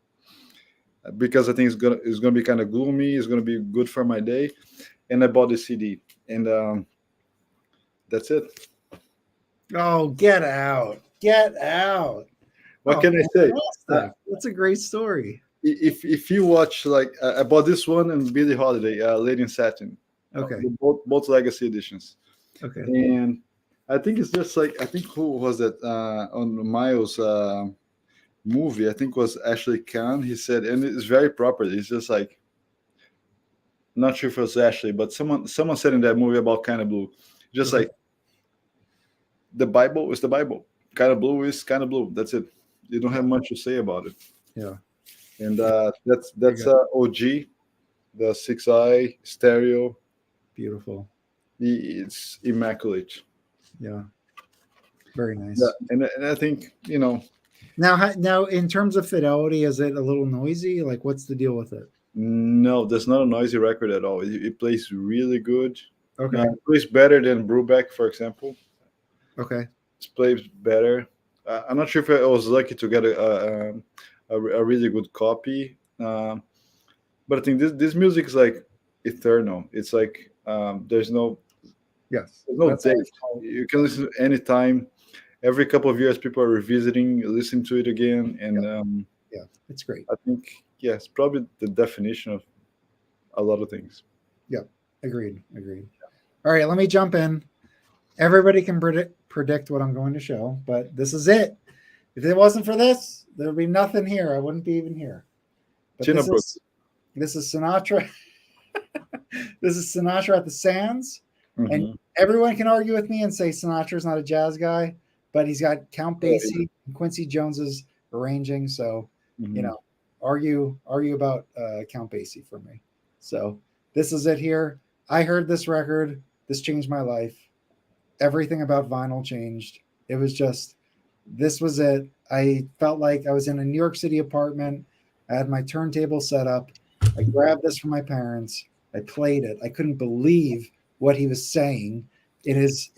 Because I think it's gonna be kind of gloomy. It's going to be good for my day. And I bought the CD. And that's it. Oh, get out. Get out. What can I say? That's a great story. If you watch, like, I bought this one and Billie Holiday, Lady in Satin. Okay. Both Legacy editions. Okay. And I think it's just like, I think who was that on Miles' movie? I think it was Ashley Kahn. He said, and it's very proper. It's just like, not sure if it was Ashley, but someone said in that movie about Kind of Blue, just like, the Bible is the Bible. Kind of Blue is Kind of Blue. That's it. You don't have much to say about it. Yeah. And that's OG, the 6i stereo. Beautiful. It's immaculate. Yeah. Very nice. Yeah. And I think, Now, in terms of fidelity, is it a little noisy? Like, what's the deal with it? No, that's not a noisy record at all. It plays really good. Okay. It plays better than Brubeck, for example. Okay. It plays better. I'm not sure if I was lucky to get a really good copy, but I think this music is like eternal. It's like there's no Yes. date. You can listen anytime. Every couple of years, people are revisiting, listening to it again, and yeah, it's great. I think it's probably the definition of a lot of things. Yeah, agreed. All right, let me jump in. Everybody can predict what I'm going to show, but this is it. If it wasn't for this, there would be nothing here. I wouldn't be even here. But this is Sinatra. This is Sinatra at the Sands. Mm-hmm. And everyone can argue with me and say Sinatra's not a jazz guy, but he's got Count Basie and Quincy Jones's arranging. So, argue about Count Basie for me. So this is it here. I heard this record. This changed my life. Everything about vinyl changed. It was just, this was it. I felt like I was in a New York City apartment. I had my turntable set up. I grabbed this from my parents. I played it. I couldn't believe what he was saying in his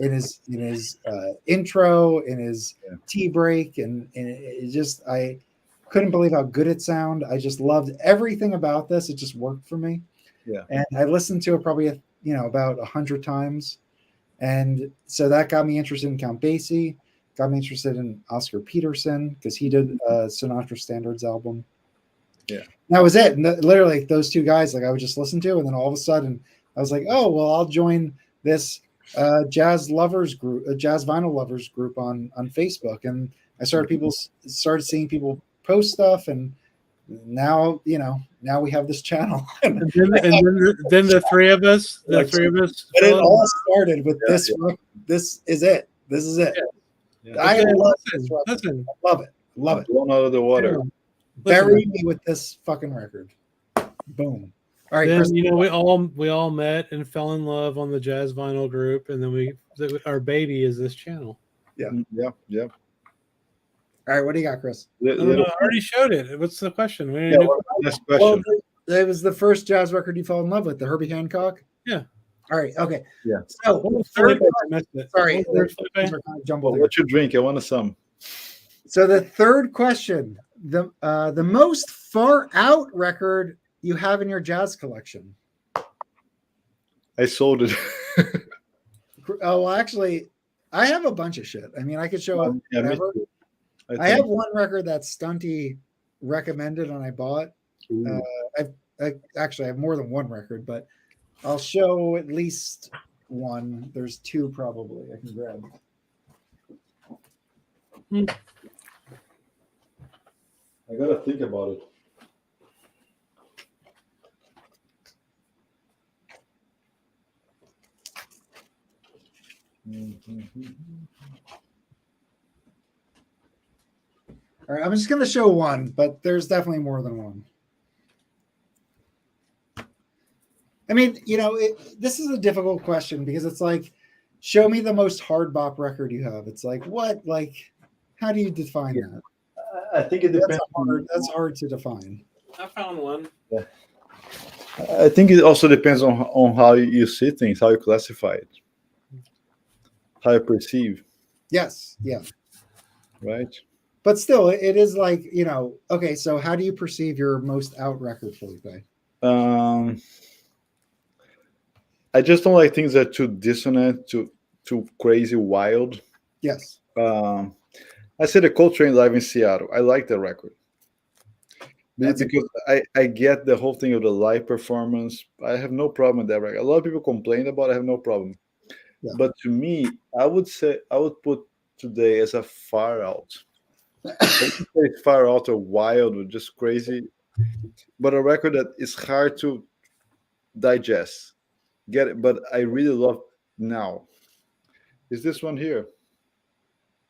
intro, in his tea break, and it just, I couldn't believe how good it sounded. I just loved everything about this. It just worked for me. Yeah. And I listened to it probably about 100 times, and so that got me interested in Count Basie. Got me interested in Oscar Peterson because he did a Sinatra Standards album. Yeah, that was it. And literally, those two guys, like I would just listen to, and then all of a sudden, I was like, "Oh, well, I'll join this jazz lovers group, a jazz vinyl lovers group on Facebook." And I started seeing people post stuff, and now we have this channel. and then the three of us. But it all started with this. This is it. This is it. Yeah. Yeah. I love this record. Listen. I love it. Love it. Blown out of the water. Bury me with this fucking record. Boom. All right. Then we all met and fell in love on the jazz vinyl group, and then our baby is this channel. Yeah. Yeah. All right. What do you got, Chris? I already showed it. What's the question? Next question. Well, it was the first jazz record you fell in love with, the Herbie Hancock. Yeah. All right. Okay. Yeah. So sorry. What you drink? I want some. So the third question, the most far out record you have in your jazz collection. I sold it. Oh, well, actually, I have a bunch of shit. I mean, I could show up whatever. I have one record that Stunty recommended and I bought. I have more than one record, but I'll show at least one. There's two probably I can grab. I gotta think about it. All right, I'm just going to show one, but there's definitely more than one. I mean, this is a difficult question because it's like, show me the most hard bop record you have. It's like, what? Like, how do you define that? I think it depends. That's hard to define. I found one. Yeah. I think it also depends on how you see things, how you classify it, how you perceive. Yes. Yeah. Right. But still, it is like, okay, so how do you perceive your most out record, Felipe? I just don't like things that are too dissonant, too crazy, wild. Yes. I said the Coltrane live in Seattle. I like the record. Because I get the whole thing of the live performance. I have no problem with that record. A lot of people complain about it. I have no problem. Yeah. But to me, I would put today as a far out. Far out or wild or just crazy. But a record that is hard to digest. Get it? But I really love now. Is this one here?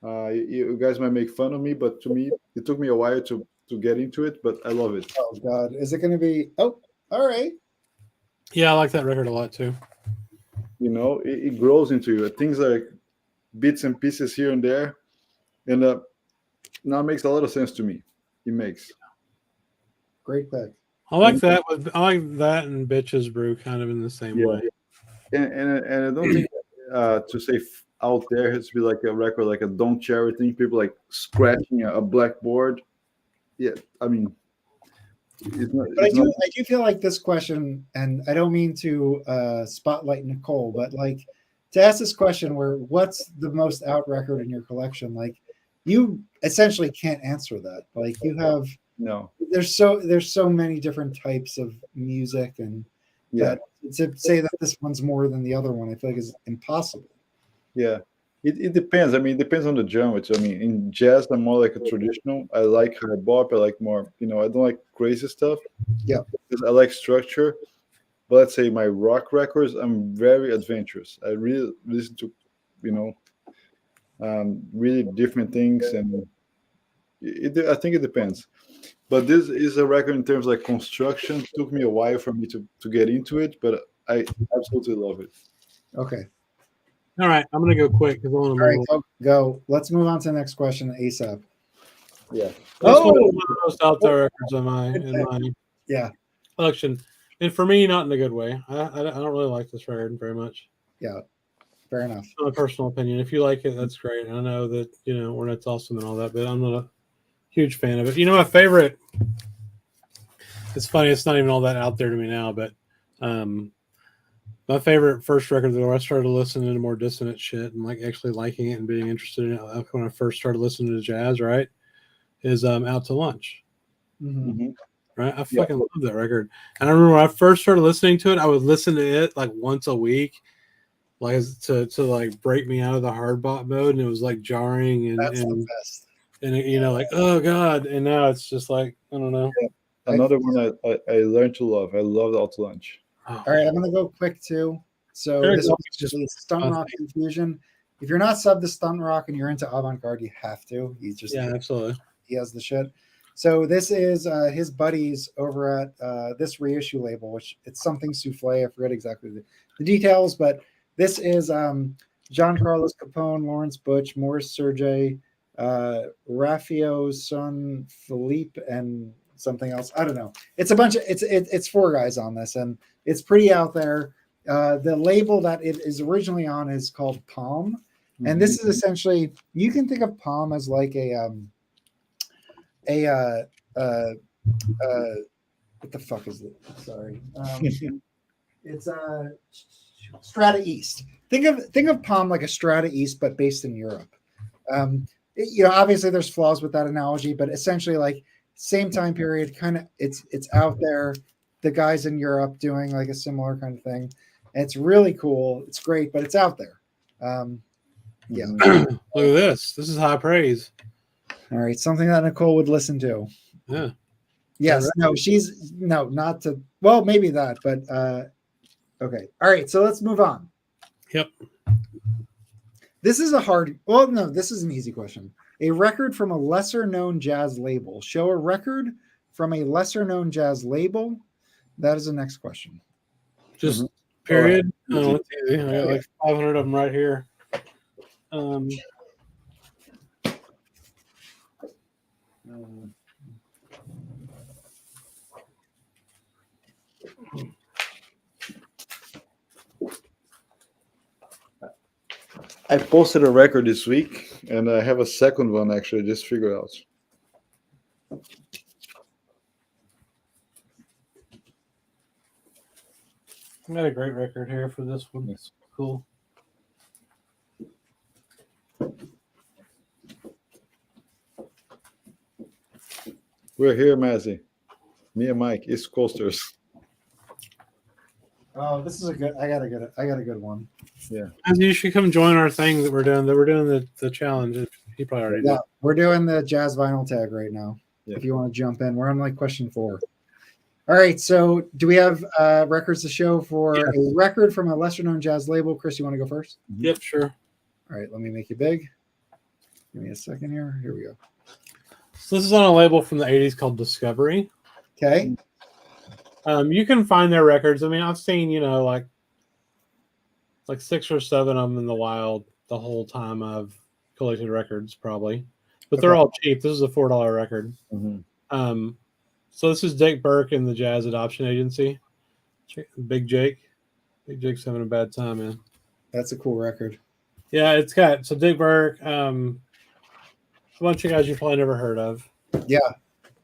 You guys might make fun of me, but to me, it took me a while to get into it, but I love it. Oh God, is it going to be? Oh, all right. Yeah, I like that record a lot too. It grows into you. Things like bits and pieces here and there, and Now it makes a lot of sense to me. It makes. Great pick. I like that. I like that and Bitches Brew kind of in the same way. And I don't think to say out there has to be like a record like a Don't Cherry thing. People like scratching a blackboard. Yeah, I mean, it's not. But It's not, I do feel like this question, and I don't mean to spotlight Nicole, but like to ask this question, where what's the most out record in your collection? Like, you essentially can't answer that. Like, you have no. There's so many different types of music, and that to say that this one's more than the other one, I feel like is impossible. Yeah. It depends. I mean, it depends on the genre. So, I mean, in jazz, I'm more like a traditional. I like hard bop. I like more, I don't like crazy stuff. Yeah. Because I like structure. But let's say my rock records, I'm very adventurous. I really listen to, really different things. And I think it depends. But this is a record in terms of like construction. It took me a while for me to get into it, but I absolutely love it. Okay. All right, I'm gonna go quick because I want to move. All right, go. Let's move on to the next question ASAP. Yeah. That's one of the most out there records in my collection, and for me, not in a good way. I don't really like this record very much. Yeah, fair enough. My personal opinion. If you like it, that's great. I know that Ornette's awesome and all that, but I'm not a huge fan of it. My favorite. It's funny. It's not even all that out there to me now, but my favorite first record that I started listening to more dissonant shit and like actually liking it and being interested in it when I first started listening to jazz, right, is Out to Lunch. Mm-hmm. Right? I fucking love that record. And I remember when I first started listening to it, I would listen to it like once a week, like to like break me out of the hard bop mode, and it was like jarring and that's the best. And like, oh God. And now it's just like, I don't know. Yeah. Another one I learned to love. I love Out to Lunch. All right, I'm gonna go quick too. So this is just Stunt Rock Infusion. If you're not subbed to Stunt Rock and you're into avant-garde, you have to. Absolutely. He has the shit. So this is his buddies over at this reissue label, which it's something souffle. I forget exactly the details, but this is John Carlos Capone, Lawrence Butch, Maurice Sergey, Raffio's son Felipe, and something else. I don't know. It's a bunch of it's four guys on this, and it's pretty out there. The label that it is originally on is called Palm, and this is essentially, you can think of Palm as like what the fuck is it? Sorry, it's a Strata East. Think of Palm like a Strata East, but based in Europe. Obviously there's flaws with that analogy, but essentially like same time period, kind of it's out there. The guys in Europe doing like a similar kind of thing. And it's really cool. It's great, but it's out there. Yeah. Look at this. This is high praise. All right. Something that Nicole would listen to. Yeah. Yes. No, not to, well, maybe that, but okay. All right. So let's move on. Yep. This is this is an easy question. A record from a lesser known jazz label. Show a record from a lesser known jazz label. That is the next question. Just period. Oh, it's easy. I got like 500 of them right here. I posted a record this week, and I have a second one actually. I just figured out. I got a great record here for this one. It's cool. We're here, Mazzy. Me and Mike, East Coasters. Oh, this is a good. I got a good one. Yeah. Mazzy, you should come join our thing that we're doing. We're doing the challenge. He probably already did. We're doing the jazz vinyl tag right now. Yeah. If you want to jump in, we're on like question 4. All right. So, do we have records to show for a record from a lesser known jazz label? Chris, you want to go first? Yep, sure. All right. Let me make you big. Give me a second here. Here we go. So this is on a label from the 80s called Discovery. Okay. You can find their records. I mean, I've seen, like 6 or 7 of them in the wild the whole time I've collected records, probably. but they're all cheap. This is a $4 record. Mm-hmm. So this is Dick Burke and the Jazz Adoption Agency. Big Jake. Big Jake's having a bad time, man. That's a cool record. Yeah, it's got Dick Burke, a bunch of guys you probably never heard of. Yeah.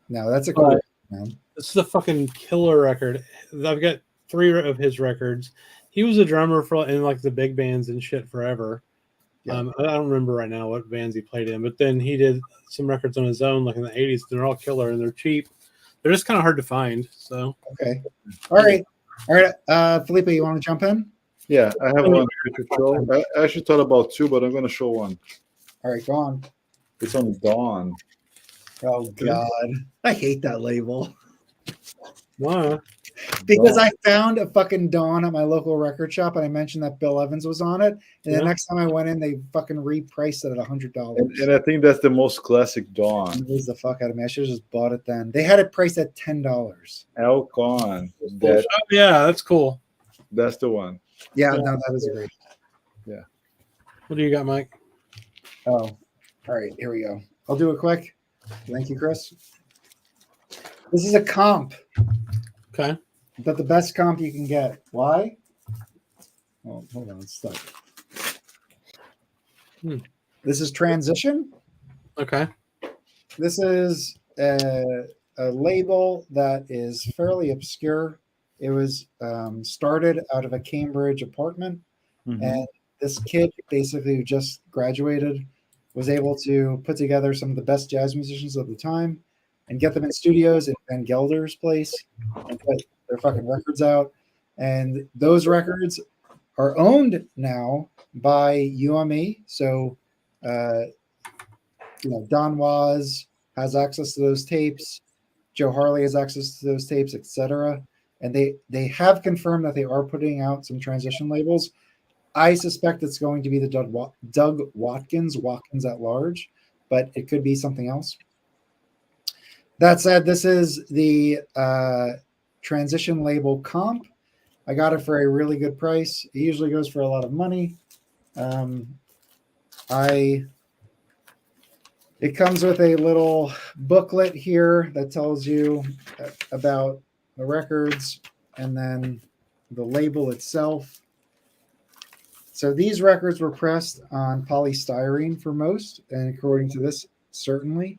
No, that's a cool record, man. This is a fucking killer record. I've got 3 of his records. He was a drummer in like the big bands and shit forever. Yeah. I don't remember right now what bands he played in, but then he did some records on his own, like in the 80s. They're all killer and they're cheap. They're just kind of hard to find. So okay, all right. Felipe, you want to jump in? Yeah, I have one to show. I actually thought about 2, but I'm going to show one. All right, go on. It's on Dawn. Oh God, I hate that label. Why? Because I found a fucking Dawn at my local record shop, and I mentioned that Bill Evans was on it. And the next time I went in, they fucking repriced it at $100. And I think that's the most classic Dawn. It was the fuck out of me. I should have just bought it then. They had it priced at $10. Alcon. Yeah, that's cool. That's the one. Yeah, no, that is great. Yeah. What do you got, Mike? Oh, all right. Here we go. I'll do it quick. Thank you, Chris. This is a comp. Okay. But the best comp you can get. Why? Oh, hold on. It's stuck. This is Transition. Okay. This is a label that is fairly obscure. It was started out of a Cambridge apartment. And this kid, basically, who just graduated, was able to put together some of the best jazz musicians of the time and get them in studios in Van Gelder's place and put their fucking records out. And those records are owned now by UME. So, Don Was has access to those tapes. Joe Harley has access to those tapes, etc. And they have confirmed that they are putting out some transition labels. I suspect it's going to be the Doug Watkins at large, but it could be something else. That said, this is the transition label comp. I got it for a really good price. It usually goes for a lot of money. It comes with a little booklet here that tells you about the records and then the label itself. So these records were pressed on polystyrene for most, and according to this, certainly.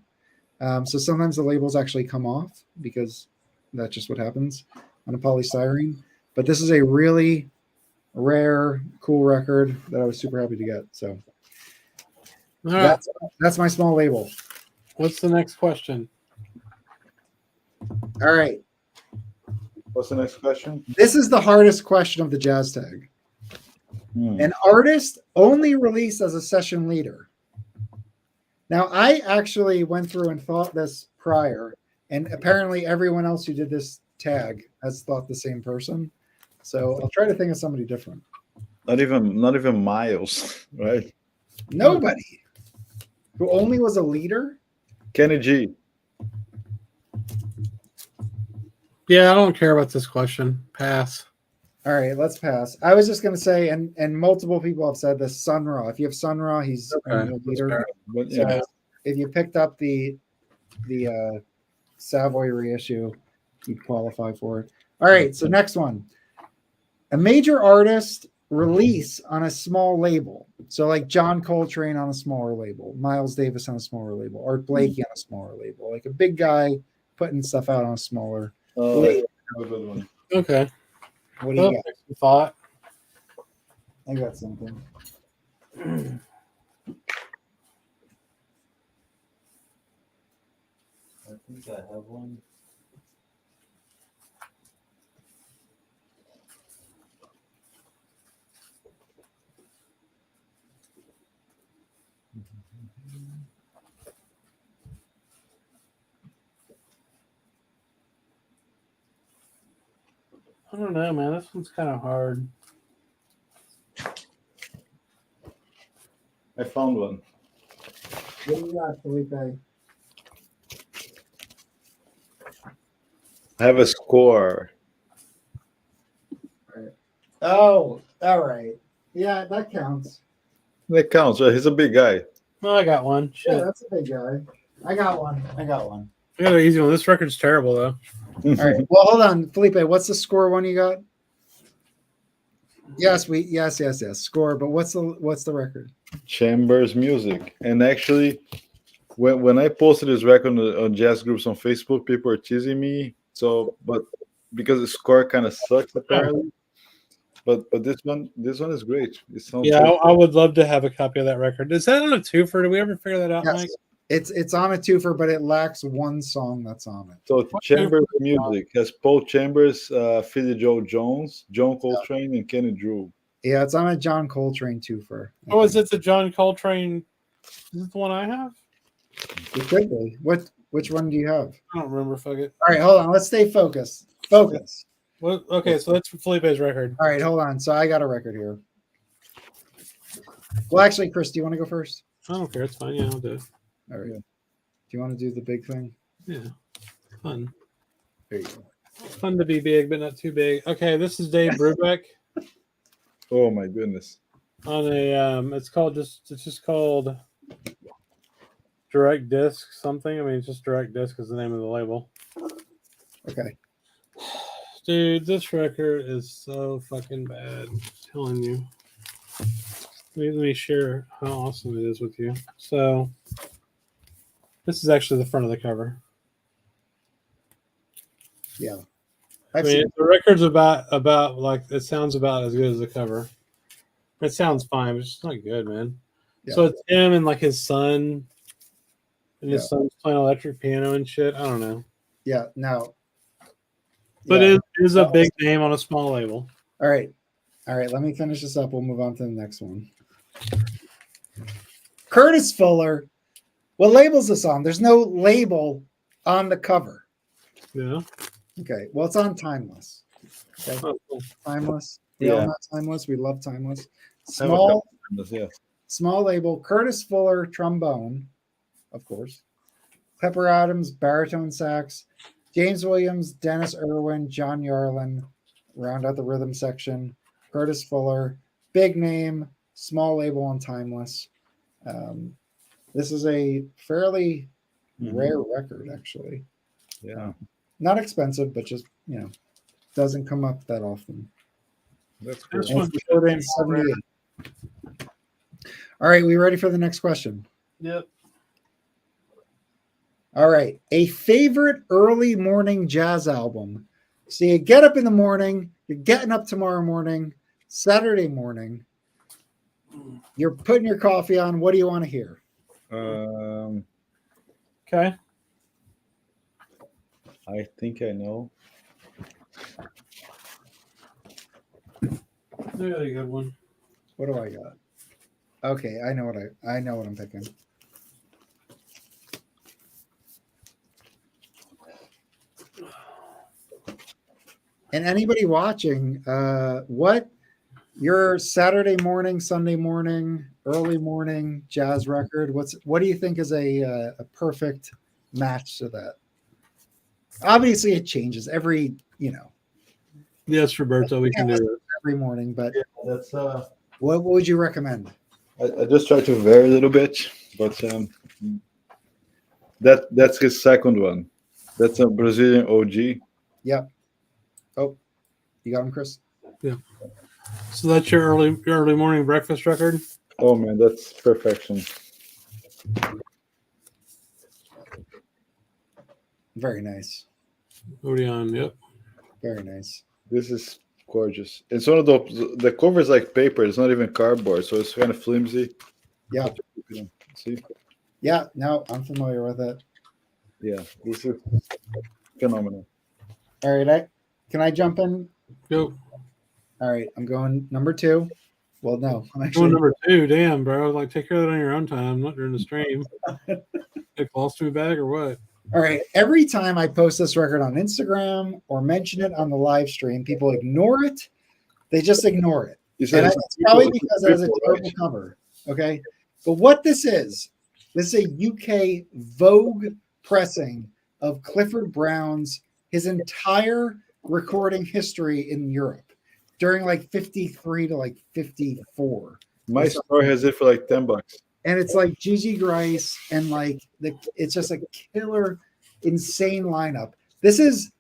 So sometimes the labels actually come off because that's just what happens on a polystyrene. But this is a really rare, cool record that I was super happy to get. So that's my small label. What's the next question? All right. What's the next question? This is the hardest question of the jazz tag. An artist only released as a session leader. Now, I actually went through and thought this prior, and apparently everyone else who did this tag has thought the same person. So I'll try to think of somebody different. Not even Miles, right? Nobody. Who only was a leader? Kenny G. Yeah, I don't care about this question. Pass. All right, let's pass. I was just going to say, and multiple people have said this, Sun Ra. If you have Sun Ra, he's a leader. But, yeah. So if you picked up the Savoy reissue, you'd qualify for it. All right, so next one. A major artist release on a small label. So like John Coltrane on a smaller label, Miles Davis on a smaller label, Art Blakey on a smaller label. Like a big guy putting stuff out on a smaller label. Okay. What do you got? Some thought. I got something. I think I have one. I don't know, man. This one's kind of hard. I found one. What do you got, Felipe? I have a score. Oh, all right. Yeah, that counts. That counts. Right? He's a big guy. Oh, I got one. Shit. Yeah, that's a big guy. I got one. I got an easy one. This record's terrible though. All right. Well, hold on, Felipe. What's the score one you got? Yes, score. But what's the record? Chambers Music. And actually, when I posted this record on jazz groups on Facebook, people were teasing me. So, but because the score kind of sucks apparently. But this one is great. It sounds I would love to have a copy of that record. Is that on a twofer? Did we ever figure that out, Yes. Mike? It's on a twofer, but it lacks one song that's on it. So Chambers Music has Paul Chambers, Philly Joe Jones, John Coltrane, and Kenny Drew. Yeah, it's on a John Coltrane twofer. Oh, is it the John Coltrane? Is it the one I have? It could be. Which one do you have? I don't remember. Fuck it. All right, hold on. Let's stay focused. Focus. What? Okay, so that's Felipe's record. All right, hold on. So I got a record here. Well, actually, Chris, do you want to go first? I don't care. It's fine. Yeah, I'll do it. All right. Do you want to do the big thing? Yeah. Fun. There you go. Fun to be big, but not too big. Okay, this is Dave Brubeck Oh my goodness. on a it's just called Direct Disc something. I mean, it's just Direct Disc is the name of the label. Okay. Dude, this record is so fucking bad. I'm telling you. Let me share how awesome it is with you. So this is actually the front of the cover. Yeah. I mean, the record's about like it sounds about as good as the cover. It sounds fine, but it's just not good, man. Yeah. So it's him and like his son, and his son's playing electric piano and shit. I don't know, Yeah. Now. but it is a big name on a small label. All right. Let me finish this up. We'll move on to the next one. Curtis Fuller. What label's this on? There's no label on the cover. Yeah. Okay. Well, it's on Timeless. Okay. Oh, cool. Timeless. We all Yeah. know Timeless. We love Timeless. Small label. Curtis Fuller trombone, of course. Pepper Adams baritone sax. James Williams, Dennis Irwin, John Yarlin round out the rhythm section. Curtis Fuller, big name, small label on Timeless. This is a fairly rare record, actually. Yeah. Not expensive, but just, doesn't come up that often. That's This cool. one- It's recorded in 78. All right, we ready for the next question? Yep. All right. A favorite early morning jazz album. So you get up in the morning, you're getting up tomorrow morning, Saturday morning, you're putting your coffee on. What do you want to hear? Okay. I think I know. I got a good one. What do I got? Okay, I know what I'm picking. And anybody watching, what your Saturday morning, Sunday morning, early morning jazz record? What do you think is a perfect match to that? Obviously, it changes every. Yes, Roberto, we can do it every morning. But That's what would you recommend? I just try to vary a little bit, but that's his second one. That's a Brazilian OG. Yep. Oh, you got him, Chris? Yeah. So that's your early morning breakfast record? Oh man, that's perfection. Very nice. Odeon, yep. Very nice. This is gorgeous. It's one of the cover is like paper. It's not even cardboard, so it's kind of flimsy. Yeah. See? Yeah. No, I'm familiar with it. Yeah, this is phenomenal. All right. Can I jump in? Go. All right. I'm going number 2. Well, no, I'm Going actually number 2. Damn, bro. Like, take care of that on your own time, not during the stream. It falls to me back or what? All right. Every time I post this record on Instagram or mention it on the live stream, people ignore it. They just ignore it. And it's probably because it has a terrible cover. Okay. But what this is a UK Vogue pressing of Clifford Brown's his entire recording history in Europe during like 53 to like 54. My store has it for like $10. and it's like Gigi Grice and like it's just a killer, insane lineup. This is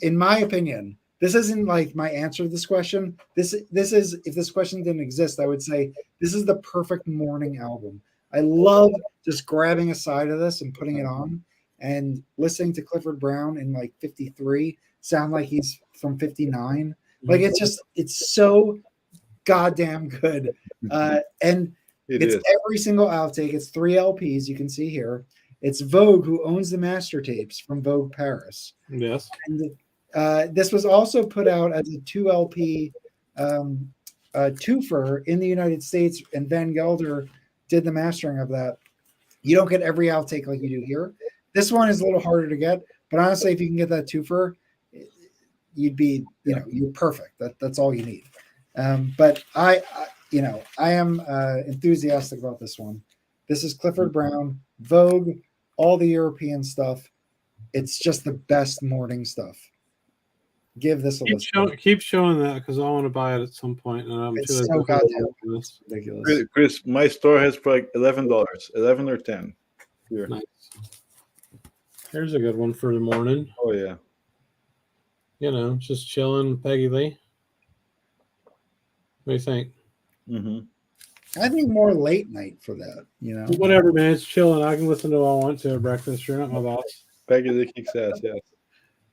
in my opinion, this isn't like my answer to this question. This is, if this question didn't exist, I would say this is the perfect morning album. I love just grabbing a side of this and putting it on and listening to Clifford Brown in like 53 sound like he's from 59. Like it's so goddamn good. And it's every single outtake. It's 3 LPs you can see here. It's Vogue who owns the master tapes from Vogue Paris. Yes. And this was also put out as a 2 LP twofer in the United States, and Van Gelder did the mastering of that. You don't get every outtake like you do here. This one is a little harder to get, but honestly, if you can get that twofer, you'd be, you're perfect. That's all you need. But I am enthusiastic about this one. This is Clifford Brown, Vogue, all the European stuff. It's just the best morning stuff. Give this a listen. Keep showing that because I want to buy it at some point. And it's so goddamn ridiculous. Chris, my store has for like $11, 11 or 10. Here. Nice. Here's a good one for the morning. Oh yeah. Just chilling, Peggy Lee. What do you think? Mm-hmm. I think more late night for that. Whatever, man. It's chilling. I can listen to what I want to at breakfast. You're not my boss. Peggy Lee kicks ass. Yes.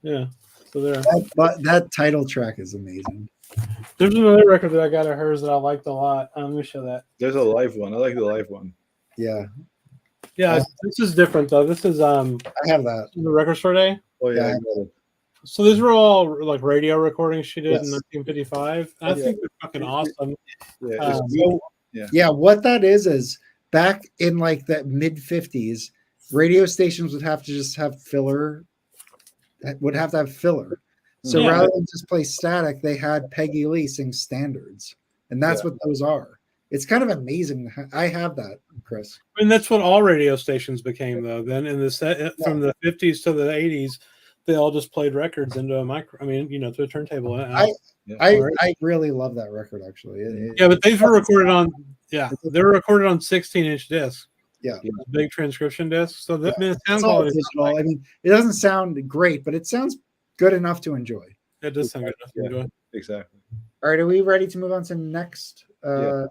Yeah. So there. But that title track is amazing. There's another record that I got of hers that I liked a lot. Let me show that. There's a live one. I like the live one. Yeah. Yeah, this is different though. This is I have that. The record store day. Oh yeah. So these were all like radio recordings she did in 1955. I think they're fucking awesome. Yeah, what that is back in like the mid 50s, radio stations would have to just have filler. Would have to have filler. So rather than just play static, they had Peggy Lee sing standards, and that's what those are. It's kind of amazing. I have that, Chris. I mean, that's what all radio stations became, though. Then in the from the 50s to the 80s, they all just played records into a to a turntable. I really love that record, actually. But these were recorded on, they were recorded on 16-inch discs. Yeah, big transcription discs. So that sound quality is digital. I mean, it doesn't sound great, but it sounds good enough to enjoy. It does sound good enough to enjoy. Exactly. All right, are we ready to move on to the next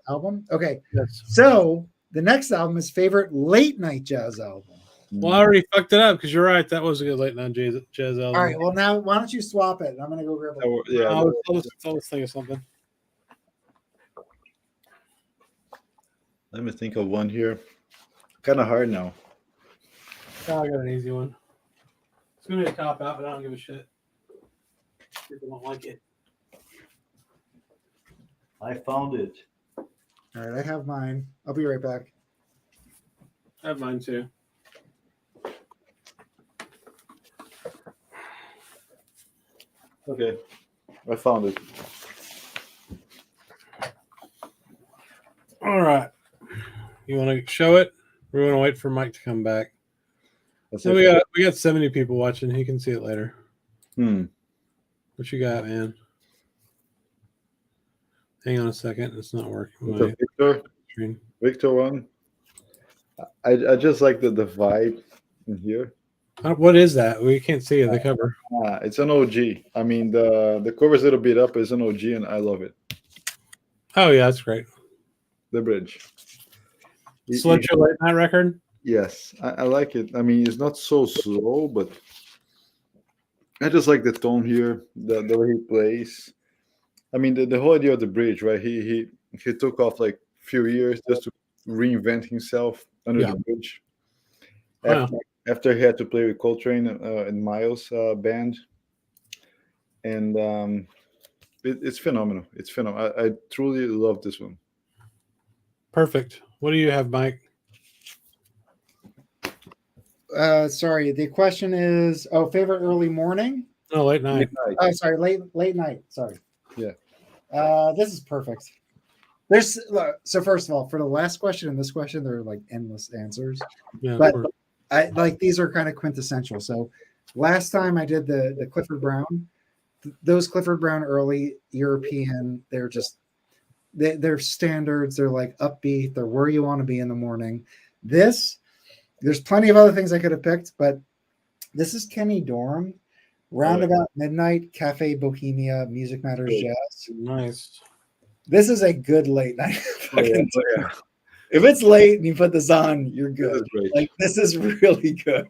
album? Okay. Yes. So the next album is favorite late night jazz album. Well, I already fucked it up because you're right. That was a good late night jazz album. All right. Well, now why don't you swap it? I'm gonna go grab it. Yeah. I'll just think of something. Let me think of one here. Kind of hard now. Oh, I got an easy one. It's gonna be a cop out, but I don't give a shit. People don't like it. I found it. All right, I have mine. I'll be right back. I have mine too. Okay, I found it. All right. You want to show it? We want to wait for Mike to come back. So we got 70 people watching. He can see it later. What you got, man? Hang on a second. It's not working. Victor one. I just like the vibe in here. What is that? We can't see it. The cover. It's an OG. I mean, the cover's a little beat up. It's an OG, and I love it. Oh yeah, that's great. The bridge. Select your late night record. Yes, I like it. I mean, it's not so slow, but I just like the tone here, the way he plays. I mean, the whole idea of the bridge, right? He took off like a few years just to reinvent himself under the bridge. After he had to play with Coltrane and Miles' band, and it's phenomenal. It's phenomenal. I truly love this one. Perfect. What do you have, Mike? Sorry, the question is, favorite early morning? No, late night. Oh, sorry, late night. Sorry. Yeah. This is perfect. So first of all, for the last question and this question, there are like endless answers. Yeah, but I like these are kind of quintessential. So last time I did the Clifford Brown, those Clifford Brown early European, they're just they're standards. They're like upbeat. They're where you want to be in the morning. There's plenty of other things I could have picked, but this is Kenny Dorham, Roundabout Midnight, Cafe Bohemia, Music Matters Jazz. Nice. This is a good late night. If it's late and you put this on, you're good. Like, this is really good.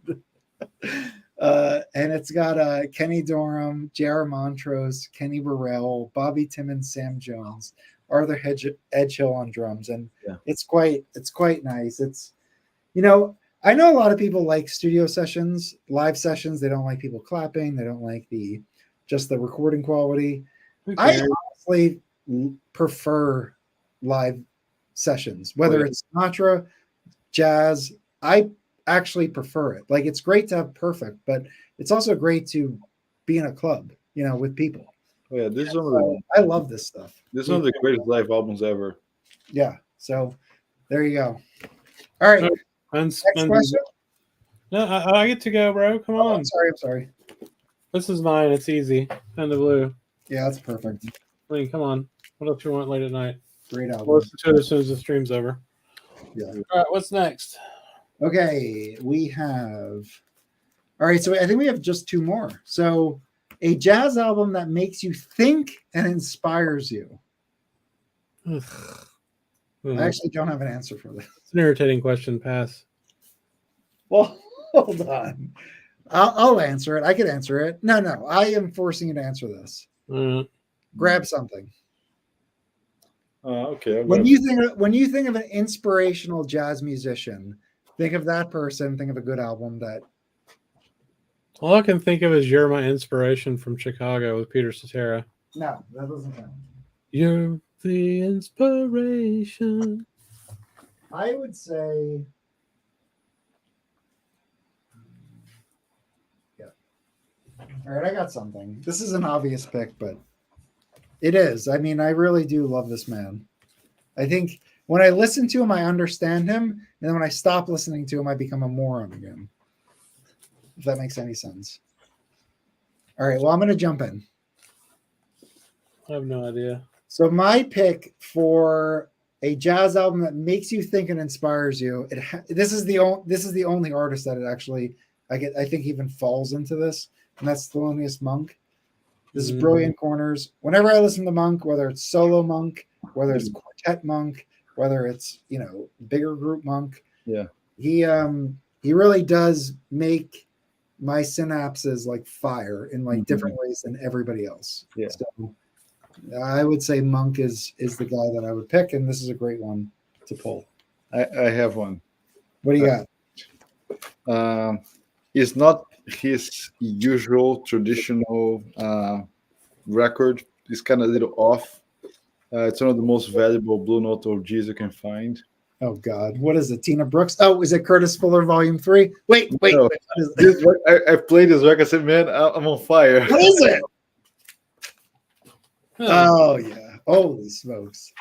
And it's got Kenny Dorham, J.R. Montrose, Kenny Burrell, Bobby Timmons, Sam Jones, Arthur Edgehill on drums, and it's quite nice. It's, you know, I know a lot of people like studio sessions, live sessions. They don't like people clapping. They don't like just the recording quality. I honestly prefer live sessions, whether it's Sinatra, jazz. I actually prefer it. Like, it's great to have perfect, but it's also great to be in a club, you know, with people. Yeah, this is I love this stuff. This is one of the greatest live albums ever. Yeah. So there you go. All right. Next question. No, I get to go, bro. Come on. I'm sorry. This is mine. It's easy. And the blue. Yeah, that's perfect. I mean, come on. What else you want late at night? Great album. We'll listen to it as soon as the stream's over. Yeah. All right. What's next? Okay, we have. All right, so I think we have just two more. So, a jazz album that makes you think and inspires you. I actually don't have an answer for this. It's an irritating question. Pass. Well, hold on. I'll answer it. I could answer it. No, I am forcing you to answer this. Grab something. Okay. When you think of an inspirational jazz musician, think of that person. Think of a good album that. All I can think of is "You're My Inspiration" from Chicago with Peter Cetera. No, that doesn't count. You're the inspiration. I would say. Yeah. All right, I got something. This is an obvious pick, but it is. I mean, I really do love this man. I think when I listen to him, I understand him. And then when I stop listening to him, I become a moron again. If that makes any sense. All right, well, I'm going to jump in. I have no idea. So my pick for a jazz album that makes you think and inspires you. This is the only artist that it actually I think even falls into this, and that's Thelonious Monk. This is Brilliant Corners. Whenever I listen to Monk, whether it's solo Monk, whether it's quartet Monk, whether it's, you know, bigger group Monk, he really does make my synapses like fire in like different ways than everybody else. Yeah. So I would say Monk is the guy that I would pick, and this is a great one to pull. I have one. What do you got? It's not his usual traditional record. It's kind of a little off. It's one of the most valuable Blue Note OGs you can find. Oh God, what is it? Tina Brooks? Oh, is it Curtis Fuller Volume 3? Wait. No, I played this record. I said, man, I'm on fire. What is it? Oh yeah! Holy smokes!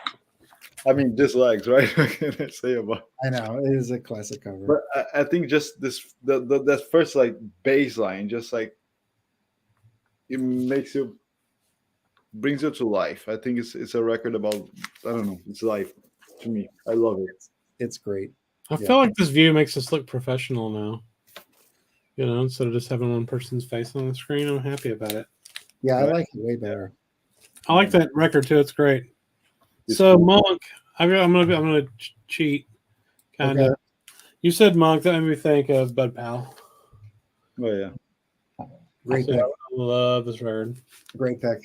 I mean, dislikes, right? What can I say about it? I know it is a classic cover. But I think just that first like bass line, just like it brings you to life. I think it's a record about, I don't know, it's life to me. I love it. It's great. I feel like this view makes us look professional now. You know, instead of just having one person's face on the screen, I'm happy about it. Yeah, I like it way better. I like that record too. It's great. So Monk, I'm gonna cheat, kind of. Okay. You said Monk. That made me think of Bud Powell. Oh yeah, great pick. I love this record. Great pick.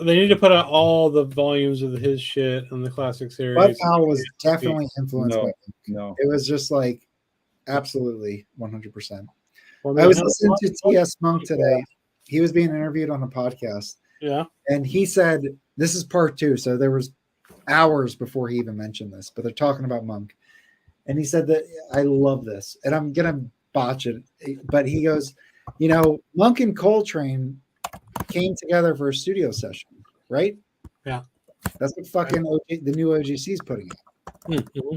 They need to put out all the volumes of his shit on the classic series. Bud Powell was definitely influenced by it. No, it was just like absolutely 100%. I was listening to T.S. Monk today. He was being interviewed on a podcast. Yeah. And he said, this is part 2. So there was hours before he even mentioned this, but they're talking about Monk. And he said that I love this. And I'm going to botch it. But he goes, you know, Monk and Coltrane came together for a studio session, right? Yeah. That's what fucking the new OGC is putting out. Mm-hmm.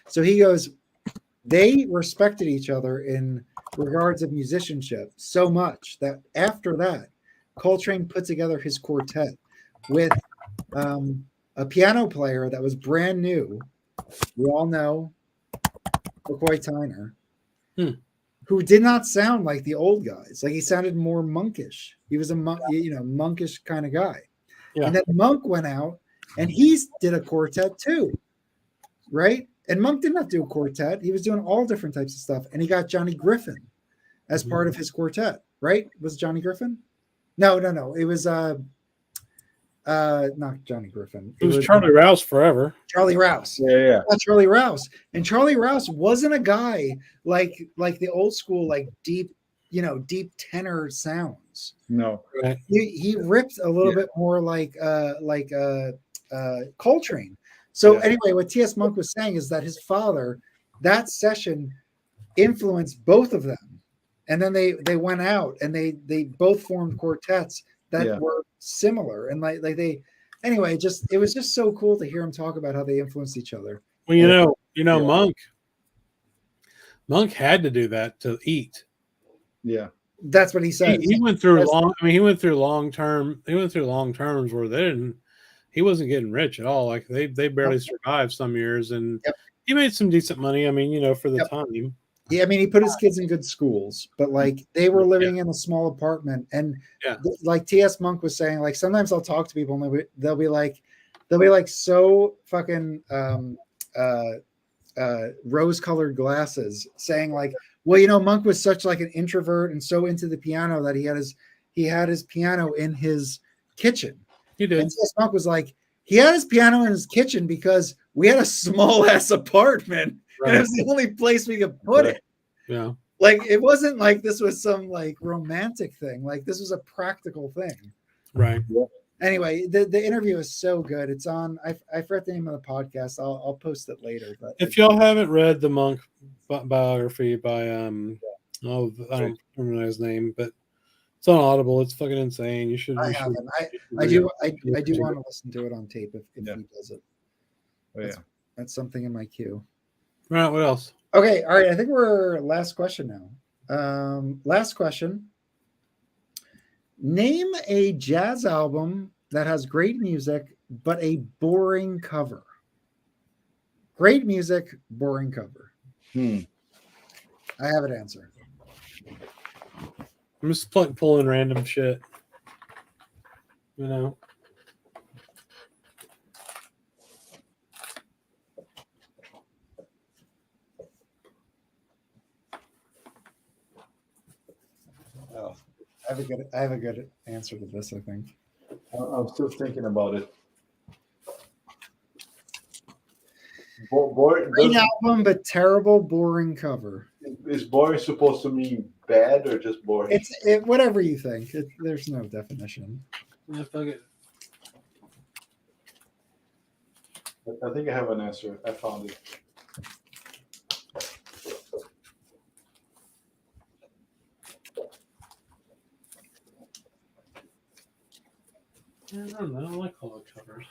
So he goes, they respected each other in regards of musicianship so much that after that, Coltrane put together his quartet with a piano player that was brand new. We all know McCoy Tyner, who did not sound like the old guys. Like he sounded more monkish. He was a monkish kind of guy. Yeah. And then Monk went out and he did a quartet too, right? And Monk did not do a quartet. He was doing all different types of stuff. And he got Johnny Griffin as part of his quartet, right? Was it Johnny Griffin? No. It was not Johnny Griffin. It was Charlie Rouse forever. Charlie Rouse. Yeah. That's Charlie Rouse. And Charlie Rouse wasn't a guy like the old school, like deep tenor sounds. No. Right. He ripped a little bit more like Coltrane. So anyway, what T.S. Monk was saying is that his father, that session influenced both of them. And then they went out and they both formed quartets that were similar. And like they anyway, it was just so cool to hear him talk about how they influenced each other. Well, Monk had to do that to eat. Yeah. That's what he said. He went through long terms where he wasn't getting rich at all. Like they barely survived some years, and he made some decent money. I mean, for the time. Yeah, I mean, he put his kids in good schools, but like they were living in a small apartment, and like T.S. Monk was saying, like sometimes I'll talk to people and they'll be like so fucking rose-colored glasses, saying like, well, Monk was such like an introvert and so into the piano that he had his piano in his kitchen. He did. And T.S. Monk was like, he had his piano in his kitchen because we had a small ass apartment. Right. And it was the only place we could put it. Yeah. Like it wasn't like this was some like romantic thing. Like this was a practical thing. Right. Yeah. Anyway, the interview is so good. It's on. I forgot the name of the podcast. I'll post it later. But if y'all haven't read the Monk biography by I don't remember his name, but it's on Audible. It's fucking insane. You should. I haven't. I do want to listen to it on tape if he does it. That's something in my queue. All right. What else? Okay. All right. I think we're last question now. Last question. Name a jazz album that has great music, but a boring cover. Great music, boring cover. I have an answer. I'm just pulling random shit. Oh, I have a good answer to this, I think. I'm still thinking about it. Great album, but terrible, boring cover. Is boring supposed to mean bad or just boring? It's whatever you think. There's no definition. Yeah, fuck it. I think I have an answer. I found it. I don't know. I like all the covers.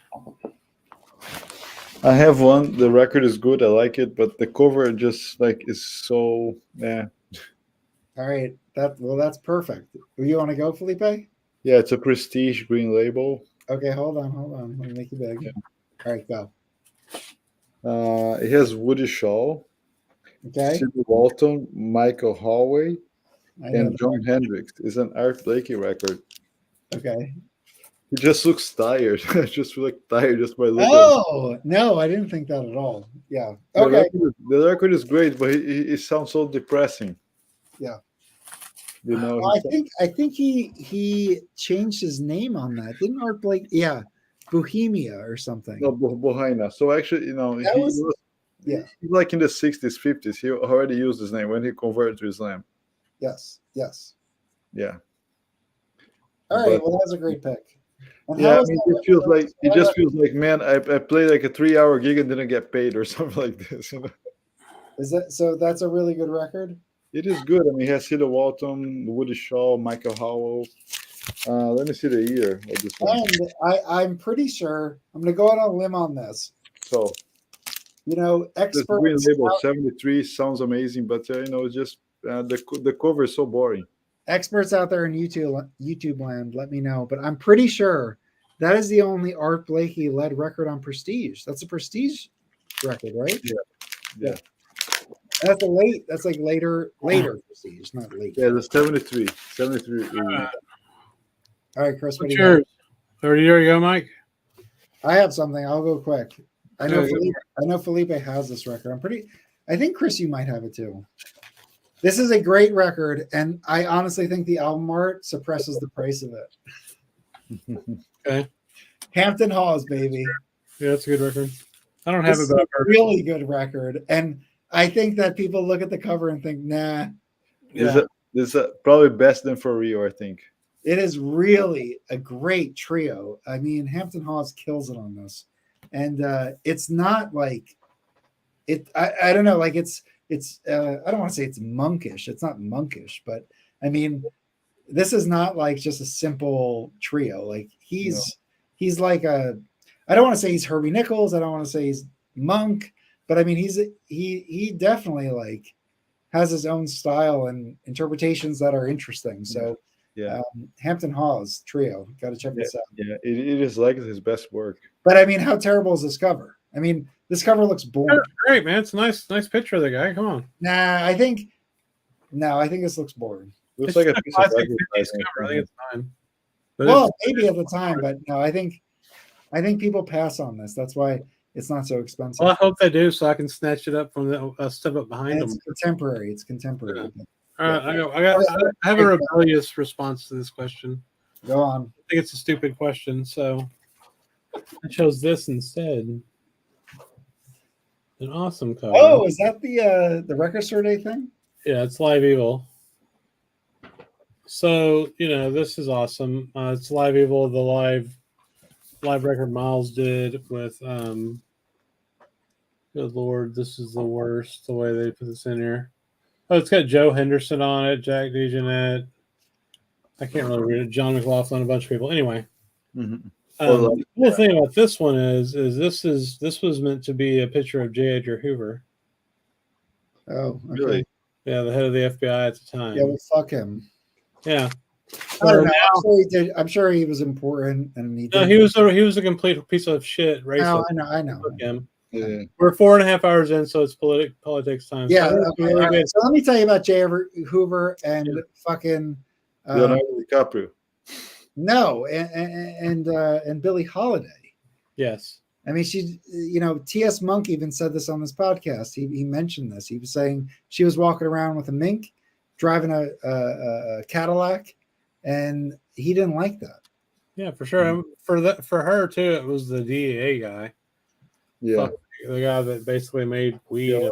I have one. The record is good. I like it, but the cover just is so All right. That's perfect. You want to go, Felipe? Yeah, it's a Prestige green label. Okay, hold on. Let me make it big. Yeah. All right, go. It has Woody Shaw, okay, Sidney Walton, Michael Holloway, and John Hendricks. It's an Art Blakey record. Okay. He just looks tired. I just feel tired just by looking. Oh, no, I didn't think that at all. Yeah. Okay. The record is great, but it sounds so depressing. Yeah. I think he changed his name on that. Didn't Art Blakey? Yeah. Bohemia or something. No, Bohemia. So actually, he's like in the 60s, 50s. He already used his name when he converted to Islam. Yes. Yeah. All right. Well, that was a great pick. Yeah, it just feels like, man, I played like a 3-hour gig and didn't get paid or something like this. Is that so? That's a really good record. It is good. I mean, he has Sidney Walton, Woody Shaw, Michael Howell. Let me see the year of this one. And I'm pretty sure I'm going to go out on a limb on this. So, experts. Green label 73 sounds amazing, but it's just the cover is so boring. Experts out there in YouTube land, let me know. But I'm pretty sure that is the only Art Blakey led record on Prestige. That's a Prestige record, right? Yeah. That's a late. That's like later Prestige, not late. Yeah, the 73. 73. All right, Chris. What What's do you got? yours? There you go, Mike. I have something. I'll go quick. I know Okay, Felipe has this record. I think Chris, you might have it too. This is a great record, and I honestly think the album art suppresses the price of it. Okay. Hampton Halls, baby. Yeah, that's a good record. I don't have This it, is but a really good record, and I think that people look at the cover and think, nah. Yeah. This is probably best than for Rio, I think. It is really a great trio. I mean, Hampton Halls kills it on this, and it's not like it. I don't know, like it's. I don't want to say it's monkish. It's not monkish, but I mean, this is not like just a simple trio. Like he's like a. I don't want to say he's Herbie Nichols. I don't want to say he's Monk, but I mean he definitely like has his own style and interpretations that are interesting. So. Yeah. Hampton Halls trio. Got to check this out. Yeah, it is like his best work. But I mean, how terrible is this cover? I mean, this cover looks boring. Great, man. It's a nice picture of the guy. Come on. I think this looks boring. Looks It's like a a piece of classic 50s advertising. cover. I think it's fine. But Well, maybe at the time, but no, I think people pass on this. That's why it's not so expensive. well, I hope they do, so I can snatch it up from the step up behind And them. it's contemporary. It's contemporary. Yeah. All right, I have a rebellious response to this question. Go on. I think it's a stupid question, so I chose this instead. An awesome cover. Oh, is that the Record Store Day thing? Yeah, it's Live Evil. So this is awesome. It's Live Evil, the live record Miles did with good Lord, this is the worst the way they put this in here. Oh, it's got Joe Henderson on it, Jack DeJohnette. I can't really read it. John McLaughlin, a bunch of people. Anyway, the cool thing about this one is this was meant to be a picture of J. Edgar Hoover. Oh, okay. Really? Yeah, the head of the FBI at the time. Yeah, well, fuck him. Yeah. I don't know. I'm sure he was important, and he was a complete piece of shit. Racist. No, I know. Fuck him. Yeah. We're 4.5 hours in, so it's politics time. Yeah. So, Okay. All right. So let me tell you about J. Edgar Hoover and fucking Leonardo DiCaprio. No, and Billie Holiday. Yes. I mean, she, T.S. Monk even said this on this podcast. He mentioned this. He was saying she was walking around with a mink, driving a Cadillac, and he didn't like that. Yeah, for sure. For her too, it was the DEA guy. Yeah, the guy that basically made weed.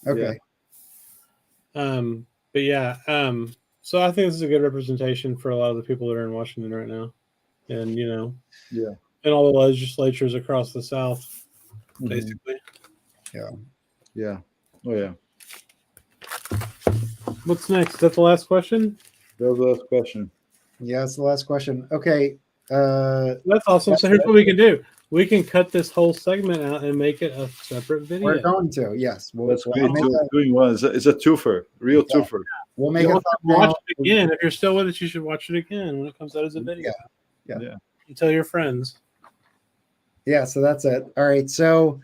Okay. But yeah. So I think this is a good representation for a lot of the people that are in Washington right now, and and all the legislatures across the South, basically. Yeah. Oh yeah. What's next? Is that the last question? That was the last question. Yeah, that's the last question. Okay. That's awesome. So here's what we can do. We can cut this whole segment out and make it a separate video. We're going to, yes. That's great. Doing one. It's a twofer, real twofer. We'll make it. Watch it again. If you're still with us, you should watch it again when it comes out as a video. Yeah. And tell your friends. Yeah. So that's it. All right. So,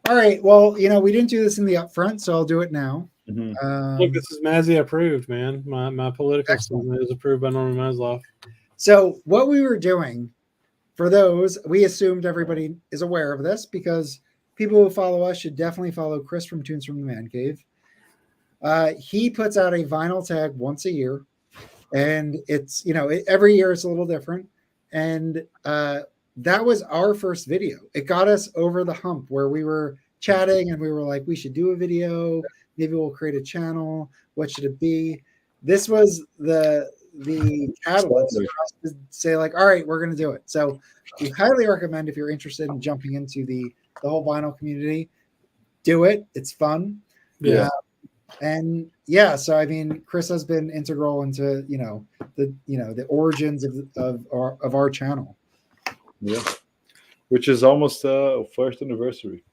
all right. Well, we didn't do this in the upfront, so I'll do it now. Look, this is Mazzy approved, man. My political statement is approved by Norman Maslow. So what we were doing, for those, we assumed everybody is aware of this because people who follow us should definitely follow Chris from Tunes from the Man Cave. He puts out a vinyl tag once a year, and it's every year it's a little different. And that was our first video. It got us over the hump where we were chatting and we were like, we should do a video. Maybe we'll create a channel. What should it be? This was the catalyst for us to say, like, all right, we're going to do it. So we highly recommend, if you're interested in jumping into the whole vinyl community, do it. It's fun. Yeah. And yeah, so I mean, Chris has been integral into the origins of our channel. Yeah, which is almost first anniversary.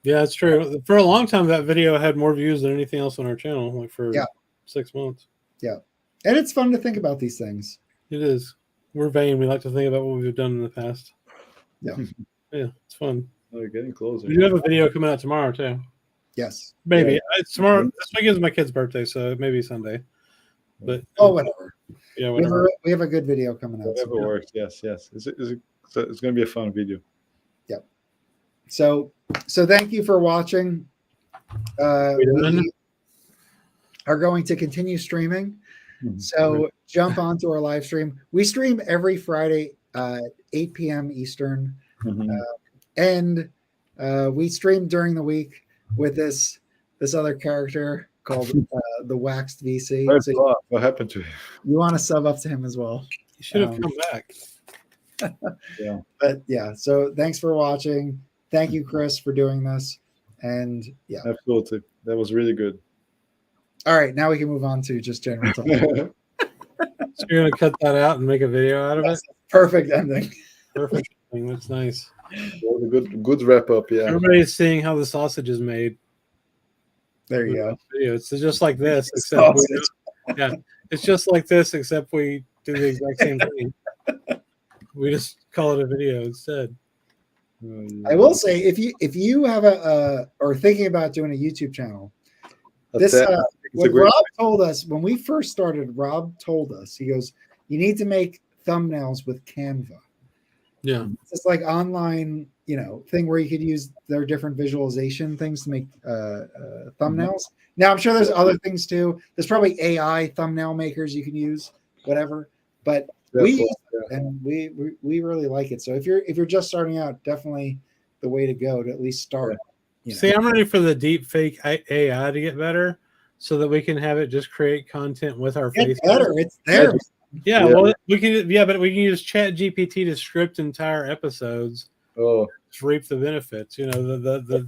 Yeah, it's true. For a long time, that video had more views than anything else on our channel, like for 6 months. Yeah, and it's fun to think about these things. It is. we're vain. We like to think about what we've done in the past. Yeah. Yeah, it's fun. We're getting closer. We do have a video coming out tomorrow too. Yes. Maybe Yeah. it's tomorrow. This week is my kid's birthday, so maybe Sunday. But whatever. Yeah, whatever. We have a good video coming out. Whatever works. Yes. It's going to be a fun video. Yep. So thank you for watching. We are going to continue streaming. So jump onto our live stream. We stream every Friday 8 p.m. Eastern. And we stream during the week with this other character called the Waxed VC. So what happened to him? You want to sub up to him as well. You should have come back. Yeah. But yeah, so thanks for watching. Thank you, Chris, for doing this. And yeah. Absolutely. That was really good. All right, now we can move on to just general talk. So you're gonna cut that out and make a video out of it? Perfect ending. Perfect ending. That's nice. That was a good wrap up. Yeah. Everybody's seeing how the sausage is made. There you go. It's just like this, except it's just like this, except we do the exact same thing. We just call it a video instead. I will say, if you have or thinking about doing a YouTube channel, what Rob told us when we first started, Rob told us, he goes, you need to make thumbnails with Canva. Yeah. It's like online, thing where you could use their different visualization things to make thumbnails. Now, I'm sure there's other things too. There's probably AI thumbnail makers you can use, whatever. But we use it, and we really like it. So if you're just starting out, definitely the way to go to at least start. See, I'm ready for the deep fake AI to get better, so that we can have it just create content with our face. Better, it's there. Yeah, well, we can. Yeah, but we can use Chat GPT to script entire episodes. Oh, just reap the benefits. The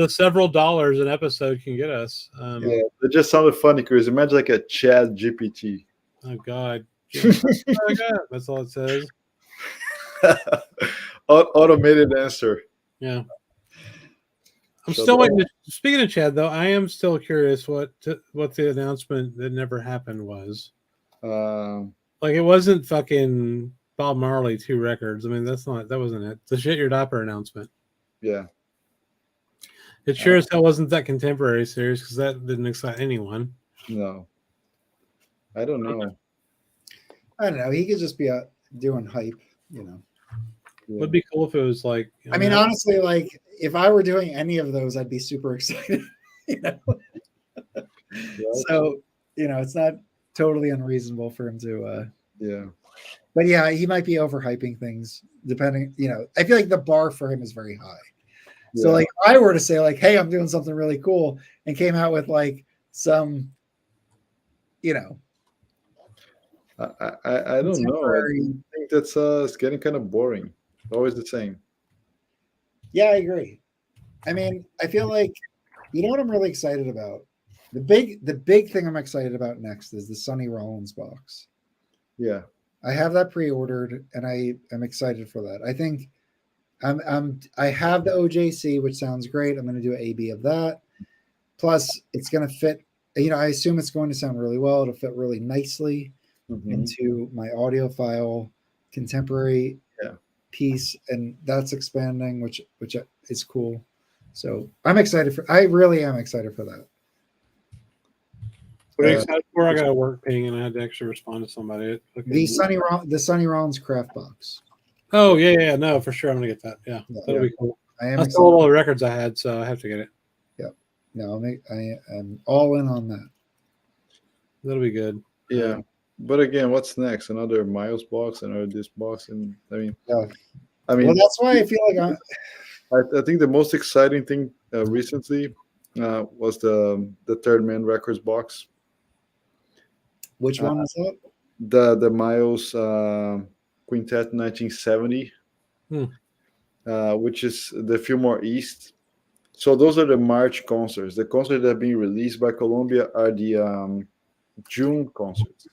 several dollars an episode can get us. That just sounded funny, Chris. Imagine like a Chat GPT. Oh God. Oh, God. That's all it says. Automated answer. Yeah. I'm still waiting. Speaking of Chad, though, I am still curious what the announcement that never happened was. Like, it wasn't fucking Bob Marley 2 records. I mean, that wasn't it. The Shit Your Dopper announcement. Yeah. It sure as hell wasn't that contemporary series, because that didn't excite anyone. No. I don't know. I don't know. He could just be doing hype, Yeah. It'd be cool if it was like. I mean, honestly, like if I were doing any of those, I'd be super excited. So it's not totally unreasonable for him to. Yeah. But yeah, he might be overhyping things. Depending, I feel like the bar for him is very high. Yeah. So like, if I were to say like, "Hey, I'm doing something really cool," and came out with like some, I don't know. I think that's it's getting kind of boring. Always the same. Yeah, I agree. I mean, I feel like what I'm really excited about. The big thing I'm excited about next is the Sonny Rollins box. Yeah, I have that pre-ordered, and I am excited for that. I think I have the OJC, which sounds great. I'm going to do an AB of that. Plus, it's going to fit. I assume it's going to sound really well. It'll fit really nicely into my audiophile contemporary piece, and that's expanding, which is cool. So I'm excited I really am excited for that. What are you excited for? I got a work ping, and I had to actually respond to somebody. The Sonny Rollins craft box. Oh yeah, no, for sure I'm gonna get that. Yeah, that'll be cool. That's all the records I had, so I have to get it. Yeah, no, I'm all in on that. That'll be good. Yeah. But again, what's next? Another Miles box, another this box, and well, that's why I feel like I think the most exciting thing recently was the Third Man Records box. Which one was that? The Miles Quintet 1970, which is the Fillmore East. So those are the March concerts. The concerts that are being released by Columbia are the June concerts.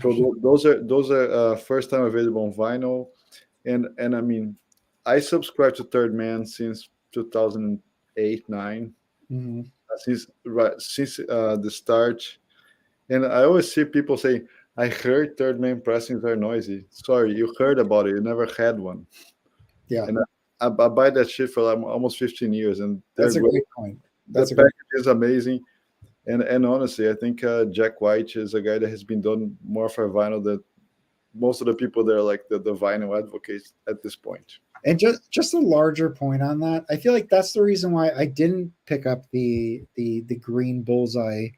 So those are first time available on vinyl, and I mean, I subscribed to Third Man since 2008-9, since the start, and I always see people say I heard third main pressings are noisy. Sorry, you heard about it. You never had one. Yeah. And I buy that shit for like almost 15 years, and That's a great. great point. The package is amazing. And honestly, I think Jack White is a guy that has been done more for vinyl than most of the people that are like the vinyl advocates at this point. And just a larger point on that, I feel like that's the reason why I didn't pick up the green bullseye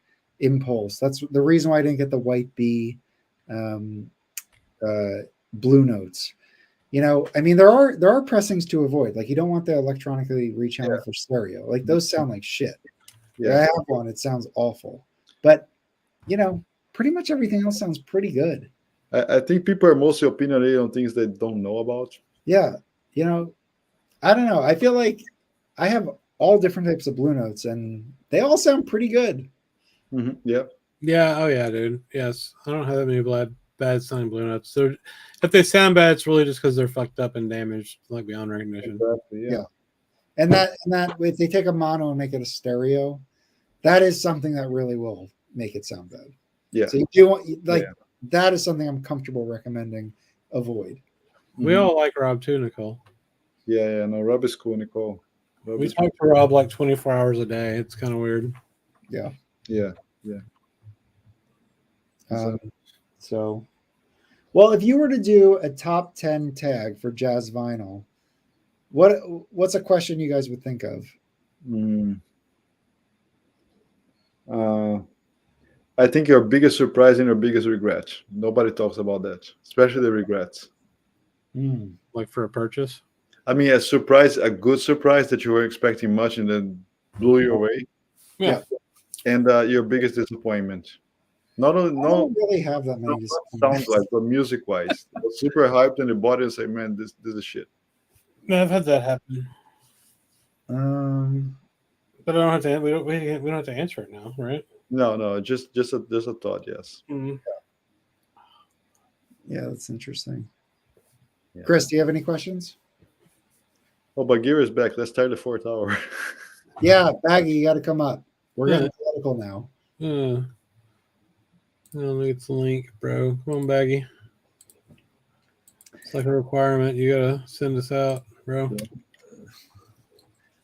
impulse. That's the reason why I didn't get the white bee blue notes. You know, I mean, there are pressings to avoid. Like, you don't want the electronically rechanneled for stereo. Like, those sound like shit. Yeah, I have one. It sounds awful. But, you know, pretty much everything else sounds pretty good. I think people are mostly opinionated on things they don't know about. Yeah. You know, I don't know. I feel like I have all different types of blue notes, and they all sound pretty good. Mm-hmm. Yeah. Yeah. Oh, yeah, dude. Yes. I don't have that many bad sounding blue notes. If they sound bad, it's really just because they're fucked up and damaged, like beyond recognition. Exactly. Yeah. And that if they take a mono and make it a stereo, that is something that really will make it sound bad. Yeah. So you do want that is something I'm comfortable recommending. Avoid. We all like Rob too, Nicole. Yeah. No, Rob is cool, Nicole. We talk to Rob like 24 hours a day. It's kind of weird. Yeah. So, well, if you were to do a top 10 tag for jazz vinyl, what's a question you guys would think of? I think your biggest surprise and your biggest regret. Nobody talks about that, especially the regrets. Like for a purchase? I mean, a good surprise that you were expecting much and then blew you away. Yeah. And your biggest disappointment. Not only, I don't really have that many sound wise, but music wise. Super hyped and the body and say, man, this is shit. No, I've had that happen. But I don't have to. We don't have to answer it now, right? No, just a thought. Yes. Mm-hmm. Yeah, that's interesting. Yeah. Chris, do you have any questions? Oh, Bagheera is back. Let's start the 4th hour. Yeah, Baggy, you got to come up. We're getting political now. Let me get the link, bro. Come on, Baggy. It's like a requirement. You gotta send us out, bro.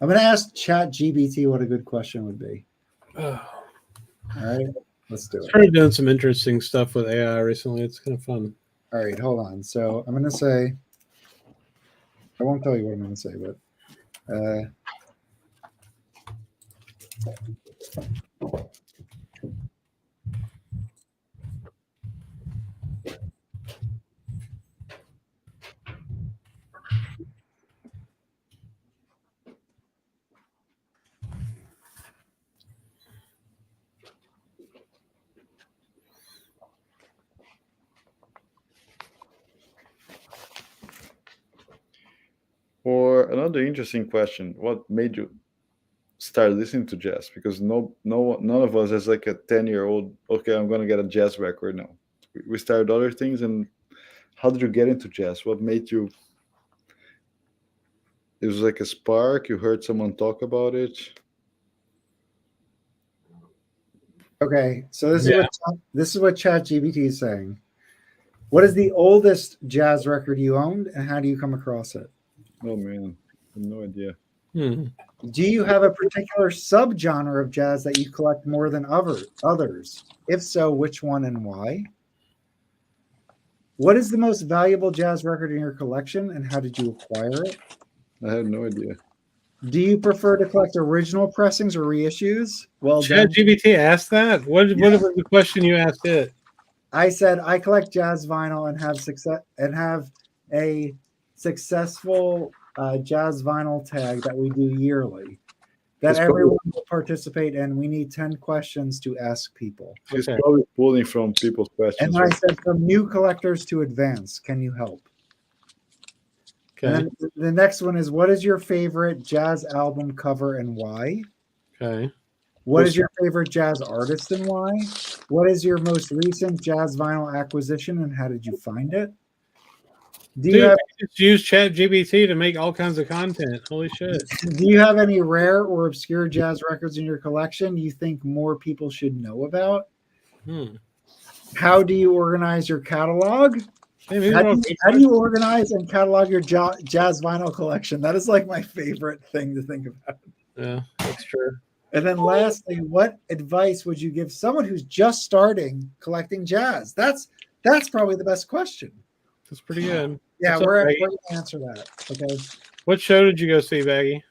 I'm gonna ask ChatGPT what a good question would be. All right, let's do it. Started doing some interesting stuff with AI recently. It's kind of fun. All right, hold on. So I'm gonna say, I won't tell you what I'm gonna say, but Or another interesting question: what made you start listening to jazz? Because none of us has like a 10-year-old. Okay, I'm gonna get a jazz record now. We started other things, and how did you get into jazz? What made you? It was like a spark. You heard someone talk about it. Okay, so this is what ChatGPT is saying. What is the oldest jazz record you owned, and how do you come across it? Oh man, I have no idea. Do you have a particular subgenre of jazz that you collect more than others? If so, which one and why? What is the most valuable jazz record in your collection, and how did you acquire it? I had no idea. Do you prefer to collect original pressings or reissues? Well, ChatGPT asked that. What was the question you asked it? I said I collect jazz vinyl and have a successful jazz vinyl tag that we do yearly that everyone will participate in. We need 10 questions to ask people. She's probably pulling from people's questions. And I said, from new collectors to advanced, can you help? Okay. And then the next one is, what is your favorite jazz album cover and why? Okay. What is your favorite jazz artist and why? What is your most recent jazz vinyl acquisition and how did you find it? Do you just use ChatGPT to make all kinds of content? Holy shit! Do you have any rare or obscure jazz records in your collection you think more people should know about? How do you organize your catalog? Hey, How do you organize and catalog your jazz vinyl collection? That is like my favorite thing to think about. Yeah, that's true. And then lastly, what advice would you give someone who's just starting collecting jazz? That's probably the best question. That's pretty good. Yeah, What's up, we're Baggy? going to answer that. Okay. What show did you go see, Baggy?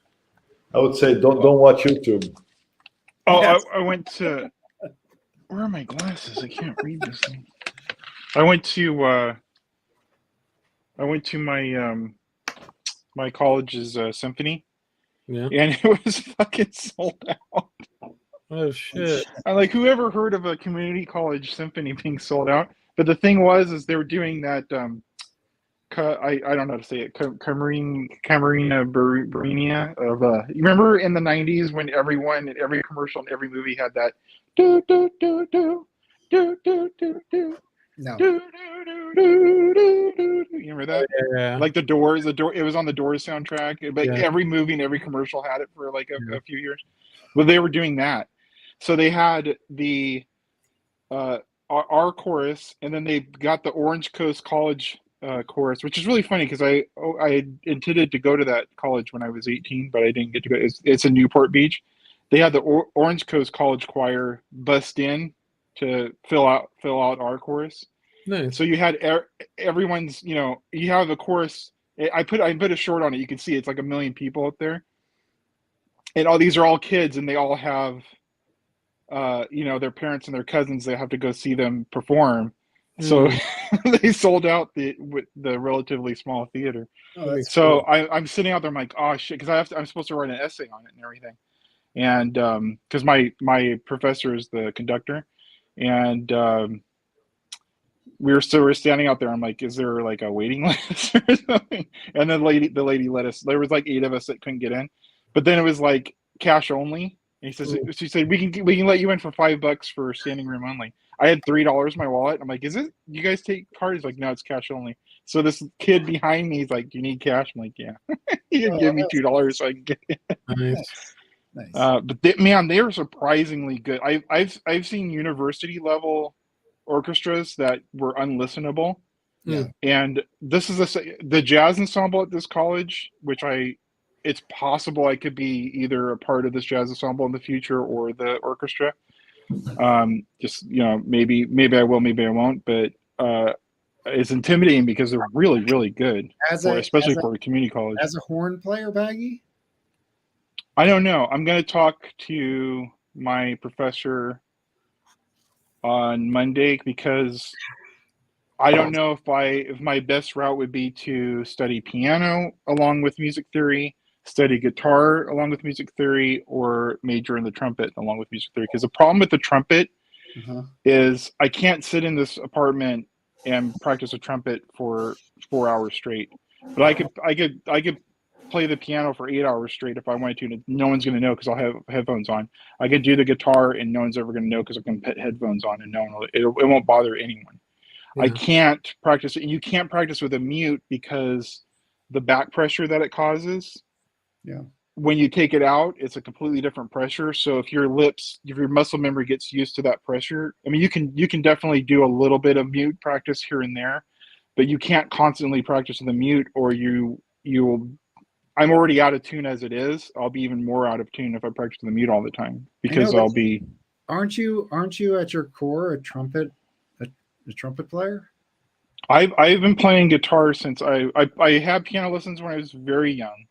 I would say don't watch YouTube. Oh, Yes. I went to. Where are my glasses? I can't read this thing. I went to my my college's symphony, Yeah. and it was fucking sold out. Oh shit. I'm like, whoever heard of a community college symphony being sold out? But the thing was they were doing that. I don't know how to say it. Camarina Barinia of you remember in the 90s when everyone in every commercial and every movie had that do do do do do do do do. No. Do, do, do, do, do, do. You remember that? Yeah. Like the Doors, it was on the Doors soundtrack. But Yeah. every movie and every commercial had it for like a few years. Well, they were doing that. So they had the our chorus, and then they got the Orange Coast College chorus, which is really funny because I intended to go to that college when I was 18, but I didn't get to go. It's in Newport Beach. They had the Orange Coast College choir bust in to fill out our chorus. Nice. So you had everyone's, you have the chorus. I put a short on it. You can see it's like 1 million people up there, and these are all kids, and they all have, their parents and their cousins. They have to go see them perform. So they sold out the relatively small theater. Oh, so cool. I'm sitting out there. I'm like, oh shit, because I'm supposed to write an essay on it and everything, and because my professor is the conductor, and we're standing out there. I'm like, is there like a waiting list or something? And then the lady let us. There was like 8 of us that couldn't get in, but then it was like cash only. And she said we can let you in for $5 for standing room only. I had $3 in my wallet. I'm like, is it? You guys take card? He's like, no, it's cash only. So this kid behind me is like, do you need cash? I'm like, yeah. He could give me $2 so I can get it. Nice. Nice. But they are surprisingly good. I've seen university level orchestras that were unlistenable. Yeah. And this is the jazz ensemble at this college, which it's possible I could be either a part of this jazz ensemble in the future or the orchestra. Just maybe I will, maybe I won't, but it's intimidating because they're really, really good, especially for a community college. As a horn player, Baggy? I don't know. I'm going to talk to my professor on Monday because I don't know if my best route would be to study piano along with music theory, study guitar along with music theory, or major in the trumpet along with music theory. Because the problem with the trumpet is I can't sit in this apartment and practice a trumpet for 4 hours straight. But I could play the piano for 8 hours straight if I wanted to. And no one's going to know because I'll have headphones on. I could do the guitar and no one's ever going to know because I can put headphones on and it won't bother anyone. Yeah. I can't practice it. You can't practice with a mute because the back pressure that it causes. Yeah. When you take it out, it's a completely different pressure. So if your muscle memory gets used to that pressure, I mean, you can definitely do a little bit of mute practice here and there, but you can't constantly practice with a mute or you'll. I'm already out of tune as it is. I'll be even more out of tune if I practice with the mute all the time because I'll be. Aren't you at your core a trumpet player? I've been playing guitar since I had piano lessons when I was very young,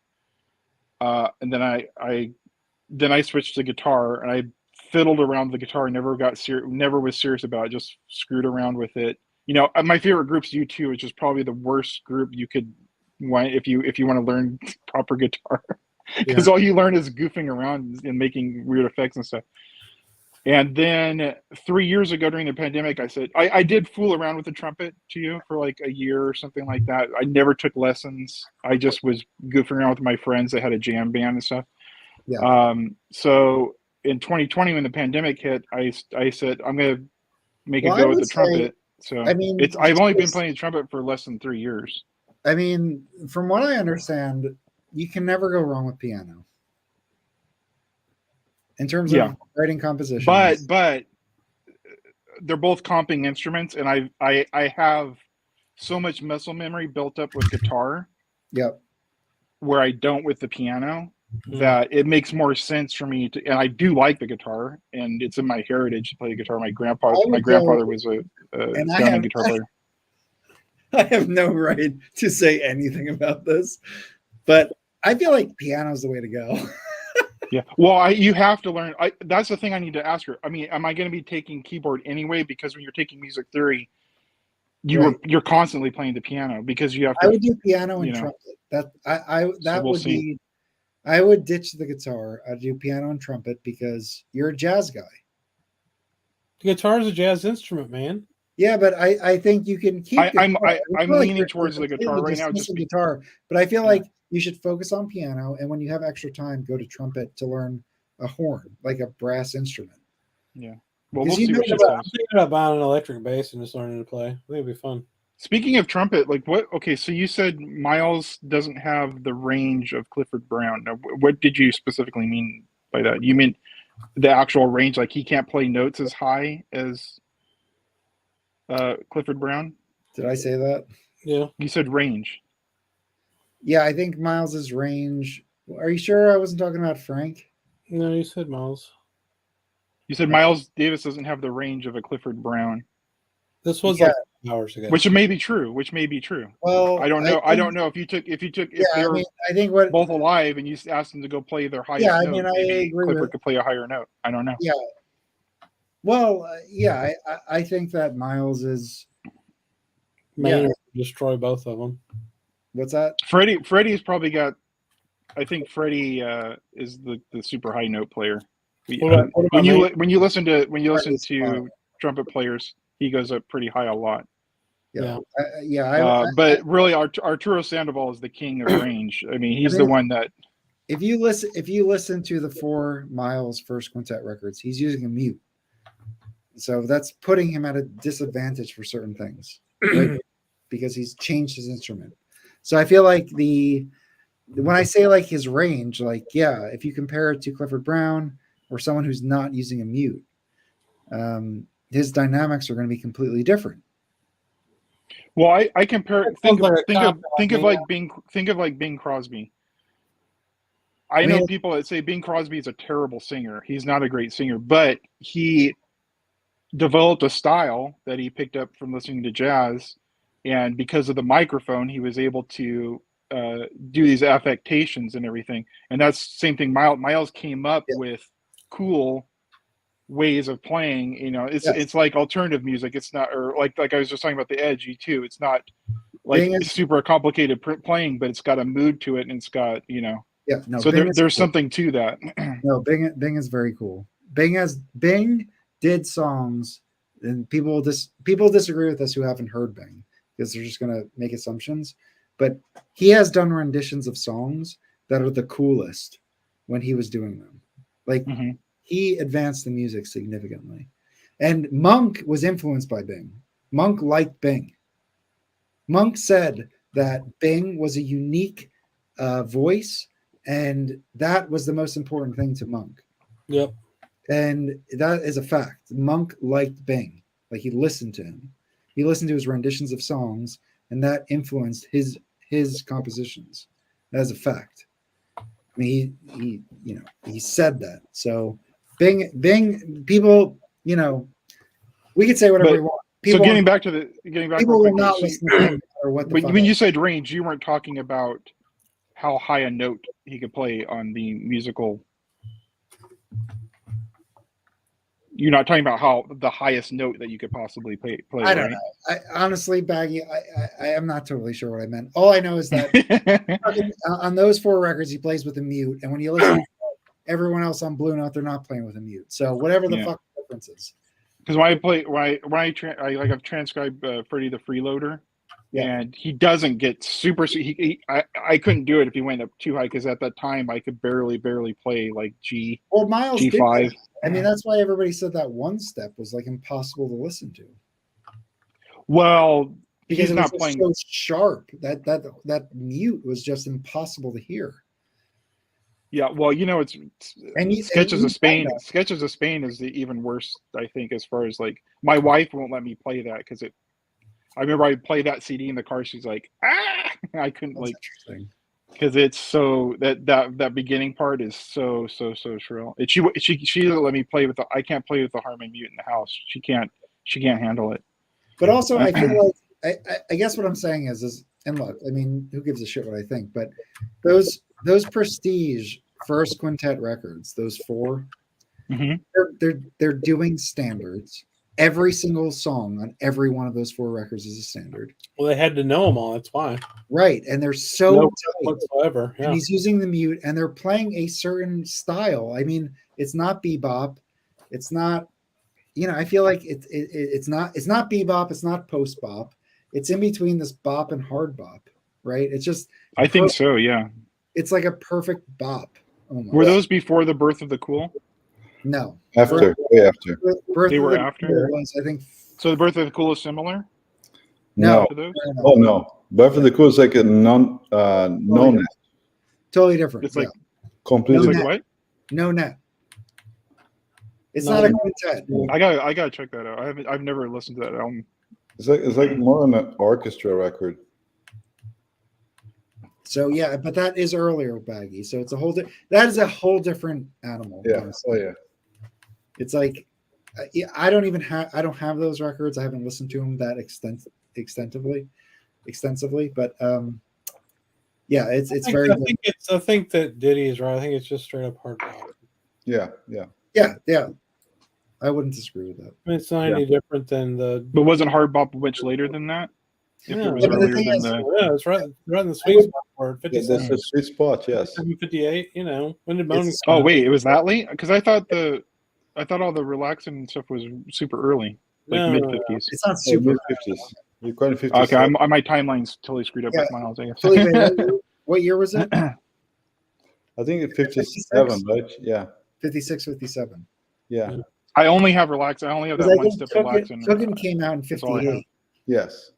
and then I switched to guitar and I fiddled around the guitar. Never was serious about it. Just screwed around with it. My favorite group's U2, which is probably the worst group you could. If you want to learn proper guitar, because all you learn is goofing around and making weird effects and stuff. And then 3 years ago during the pandemic, I said I did fool around with the trumpet for like a year or something like that. I never took lessons. I just was goofing around with my friends that had a jam band and stuff. Yeah. So in 2020, when the pandemic hit, I said I'm gonna make a go at the trumpet. So I mean, I've only been playing the trumpet for less than 3 years. I mean, from what I understand, you can never go wrong with piano in terms of writing compositions. But they're both comping instruments, and I have so much muscle memory built up with guitar. Yep. Where I don't with the piano, that it makes more sense for me to, and I do like the guitar, and it's in my heritage to play the guitar. My grandfather was a sounding guitar player. I have no right to say anything about this, but I feel like piano's the way to go. Yeah. Well, you have to learn. That's the thing I need to ask her. I mean, am I going to be taking keyboard anyway? Because when you're taking music theory, you're constantly playing the piano because you have to. I would do piano and trumpet. I would ditch the guitar. I'd do piano and trumpet because you're a jazz guy. The guitar is a jazz instrument, man. Yeah, but I think you can keep. I'm leaning towards the guitar right now. Just guitar, but I feel like you should focus on piano, and when you have extra time, go to trumpet to learn a horn, like a brass instrument. Yeah. Well, we'll see I'm thinking about buying an electric bass and just learning to play. I think it'd be fun. Speaking of trumpet, like what? Okay, so you said Miles doesn't have the range of Clifford Brown. Now, what did you specifically mean by that? You mean the actual range, like he can't play notes as high as Clifford Brown? Did I say that? Yeah. You said range. Yeah, I think Miles's range. Are you sure I wasn't talking about Frank? No, you said Miles. You said Miles Davis doesn't have the range of a Clifford Brown. This was like hours ago. Which may be true. Well, I don't know. I don't know if they were I think what both alive and you asked them to go play their highest note. I agree. Clifford could play a higher note. I don't know. Yeah. Well, I think that Miles is destroy both of them. What's that? Freddie's probably got. I think Freddie is the super high note player. When you listen to trumpet players, he goes up pretty high a lot. But really, Arturo Sandoval is the king of range. I mean, he's the one that. If you listen to the 4 Miles first quintet records, he's using a mute, so that's putting him at a disadvantage for certain things, right? Because he's changed his instrument. So I feel like when I say like his range, like if you compare it to Clifford Brown or someone who's not using a mute, his dynamics are going to be completely different. Well, I compare. Think of Bing Crosby. I know people that say Bing Crosby is a terrible singer. He's not a great singer, but he developed a style that he picked up from listening to jazz, and because of the microphone, he was able to do these affectations and everything. And that's the same thing. Miles came up with cool ways of playing. You know, it's like alternative music. It's not, or like I was just talking about the Edge U2. It's not like super complicated playing, but it's got a mood to it, and it's got so there's something to that. No, Bing is very cool. Bing did songs, and people disagree with us who haven't heard Bing because they're just going to make assumptions. But he has done renditions of songs that are the coolest when he was doing them. Like he advanced the music significantly. And Monk was influenced by Bing. Monk liked Bing. Monk said that Bing was a unique voice, and that was the most important thing to Monk. Yep. And that is a fact. Monk liked Bing. Like he listened to him. He listened to his renditions of songs, and that influenced his compositions. That is a fact. I mean, he said that. So Bing, people, we could say whatever we want. People, so getting back people will not listen to Bing or what the when you said range, you weren't talking about how high a note he could play on the musical. You're not talking about how the highest note that you could possibly play. I don't know. I honestly, Baggy, I am not totally sure what I meant. All I know is that on those 4 records, he plays with a mute, and when you listen to everyone else on Blue Note, they're not playing with a mute. So whatever the fuck the difference is. Because I've transcribed Freddie the Freeloader, and he doesn't get super. I couldn't do it if he went up too high because at that time I could barely play like G. Well, Miles G5. I mean, that's why everybody said that one step was like impossible to listen to. Well, because he's not playing so sharp that mute was just impossible to hear. Yeah, well, you know, it's Sketches of Spain. Sketches of Spain is the even worse, I think, as far as like my wife won't let me play that because it. I remember I played that CD in the car. She's like, ah, I couldn't That's like interesting. because it's so that beginning part is so shrill. She doesn't let me play with the. I can't play with the Harman mute in the house. She can't handle it. But also, I feel like I guess what I'm saying is and look, I mean, who gives a shit what I think? But those prestige first quintet records, those 4, they're doing standards. Every single song on every one of those 4 records is a standard. Well, they had to know them all. That's why. Right, and they're so No tight. whatsoever. Yeah. And he's using the mute, and they're playing a certain style. I mean, it's not bebop. It's not. I feel like it's not bebop. It's not post bop. It's in between this bop and hard bop, right? It's just. I think so. Yeah. It's like a perfect bop. Almost. Were those before the Birth of the Cool? No. After, way after. They were after. Was, I think. So the Birth of the Cool is similar. No. Oh no. Birth of the Cool is like a non net. Totally different. It's like completely. It's like what? No net. It's not a quintet. I gotta check that out. I've never listened to that album. It's like more on an orchestra record. So yeah, but that is earlier, Baggy. So it's that is a whole different animal. Yeah. Honestly. Oh yeah. It's like I don't have those records. I haven't listened to them that extensively, but yeah, it's very. I think that Diddy is right. I think it's just straight up hard bop. Yeah. I wouldn't disagree with that. I mean, it's not any different than the. But wasn't hard bop much later than that? Yeah, it's right in the sweet spot for it. 57. That's a sweet spot. Yes. 58. When did Moaning? Oh wait, it was that late? Because I thought all the relaxing stuff was super early, like mid 50s. It's not super mid 50s. You're quite 50s. Okay, my timeline's totally screwed up with miles. I guess. Felipe, what year was it? I think it's 57, right? Yeah. 56, 57. Yeah. I only have relax. I only have that one step relaxing. Cookin' came out in 58. Yes.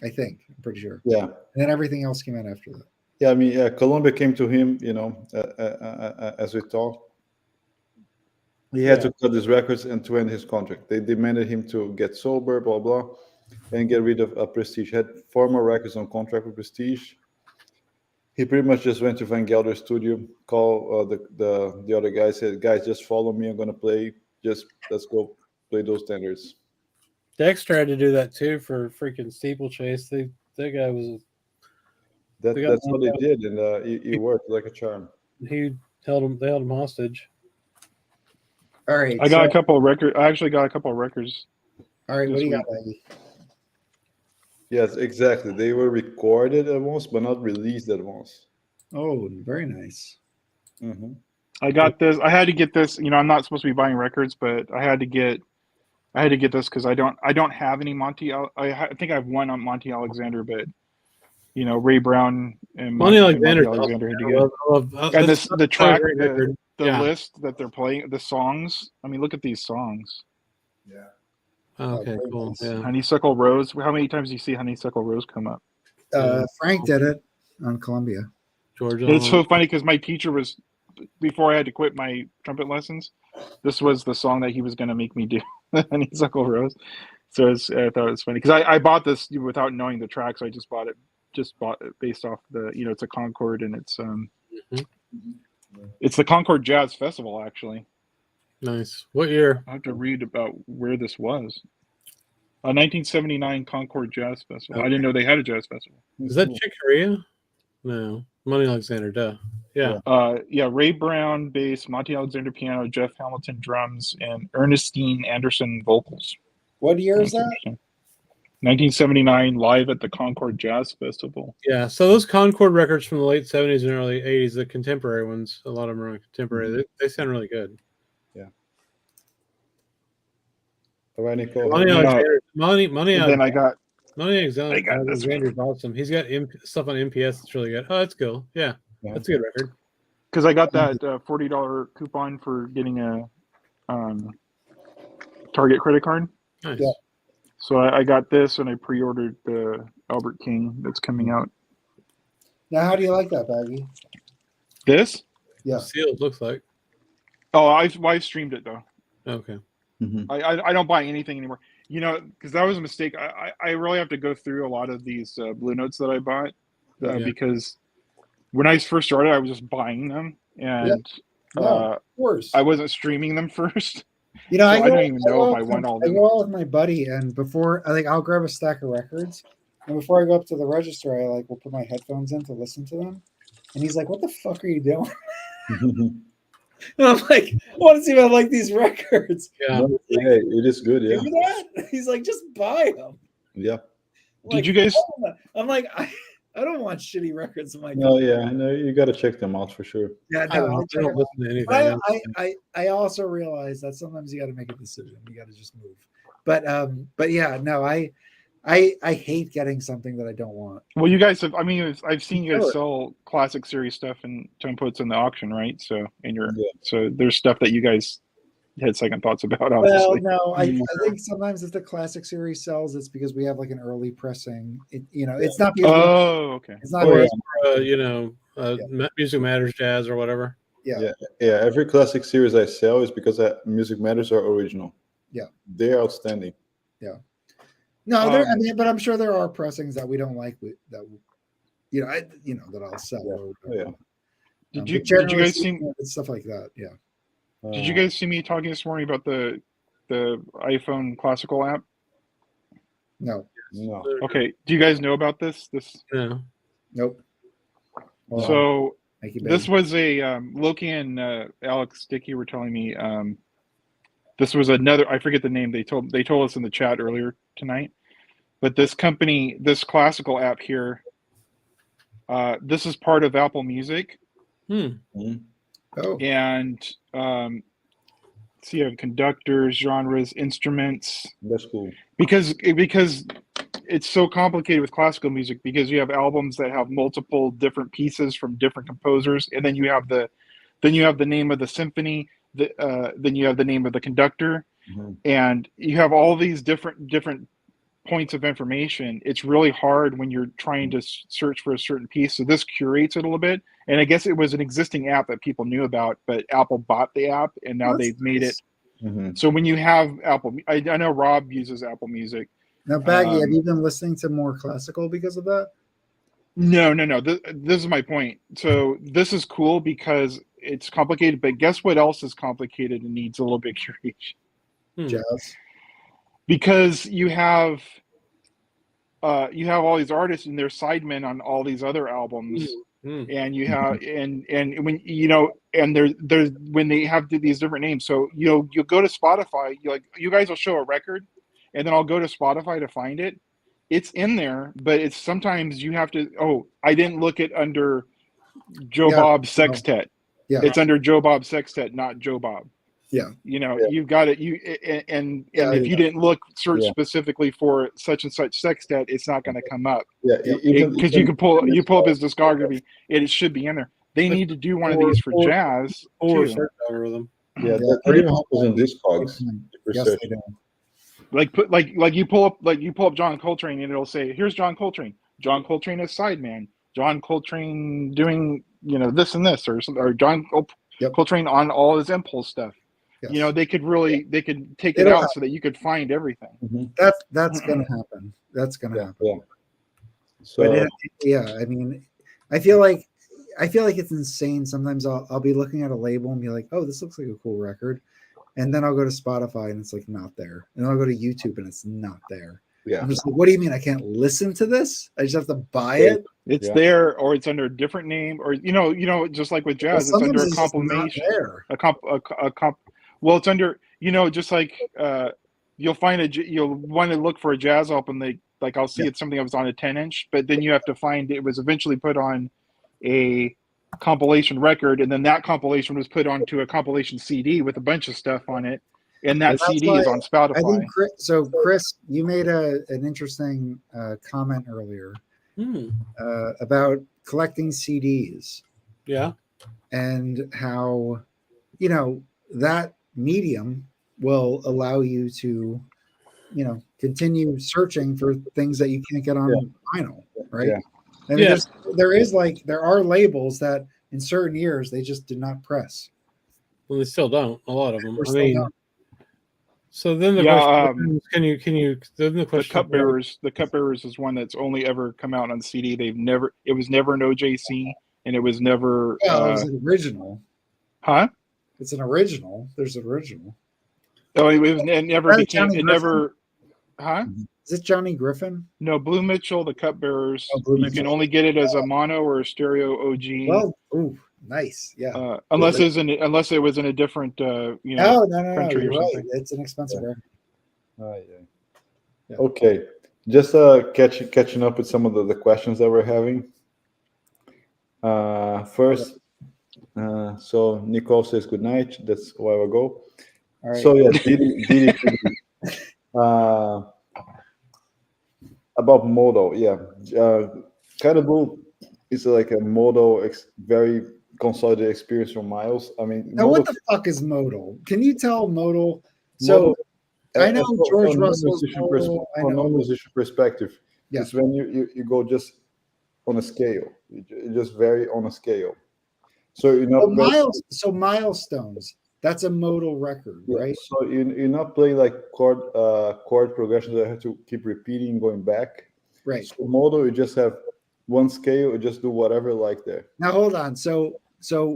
I think. I'm pretty sure. Yeah. And then everything else came out after that. Yeah, I mean, Columbia came to him, as we talked. He had to cut his records and to end his contract. They demanded him to get sober, blah, blah, and get rid of Prestige. He had 4 more records on contract with Prestige. He pretty much just went to Van Gelder's studio, called the other guy, said, guys, just follow me. I'm going to play. Just let's go play those standards. Dexter had to do that too for freaking Steeplechase. That guy was. That's what they did, and he worked like a charm. They held him hostage. All right. I got a couple of records. I actually got a couple of records. All right, what do you got, Maggie? Yes, exactly. They were recorded at once, but not released at once. Oh, very nice. Mm-hmm. I got this. I had to get this. I'm not supposed to be buying records, but I had to get this because I don't have any Monty. I think I have one on Monty Alexander, but Ray Brown and Monty Alexander had to get. And the track, the list that they're playing, the songs. I mean, look at these songs. Yeah. Okay, cool. Yeah. Honeysuckle Rose. How many times do you see Honeysuckle Rose come up? Frank did it on Columbia. Georgia. It's so funny because my teacher was, before I had to quit my trumpet lessons, this was the song that he was going to make me do, Honeysuckle Rose. So I thought it was funny because I bought this without knowing the track, so I just bought it based off the, it's a Concord, and it's it's the Concord Jazz Festival actually. Nice. What year? I have to read about where this was. 1979 Concord Jazz Festival. I didn't know they had a jazz festival. Is that Chick Corea? No, Monty Alexander. Duh. Yeah. Ray Brown bass, Monty Alexander piano, Jeff Hamilton drums, and Ernestine Anderson vocals. What year is that? 1979, live at the Concord Jazz Festival. Yeah, so those Concord records from the late 70s and early 80s, the contemporary ones, a lot of them are contemporary. Mm-hmm. They sound really good. Yeah. All right, Nico. Monty Alexander. Monty Alexander's awesome. He's got stuff on MPS that's really good. Oh, that's cool. Yeah. That's a good record. Because I got that $40 coupon for getting a Target credit card. Nice. Yeah. So I got this, and I pre-ordered the Albert King that's coming out. Now, how do you like that, Baggy? This? Yeah. Sealed looks like. Oh, I streamed it though. Okay. Mhm. I don't buy anything anymore. You know, because that was a mistake. I really have to go through a lot of these Blue Notes that I bought Yeah. because when I first started, I was just buying them, and Of course. I wasn't streaming them first. You know, So I don't even know if I want all of them. I go out with my buddy, and before I'll grab a stack of records, and before I go up to the register, I will put my headphones in to listen to them, and he's like, "What the fuck are you doing?" And I'm like, "I want to see if I like these records." Yeah. No, yeah, it is good. Yeah. Do that? He's like, "Just buy them." Yeah. Did you guys? I'm like, I don't want shitty records in my. No, yeah, I know you got to check them out for sure. Yeah, I no, don't listen to anything. I also realize that sometimes you got to make a decision. You got to just move. But yeah, no, I hate getting something that I don't want. Well, you guys have. I mean, I've seen you guys sell classic series stuff and tone puts in the auction, right? So, so there's stuff that you guys had second thoughts about. Obviously. Well, no, I think sometimes if the classic series sells, it's because we have like an early pressing. It's not because. Okay. It's not. Music Matters Jazz or whatever. Yeah. Every classic series I sell is because Music Matters are original. Yeah, they're outstanding. Yeah. No, but I'm sure there are pressings that we don't like that I'll sell. Did you guys see stuff like that? Yeah. Did you guys see me talking this morning about the iPhone classical app? No. Okay. Do you guys know about this? No. Nope. So this was a Loki and Alex Dickey were telling me this was another, I forget the name, they told us in the chat earlier tonight, but this company, this classical app here, this is part of Apple Music. Oh. And so you have conductors, genres, instruments. That's cool. Because it's so complicated with classical music, because you have albums that have multiple different pieces from different composers, and then you have the name of the symphony, then you have the name of the conductor, and you have all these different points of information. It's really hard when you're trying to search for a certain piece. So this curates it a little bit. And I guess it was an existing app that people knew about, but Apple bought the app and now they've made it. So when you have Apple, I know Rob uses Apple Music. Now, Baggy, have you been listening to more classical because of that? No. This is my point. So this is cool because it's complicated, but guess what else is complicated and needs a little bit curation? Jazz. Because you have all these artists and their sidemen on all these other albums, and you have and when and there's when they have these different names. So you'll go to Spotify, you guys will show a record, and then I'll go to Spotify to find it. It's in there, but it's sometimes you have to. Oh, I didn't look it under Joe Bob Sextet. Yeah, it's under Joe Bob Sextet, not Joe Bob. Yeah, you've got it. And if you didn't search specifically for such and such sextet, it's not going to come up. Yeah, because you pull up his discography, it should be in there. They need to do one of these for jazz or too. search algorithm. Yeah, that even happens in Discogs. Yes, they do. Like you pull up John Coltrane and it'll say, here's John Coltrane. John Coltrane is sideman. John Coltrane doing this and this, or John Coltrane on all his Impulse stuff. Yes. They could take it out so that you could find everything. That's going to happen. That's going to happen. Yeah. So I mean, I feel like it's insane. Sometimes I'll be looking at a label and be like, oh, this looks like a cool record. And then I'll go to Spotify and it's like not there. And I'll go to YouTube and it's not there. Yeah. I'm just like, what do you mean I can't listen to this? I just have to buy it? It's there, or it's under a different name, or just like with jazz, it's under a compilation. Well, it's under, just like you'll want to look for a jazz album. I'll see it's something that was on a 10-inch, but then you have to find it was eventually put on a compilation record, and then that compilation was put onto a compilation CD with a bunch of stuff on it, and that CD is on Spotify. I think Chris, you made an interesting comment earlier about collecting CDs. Yeah, and how that medium will allow you to continue searching for things that you can't get on vinyl, right? And there are labels that in certain years they just did not press. Well, they still don't. A lot of them. They I still mean, don't. so then the Yeah, question is, can you? Then the the question. Cupbearers is one that's only ever come out on CD. It was never an OJC, and it was never. Well, it was an original. Huh? It's an original. There's an original. Oh, it never became. Johnny It Griffin? never. Huh? Is it Johnny Griffin? No, Blue Mitchell, the Cupbearers. Oh, Blue You Mitchell. can only get it as a mono or a stereo OG. Well, ooh, nice. Yeah. Unless it was in a different No. country You're or right. something. It's an expensive record. Yeah. Okay, just catching up with some of the questions that we're having. First, so Nicole says good night. That's a while ago. All right. So yeah, Didi, about modal, yeah. Kind of blue is like a modal, very consolidated experience from Miles. I mean, Now, what the fuck is modal? Can you tell modal? So modal, I know George from Russell's non-musician modal. I from know. non-musician perspective, Yeah. it's when you go just on a scale. You just vary on a scale. So you're not So milestones. That's a modal record, right? So you're not playing like chord progressions that have to keep repeating, going back. Right. So modal, you just have one scale. You just do whatever like there. Now hold on. So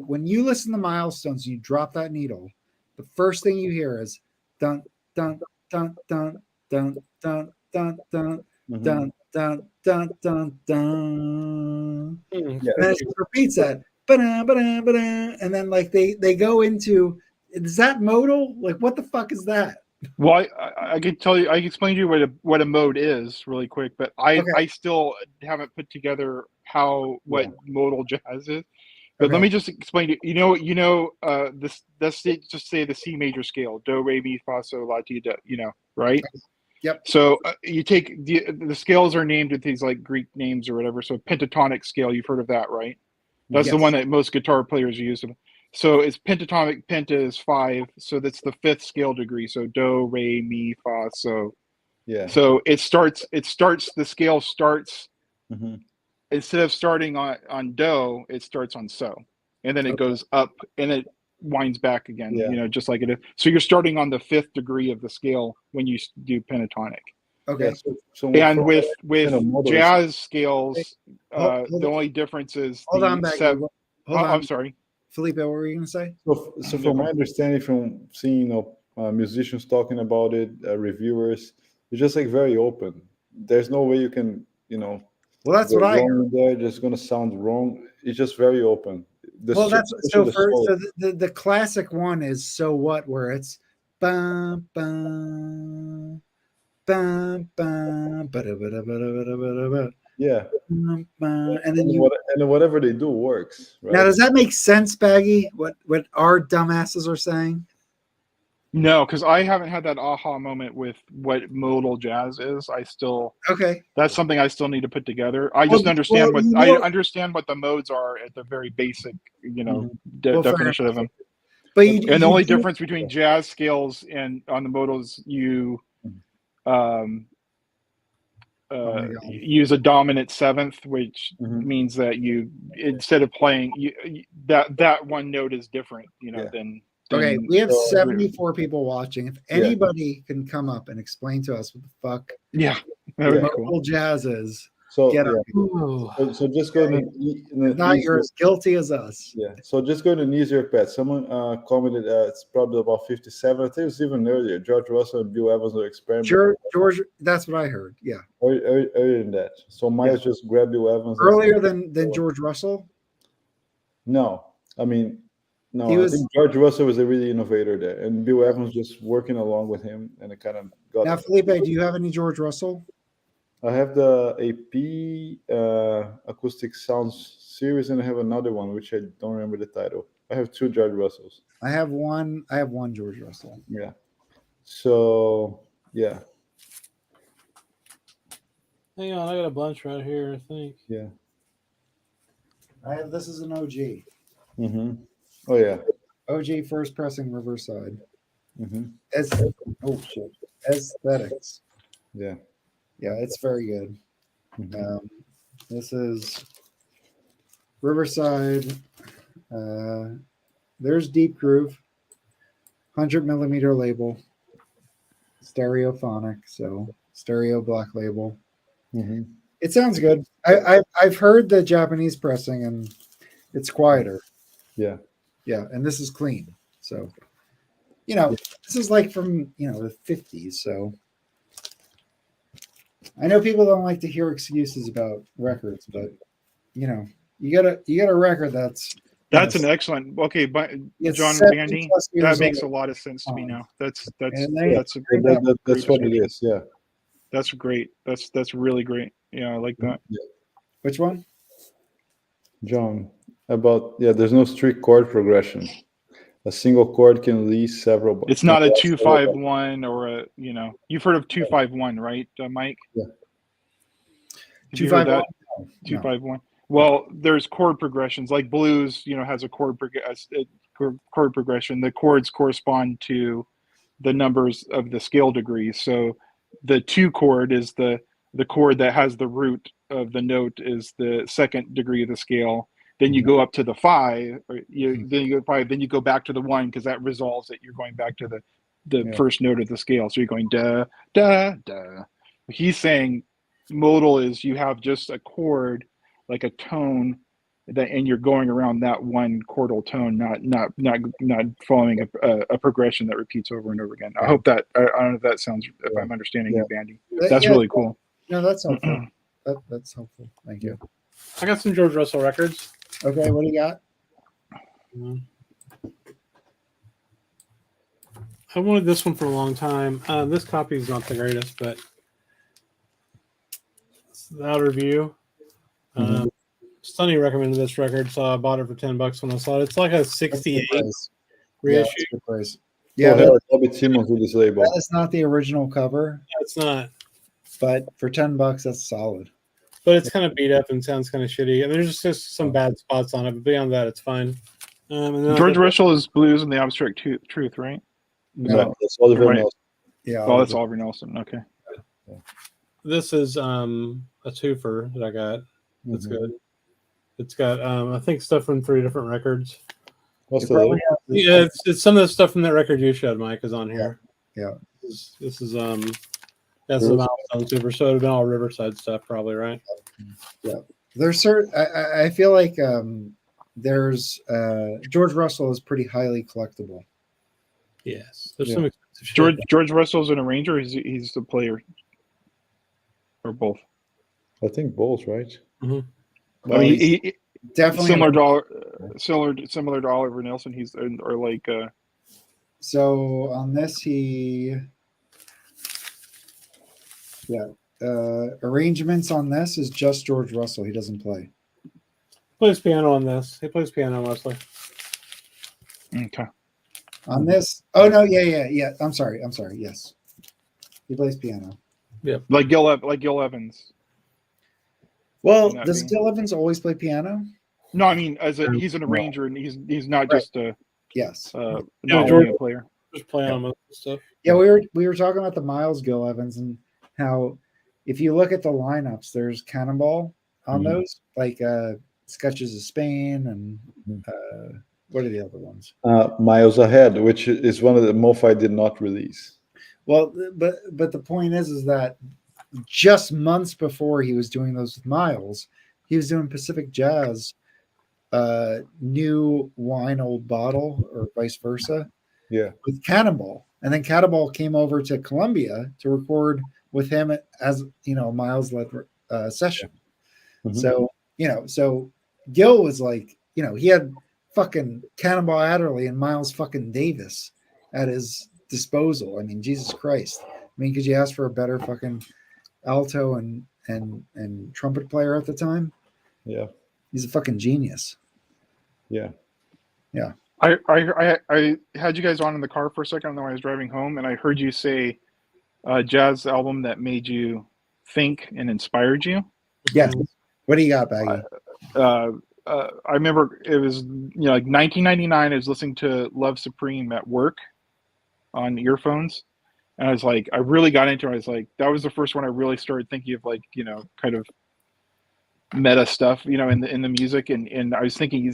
when you listen to milestones, you drop that needle. The first thing you hear is dun dun dun dun dun dun dun dun dun dun dun dun dun. Yeah. And it repeats that. Ba-da, ba-da, ba-da, and then like they go into, is that modal? Like what the fuck is that? Well, I can tell you, I can explain to you what a mode is really quick, but I still haven't put together what modal jazz is. But let me just explain to you. This. Let's just say the C major scale: do, re, mi, fa, sol, la, ti, do. Right? Yep. So you take the scales are named with these like Greek names or whatever. So pentatonic scale, you've heard of that, right? That's the one that most guitar players use. So it's pentatonic. Penta is 5, so that's the 5th scale degree. So do, re, mi, fa, so. Yeah. So it starts. The scale starts. Instead of starting on do, it starts on so, and then it goes up and it winds back again. Yeah. Just like it is. So you're starting on the 5th degree of the scale when you do pentatonic. Okay. So and with jazz scales, the only difference is hold on back. Hold on. I'm sorry, Felipe. What were you going to say? So from my understanding, from seeing musicians talking about it, reviewers, it's just like very open. There's no way you can Well, that's what I heard. They're just going to sound wrong. It's just very open. Well, that's so. The classic one is "So What," where it's bum bum bum bum ba-da-ba-da-ba-da-ba-da-ba-da-ba. Yeah. And then whatever they do works. Right? Now, does that make sense, Baggy? What our dumbasses are saying? No, because I haven't had that aha moment with what modal jazz is. That's something I still need to put together. I just understand I understand what the modes are at the very basic, definition of them. But the only difference between jazz scales and on the modals, you use a dominant 7th, which means that you instead of playing that one note is different, than. Okay, we have 74 people watching. If anybody can come up and explain to us what the fuck modal jazz is, get up. So just go to not you're as guilty as us. Yeah. So just go to an easier path. Someone commented it's probably about 57. I think it was even earlier. George Russell and Bill Evans were experimenting. George, that's what I heard. Yeah. Earlier than that. So Miles just grabbed Bill Evans. Earlier than George Russell? No. I mean, no, I think George Russell was a really innovator there, and Bill Evans just working along with him, and it kind of got. Now, Felipe, do you have any George Russell? I have the AP Acoustic Sounds series, and I have another one which I don't remember the title. I have 2 George Russells. I have one George Russell. Yeah. So yeah. Hang on, I got a bunch right here. I think. Yeah. This is an OG. Oh yeah. OG first pressing reverse side. Oh shit. Aesthetics. Yeah. Yeah, it's very good. This is Riverside There's Deep Groove, 100mm label, stereophonic, so stereo black label. Mm-hmm. It sounds good. I've heard the Japanese pressing and it's quieter. Yeah. Yeah, and this is clean. So, you know, this is like from, you know, the 50s. So I know people don't like to hear excuses about records, but you know, you got a record that's an excellent. Okay, but it's John 70 Bandy, plus years that makes a old. lot of sense to me now. That's a That's great what it description. is. Yeah. That's great. That's really great. Yeah, I like that. Yeah. Which one? John, there's no strict chord progression. A single chord can release several. It's not a 2-5-1 or a, you know, you've heard of 2-5-1, right, Mike? Yeah. Have you heard that? No. 2-5-1. Well, there's chord progressions like blues. You know, has a chord progression. The chords correspond to the numbers of the scale degrees. So the 2 chord is the chord that has the root of the note is the 2nd degree of the scale. Then you go up to the 5, or then you go 5, then you go back to the 1 because that resolves it. You're going back to the first note of the scale. So you're going da da da. He's saying modal is you have just a chord, like a tone, and you're going around that one chordal tone, not following a progression that repeats over and over again. I hope that I don't know if that sounds, if I'm understanding you, Bandy. That's really cool. No, that's helpful. That's helpful. Thank you. I got some George Russell records. Okay, what do you got? I wanted this one for a long time. This copy is not the greatest, but it's the Outer View. Stunny recommended this record, so I bought it for $10 when I saw it. It's like a 68 reissue. Yeah, good price. Yeah, Bobby Simmons with this label. That is not the original cover. No, it's not. But for $10, that's solid. But it's kind of beat up and sounds kind of shitty. And there's just some bad spots on it. But beyond that, it's fine. George Russell is blues and the abstract truth, right? No, that's Oliver Nelson. Yeah. Oh, that's Oliver Nelson. Okay. This is a twofer that I got. That's good. It's got I think stuff from 3 different records. What's the Yeah, it's some of the stuff from that record you showed, Mike, is on here. Yeah. This is that's the Milestone Super. So it would have been all Riverside stuff, probably, right? Yeah. There's certain. I feel like there's George Russell is pretty highly collectible. Yes. There's some expensive shit. George Russell's an arranger. He's the player, or both. I think both, right? I mean, he definitely similar to Oliver Nelson. He's or like. So on this, arrangements on this is just George Russell. He doesn't play. Plays piano on this. He plays piano mostly. Okay. On this, oh no, yeah. I'm sorry. Yes, he plays piano. Yep. Like Gil Evans. Well, does Gil Evans always play piano? No, I mean he's an arranger and he's not just a player. Just play on most of the stuff. Yeah, we were talking about the Miles Gil Evans and how if you look at the lineups, there's Cannonball on those, like Sketches of Spain and what are the other ones? Miles Ahead, which is one of the MoFi did not release. Well, but the point is that just months before he was doing those with Miles, he was doing Pacific Jazz, New Wine Old Bottle, or vice versa. Yeah, with Cannonball, and then Cannonball came over to Columbia to record with him as Miles led session. So so Gil was like, he had fucking Cannonball Adderley and Miles fucking Davis at his disposal. I mean, Jesus Christ. I mean, could you ask for a better fucking alto and trumpet player at the time? Yeah, he's a fucking genius. Yeah. I had you guys on in the car for a second when I was driving home, and I heard you say a jazz album that made you think and inspired you. Yes. What do you got, Baggy? I remember it was like 1999. I was listening to Love Supreme at work on earphones, and I was like, I really got into it. I was like, that was the first one I really started thinking of, like, kind of meta stuff, in the music, and I was thinking,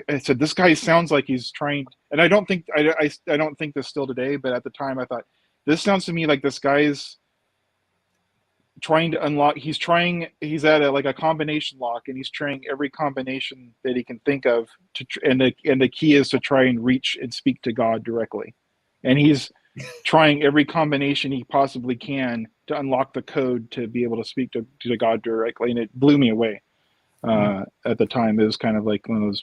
I said, this guy sounds like he's trying, and I don't think I don't think this still today, but at the time I thought, this sounds to me like this guy's trying to unlock. He's at a combination lock, and he's trying every combination that he can think of and the key is to try and reach and speak to God directly, and he's trying every combination he possibly can to unlock the code to be able to speak to God directly, and it blew me away. At the time, it was kind of like one of those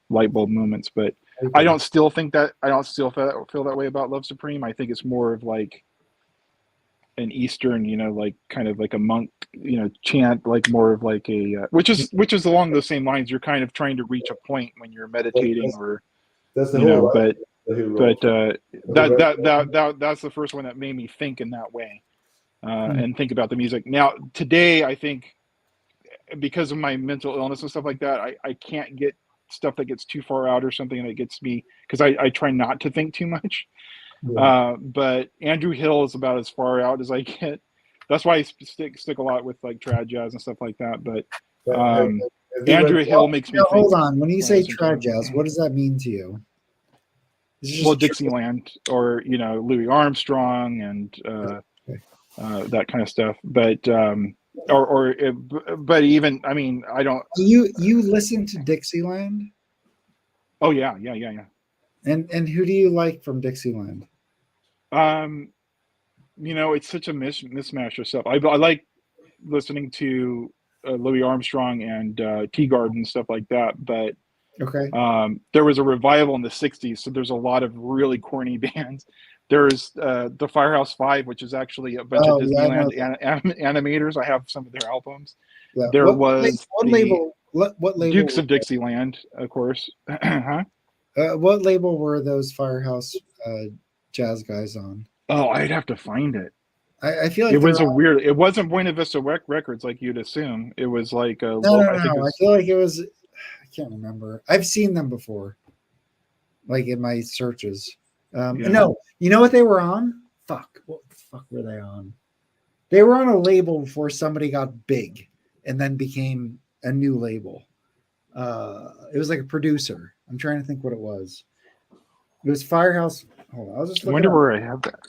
light bulb moments. But I don't still feel that way about Love Supreme. I think it's more of like an Eastern, like kind of like a monk, chant, like more of like a which is along those same lines. You're kind of trying to reach a point when you're meditating, that's the whole but that's the first one that made me think in that way, and think about the music. Now today, I think because of my mental illness and stuff like that, I can't get stuff that gets too far out or something that gets me, because I try not to think too much. Yeah. But Andrew Hill is about as far out as I get. That's why I stick a lot with like trad jazz and stuff like that. But Andrew Hill makes me think. Hold on. When you say trad jazz, what does that mean to you? Well, Dixieland or Louis Armstrong and that kind of stuff. But but even I don't. You listen to Dixieland? Oh yeah. And who do you like from Dixieland? It's such a mismatch of stuff. I like listening to Louis Armstrong and Teagard and stuff like that. But there was a revival in the '60s, so there's a lot of really corny bands. There's the Firehouse Five, which is actually a bunch of Disneyland animators. I have some of their albums. Yeah. There was what label? Dukes of Dixieland, of course. Huh? What label were those Firehouse jazz guys on? Oh, I'd have to find it. I feel like it was it wasn't Buena Vista Records like you'd assume. It was like a no. I feel like it was. I can't remember. I've seen them before, like in my searches. No, you know what they were on? Fuck, what the fuck were they on? They were on a label before somebody got big, and then became a new label. It was like a producer. I'm trying to think what it was. It was Firehouse. Hold on, I'll just look. I wonder where I have that.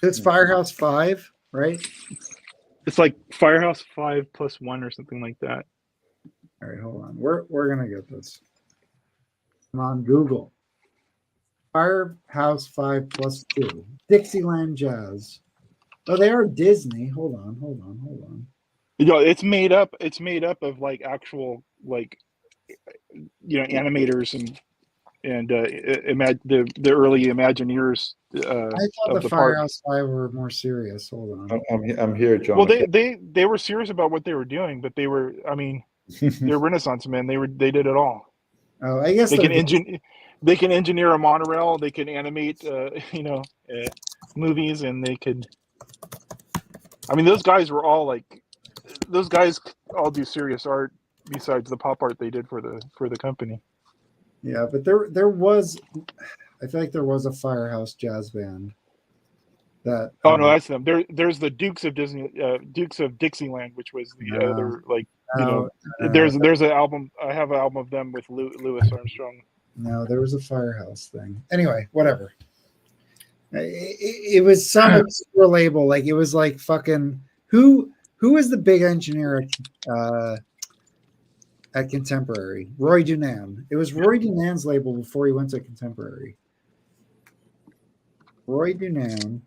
It's Firehouse 5, right? It's like Firehouse 5 + 1 or something like that. All right, hold on. We're gonna get this. I'm on Google. Firehouse 5 + 2. Dixieland Jazz. Oh, they are Disney. Hold on. It's made up of like actual like animators and the early Imagineers. I thought the Firehouse 5 were more serious. Hold on. I'm here, John. Well, they were serious about what they were doing, but they were. They're Renaissance men. They did it all. Oh, I guess they can engineer a monorail. They can animate, movies, and they could. Those guys were all like. Those guys all do serious art besides the pop art they did for the company. Yeah, but there was, I feel like there was a Firehouse jazz band. That no, that's them. There's the Dukes of Dixieland, which was the other like there's an album. I have an album of them with Louis Armstrong. No, there was a Firehouse thing. Anyway, whatever. It was some obscure label. Like it was like fucking who was the big engineer at Contemporary? Roy Dunan. It was Roy Dunan's label before he went to Contemporary. Roy Dunan.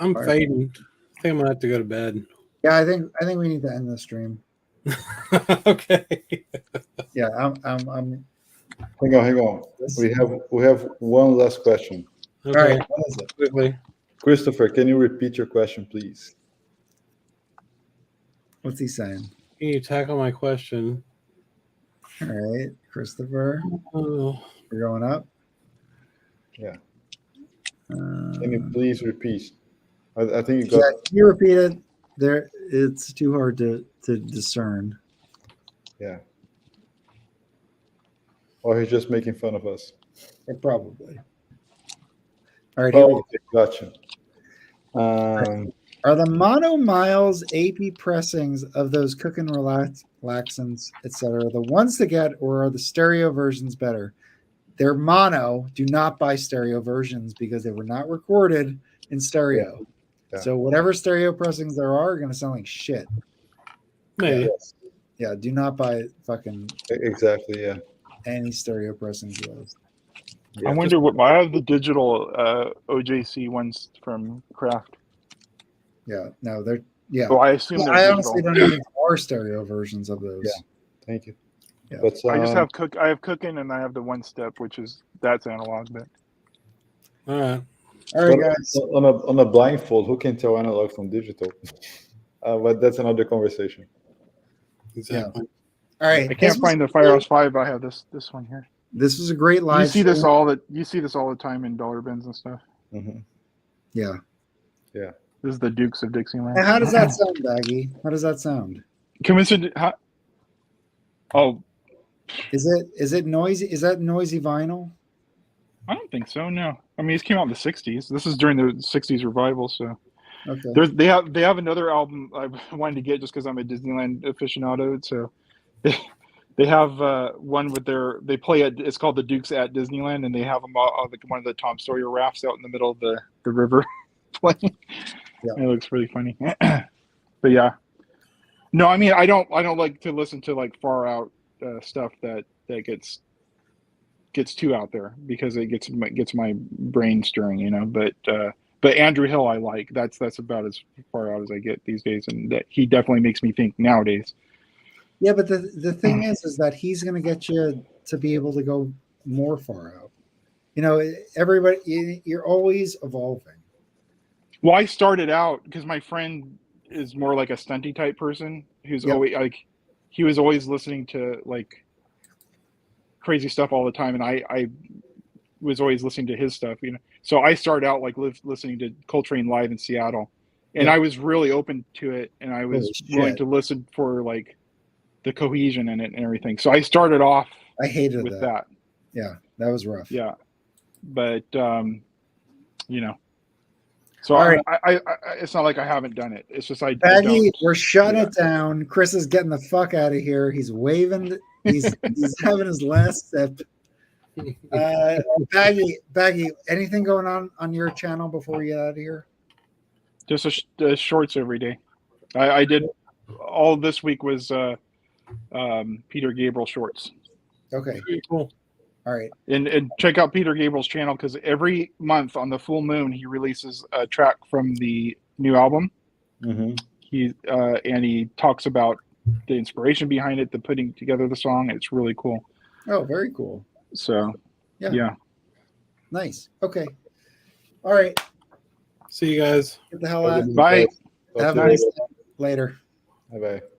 I'm fading. I think I'm gonna have to go to bed. Yeah, I think we need to end the stream. Okay. Yeah, I'm. Hang on. We have one last question. Okay. All right, what is it? Quickly. Christopher, can you repeat your question, please? What's he saying? Can you tackle my question? All right, Christopher. Oh. We're going up. Yeah. Can you please repeat? I think you got. Yeah, can you repeat it? There, it's too hard to discern. Yeah. Or he's just making fun of us. Probably. All right. Oh, okay, gotcha. Are the Mono Miles AP pressings of those cooking relaxants, etc., the ones to get, or are the stereo versions better? They're mono. Do not buy stereo versions because they were not recorded in stereo. Yeah. So whatever stereo pressings there are going to sound like shit. Maybe. Yeah, do not buy fucking Exactly. Yeah. any stereo pressings of those. Yeah. I wonder what. I have the digital OJC ones from Kraft. Yeah, no, they're yeah. Well, I assume they're I digital. honestly don't even are stereo versions of those. Yeah. Thank you. Yeah. But I just have I have cooking, and I have the one step, which is that's analog. But All right. All right, guys. On a blindfold, who can tell analog from digital? But that's another conversation. Exactly. All right. I can't find the Firehouse 5. I have this one here. This was a great live. You see this stream. all the time in dollar bins and stuff. Mm-hmm. Yeah. Yeah. This is the Dukes of Dixieland. Now, how does that sound, Baggy? How does that sound? Oh, Is it noisy? Is that noisy vinyl? I don't think so. No, I mean, it came out in the '60s. This is during the '60s revival. So Okay. they have another album I wanted to get just because I'm a Disneyland aficionado. So they have one with they play at, it's called the Dukes at Disneyland, and they have them on one of the Tom Sawyer rafts out in the middle of the river playing. Yeah. It looks pretty funny. But yeah, no, I mean, I don't like to listen to like far out stuff that gets too out there because it gets my brain stirring, you know. But Andrew Hill, I like. That's about as far out as I get these days, and that he definitely makes me think nowadays. Yeah, but the thing is that he's going to get you to be able to go more far out. You know, everybody, you're always evolving. Well, I started out because my friend is more like a stunty type person who's always like, he was always listening to like crazy stuff all the time, and I was always listening to his stuff, you know. So I started out like listening to Coltrane live in Seattle, and I was really open to it, and I was willing to listen for like the cohesion in it and everything. So I started off. I hated with that. Yeah, that was rough. Yeah, but you know. So all right. I it's not like I haven't done it. It's just Baggy, we're shutting it down. Chris is getting the fuck out of here. He's waving. He's having his last sip. Baggy, anything going on your channel before we get out of here? Just a shorts every day. I did all this week was Peter Gabriel shorts. Okay, cool. All right, and check out Peter Gabriel's channel because every month on the full moon he releases a track from the new album. Mm-hmm. He talks about the inspiration behind it, the putting together the song. It's really cool. Oh, very cool. So yeah. Nice. Okay. All right. See you guys. Get the hell out. Bye. Have a nice day. Later. Bye bye.